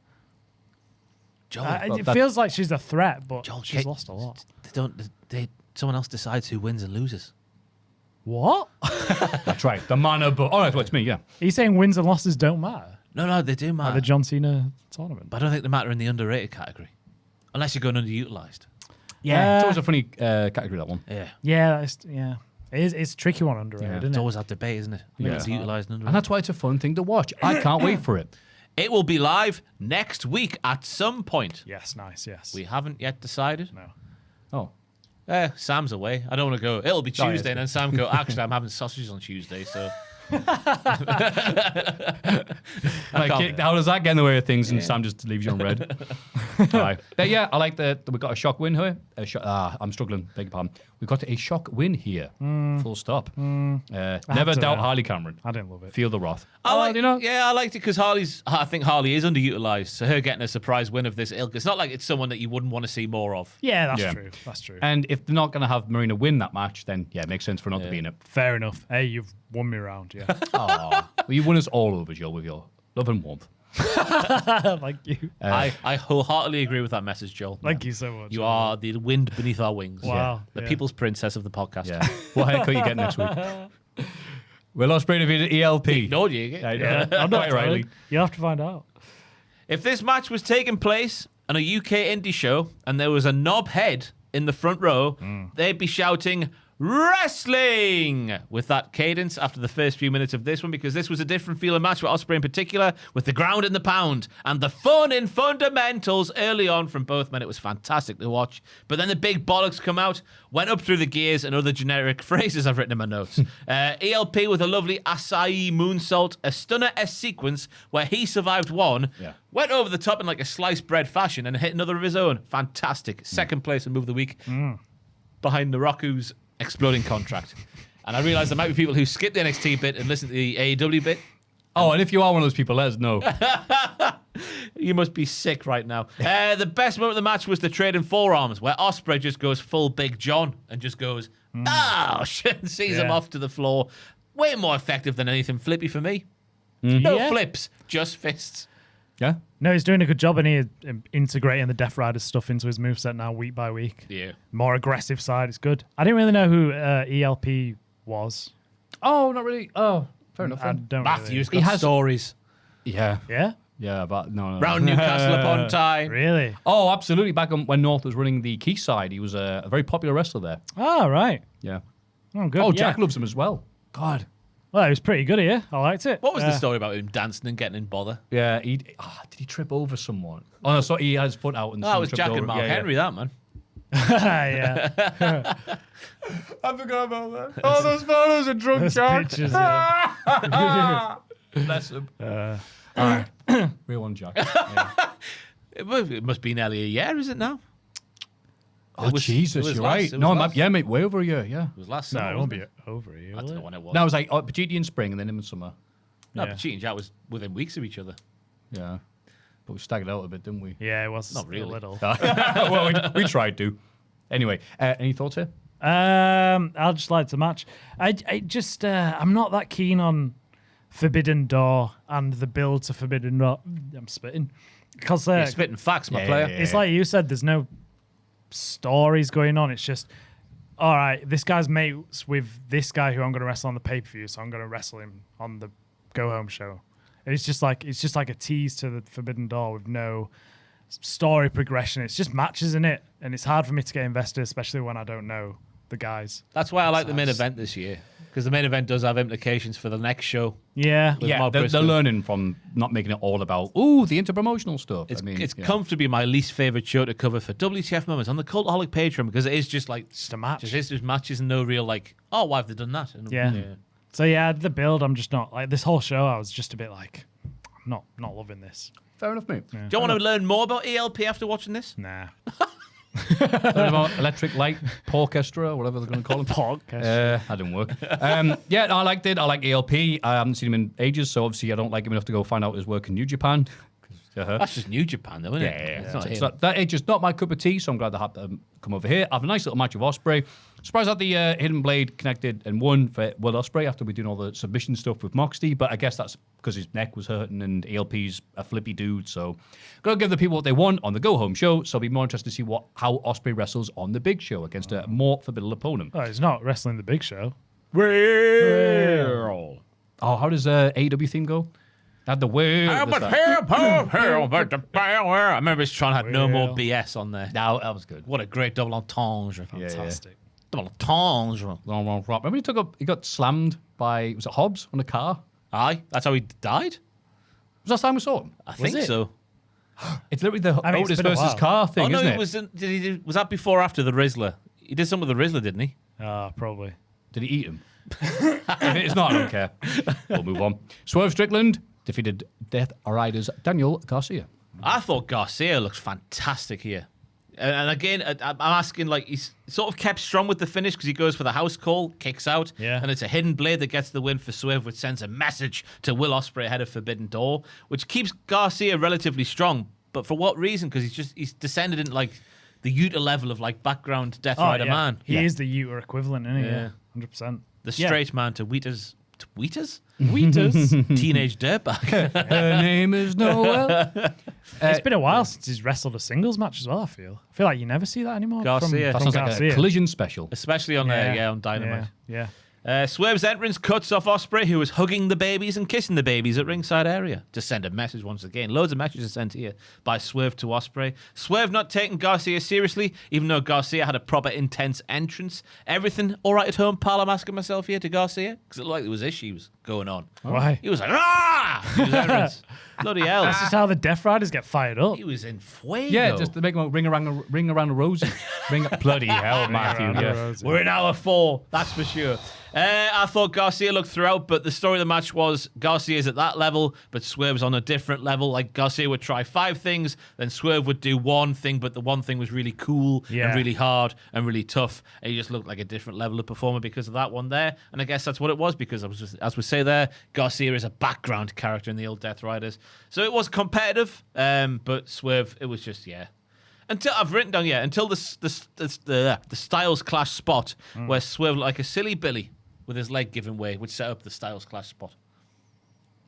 It feels like she's a threat, but she's lost a lot. Someone else decides who wins and loses. What? That's right. The mana, but oh, it's me. Yeah. Are you saying wins and losses don't matter? No, they do matter. Like the John Cena tournament. But I don't think they matter in the underrated category, unless you're going underutilized. Yeah. It's always a funny category, that one. Yeah. It's a tricky one underrated, isn't It's it? always that debate, isn't it? Underutilized and underrated. And that's why it's a fun thing to watch. I can't wait for it. It will be live next week at some point. Yes, nice, yes. We haven't yet decided. Oh. Sam's away. I don't want to go. It'll be Tuesday, and then Sam go, actually, I'm having sausages on Tuesday, so... How does that get in the way of things? And Sam just leaves you on red. Right. But yeah, I like that we got a shock win here. I'm struggling. Beg your pardon. We got a shock win here. Full stop. Never doubt Harley Cameron. I didn't love it. Feel the wrath. I liked it because I think Harley is underutilized. So her getting a surprise win of this ilk, it's not like it's someone that you wouldn't want to see more of. Yeah, that's true. That's true. And if they're not going to have Marina win that match, then it makes sense for not to be in it. Fair enough. Hey, you've won me round, yeah. Well, you won us all over, Joe, with your love and warmth. Thank you. I wholeheartedly agree with that message, Joel. Thank you so much. You are the wind beneath our wings. Wow. The people's princess of the podcast. Yeah. What haircut you get next week? Will Ospreay defeated ELP? Ignored you. Yeah, I'm not Riley. You'll have to find out. If this match was taking place on a UK indie show and there was a knob head in the front row, they'd be shouting wrestling with that cadence after the first few minutes of this one, because this was a different feel of match with Ospreay in particular, with the ground and the pound and the fun in fundamentals early on from both men. It was fantastic to watch. But then the big bollocks come out, went up through the gears, and other generic phrases I've written in my notes. ELP with a lovely acai moonsault, a stunner-esque sequence where he survived one, went over the top in like a sliced bread fashion and hit another of his own. Fantastic. Second place and move of the week behind Naraku's exploding contract. And I realize there might be people who skip the NXT bit and listen to the AEW bit. Oh, and if you are one of those people, let us know. You must be sick right now. The best moment of the match was the trading forearms, where Ospreay just goes full Big John and just goes, and sees him off to the floor. Way more effective than anything flippy for me. No flips, just fists. Yeah? No, he's doing a good job, and he's integrating the Death Rider stuff into his moveset now week by week. Yeah. More aggressive side. It's good. I didn't really know who ELP was. Oh, not really. Oh, fair enough. I don't Maffew's really. got stories. Yeah. Yeah? Yeah, but no. Round Newcastle upon Tyne. Really? Oh, absolutely. Back when North was running the Key side, he was a very popular wrestler there. Oh, right. Yeah. Oh, good. Oh, yeah. Jack loves him as well. God. Well, he was pretty good here. I liked it. What was the story about him dancing and getting in bother? Yeah, did he trip over someone? Oh, no, so he had his foot out. And That was tripped Jack over. and Mark Henry, that man. Yeah. I forgot about that. Oh, those photos of drunk Those Jack. pictures, yeah. Bless him. All right. Real one, Jack. Yeah. It must be nearly a year, is it now? Oh, Jesus, you're right. It No, was last- yeah, mate, way over a year, yeah. It was last No, summer. it won't wasn't be over a year. I will don't know it? when it was. No, it was like Pachiti in spring and then him in summer. No, Yeah. but Cheating Jack was within weeks of each other. Yeah. But we staggered out a bit, didn't we? Yeah, it was Not really. a little. Well, we tried to. Anyway, any thoughts here? I'll just like to match. I just I'm not that keen on Forbidden Door and the build to Forbidden Door. I'm spitting because You're spitting facts, my player. it's like you said. There's no stories going on. It's just all right. This guy's mates with this guy who I'm going to wrestle on the pay per view, so I'm going to wrestle him on the go home show. And it's just like a tease to the Forbidden Door with no story progression. It's just matches in it, and it's hard for me to get invested, especially when I don't know the guys. That's why I like the main event this year, because the main event does have implications for the next show. Yeah, With Yeah, Mark they're Briscoe. learning from not making it all about, the interpromotional stuff. It's, I mean, it's yeah. comfortably my least favorite show to cover for WTF moments on the Cultaholic Patreon, because it is just like just a match. just matches and no real like, oh, why have they done that? And, Yeah. So yeah, the build, I'm just not like this whole show. I was just a bit like, I'm not loving this. Fair enough, mate. Do you want to learn more about ELP after watching this? Nah. Learn about Electric Light Orchestra, or whatever they're going to call it. Podcast. That didn't work. Yeah, no, I liked it. I like ELP. I haven't seen him in ages, so obviously I don't like him enough to go find out his work in New Japan. That's just New Japan, though, isn't Yeah, it? yeah, It's not So him. that it's just not my cup of tea, so I'm glad they had to come over here. I have a nice little match with Ospreay. Surprised that the Hidden Blade connected and won for Will Ospreay after we doing all the submission stuff with Moxley, but I guess that's because his neck was hurting and ELP's a flippy dude, so gotta give the people what they want on the go home show. So I'll be more interested to see how Ospreay wrestles on the big show against a more formidable opponent. Oh, he's not wrestling the Big Show. Oh, how does AEW theme go? Had the way. I remember his trying to have no more BS on there. No, that was good. What a great double entendre. Fantastic. Double entendre. Remember he got slammed by, was it Hobbs on a car? Aye, that's how he died? Was that the time we saw him? I think it? so. It's literally the I mean, it's Otis been a versus while. car thing, Oh, no, isn't he it? was, was that before or after the Rizzler? He did something with the Rizzler, didn't he? Probably. Did he eat him? If it's not, I don't care. We'll move on. Swerve Strickland defeated Death Riders Daniel Garcia. I thought Garcia looked fantastic here. And again, I'm asking, like, he's sort of kept strong with the finish because he goes for the house call, kicks out, Yeah. and it's a hidden blade that gets the win for Swerve, which sends a message to Will Ospreay ahead of Forbidden Door, which keeps Garcia relatively strong. But for what reason? Because he's descended into, like, the Utah level of, like, background Death Rider man. He is the Utah equivalent, isn't he? Yeah. 100%. The straight man to Wheater's. To Wheater's? Wheaters. Teenage dirtbag. Her name is Noel. It's been a while since he's wrestled a singles match as well, I feel like you never see that anymore. Garcia. That From sounds like Garcia. a collision special. Especially on, on Dynamite. Yeah. Swerve's entrance cuts off Ospreay, who was hugging the babies and kissing the babies at ringside area, to send a message once again. Loads of messages sent here by Swerve to Ospreay. Swerve not taking Garcia seriously, even though Garcia had a proper intense entrance. Everything all right at home, pal? I'm asking myself here to Garcia, because it looked like there was issues going on. Why? He was like, ah! He was entrance. Bloody hell. This is how the Death Riders get fired up. He was in fuego. Yeah, just to make them ring around the rosy. Bloody hell, Maffew. around the Yeah. rosy. We're in hour 4, that's for sure. I thought Garcia looked throughout, but the story of the match was Garcia's at that level, but Swerve's on a different level. Like, Garcia would try 5 things, then Swerve would do one thing, but the one thing was really cool and really hard and really tough, and he just looked like a different level of performer because of that one there. And I guess that's what it was, because as we say there, Garcia is a background character in the old Death Riders. So it was competitive, but Swerve, it was just, until I've written down, until the Styles Clash spot where Swerve looked like a silly Billy with his leg giving way, which set up the Styles Clash spot.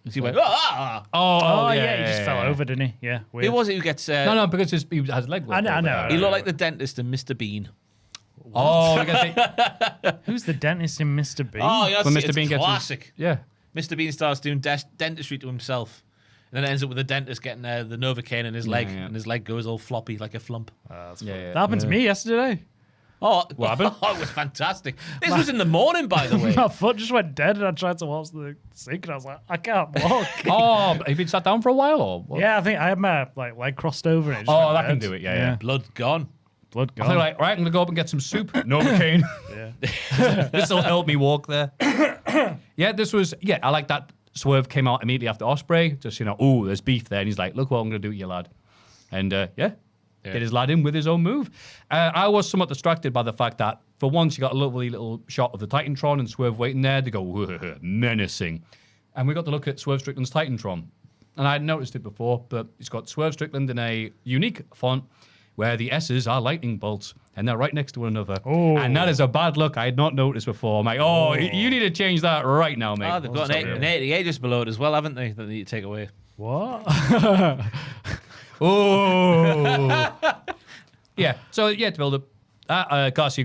So he went, ah! Oh, yeah, he just fell over, didn't he? Yeah. Weird. Who was it who gets... No, because he has his leg. I know. He looked like the dentist in Mr. Bean. Oh, we're gonna say, Who's the dentist in Mr. Bean? Oh, yeah, when it's Mr. Bean gets classic. yeah. Mr. Bean starts doing dentistry to himself. And then it ends up with the dentist getting the Novocaine in his leg, yeah. and his leg goes all floppy like a flump. That happened to me yesterday. Oh, What happened? Oh, it was fantastic. This was in the morning, by the way. My foot just went dead, and I tried to watch the sink, and I was like, I can't walk. Oh, have you been sat down for a while, or what? Yeah, I think I had my leg crossed over. And it just Oh, went that can dead. do it. Yeah. Blood gone. blood I gone. was like, right, I'm going to go up and get some soup. No cane. Yeah. This will help me walk there. I like that Swerve came out immediately after Ospreay. Just, there's beef there. And he's like, look what I'm going to do to you, lad. And, get his lad in with his own move. I was somewhat distracted by the fact that, for once, you got a lovely little shot of the Titantron and Swerve waiting there. They go, menacing. And we got to look at Swerve Strickland's Titantron. And I hadn't noticed it before, but it's got Swerve Strickland in a unique font where the S's are lightning bolts, and they're right next to one another. Oh. And that is a bad look I had not noticed before. I'm like, you need to change that right now, mate. Oh, they've got an 88 just below it as well, haven't they? That they need to take away. What? Oh. Yeah, so, to build up, Garcia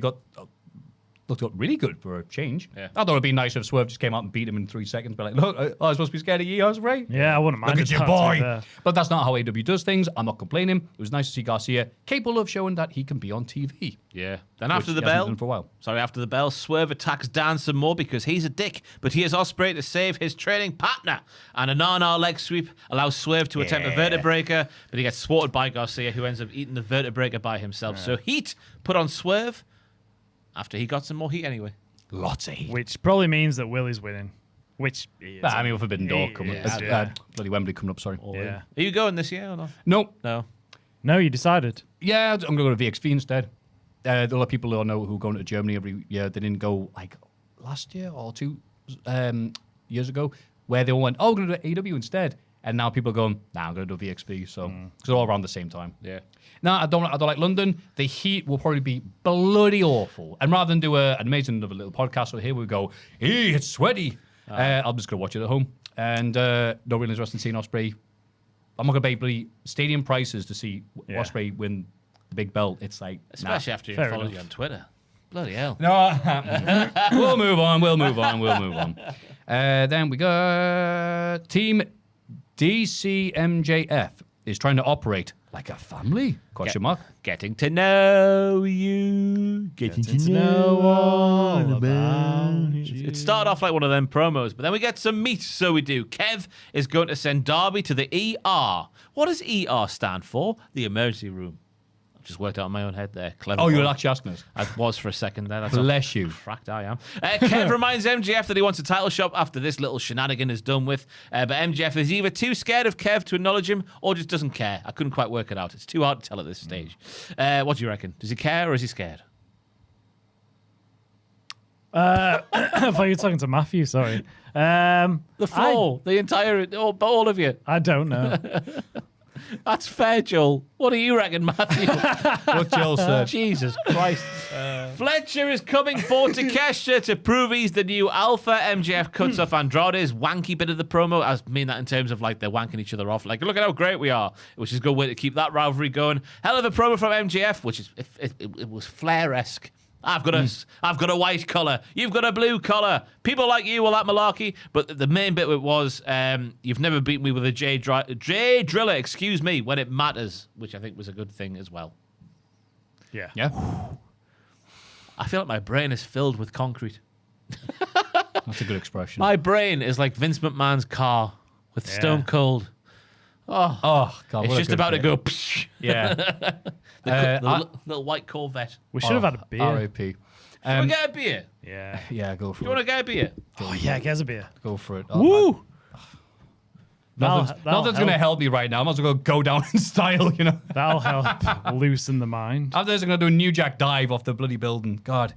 looked really good for a change. Yeah. I thought it would be nice if Swerve just came out and beat him in 3 seconds. But look, I was supposed to be scared of you, Ospreay. Yeah, I wouldn't mind. Look at your boy. But that's not how AEW does things. I'm not complaining. It was nice to see Garcia capable of showing that he can be on TV. Yeah. Then Which after the he hasn't bell, done for a while. after the bell, Swerve attacks Dan some more because he's a dick. But he has Ospreay to save his training partner. And a Nana leg sweep allows Swerve to attempt a vertebreaker, but he gets thwarted by Garcia, who ends up eating the vertebreaker by himself. So heat put on Swerve after he got some more heat anyway. Lots of heat. Which probably means that Willie's winning. Which he is. I mean, with Forbidden Door coming is, up. Bloody Wembley coming up, sorry. Yeah. Are you going this year or not? Nope. No. No, you decided. Yeah, I'm going to go to VXV instead. A lot of people who I know who are going to Germany every year, they didn't go like last year or 2 years ago, where they all went, we're going to do AEW instead. And now people are going, I'm going to do VXV. So it's all around the same time. Yeah. No, I don't like London. The heat will probably be bloody awful. And rather than do an amazing another little podcast, so here we go, hey, it's sweaty. I'm just going to watch it at home. And not really interested in seeing Ospreay. I'm not going to pay bloody stadium prices to see Ospreay win the big belt. It's like, Especially after you followed you on Twitter. Bloody hell. No, we'll move on. Then we got Team DCMJF is trying to operate like a family? Question mark. Getting to know you. Getting to know all about you. It started off like one of them promos, but then we get some meat, so we do. Kev is going to send Darby to the ER. What does ER stand for? The emergency room. I've just worked out in my own head there. Clever. Oh, you boy. were actually asking us. I was for a second there. That's Bless you. Cracked I am. Kev reminds MJF that he wants a title shot after this little shenanigan is done with. But MJF is either too scared of Kev to acknowledge him or just doesn't care. I couldn't quite work it out. It's too hard to tell at this stage. What do you reckon? Does he care or is he scared? I thought you were talking to Maffew, sorry. The floor, the entire, all of you. I don't know. That's fair, Joel. What do you reckon, Matthew? What Joel said. Jesus Christ. Fletcher is coming for Takeshita to prove he's the new alpha. MJF cuts off Andrade's wanky bit of the promo. I mean that in terms of like they're wanking each other off. Like, look at how great we are, which is a good way to keep that rivalry going. Hell of a promo from MJF, which is it was Flair-esque. I've got a white collar. You've got a blue collar. People like you will like malarkey. But the main bit was, you've never beaten me with a J Driller, excuse me, when it matters, which I think was a good thing as well. Yeah. Yeah. I feel like my brain is filled with concrete. That's a good expression. My brain is like Vince McMahon's car with Stone Cold. Oh, God. It's what a just good about to bit. go. Psh. Yeah. The little white Corvette. We should have had a beer. R.A.P. You want to get a beer? Yeah. Yeah, go for You it. want to get a beer? Oh, yeah, get us a beer. Go for it. Woo! Nothing's That'll going to help. help me right now. I might as well go down in style, you know. That'll help loosen the mind. After this, I'm going to do a New Jack dive off the bloody building. God.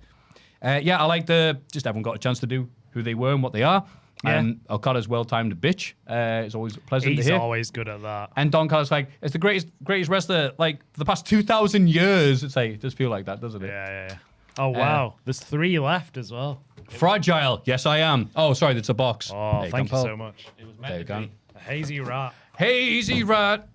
Yeah, I like just everyone got a chance to do who they were and what they are. Yeah. And Okada's well-timed bitch. It's always pleasant He's to hear. always good at that. And Don Callis like, it's the greatest wrestler, like, for the past 2,000 years. It's like, it does feel like that, doesn't it? Yeah. Oh, wow. There's 3 left as well. Fragile. Yes, I am. Oh, sorry, that's a box. Oh, There thank go, you pal. so much. It was There meant you to go. be. A hazy rat. Hey, easy rat.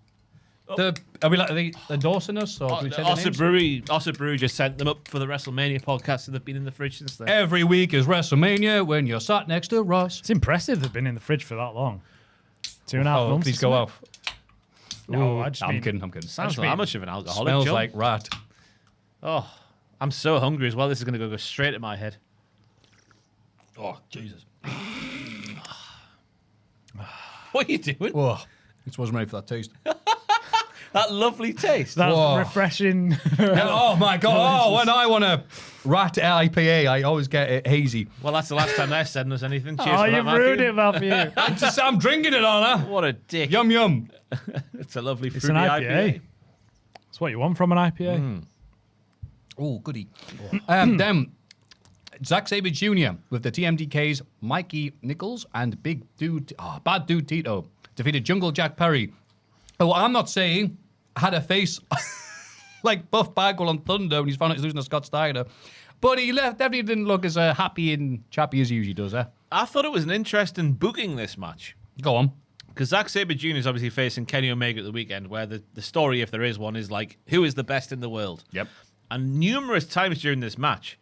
Are we like, are they endorsing us? Or do we say their names? Ossa Brewery just sent them up for the WrestleMania podcast, and they've been in the fridge since then. Every week is WrestleMania when you're sat next to Ross. It's impressive they've been in the fridge for that long. 2.5 months. Please go isn't it? off. No, I just I'm mean, kidding. Sounds like how much of an alcoholic, Smells Joe? like rat. Oh, I'm so hungry as well. This is going to go straight at my head. Oh, Jesus. What are you doing? Oh, this wasn't ready for that taste. That lovely taste. That Whoa. refreshing. Oh my god! Oh, when I want a rat IPA, I always get it hazy. Well, that's the last time they're sending us anything. Cheers Oh, for that, you've ruined Maffew. it, Maffew. I'm drinking it, Anna. What a dick. Yum yum. It's a lovely It's fruity an IPA. IPA. It's what you want from an IPA. Oh, goody. Then Zack Sabre Jr. with the TMDK's Mikey Nichols and Bad Dude Tito defeated Jungle Jack Perry. Oh, I'm not saying had a face like Buff Bagwell on Thunder when he's found out he's losing to Scott Steiner, but he definitely didn't look as happy and chappy as he usually does. I thought it was an interesting booking, this match. Go on. Because Zack Sabre Jr. is obviously facing Kenny Omega at the weekend, where the story, if there is one, is like, who is the best in the world? Yep. And numerous times during this match,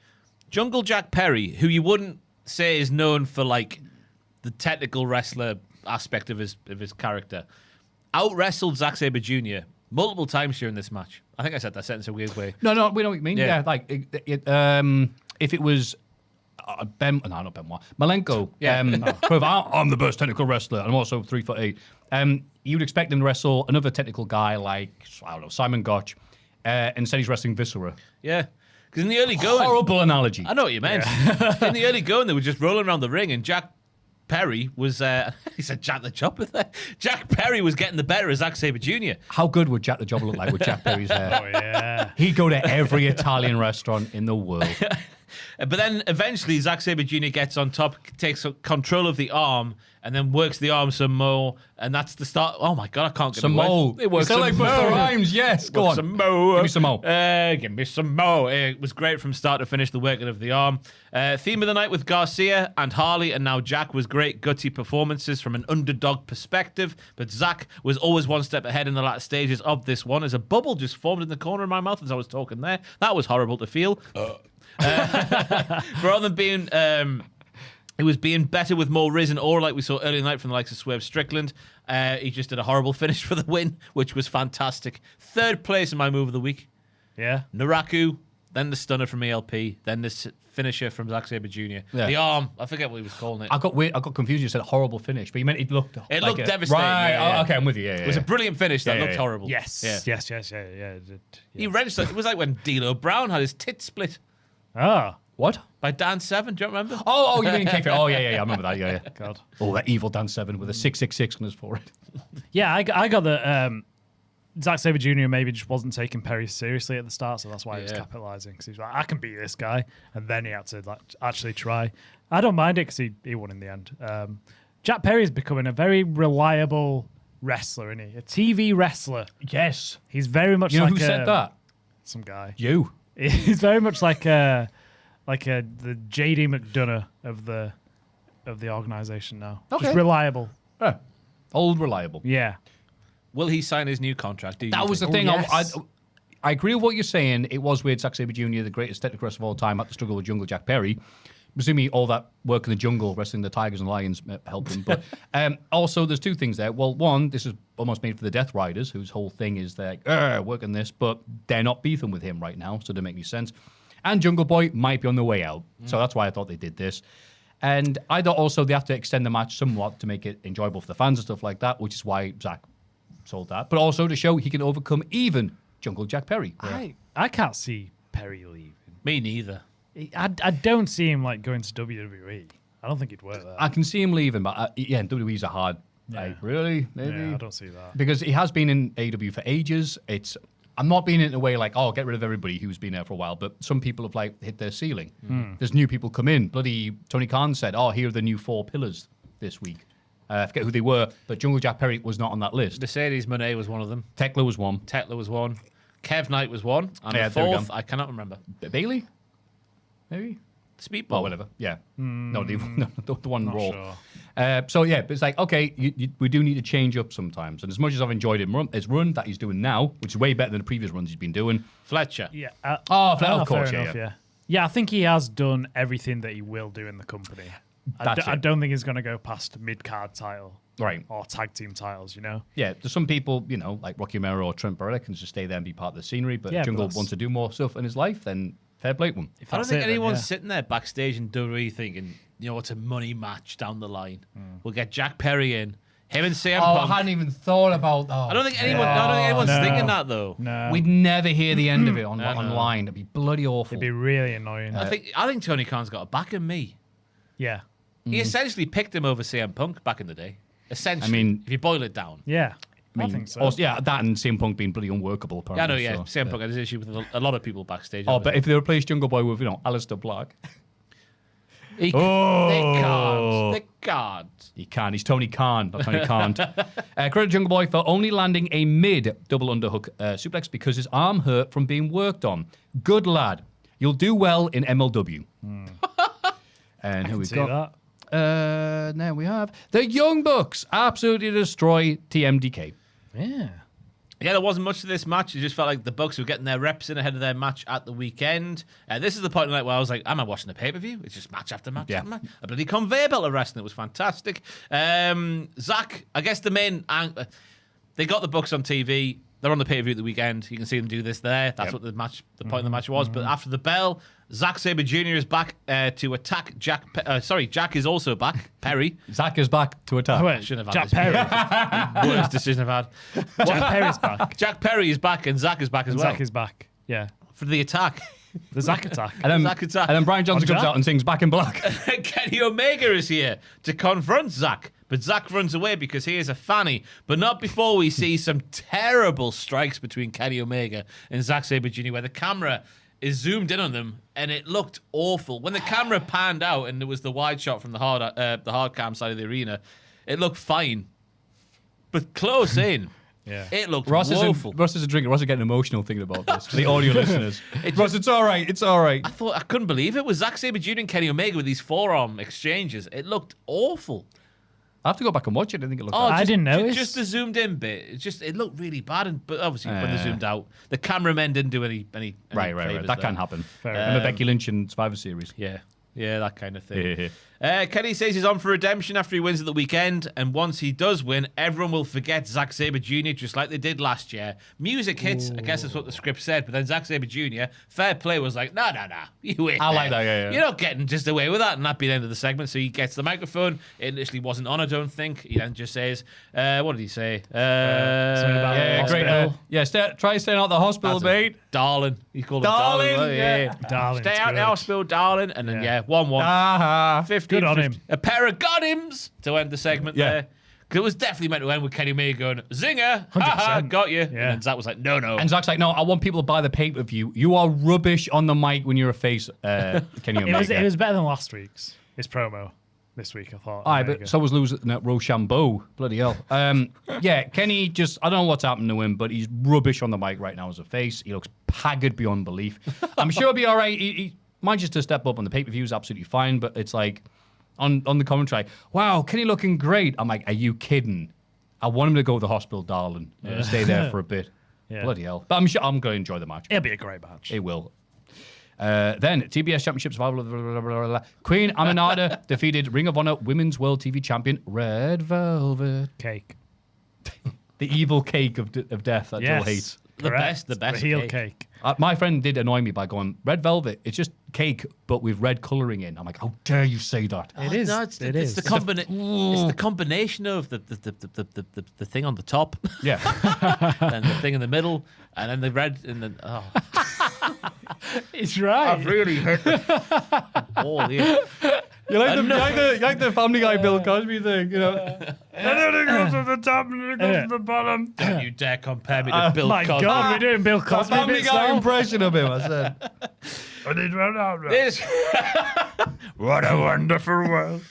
Jungle Jack Perry, who you wouldn't say is known for like the technical wrestler aspect of his character, out-wrestled Zack Sabre Jr. multiple times during this match. I think I said that sentence a weird way. No, we know what you mean. Yeah. Yeah, like if it was Malenko. Yeah. I'm the best technical wrestler. I'm also 3'8". You'd expect him to wrestle another technical guy like Simon Gotch, and instead he's wrestling Viscera. Yeah. Because in the early going... Horrible analogy. I know what you meant. In the early going, they were just rolling around the ring, and Jack Perry was... he said Jack the Chopper there. Jack Perry was getting the better of Zack Sabre Jr. How good would Jack the Jobber look like with Jack Perry's hair? Oh, yeah. He'd go to every Italian restaurant in the world. But then eventually Zack Sabre Jr. gets on top, takes control of the arm, and then works the arm some more, and that's the start. Oh my god, I can't get Some my more. words. It works Like some more. rhymes, yes. Go on. Some more. Give me some more. Give me some more. It was great from start to finish, the working of the arm. Theme of the night with Garcia and Harley, and now Jack was great, gutsy performances from an underdog perspective. But Zack was always one step ahead in the latter stages of this one, as a bubble just formed in the corner of my mouth as I was talking there. That was horrible to feel. Rather than being... it was being better with more risen aura like we saw earlier night from the likes of Swerve Strickland. He just did a horrible finish for the win, which was fantastic. Third place in my move of the week. Yeah. Naraku, then the stunner from ELP, then the finisher from Zack Sabre Jr. Yeah. The arm, I forget what he was calling it. I got confused. You said horrible finish, but you meant it looked. It like looked devastating. Right. Yeah, yeah. Okay, I'm with you. Yeah, It was a brilliant finish that Yeah, looked yeah. horrible. Yes. Yeah. Yes. It did. He wrenched it. It was like when D'Lo Brown had his tit split Ah. What? by Dan Severn. Do you remember? Oh, you mean kayfabe? Oh, yeah. I remember that. Yeah. God. Oh, that evil Dan Severn with a 666 on his forehead. Yeah, I got the Zack Sabre Jr. maybe just wasn't taking Perry seriously at the start, so that's why he was Yeah. capitalizing. Because he was like, I can beat this guy, and then he had to like actually try. I don't mind it because he won in the end. Jack Perry is becoming a very reliable wrestler, isn't he? A TV wrestler. Yes. He's very much You know like who said that? some guy. You. He's very much like the JD McDonough of the organization now. Okay. Just reliable. Yeah. Old reliable. Yeah. Will he sign his new contract? Do you That was the think? thing. yes. I agree with what you're saying. It was weird. Zack Sabre Jr., the greatest technical wrestler of all time, had to struggle with Jungle Jack Perry. Presumably all that work in the jungle, wrestling the tigers and lions, helped him. But also, there's two things there. Well, one, this is almost made for the Death Riders, whose whole thing is they're working this, but they're not beefing with him right now, so it doesn't make any sense. And Jungle Boy might be on the way out. So that's why I thought they did this. And I thought also they have to extend the match somewhat to make it enjoyable for the fans and stuff like that, which is why Zack sold that. But also to show he can overcome even Jungle Jack Perry. I can't see Perry leaving. Me neither. I don't see him like going to WWE. I don't think he'd work there. I can see him leaving, but WWE's a hard. Like, really? Maybe? Yeah, I don't see that. Because he has been in AEW for ages. I'm not being in a way like, get rid of everybody who's been there for a while, but some people have like hit their ceiling. There's new people come in. Bloody Tony Khan said, here are the new 4 pillars this week. I forget who they were, but Jungle Jack Perry was not on that list. Mercedes Monet was one of them. Tekla was one. Tekla was one. Kev Knight was one. And Yeah, the there we fourth, go. I cannot remember. Bailey? Maybe? Speedball. Well, whatever. Yeah. No, the one Not Raw. sure. So, yeah, but it's like, okay, we do need to change up sometimes. And as much as I've enjoyed his run that he's doing now, which is way better than the previous runs he's been doing. Fletcher. Yeah. Of course, fair yeah. enough, yeah. I think he has done everything that he will do in the company. That's I it. don't think he's going to go past mid-card title. Right. Or tag team titles, Yeah, there's some people, like Rocky Romero or Trent Barretta can just stay there and be part of the scenery, but Yeah, but Jungle that's- wants to do more stuff in his life, then fair play to him. I don't That's think it then, anyone's yeah. sitting there backstage in WWE thinking, it's a money match down the line. We'll get Jack Perry in. Him and CM Oh, Punk. I hadn't even thought about that. I don't think anyone's no. thinking that though. No. We'd never hear the end of it online. It'd be bloody awful. It'd be really annoying. I think Tony Khan's got a back in me. Yeah. He essentially picked him over CM Punk back in the day. Essentially, I mean- if you boil it down. Yeah. I think so. Also, yeah, that and CM Punk being bloody unworkable. Yeah, I know, Apparently, yeah. CM Punk had this issue with a lot of people backstage. Oh, but if they replaced Jungle Boy with, Alistair Black, They can't. he can. He's Tony Khan, not Tony Khan. Credit Jungle Boy for only landing a mid double underhook suplex because his arm hurt from being worked on. Good lad. You'll do well in MLW. And here we See go. that? There we have the Young Bucks absolutely destroy TMDK. Yeah. Yeah, there wasn't much to this match. It just felt like the Bucks were getting their reps in ahead of their match at the weekend. This is the point in the night where I was like, am I watching a pay-per-view? It's just match after match Yeah. after match. A bloody conveyor belt of wrestling. It was fantastic. Zach, I guess the main... they got the Bucks on TV. They're on the pay-per-view at the weekend. You can see them do this there. That's what the point of the match was. But after the bell, Zack Sabre Jr. is back to attack Jack. Jack is also back. Perry. Zach is back to attack. Oh, wait, Shouldn't have Jack had Perry. Worst decision I've had. Jack Perry's back. Jack Perry is back and Zack is back as well Zack is back. Yeah. for the attack. The Zack attack. And then, Zack attack. and then Brian Johnson On comes Jack? out and sings Back in Black. Kenny Omega is here to confront Zack, but Zack runs away because he is a fanny. But not before we see some terrible strikes between Kenny Omega and Zack Sabre Jr., where the camera is zoomed in on them, and it looked awful. When the camera panned out and there was the wide shot from the hard cam side of the arena, it looked fine, but close in. Yeah. It looked Ross woeful. is a drinker. Ross is getting emotional thinking about this. For the audio listeners. Ross, it's all right. It's all right. I couldn't believe it was Zack Sabre Jr. and Kenny Omega with these forearm exchanges. It looked awful. I have to go back and watch it. I think it looked I didn't notice. Just the zoomed in bit. It looked really bad. But obviously, when they Yeah. zoomed out, the cameramen didn't do any right. favours That there. can happen. Fair Remember Becky Lynch in Survivor Series? Yeah, that kind of thing. Yeah. Kenny says he's on for redemption after he wins at the weekend, and once he does win, everyone will forget Zack Sabre Jr. just like they did last year. Music hits, I guess that's what the script said, but then Zack Sabre Jr., fair play, was like, nah, you ain't I like there. that, yeah. You're not getting just away with that, and that be the end of the segment, so he gets the microphone. It initially wasn't on, I don't think. He then just says, what did he say? Something about Yeah, great. hospital. Try staying out of the hospital, That's mate. Darling. He called Darling, him Darling. yeah. Darling, Stay it's out of the good. hospital, darling. And then, 1-1. Ah, 15, Good on 50. him. A pair of got-hims to end the segment Yeah. there. Because it was definitely meant to end with Kenny Omega going, zinger, haha, 100%. got you. And Yeah. then Zack was like, no. And Zach's like, no, I want people to buy the pay-per-view. You are rubbish on the mic when you're a face, Kenny Omega. It was better than last week's. His promo this week, I thought. Aye, Omega. but so was losing Rochambeau. Bloody hell. Yeah, Kenny just, I don't know what's happened to him, but he's rubbish on the mic right now as a face. He looks haggard beyond belief. I'm sure he'll be all right. He might just to step up on the pay-per-view is absolutely fine, but it's like, on the commentary, wow, Kenny looking great. I'm like, are you kidding? I want him to go to the hospital, darling. Stay there for a bit. Yeah. Bloody hell. But I'm sure I'm going to enjoy the match. It'll be a great match. It will. Then TBS Championship Survival. Queen Aminata defeated Ring of Honor Women's World TV Champion Red Velvet. Cake. The evil cake of death that Joel hates. The Correct. best The heel cake. cake. My friend did annoy me by going, Red Velvet, it's just cake, but with red colouring in. I'm like, how dare you say that? It is. No, it's it the is. it's the combination of the thing on the top Yeah. and the thing in the middle and then the red and then It's right. I've really hurt the ball here. You like the Family Guy Bill Cosby thing, you know? Everything goes to the top and it goes to the bottom. Don't you dare compare me to Bill My Cosby. God, we're doing Bill Cosby Family bits Guy now. impression of him, I said. This What a wonderful world.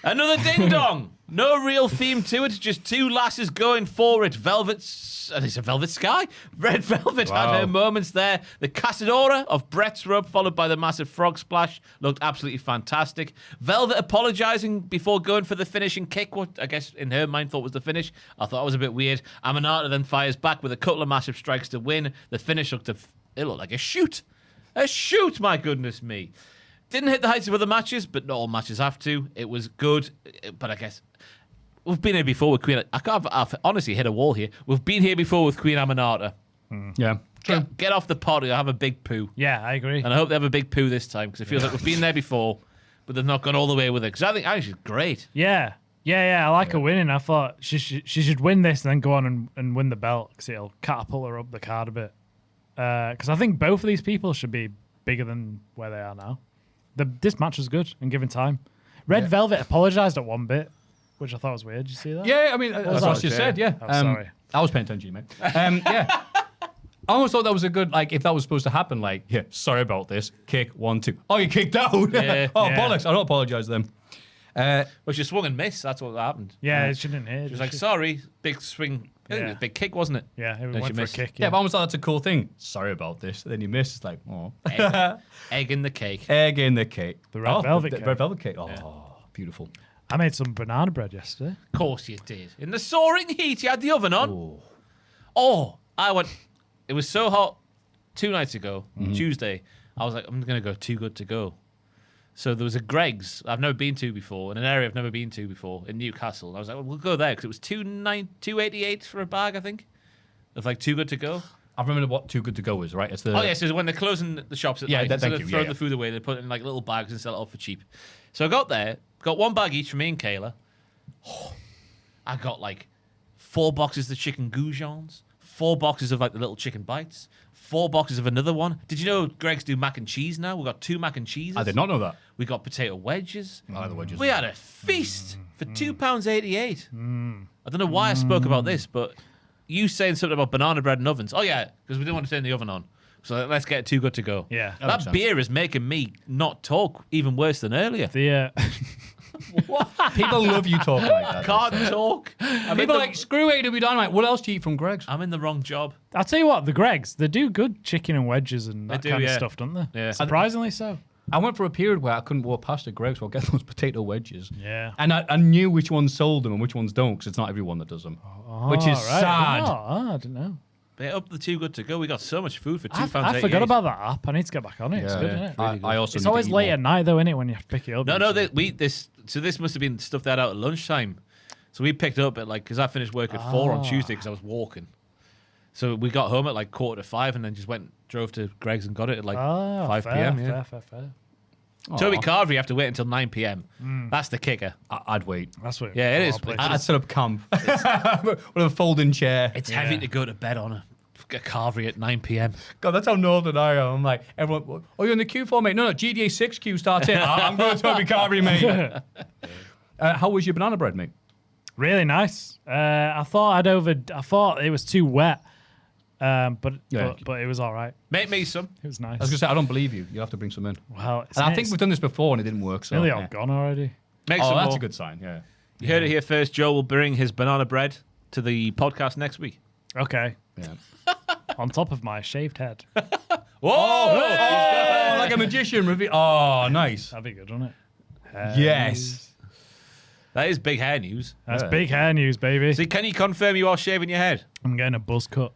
Another ding dong. No real theme to it. Just two lasses going for it. It's a Velvet Sky. Red Velvet had her moments there. The Casadora of Brett's rub, followed by the massive frog splash, looked absolutely fantastic. Velvet apologizing before going for the finishing kick, what I guess in her mind thought was the finish. I thought it was a bit weird. Aminata then fires back with a couple of massive strikes to win. The finish looked like a shoot. A shoot, my goodness me. Didn't hit the heights of other matches, but not all matches have to. It was good, but I guess we've been here before with Queen. I've honestly hit a wall here. We've been here before with Queen Aminata. Yeah. Get off the pot or have a big poo. Yeah, I agree. And I hope they have a big poo this time because it feels like we've been there before, but they've not gone all the way with it. Because I think she's great. Yeah. Yeah, I like her winning. I thought she should win this and then go on and win the belt because it'll catapult her up the card a bit. Because I think both of these people should be bigger than where they are now. This match was good and given time. Red Velvet apologized at one bit, which I thought was weird. Did you see that? Yeah, I mean, that's what she said, yeah. Oh, sorry. I was paying attention, mate. Yeah. I almost thought that was a good, like, if that was supposed to happen, like, yeah, sorry about this. Kick, 1, 2. Oh, you kicked out. Yeah. Bollocks. I don't apologize to them. Well, she swung and missed. That's what happened. Yeah, she didn't hit. She was like, sorry. Big swing. I think it was a big kick, wasn't it? Yeah, it Then went she for a missed. kick. Yeah, but I almost thought that's a cool thing. Sorry about this. Then you miss. It's like, oh. Egg in the cake. Egg in the cake. The red velvet cake. Red velvet cake. Oh, beautiful. I made some banana bread yesterday. Of course you did. In the soaring heat, you had the oven on. Oh, I went. It was so hot 2 nights ago, Tuesday. I was like, I'm going to go Too Good to Go. So there was a Greg's I've never been to before, in an area I've never been to before, in Newcastle. And I was like, well, we'll go there because it was $2.88 for a bag, I think, of like Too Good to Go. I remember what Too Good to Go is, right? It's the Oh, yeah, so when they're closing the shops at night, instead of throwing the food away, they put it in like little bags and sell it off for cheap. So I got there, got 1 bag each for me and Kayla. Oh, I got like 4 boxes of chicken goujons, 4 boxes of like the little chicken bites, 4 boxes of another one. Did you know Greg's do mac and cheese now? We've got 2 mac and cheeses. I did not know that. We got potato wedges. I like the wedges. We had a feast for £2.88. I don't know why I spoke about this, but you saying something about banana bread and ovens. Oh, yeah, because we didn't want to turn the oven on. So let's get Too Good to Go. Yeah. That beer is making me not talk even worse than earlier. The People love you talking like that. Can't talk. People are like, screw AEW Dynamite. What else do you eat from Greg's? I'm in the wrong job. I'll tell you what, the Greg's, they do good chicken and wedges and that kind of stuff, don't they? Yeah. Surprisingly so. I went for a period where I couldn't walk past a Greg's, so I'll get those potato wedges. Yeah. And I knew which ones sold them and which ones don't, because it's not everyone that does them. Which is sad. I didn't know. They're up the Too Good to Go. We got so much food for £2.88. I forgot about that app. I need to get back on it. It's good, isn't it? I also It's need to always eat late more. at night, though, isn't it, when you have to pick it up? No, this must have been stuff they had out at lunchtime. So we picked up at like, because I finished work at 4 on Tuesday because I was walking. So we got home at like 4:45 and then just drove to Greg's and got it at like 5 p.m. Yeah. Fair. Toby Carver, you have to wait until 9 p.m. That's the kicker. I'd wait. That's what. Yeah, it is. I'd set up camp with a folding chair. It's heavy to go to bed on a Carvery at 9 p.m. God, that's how northern I am. I'm like, everyone, oh, you're in the queue for, mate? No, GDA 6 queue starts in. I'm going to Toby Carvery, mate. How was your banana bread, mate? Really nice. I thought it was too wet, but it was all right. Make me some. It was nice. I was going to say, I don't believe you. You have to bring some in. Well, And I think we've done this before and it didn't work. So nearly all gone already. Make Oh, some that's more. a good sign, yeah. You heard it here first. Joe will bring his banana bread to the podcast next week. Okay. Yeah. On top of my shaved head. Whoa! Oh, like a magician. Oh, nice. That'd be good, wouldn't it? Yes. That is big hair news. That's big hair news, baby. So can you confirm you are shaving your head? I'm getting a buzz cut.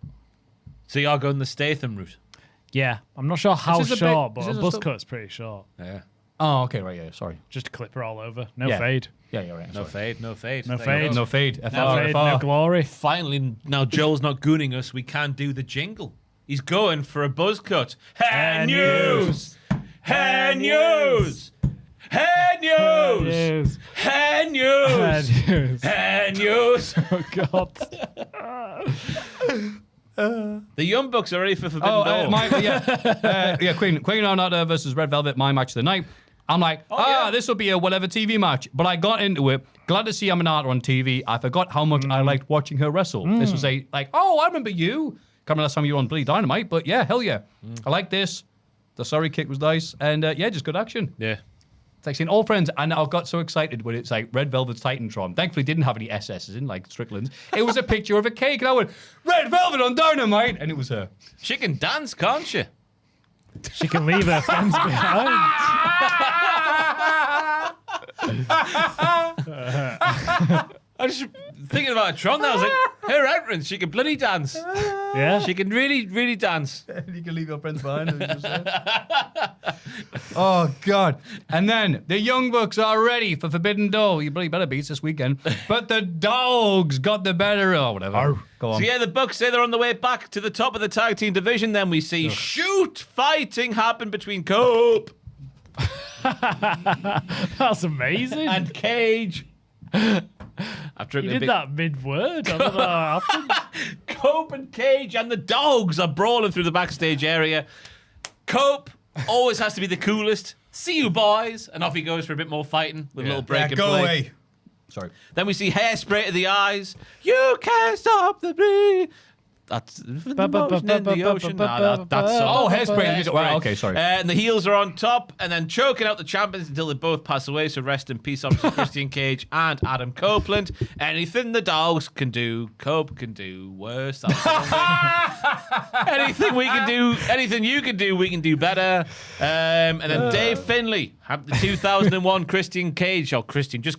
So you are going the Statham route? Yeah. I'm not sure how this a short, bit- but is a this a buzz stuff- cut's pretty short. Yeah. Oh, okay, right, yeah, sorry. Just a clipper all over. No Yeah. fade. Yeah, you're right. No fade, no fade. No There you fade. go. No fade. No FR, fade, FR. no glory. Finally, now Joel's not gooning us, we can do the jingle. He's going for a buzz cut. Hair news! Hair news! Hair news! Hair news! Hair news! Oh, God. The Young Bucks are ready for Forbidden Oh, Door. Queen Arnada versus Red Velvet, my match of the night. I'm like, this will be a whatever TV match. But I got into it. Glad to see Aminata on TV. I forgot how much I liked watching her wrestle. This was I remember you. Can't remember last time you were on Bloody Dynamite, but yeah, hell yeah. I like this. The sorry kick was nice. And just good action. Yeah. It's like seeing old friends, and I got so excited when it's like Red Velvet's Titantron. Thankfully, didn't have any SS's in, like Strickland's. It was a picture of a cake, and I went, Red Velvet on Dynamite! And it was her. She can dance, can't she? She can leave her friends behind. I was just thinking about Tron now. I was like, her entrance, she can bloody dance. Yeah. She can really, really dance. You can leave your friends behind. Oh, God. And then the Young Bucks are ready for Forbidden Door. You bloody better beat this weekend. But the Dogs got the better. Oh, whatever. Go on. So yeah, the Bucks say they're on the way back to the top of the tag team division. Then we see shoot fighting happen between Cope That's amazing. and Cage. After You did that mid-word. I don't know how it happened. Cope and Cage and the dogs are brawling through the backstage area. Cope always has to be the coolest. See you, boys. And off he goes for a bit more fighting with a little break and go play. away. Sorry. Then we see hairspray to the eyes. You can't stop the breeze. That's the motion in the ocean. That's Hairspray. Well, okay, sorry. And the heels are on top, and then choking out the champions until they both pass away. So rest in peace, obviously, Christian Cage and Adam Copeland. Anything the dogs can do, Cope can do worse. Anything we can do, anything you can do, we can do better. And then Dave Finlay had the 2001 Christian Cage, or Christian, just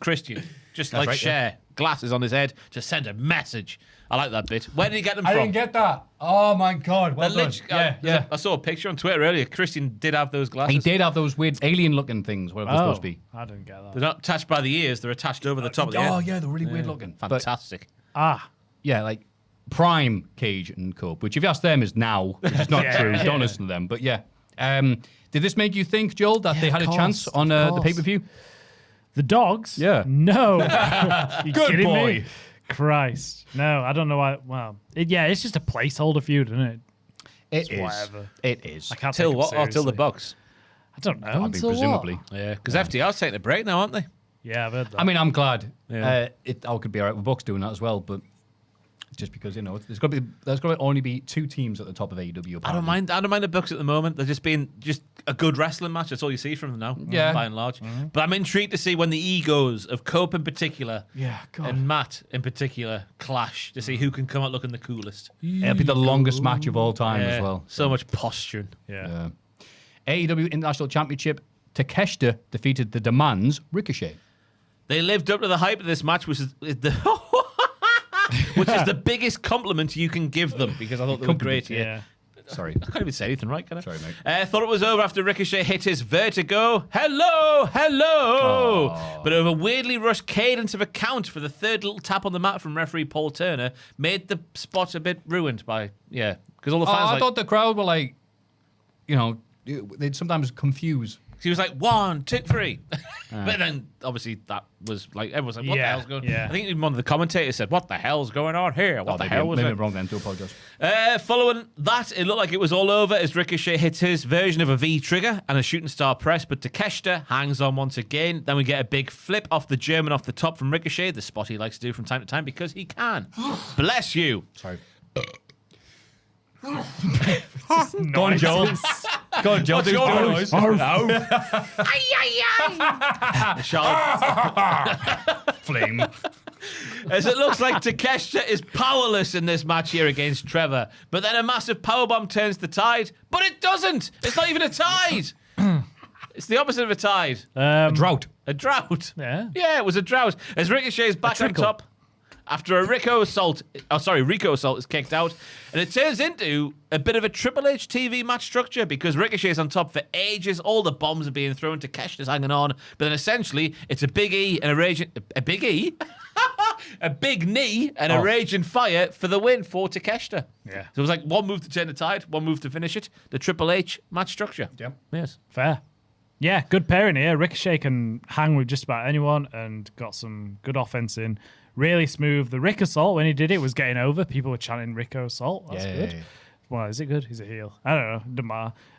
like right, Cher, glasses on his head to send a message. I like that bit. Where did he get them I from? didn't get that. Oh my God. Well done. Yeah. I saw a picture on Twitter earlier. Christian did have those glasses. He did have those weird alien-looking things, whatever they're supposed to be. I didn't get that. They're not attached by the ears. They're attached over the top of the head. Oh yeah, they're really weird looking. Fantastic. Yeah, like prime Cage and Cope, which if you ask them is now, which is not true. Don't listen to them. But yeah. Did this make you think, Joel, that they had a chance on the pay-per-view? The dogs? Yeah. No. You Good kidding boy. me? Christ. No, I don't know why. Well, it's just a placeholder feud, isn't it? It is. Whatever. It is. I can't Till take what? them Or till the seriously. box? I don't know. I mean, Until presumably. what? Yeah, because FTR's taking a break now, aren't they? Yeah, I've heard that. I mean, I'm glad. Yeah. I could be all right with Bucks doing that as well, but just because there's got to only be 2 teams at the top of AEW. I don't mind the Bucks at the moment. They're just being a good wrestling match. That's all you see from them now, Yeah. by and large. But I'm intrigued to see when the egos of Cope in particular and Matt in particular clash to see who can come out looking the coolest. It'll be the longest match of all time as well. So much posturing. yeah. AEW International Championship, Takeshita defeated the Demands, Ricochet. They lived up to the hype of this match, which is the biggest compliment you can give them, because I thought they were great. Yeah. Sorry. I can't even say anything right, can I? Sorry, mate. Thought it was over after Ricochet hit his vertigo. Hello. But over weirdly rushed cadence of a count for the third little tap on the mat from referee Paul Turner made the spot a bit ruined by, because all the fans I thought the crowd were like, they'd sometimes confuse. he was like 1, 2, 3. But then obviously that was like, everyone's like, what the hell's going on? Yeah. I think even one of the commentators said, what the hell's going on here? What the hell was maybe it? wrong then, to apologise. Following that, it looked like it was all over as Ricochet hits his version of a V trigger and a shooting star press, but Takeshita hangs on once again. Then we get a big flip off the German off the top from Ricochet, the spot he likes to do from time to time because he can. Bless you. Sorry. Go on, Joel. Go on, Joel. Do the noise. Charlotte. Flame. As it looks like Takeshita is powerless in this match here against Trevor. But then a massive powerbomb turns the tide. But it doesn't. It's not even a tide. It's the opposite of a tide. Drought. A drought. Yeah. Yeah, it was a drought. As Ricochet's back on trickle. top after a Rico assault is kicked out. And it turns into a bit of a Triple H TV match structure because Ricochet's on top for ages. All the bombs are being thrown. Takeshita's hanging on. But then essentially, it's a big E and a raging... A big E? A big knee and a raging fire for the win for Takeshita. Yeah. So it was like one move to turn the tide, one move to finish it. The Triple H match structure. Yep. Yes. Fair. Yeah, good pairing here. Ricochet can hang with just about anyone and got some good offense in. Really smooth. The Rick Assault, when he did it, was getting over. People were chanting Rico Assault. That's good. Yeah. Well, is it good? He's a heel. I don't know. Doesn't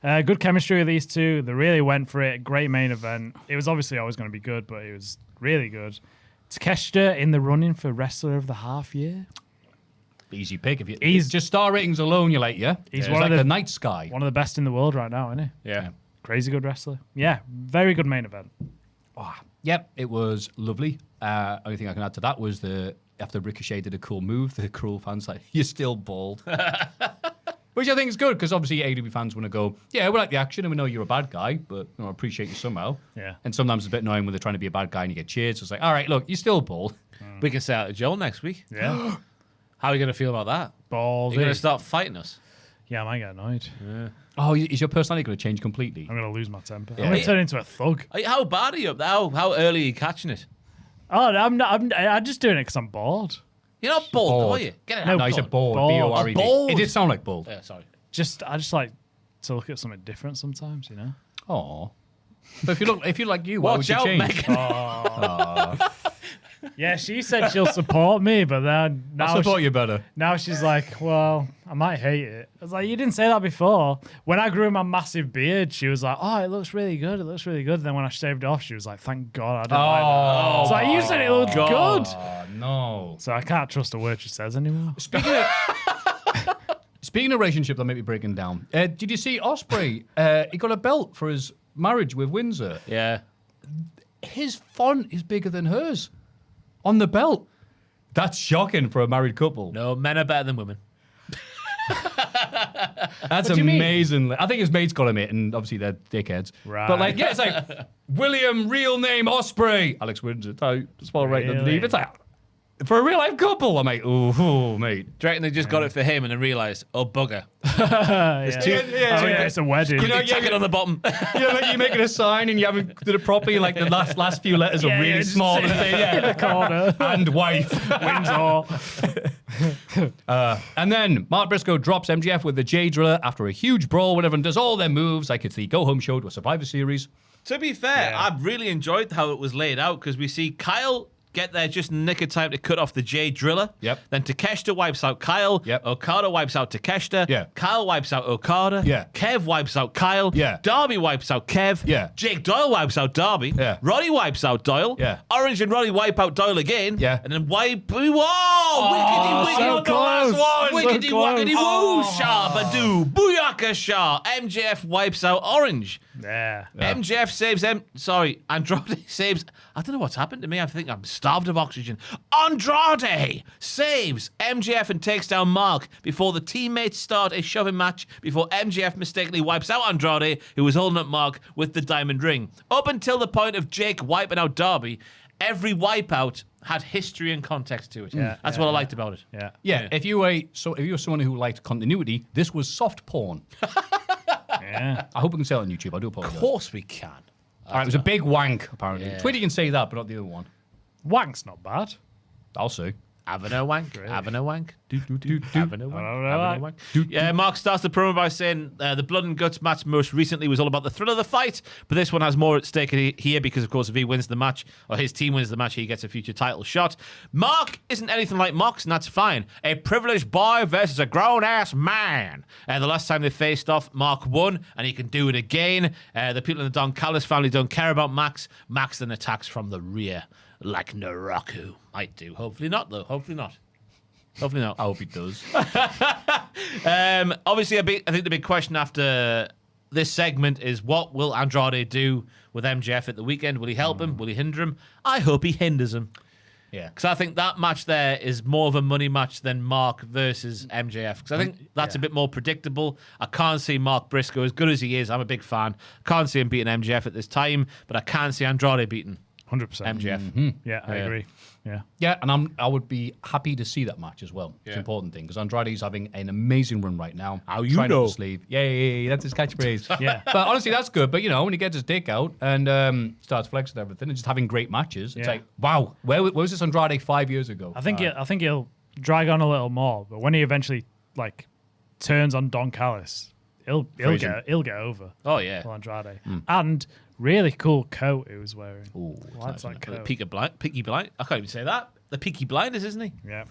matter. Good chemistry with these two. They really went for it. Great main event. It was obviously always going to be good, but it was really good. Takeshita in the running for Wrestler of the Half Year. Easy pick. If you He's- just star ratings alone, you're like, He's it's one like of the the- night sky. One of the best in the world right now, isn't he? Yeah. Crazy good wrestler. Yeah, very good main event. Yep, it was lovely. Only thing I can add to that was after Ricochet did a cool move, the cruel fans like, you're still bald. Which I think is good because obviously AEW fans want to go, yeah, we like the action and we know you're a bad guy, but I appreciate you somehow. Yeah. And sometimes it's a bit annoying when they're trying to be a bad guy and you get cheered. So it's like, all right, look, you're still bald. We can say that to Joel next week. Yeah. How are you going to feel about that? Bald. You're going to start fighting us? Yeah, I might get annoyed. Oh, is your personality going to change completely? I'm going to lose my temper. Yeah. I'm going to turn into a thug. How bad are you up there? How early are you catching it? Oh, I'm just doing it because I'm bored. You're not bald, Bored. are you? Get it No, out. No, he said bored. Bored. B-O-R-E-D. Bored. It did sound like bold. Yeah, sorry. I just like to look at something different sometimes, you know? Oh. But if you like you, why would Watch you out, change? Megan. Yeah, she said she'll support me, but then now I'll support you better. Now she's like, well, I might hate it. I was like, you didn't say that before. When I grew my massive beard, she was like, oh, it looks really good. It looks really good. And then when I shaved it off, she was like, thank God I didn't like that. I was like, you said it looked good. Oh, no. So I can't trust a word she says anymore. Speaking of relationship that may be breaking down, did you see Ospreay? He got a belt for his marriage with Windsor. Yeah. His font is bigger than hers on the belt. That's shocking for a married couple. No, men are better than women. That's What do you mean? amazing. I think his mate's got him it, and obviously they're dickheads. Right. But like, yeah, it's like William, real name Ospreay, Alex Windsor. Spell right Really? underneath. It's like for a real life couple. I'm like, oh, mate. Do you reckon they just got it for him and then realised, oh, bugger. It's a wedding. You know, Tack it on the bottom. You know, like you're making a sign and you haven't did it properly. Like the last few letters are really it's small. in the corner. And wife. Windsor. And then Mark Briscoe drops MJF with the J Driller after a huge brawl when everyone does all their moves. Like it's the go home show to a Survivor Series. To be fair, I really enjoyed how it was laid out because we see Kyle get there just in the nick of time to cut off the J Driller. Yep. Then Takeshita wipes out Kyle. Yep. Okada wipes out Takeshita. Yeah. Kyle wipes out Okada. Yeah. Kev wipes out Kyle. Yeah. Darby wipes out Kev. Yeah. Jake Doyle wipes out Darby. Yeah. Roddy wipes out Doyle. Yeah. Orange and Roddy wipe out Doyle again. Yeah. And then wipe. Whoa! Wickety so wickety close. Wickety So wackety close. woo! Shabadoo! Booyaka Shah! MJF wipes out Orange. Yeah. MJF saves Andrade saves. I don't know what's happened to me. I think I'm starved of oxygen. Andrade saves MJF and takes down Mark before the teammates start a shoving match before MJF mistakenly wipes out Andrade, who was holding up Mark with the diamond ring. Up until the point of Jake wiping out Darby, every wipeout had history and context to it. That's what I liked about it. Yeah. If you were someone who liked continuity, this was soft porn. Yeah. I hope we can sell it on YouTube. I do apologize. Of course we can. All right, it was a big wank, apparently. Yeah. Tweety can say that, but not the other one. Wank's not bad. I'll see. Having a wank. Having a wank. Having a Having a wank. wank. Yeah, Mark starts the promo by saying the blood and guts match most recently was all about the thrill of the fight, but this one has more at stake here because, of course, if he wins the match or his team wins the match, he gets a future title shot. Mark isn't anything like Mox, and that's fine. A privileged boy versus a grown-ass man. And the last time they faced off, Mark won, and he can do it again. The people in the Don Callis family don't care about Max. Max then attacks from the rear like Naraku might do. Hopefully not, though. Hopefully not. Hopefully not. I hope he does. Obviously, I think the big question after this segment is what will Andrade do with MJF at the weekend? Will he help him? Will he hinder him? I hope he hinders him. Yeah. Because I think that match there is more of a money match than Mark versus MJF. Because I think that's a bit more predictable. I can't see Mark Briscoe, as good as he is, I'm a big fan. Can't see him beating MJF at this time, but I can see Andrade beating 100%. MJF. Yeah, I agree. Yeah. Yeah, and I would be happy to see that match as well. It's Yeah. an important thing because Andrade's having an amazing run right now. How you Trying up know? his sleeve. Yeah, that's his catchphrase. Yeah. But honestly, that's good. But, when he gets his dick out and starts flexing everything and just having great matches, it's Yeah. like, wow, where was this Andrade 5 years ago? I think he'll drag on a little more, but when he eventually turns on Don Callis, he'll get over. Oh, yeah. Well, Andrade. And really cool coat he was wearing. Ooh, Likes that coat. Peaky Blind. I can't even say that. The Peaky Blinders, isn't he? Yeah.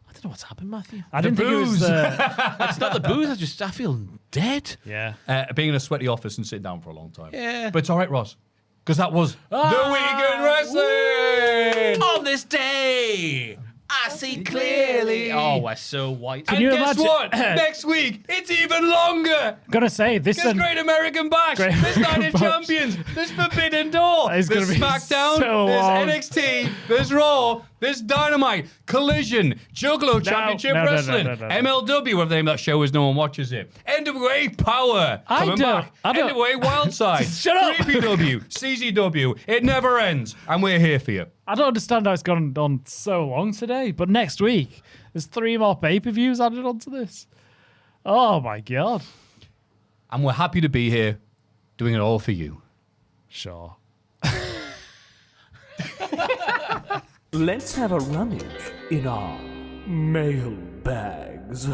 I don't know what's happened, Matthew. I didn't think it was. It's not the booze. I feel dead. Yeah. being in a sweaty office and sitting down for a long time. Yeah. But it's all right, Ross, because that was the Weekend Wrestling. On this day, I see clearly. Oh, we're so white. And you guess imagine- what? Next week, it's even longer. Gonna say this There's is Great American Bash. Great There's Night American of Bash. Champions. There's Forbidden Door. It's There's gonna be SmackDown. so there's long. NXT. There's Raw. There's Dynamite. Collision. Juggalo Championship no, Wrestling. no. MLW, whatever the name of that show is, no one watches it. NWA Power. I Coming don't- back. I don't- NWA Wildside. Shut up. 3PW. CZW. It never ends. And we're here for you. I don't understand how it's gone on so long today, but next week there's 3 more pay-per-views added onto this. Oh my god. And we're happy to be here doing it all for you. Sure. Let's have a rummage in our mailbags.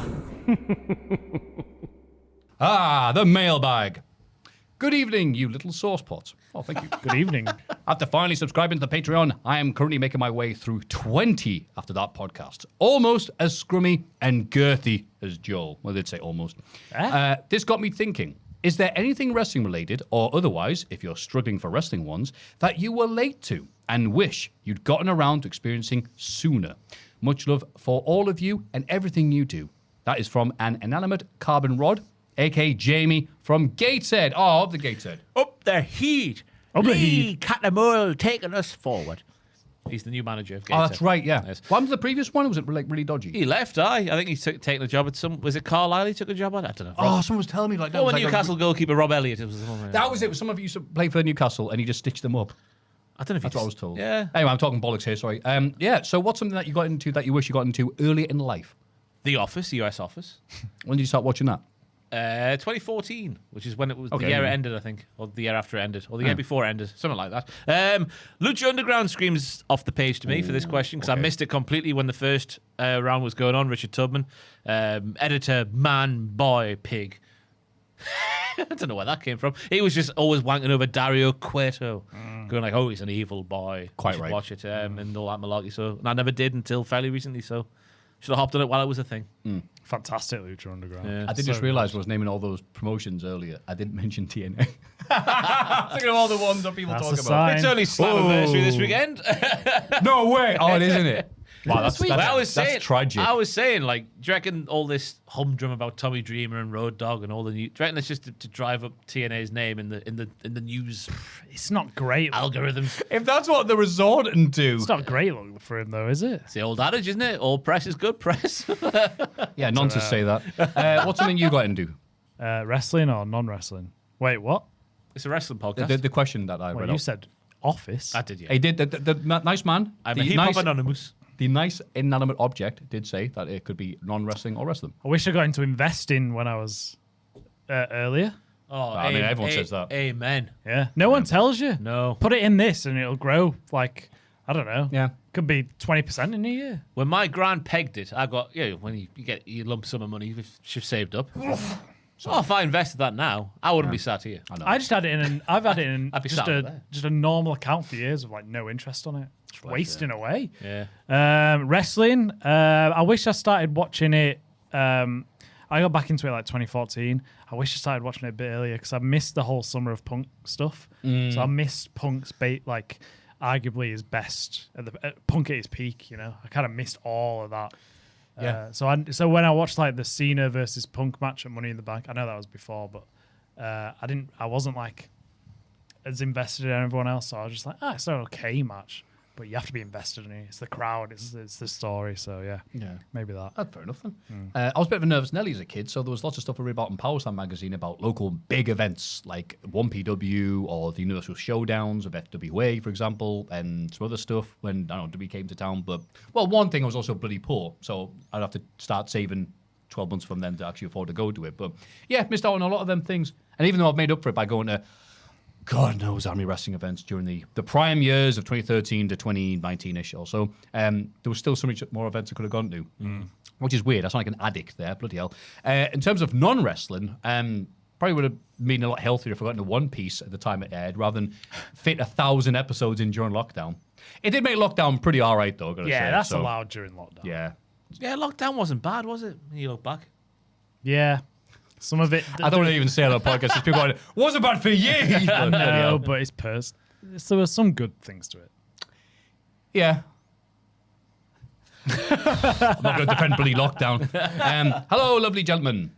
The mailbag. Good evening, you little sauce pots. Oh, thank you. Good evening. After finally subscribing to the Patreon, I am currently making my way through 20 after that podcast. Almost as scrummy and girthy as Joel. Well, they'd say almost. This got me thinking, is there anything wrestling related or otherwise, if you're struggling for wrestling ones, that you were late to and wish you'd gotten around to experiencing sooner? Much love for all of you and everything you do. That is from an inanimate carbon rod, a.k.a. Jamie from Gateshead. Oh, up the Gateshead. Up the heat. Up the Lee heat. Cattermole taking us forward. He's the new manager of Gateshead. Oh, that's right, yeah. Yes. What happened to the previous one? Was it like really dodgy? He left, I think he's taking a job at some... Was it Carlisle he took a job at? I don't know. Oh, someone was telling me like that. Former was like Newcastle goalkeeper Rob Elliott. That was it. Some of you used to play for Newcastle and he just stitched them up. I don't know if That's what I was told. Yeah. Anyway, I'm talking bollocks here, sorry. Yeah, so what's something that you got into that you wish you got into earlier in life? The Office, the US Office. When did you start watching that? 2014, which is when it was Okay, the year it yeah. ended, I think, or the year after it ended, or the year before it ended, something like that. Lucha Underground screams off the page to me for this question because I missed it completely when the first round was going on. Richard Tubman, editor, man, boy, pig. I don't know where that came from. He was just always wanking over Dario Cueto, going like, "Oh, he's an evil boy." Quite You should right. Watch it and all that malarkey. So, and I never did until fairly recently. So, should have hopped on it while it was a thing. Fantastic Lucha Underground. Yeah. I did just realise when I was naming all those promotions earlier, I didn't mention TNA. Thinking of all the ones that people That's talk a about. sign. It's only Slammiversary this weekend. No way! Oh, it is, isn't it? Wow, that's Well, I was saying, tragic. I was saying, like, do you reckon all this humdrum about Tommy Dreamer and Road Dogg and all the new? Do you reckon it's just to drive up TNA's name in the news It's not great. algorithms? If that's what they're resorting to. It's not great look for him, though, is it? It's the old adage, isn't it? All press is good press. Yeah, nonsense say that. What's something you got into? Wrestling or non-wrestling? Wait, what? It's a wrestling podcast. The question that I Well, read you out. said Office. I did, yeah. He did. The nice man. I'm the a hip hop nice, anonymous. the nice inanimate object did say that it could be non-wrestling or wrestling. I wish I got into investing when I was earlier. Oh, I mean, everyone says that. Amen. Yeah. No one tells you. No. Put it in this and it'll grow like, I don't know. Yeah. Could be 20% in a year. When my gran pegged it, I got when you get your lump sum of money you've saved up. So if I invested that now, I wouldn't be sat here. I know. I just had it in I've had it in I'd be just sat over there. just a normal account for years of like no interest on it. Just wasting away. Yeah. Wrestling. I wish I started watching it. I got back into it like 2014. I wish I started watching it a bit earlier because I missed the whole summer of Punk stuff. So I missed Punk's like arguably his best at Punk at his peak. You know, I kind of missed all of that. Yeah. So when I watched like the Cena versus Punk match at Money in the Bank, I know that was before, but I wasn't like as invested in everyone else. So I was just like, it's an okay match. But you have to be invested in it. It's the crowd. It's the story. So yeah, maybe that. That's fair enough then. I was a bit of a nervous Nelly as a kid, so there was lots of stuff I read about in Power Slam magazine about local big events like 1PW or the Universal Showdowns of FWA, for example, and some other stuff when, I don't know, WWE came to town. But, well, one thing, I was also bloody poor, so I'd have to start saving 12 months from then to actually afford to go to it. But, yeah, missed out on a lot of them things. And even though I've made up for it by going to God knows how many wrestling events during the prime years of 2013 to 2019-ish or so. There was still so much more events I could have gone to, which is weird. I sound like an addict there, bloody hell. In terms of non-wrestling, probably would have been a lot healthier if I got into One Piece at the time it aired rather than fit 1,000 episodes in during lockdown. It did make lockdown pretty all right, though, gotta say. Yeah, that's so, allowed during lockdown. Yeah. Yeah, lockdown wasn't bad, was it? When you look back. Yeah. Some of it. I don't want to even say on a podcast. There's people going, wasn't bad for you. No, but it's purse. There were some good things to it. Yeah. I'm not going to defend bloody lockdown. Hello, lovely gentlemen.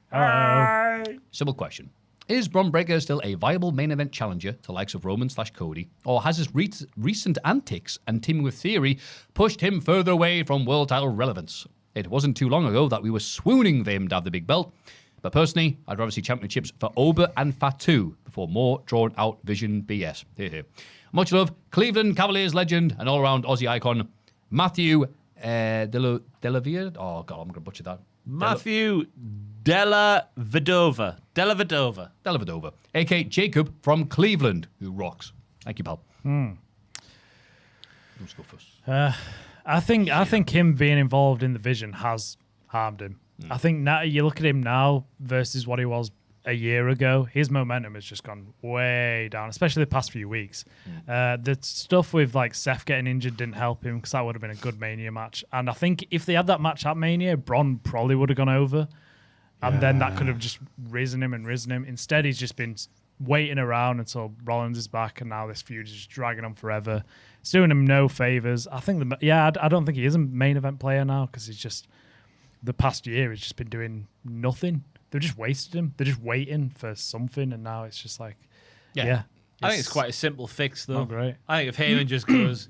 Simple question. Is Bron Breakker still a viable main event challenger to likes of Roman/Cody? Or has his recent antics and teaming with Theory pushed him further away from world title relevance? It wasn't too long ago that we were swooning for him to have the big belt. But personally, I'd rather see championships for Oba and Fatu before more drawn-out Vision BS. Hear, hear. Much love, Cleveland Cavaliers legend and all-around Aussie icon, Maffew Delavia. Oh, God, I'm going to butcher that. Maffew Dellavedova, a.k.a. Jacob from Cleveland, who rocks. Thank you, pal. Let's go first. I think him being involved in the Vision has harmed him. I think now you look at him now versus what he was a year ago. His momentum has just gone way down, especially the past few weeks. The stuff with like Seth getting injured didn't help him because that would have been a good Mania match. And I think if they had that match at Mania, Braun probably would have gone over. And then that could have just risen him. Instead, he's just been waiting around until Rollins is back, and now this feud is just dragging on forever. It's doing him no favors. I think I don't think he is a main event player now because he's just the past year he's just been doing nothing. They've just wasted him. They're just waiting for something, and now it's just like, I think it's quite a simple fix, though. Not great. I think if Heyman just goes,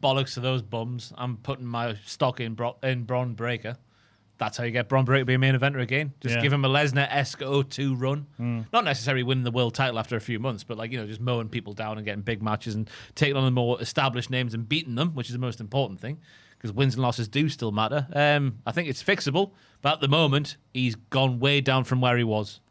bollocks to those bums, I'm putting my stock in Braun Breaker. That's how you get Braun Breaker to be a main eventer again. Just give him a Lesnar-esque 0-2 run. Not necessarily winning the world title after a few months, but just mowing people down and getting big matches and taking on the more established names and beating them, which is the most important thing. Because wins and losses do still matter. I think it's fixable, but at the moment, he's gone way down from where he was.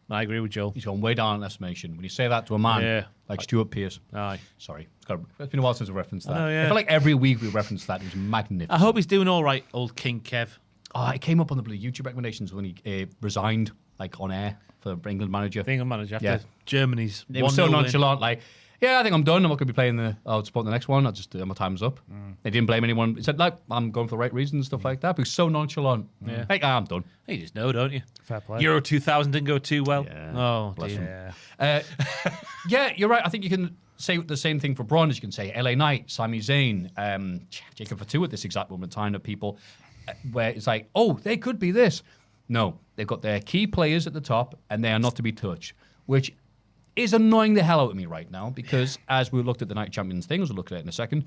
I agree with Joel. He's gone way down in estimation. When you say that to a man like Stuart Pearce. Aye. Sorry. It's been a while since I referenced that. I know, yeah. I feel like every week we reference that. It was magnificent. I hope he's doing all right, old King Kev. Oh, it came up on the YouTube recommendations when he resigned, on air for England manager. Being a manager after Germany's They were so nonchalant, I think I'm done. I'm not going to be playing I'll support the next one. I'll just my time's up. They didn't blame anyone. He said, I'm going for the right reasons, stuff like that. But he was so nonchalant. Yeah. I'm done. You just know, don't you? Fair play. Euro 2000 didn't go too well. Yeah. Oh, Bless dear. him. Yeah, you're right. I think you can say the same thing for Braun as you can say LA Knight, Sami Zayn, Jacob Fatu at this exact moment in time of people where it's like, oh, they could be this. No, they've got their key players at the top and they are not to be touched, which is annoying the hell out of me right now because as we looked at the Night Champions thing, as we'll look at it in a second,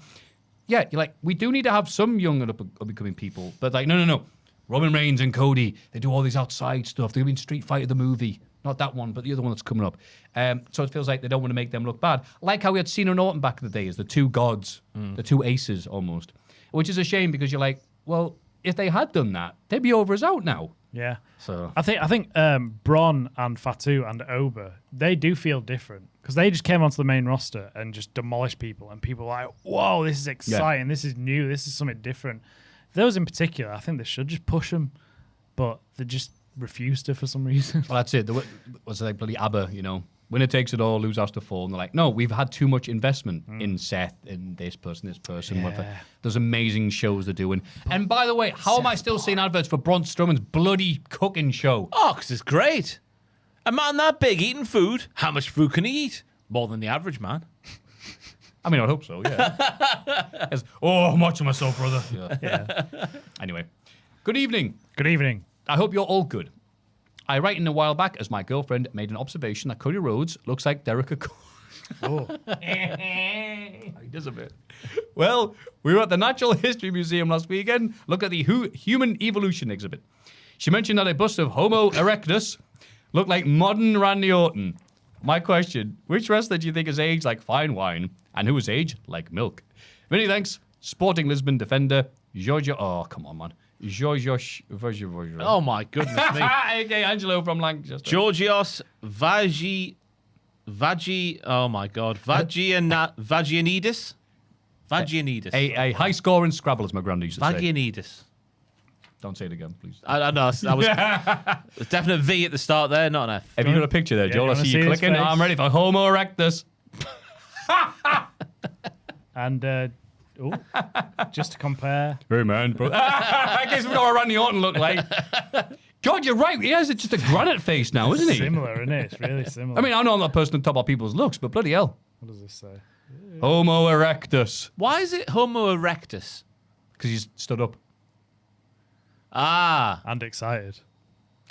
you're like, we do need to have some young and up-and-coming people, but no. Roman Reigns and Cody, they do all these outside stuff. They've been Street Fighter the movie. Not that one, but the other one that's coming up. So it feels like they don't want to make them look bad. Like how we had Cena and Orton back in the day as the two gods, the two aces almost, which is a shame because you're like, well, if they had done that, they'd be over as out now. Yeah. So I think Braun and Fatu and Oba, they do feel different because they just came onto the main roster and just demolished people, and people are like, whoa, this is exciting, this is new, this is something different. Those in particular, I think they should just push them, but they just refuse to for some reason. Well, that's it. Was like bloody ABBA, winner takes it all, loser has to fall. And they're like, no, we've had too much investment in Seth, in this person. Yeah. There's amazing shows they're doing. And by the way, how am I still seeing adverts for Braun Strowman's bloody cooking show? Oh, because it's great. A man that big eating food, how much food can he eat? More than the average man. I mean, I hope so, yeah. How much of myself, brother? Yeah. Anyway, good evening. Good evening. I hope you're all good. I write in a while back as my girlfriend made an observation that Cody Rhodes looks like Derek O'Connor. Oh. He does a bit. Well, we were at the Natural History Museum last weekend. Look at the Human Evolution exhibit. She mentioned that a bust of Homo erectus looked like modern Randy Orton. My question, which wrestler do you think has aged like fine wine and who has aged like milk? Many thanks. Sporting Lisbon defender, Giorgio. Oh, come on, man. Giorgio. Oh, my goodness me. Okay, Angelo from Lancaster. Georgios oh my God, Vagianidis? Vagianidis. A high score in Scrabble, as my granddad used to say. Vagianidis. Don't say it again, please. I know, that was a definite V at the start there, not an F. Have you got a picture there, Joel? I see you clicking. I'm ready for Homo erectus. And just to compare. Hey, man. Bro. I guess we know what Randy Orton looked like. God, you're right. He has just a granite face now, isn't he? Similar, isn't it? It's really similar. I mean, I know I'm not a person to top up people's looks, but bloody hell. What does this say? Homo erectus. Why is it Homo erectus? Because he's stood up. Ah. And excited.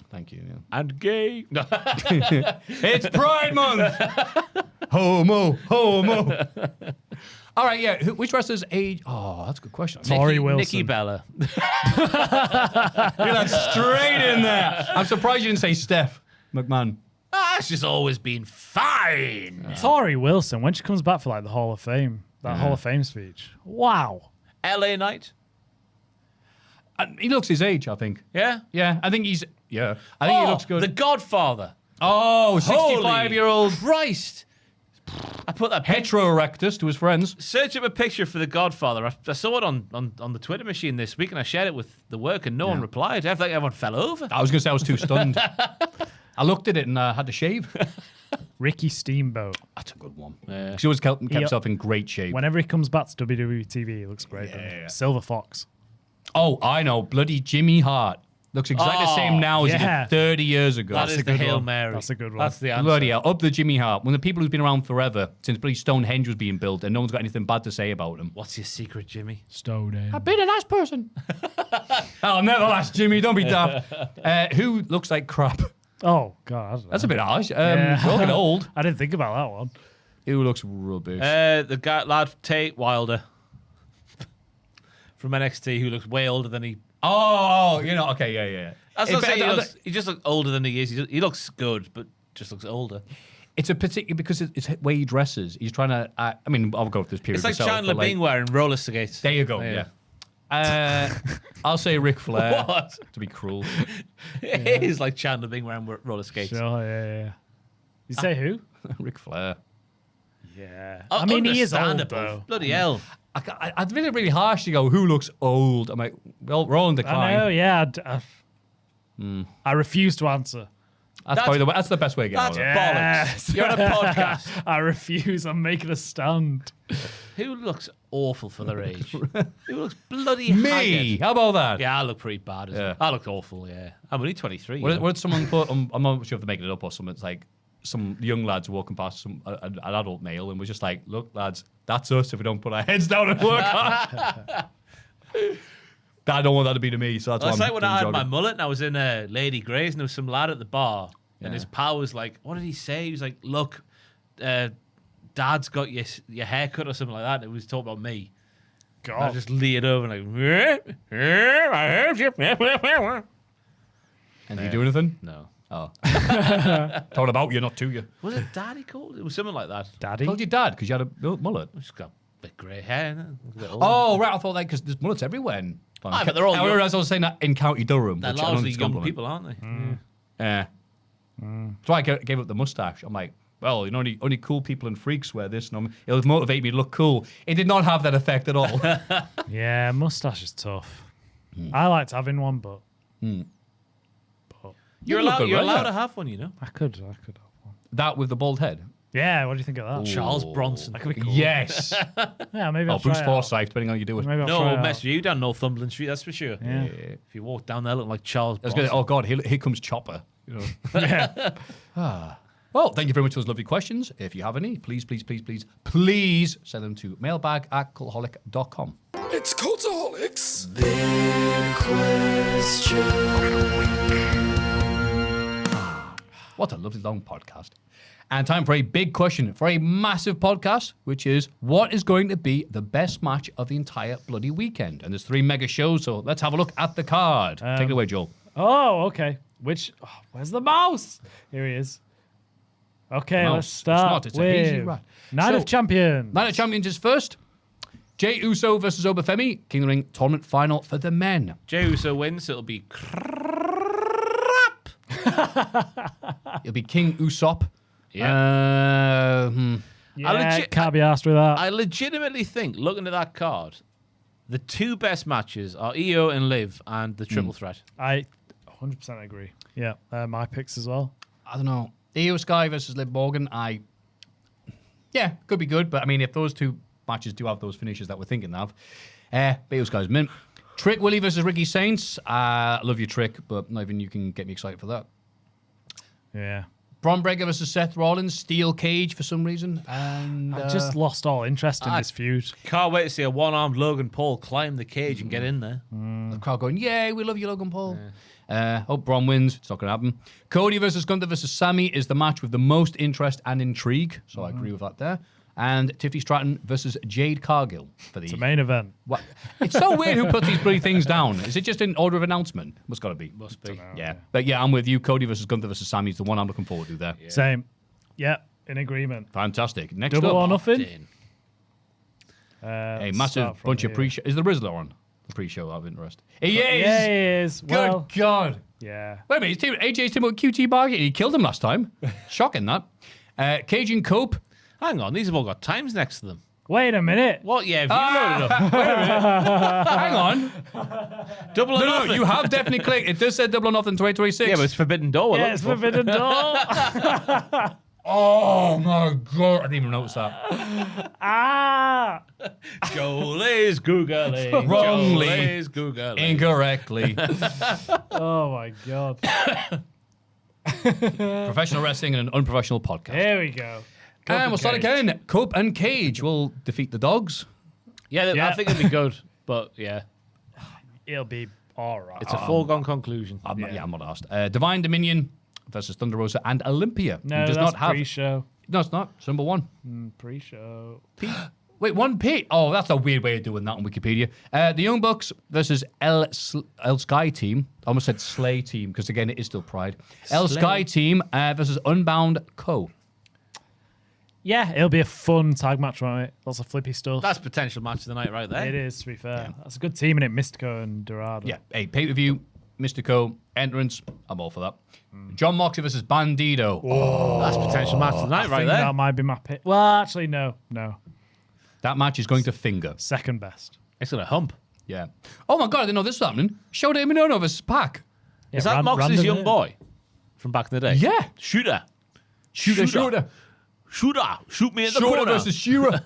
Thank you. Yeah. And gay. It's Pride Month. Homo. All right, yeah. Which wrestlers age? Oh, that's a good question. Tori Wilson. Nikki Bella. You're straight in there. I'm surprised you didn't say Steph McMahon. She's always been fine. Tori Wilson, when she comes back for like the Hall of Fame, that Hall of Fame speech. Wow. LA Knight. He looks his age, I think. Yeah? Yeah, I think he's... Yeah. I think he looks good. The Godfather. Oh, 65-year-old... Christ. I put that hetero erectus to his friends. Search up a picture for the Godfather. I saw it on the Twitter machine this week, and I shared it with the work, and no one replied. I think everyone fell over. I was going to say I was too stunned. I looked at it and had to shave. Ricky Steamboat. That's a good one. He always kept himself in great shape. Whenever he comes back to WWE TV, he looks great. Yeah. Silver Fox. Oh, I know. Bloody Jimmy Hart. Looks exactly the same now as he did 30 years ago. That is the Hail Mary. That's a good one. That's the answer. Bloody hell. Up the Jimmy Hart. One of the people who's been around forever, since bloody Stonehenge was being built, and no one's got anything bad to say about him. What's your secret, Jimmy? Stonehenge. I've been a nice person. I'll never last, Jimmy. Don't be daft. Who looks like crap? Oh, God. I don't know. That's a bit harsh. We're all getting old. I didn't think about that one. Who looks rubbish? The guy, lad Tate Wilder from NXT, who looks way older than he. Oh, you know, okay, yeah. That's not saying he just looks older than he is. He looks good, but just looks older. It's a particular because it's the way he dresses. He's trying to. I mean, I'll go with this period. It's like myself, Chandler Bing wearing roller skates. There you go. Yeah. I'll say Ric Flair. What? To be cruel. It is like Chandler Bing wearing roller skates. Sure, yeah. You say who? Ric Flair. Yeah. I mean, he is old, Understandable. though. Bloody hell. I'd really, really harsh to go, who looks old? I'm like, well, we're all in decline. I know, yeah. I refuse to answer. That's the best way to get That's out of it. bollocks. You're on a podcast. I refuse. I'm making a stand. Who looks awful for their age? Who looks bloody Me? haggard? How about that? Yeah, I look pretty bad as well. I look awful, yeah. I'm only 23. What did someone put? I'm not sure if they're making it up or something. It's like some young lads walking past an adult male and was just like, look, lads, that's us if we don't put our heads down and work hard. I don't want that to be to me, so that's why It's I'm like when I had jogging. my mullet and I was in Lady Grey's and there was some lad at the bar and his pal was like, what did he say? He was like, look, Dad's got your haircut or something like that. And it was talking about me. God. And I just leered over and like, I heard you. And did you do anything? No. Oh. Talking about you, not to you. Was it Dad he called? It was something like that. Daddy? Told your dad because you had a mullet. I just got a bit grey hair. A bit older. Oh, right. I thought that because there's mullets everywhere. But they're all young. I was saying that in County Durham. They're which I don't largely think is a young compliment. people, aren't they? Yeah. So I gave up the mustache. I'm like, well, only cool people and freaks wear this. And it would motivate me to look cool. It did not have that effect at all. Yeah, mustache is tough. I liked having one, but You're look good, allowed right? to have one, you know. I could have one. That with the bald head. Yeah, what do you think of that? Charles Bronson. That could be cool. Yes. Yeah, maybe Oh, I'll Bruce try it out. Forsyth, depending on how you do it. Maybe I'll try No it mess out. with you down Northumberland Street, that's for sure. Yeah. If you walk down there looking like Charles I was Bronson. gonna, oh God, here comes Chopper. You know. Yeah. Well, thank you very much for those lovely questions. If you have any, please send them to mailbag@cultaholic.com. It's Cultaholics. What a lovely long podcast. And time for a big question for a massive podcast, which is what is going to be the best match of the entire bloody weekend? And there's 3 mega shows, so let's have a look at the card. Take it away, Joel. Oh, okay. Where's the mouse? Here he is. Okay, Mouse. let's It's start not, it's a hazy with rat. Night So- of Champions. Night of Champions is first. Jey Uso versus Obafemi, King of the Ring tournament final for the men. Jey Uso wins, it'll be It'll be King Usopp. Yeah. Yeah, can't be asked with that. I legitimately think, looking at that card, the 2 best matches are Io and Liv and the triple threat. I 100% agree. Yeah, my picks as well. I don't know. Io Sky versus Liv Morgan. Could be good, but I mean, if those 2 matches do have those finishes that we're thinking of, Io Sky's mint. Trick Willie versus Ricky Saints. I love your Trick, but not even you can get me excited for that. Yeah. Bron Breakker versus Seth Rollins. Steel Cage for some reason. And I just lost all interest in this feud. Can't wait to see a one-armed Logan Paul climb the cage and get in there. the crowd going, yay, we love you, Logan Paul. Hope Bron wins. It's not going to happen. Cody versus Gunther versus Sammy is the match with the most interest and intrigue. So I agree with that there. And Tiffany Stratton versus Jade Cargill for the It's a main event. What? It's so weird who puts these bloody things down. Is it just in order of announcement? Must got to be. Must be. Yeah. But yeah, I'm with you. Cody versus Gunther versus Sammy is the one I'm looking forward to there. Same. Yeah, in agreement. Fantastic. Next Double up, or nothing. In. a Let's massive start from bunch of here. pre-show. Is the Rizzler on? The pre-show out of interest. He is. Yeah, he is. Good Well, God. yeah. Wait a minute. AJ's team with QT Bargain. He killed him last time. Shocking that. Cajun Cope. Hang on, these have all got times next to them. Wait a minute. What? Yeah, have you loaded up? Wait a minute. Hang on. Double or No, nothing. you have definitely clicked. It does say Double or Nothing 2026. Yeah, but it's Forbidden Door. we're Yeah, looking it's for. Forbidden Door. Oh my god! I didn't even notice that. Ah. Joel is Googling. Wrongly. Joel is Googling. Incorrectly. Oh my god. Professional wrestling and an unprofessional podcast. Here we go. And we'll start again. Cope and Cage will defeat the dogs. Yeah, Yeah. I think it'd be good, but yeah, It'll be all right. it's a foregone conclusion. I'm not asked. Divine Dominion versus Thunder Rosa and Olympia. No, who does that's not have. pre-show. No, it's not. It's number one. Pre-show. Wait, one P. Oh, that's a weird way of doing that on Wikipedia. The Young Bucks versus El Sky Team. I almost said Slay Team because again it is still Pride. El Sky Team versus Unbound Co. Yeah, it'll be a fun tag match, won't it? Lots of flippy stuff. That's potential match of the night right there. It is, to be fair. That's a good team in it, Mystico and Dorado. Yeah, hey, pay-per-view, Mystico, entrance. I'm all for that. John Moxley versus Bandido. Oh, That's potential match of the night I right think there. that might be my pick. Well, actually, no. that match is going to finger. Second best. It's gonna hump. Yeah. Oh my god, I didn't know this was happening. Showdown Minono versus Pac. Yeah, Is that Moxley's random, young yeah. boy from back in the day? Yeah. Shooter. Shooter. Shoot me in the Shooter corner. versus Shura.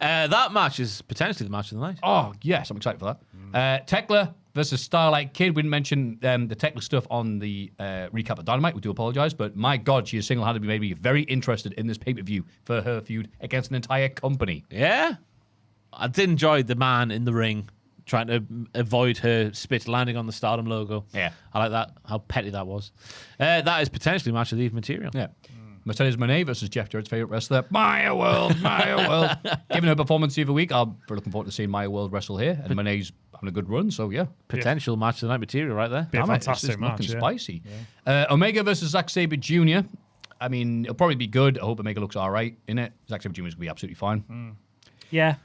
That match is potentially the match of the night. Oh, yes, I'm excited for that. Tekla versus Starlight Kid. We didn't mention the Tekla stuff on the recap of Dynamite. We do apologize, but my God, she has single-handedly made me very interested in this pay-per-view for her feud against an entire company. Yeah. I did enjoy the man in the ring trying to avoid her spit landing on the Stardom logo. Yeah. I like that, how petty that was. That is potentially match of the evening material. Yeah. Mercedes Moné versus Jeff Jarrett's favorite wrestler, Maya World. Given her performance the other week, I'm very looking forward to seeing Maya World wrestle here, and Moné's having a good run, so yeah. Potential match of the night material right there. Be a Damn it, it's fantastic just match. looking Yeah. spicy. Omega versus Zack Sabre Jr. I mean, it'll probably be good. I hope Omega looks all right in it. Zack Sabre Jr. is going to be absolutely fine. Yeah.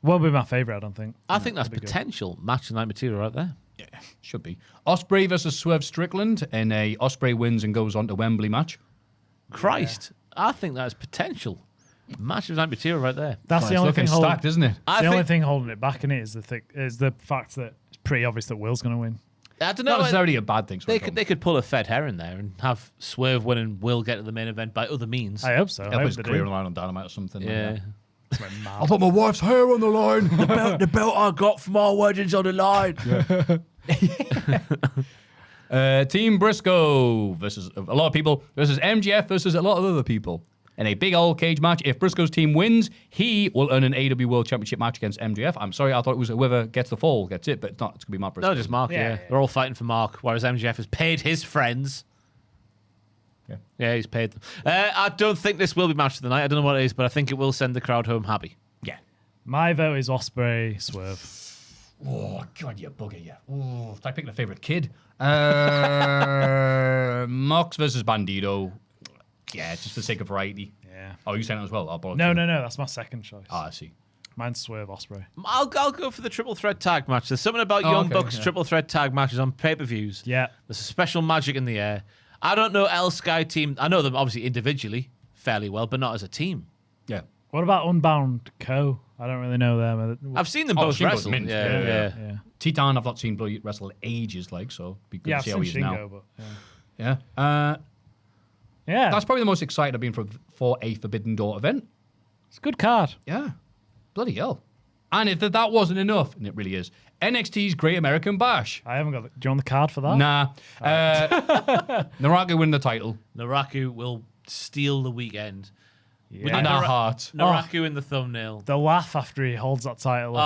Won't be my favourite, I don't think. I think that's potential match of the night material right there. Yeah, should be. Ospreay versus Swerve Strickland in a Ospreay wins and goes on to Wembley match. Christ. I think that is potential match of the night material right there. That's the only thing looking holding. stacked, isn't it? I The only think, thing holding it back in it is the fact that it's pretty obvious that Will's going to win. I don't Not know. necessarily a bad thing. They could pull a Fed Heron there and have Swerve win and Will get to the main event by other means. I hope so. I Help hope his they career do. line on Dynamite or something. Yeah. Like Went mad. I'll put my wife's hair on the line. The belt I got from our weddings on the line. Team Briscoe versus a lot of people versus MJF versus a lot of other people in a big old cage match. If Briscoe's team wins, he will earn an AEW World Championship match against MJF. I'm sorry, I thought it was whoever gets the fall gets it, but it's not. It's gonna be Mark Briscoe. No, just Mark, yeah. They're all fighting for Mark, whereas MJF has paid his friends. Yeah, he's paid them. I don't think this will be match of the night. I don't know what it is, but I think it will send the crowd home happy. Yeah. My vote is Ospreay, Swerve. Oh God, you bugger, you. Oh, it's like picking a favorite kid. Mox versus Bandido. Yeah, just for the sake of variety. Yeah. Oh, you saying that as well? No, that's my second choice. Ah, I see. Mine's Swerve, Ospreay. I'll go for the triple threat tag match. There's something about Young okay, Bucks yeah. triple threat tag matches on pay-per-views. Yeah. There's a special magic in the air. I don't know El Sky team. I know them obviously individually fairly well, but not as a team. Yeah. What about Unbound Co? I don't really know them. I've seen them Oh, both seen both wrestle. mint. Yeah. Yeah. Titan, I've not seen bloody wrestle ages, like, so be good Yeah, to I've see seen how he is now. Shingo, but Yeah. yeah. That's probably the most excited I've been for a Forbidden Door event. It's a good card. Yeah. Bloody hell. And if that wasn't enough, and it really is, NXT's Great American Bash. I haven't got. Do you want the card for that? Nah. Naraka win the title. Naraku will steal the weekend. Yeah. And our heart. Naraku in the thumbnail. The laugh after he holds that title. Oh,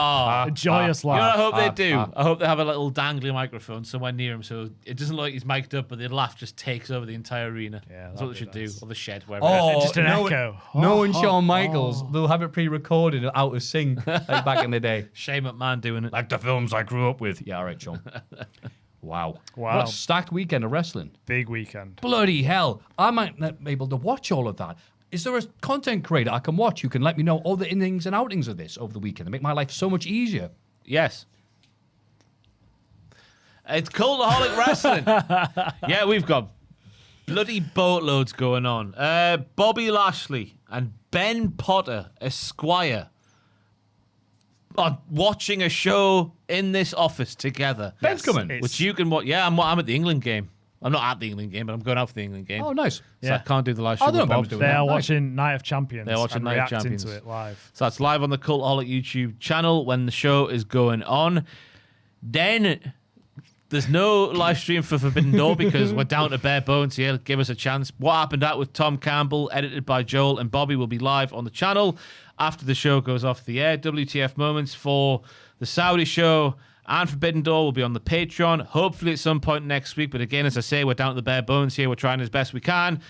a joyous You know laugh. what I hope they do? I hope they have a little dangly microphone somewhere near him so it doesn't look like he's mic'd up, but the laugh just takes over the entire arena. Yeah, That's what they that'd should be do. nice. Or the shed, wherever. Oh, Just an echo. Knowing Shawn Michaels, they'll have it pre-recorded and out of sync, like back in the day. Shame McMahon doing it. Like the films I grew up with. Yeah, all right, Sean. Wow. Wow. What a stacked weekend of wrestling. Big weekend. Bloody hell. I might not be able to watch all of that. Is there a content creator I can watch who can let me know all the innings and outings of this over the weekend and make my life so much easier? Yes. It's Cultaholic Wrestling. Yeah, we've got bloody boatloads going on. Bobby Lashley and Ben Potter, Esquire, are watching a show in this office together. Ben's coming. Which you can watch. Yeah, I'm at the England game. I'm not at the England game, but I'm going out for the England game. Oh, nice. So I can't do the live stream. I don't know if with Ben was Bob. doing They are Nice. watching Night of Champions. They're watching and Night of reacting Champions. to it live. So that's live on the Cultaholic YouTube channel when the show is going on. Then there's no live stream for Forbidden Door because we're down to bare bones here. Give us a chance. What Happened At with Tom Campbell, edited by Joel and Bobby, will be live on the channel after the show goes off the air. WTF moments for the Saudi show and Forbidden Door will be on the Patreon, hopefully at some point next week. But again, as I say, we're down to the bare bones here. We're trying as best we can.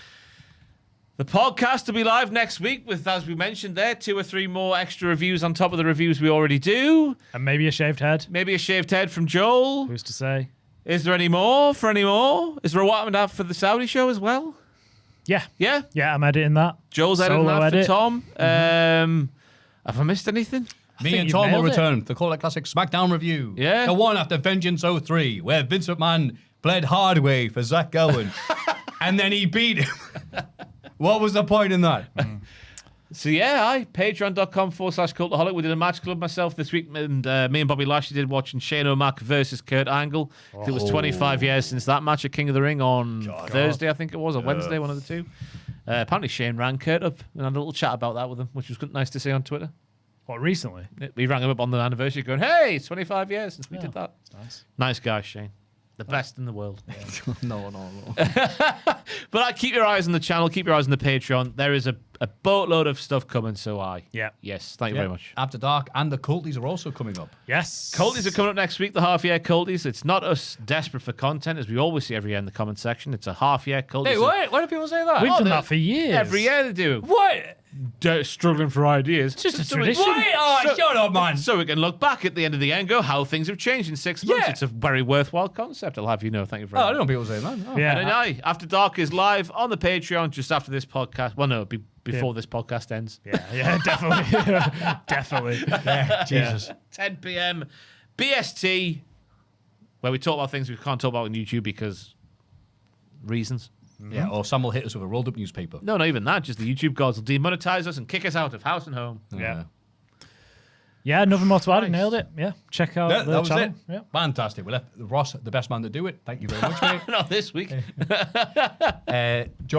The podcast will be live next week with, as we mentioned there, 2 or 3 more extra reviews on top of the reviews we already do. And maybe a shaved head. Maybe a shaved head from Joel. Who's to say? Is there any more for any more? Is there a What Happened At for the Saudi show as well? Yeah. Yeah? Yeah, I'm editing that. Joel's editing Solo that edit. for Tom. Have I missed anything? Me think and you've Tom will nailed it. return for the Cultaholic Classic SmackDown review. Yeah. The one after Vengeance 03, where Vince McMahon bled hard way for Zach Gowen. And then he beat him. What was the point in that? So yeah, patreon.com/Cultaholic. We did a match club myself this week, and me and Bobby Lashley did watching Shane O'Mac versus Kurt Angle. It was 25 years since that match at King of the Ring on Thursday, I think it was, or Wednesday, one of the two. Apparently Shane rang Kurt up and had a little chat about that with him, which was nice to see on Twitter. What, recently? We rang him up on the anniversary going, hey, it's 25 years since we did that. Nice guy, Shane. The best in the world. No. But keep your eyes on the channel, keep your eyes on the Patreon. There is a boatload of stuff coming, so Yeah. yes, thank you very much. After Dark and the Culties are also coming up. Yes. Culties are coming up next week, the half-year Culties. It's not us desperate for content, as we always see every year in the comment section. It's a half-year Culties. Hey, why do people say that? We've done that for years. Every year they do. What? Struggling for ideas. It's just a tradition. Why? Oh, shut up, man. So we can look back at the end of the year and go, how things have changed in 6 months. Yeah. It's a very worthwhile concept, I'll have you know. Thank you very Oh, I much. don't know people saying that. No. Yeah. And then After Dark is live on the Patreon just after this podcast. Well, no, before this podcast ends. Yeah, definitely. Definitely. Yeah, Jesus. 10 p.m. BST, where we talk about things we can't talk about on YouTube because reasons. Yeah, or Sam will hit us with a rolled up newspaper. No, not even that. Just the YouTube gods will demonetize us and kick us out of house and home. Yeah. Yeah, nothing more to add. Nice. Nailed it. Yeah. Check out That the was channel. it. Yeah. Fantastic. We left Ross, the best man to do it. Thank you very much, mate. Not this week. Joe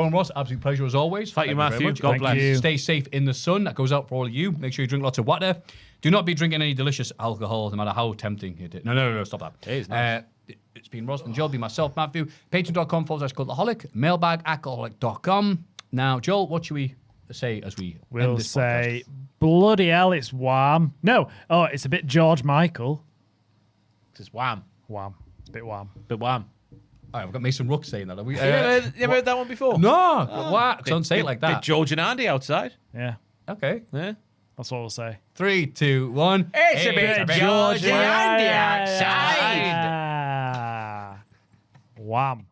and Ross, absolute pleasure as always. Thank you, very Maffew. much. God Thank bless. you. Stay safe in the sun. That goes out for all of you. Make sure you drink lots of water. Do not be drinking any delicious alcohol, no matter how tempting it is. No, stop that. It is nice. It's been Ross and Joel, be myself, Maffew. Patreon.com/Cultaholic. Mailbag @cultaholic.com. Now, Joel, what should we say as we end We'll this say, bloody hell, it's Wham. No. Oh, it's a bit George Michael. Just wham. Wham. It's a bit Wham. But wham. podcast? All right, I've got Mason Rook saying that. Have we, You ever heard that one before? no, what? Don't say it like Bit that. George and Andy outside. Yeah. Okay. Yeah. That's what we'll say. 3, 2, 1. It's a bit George and Andy outside. Wham.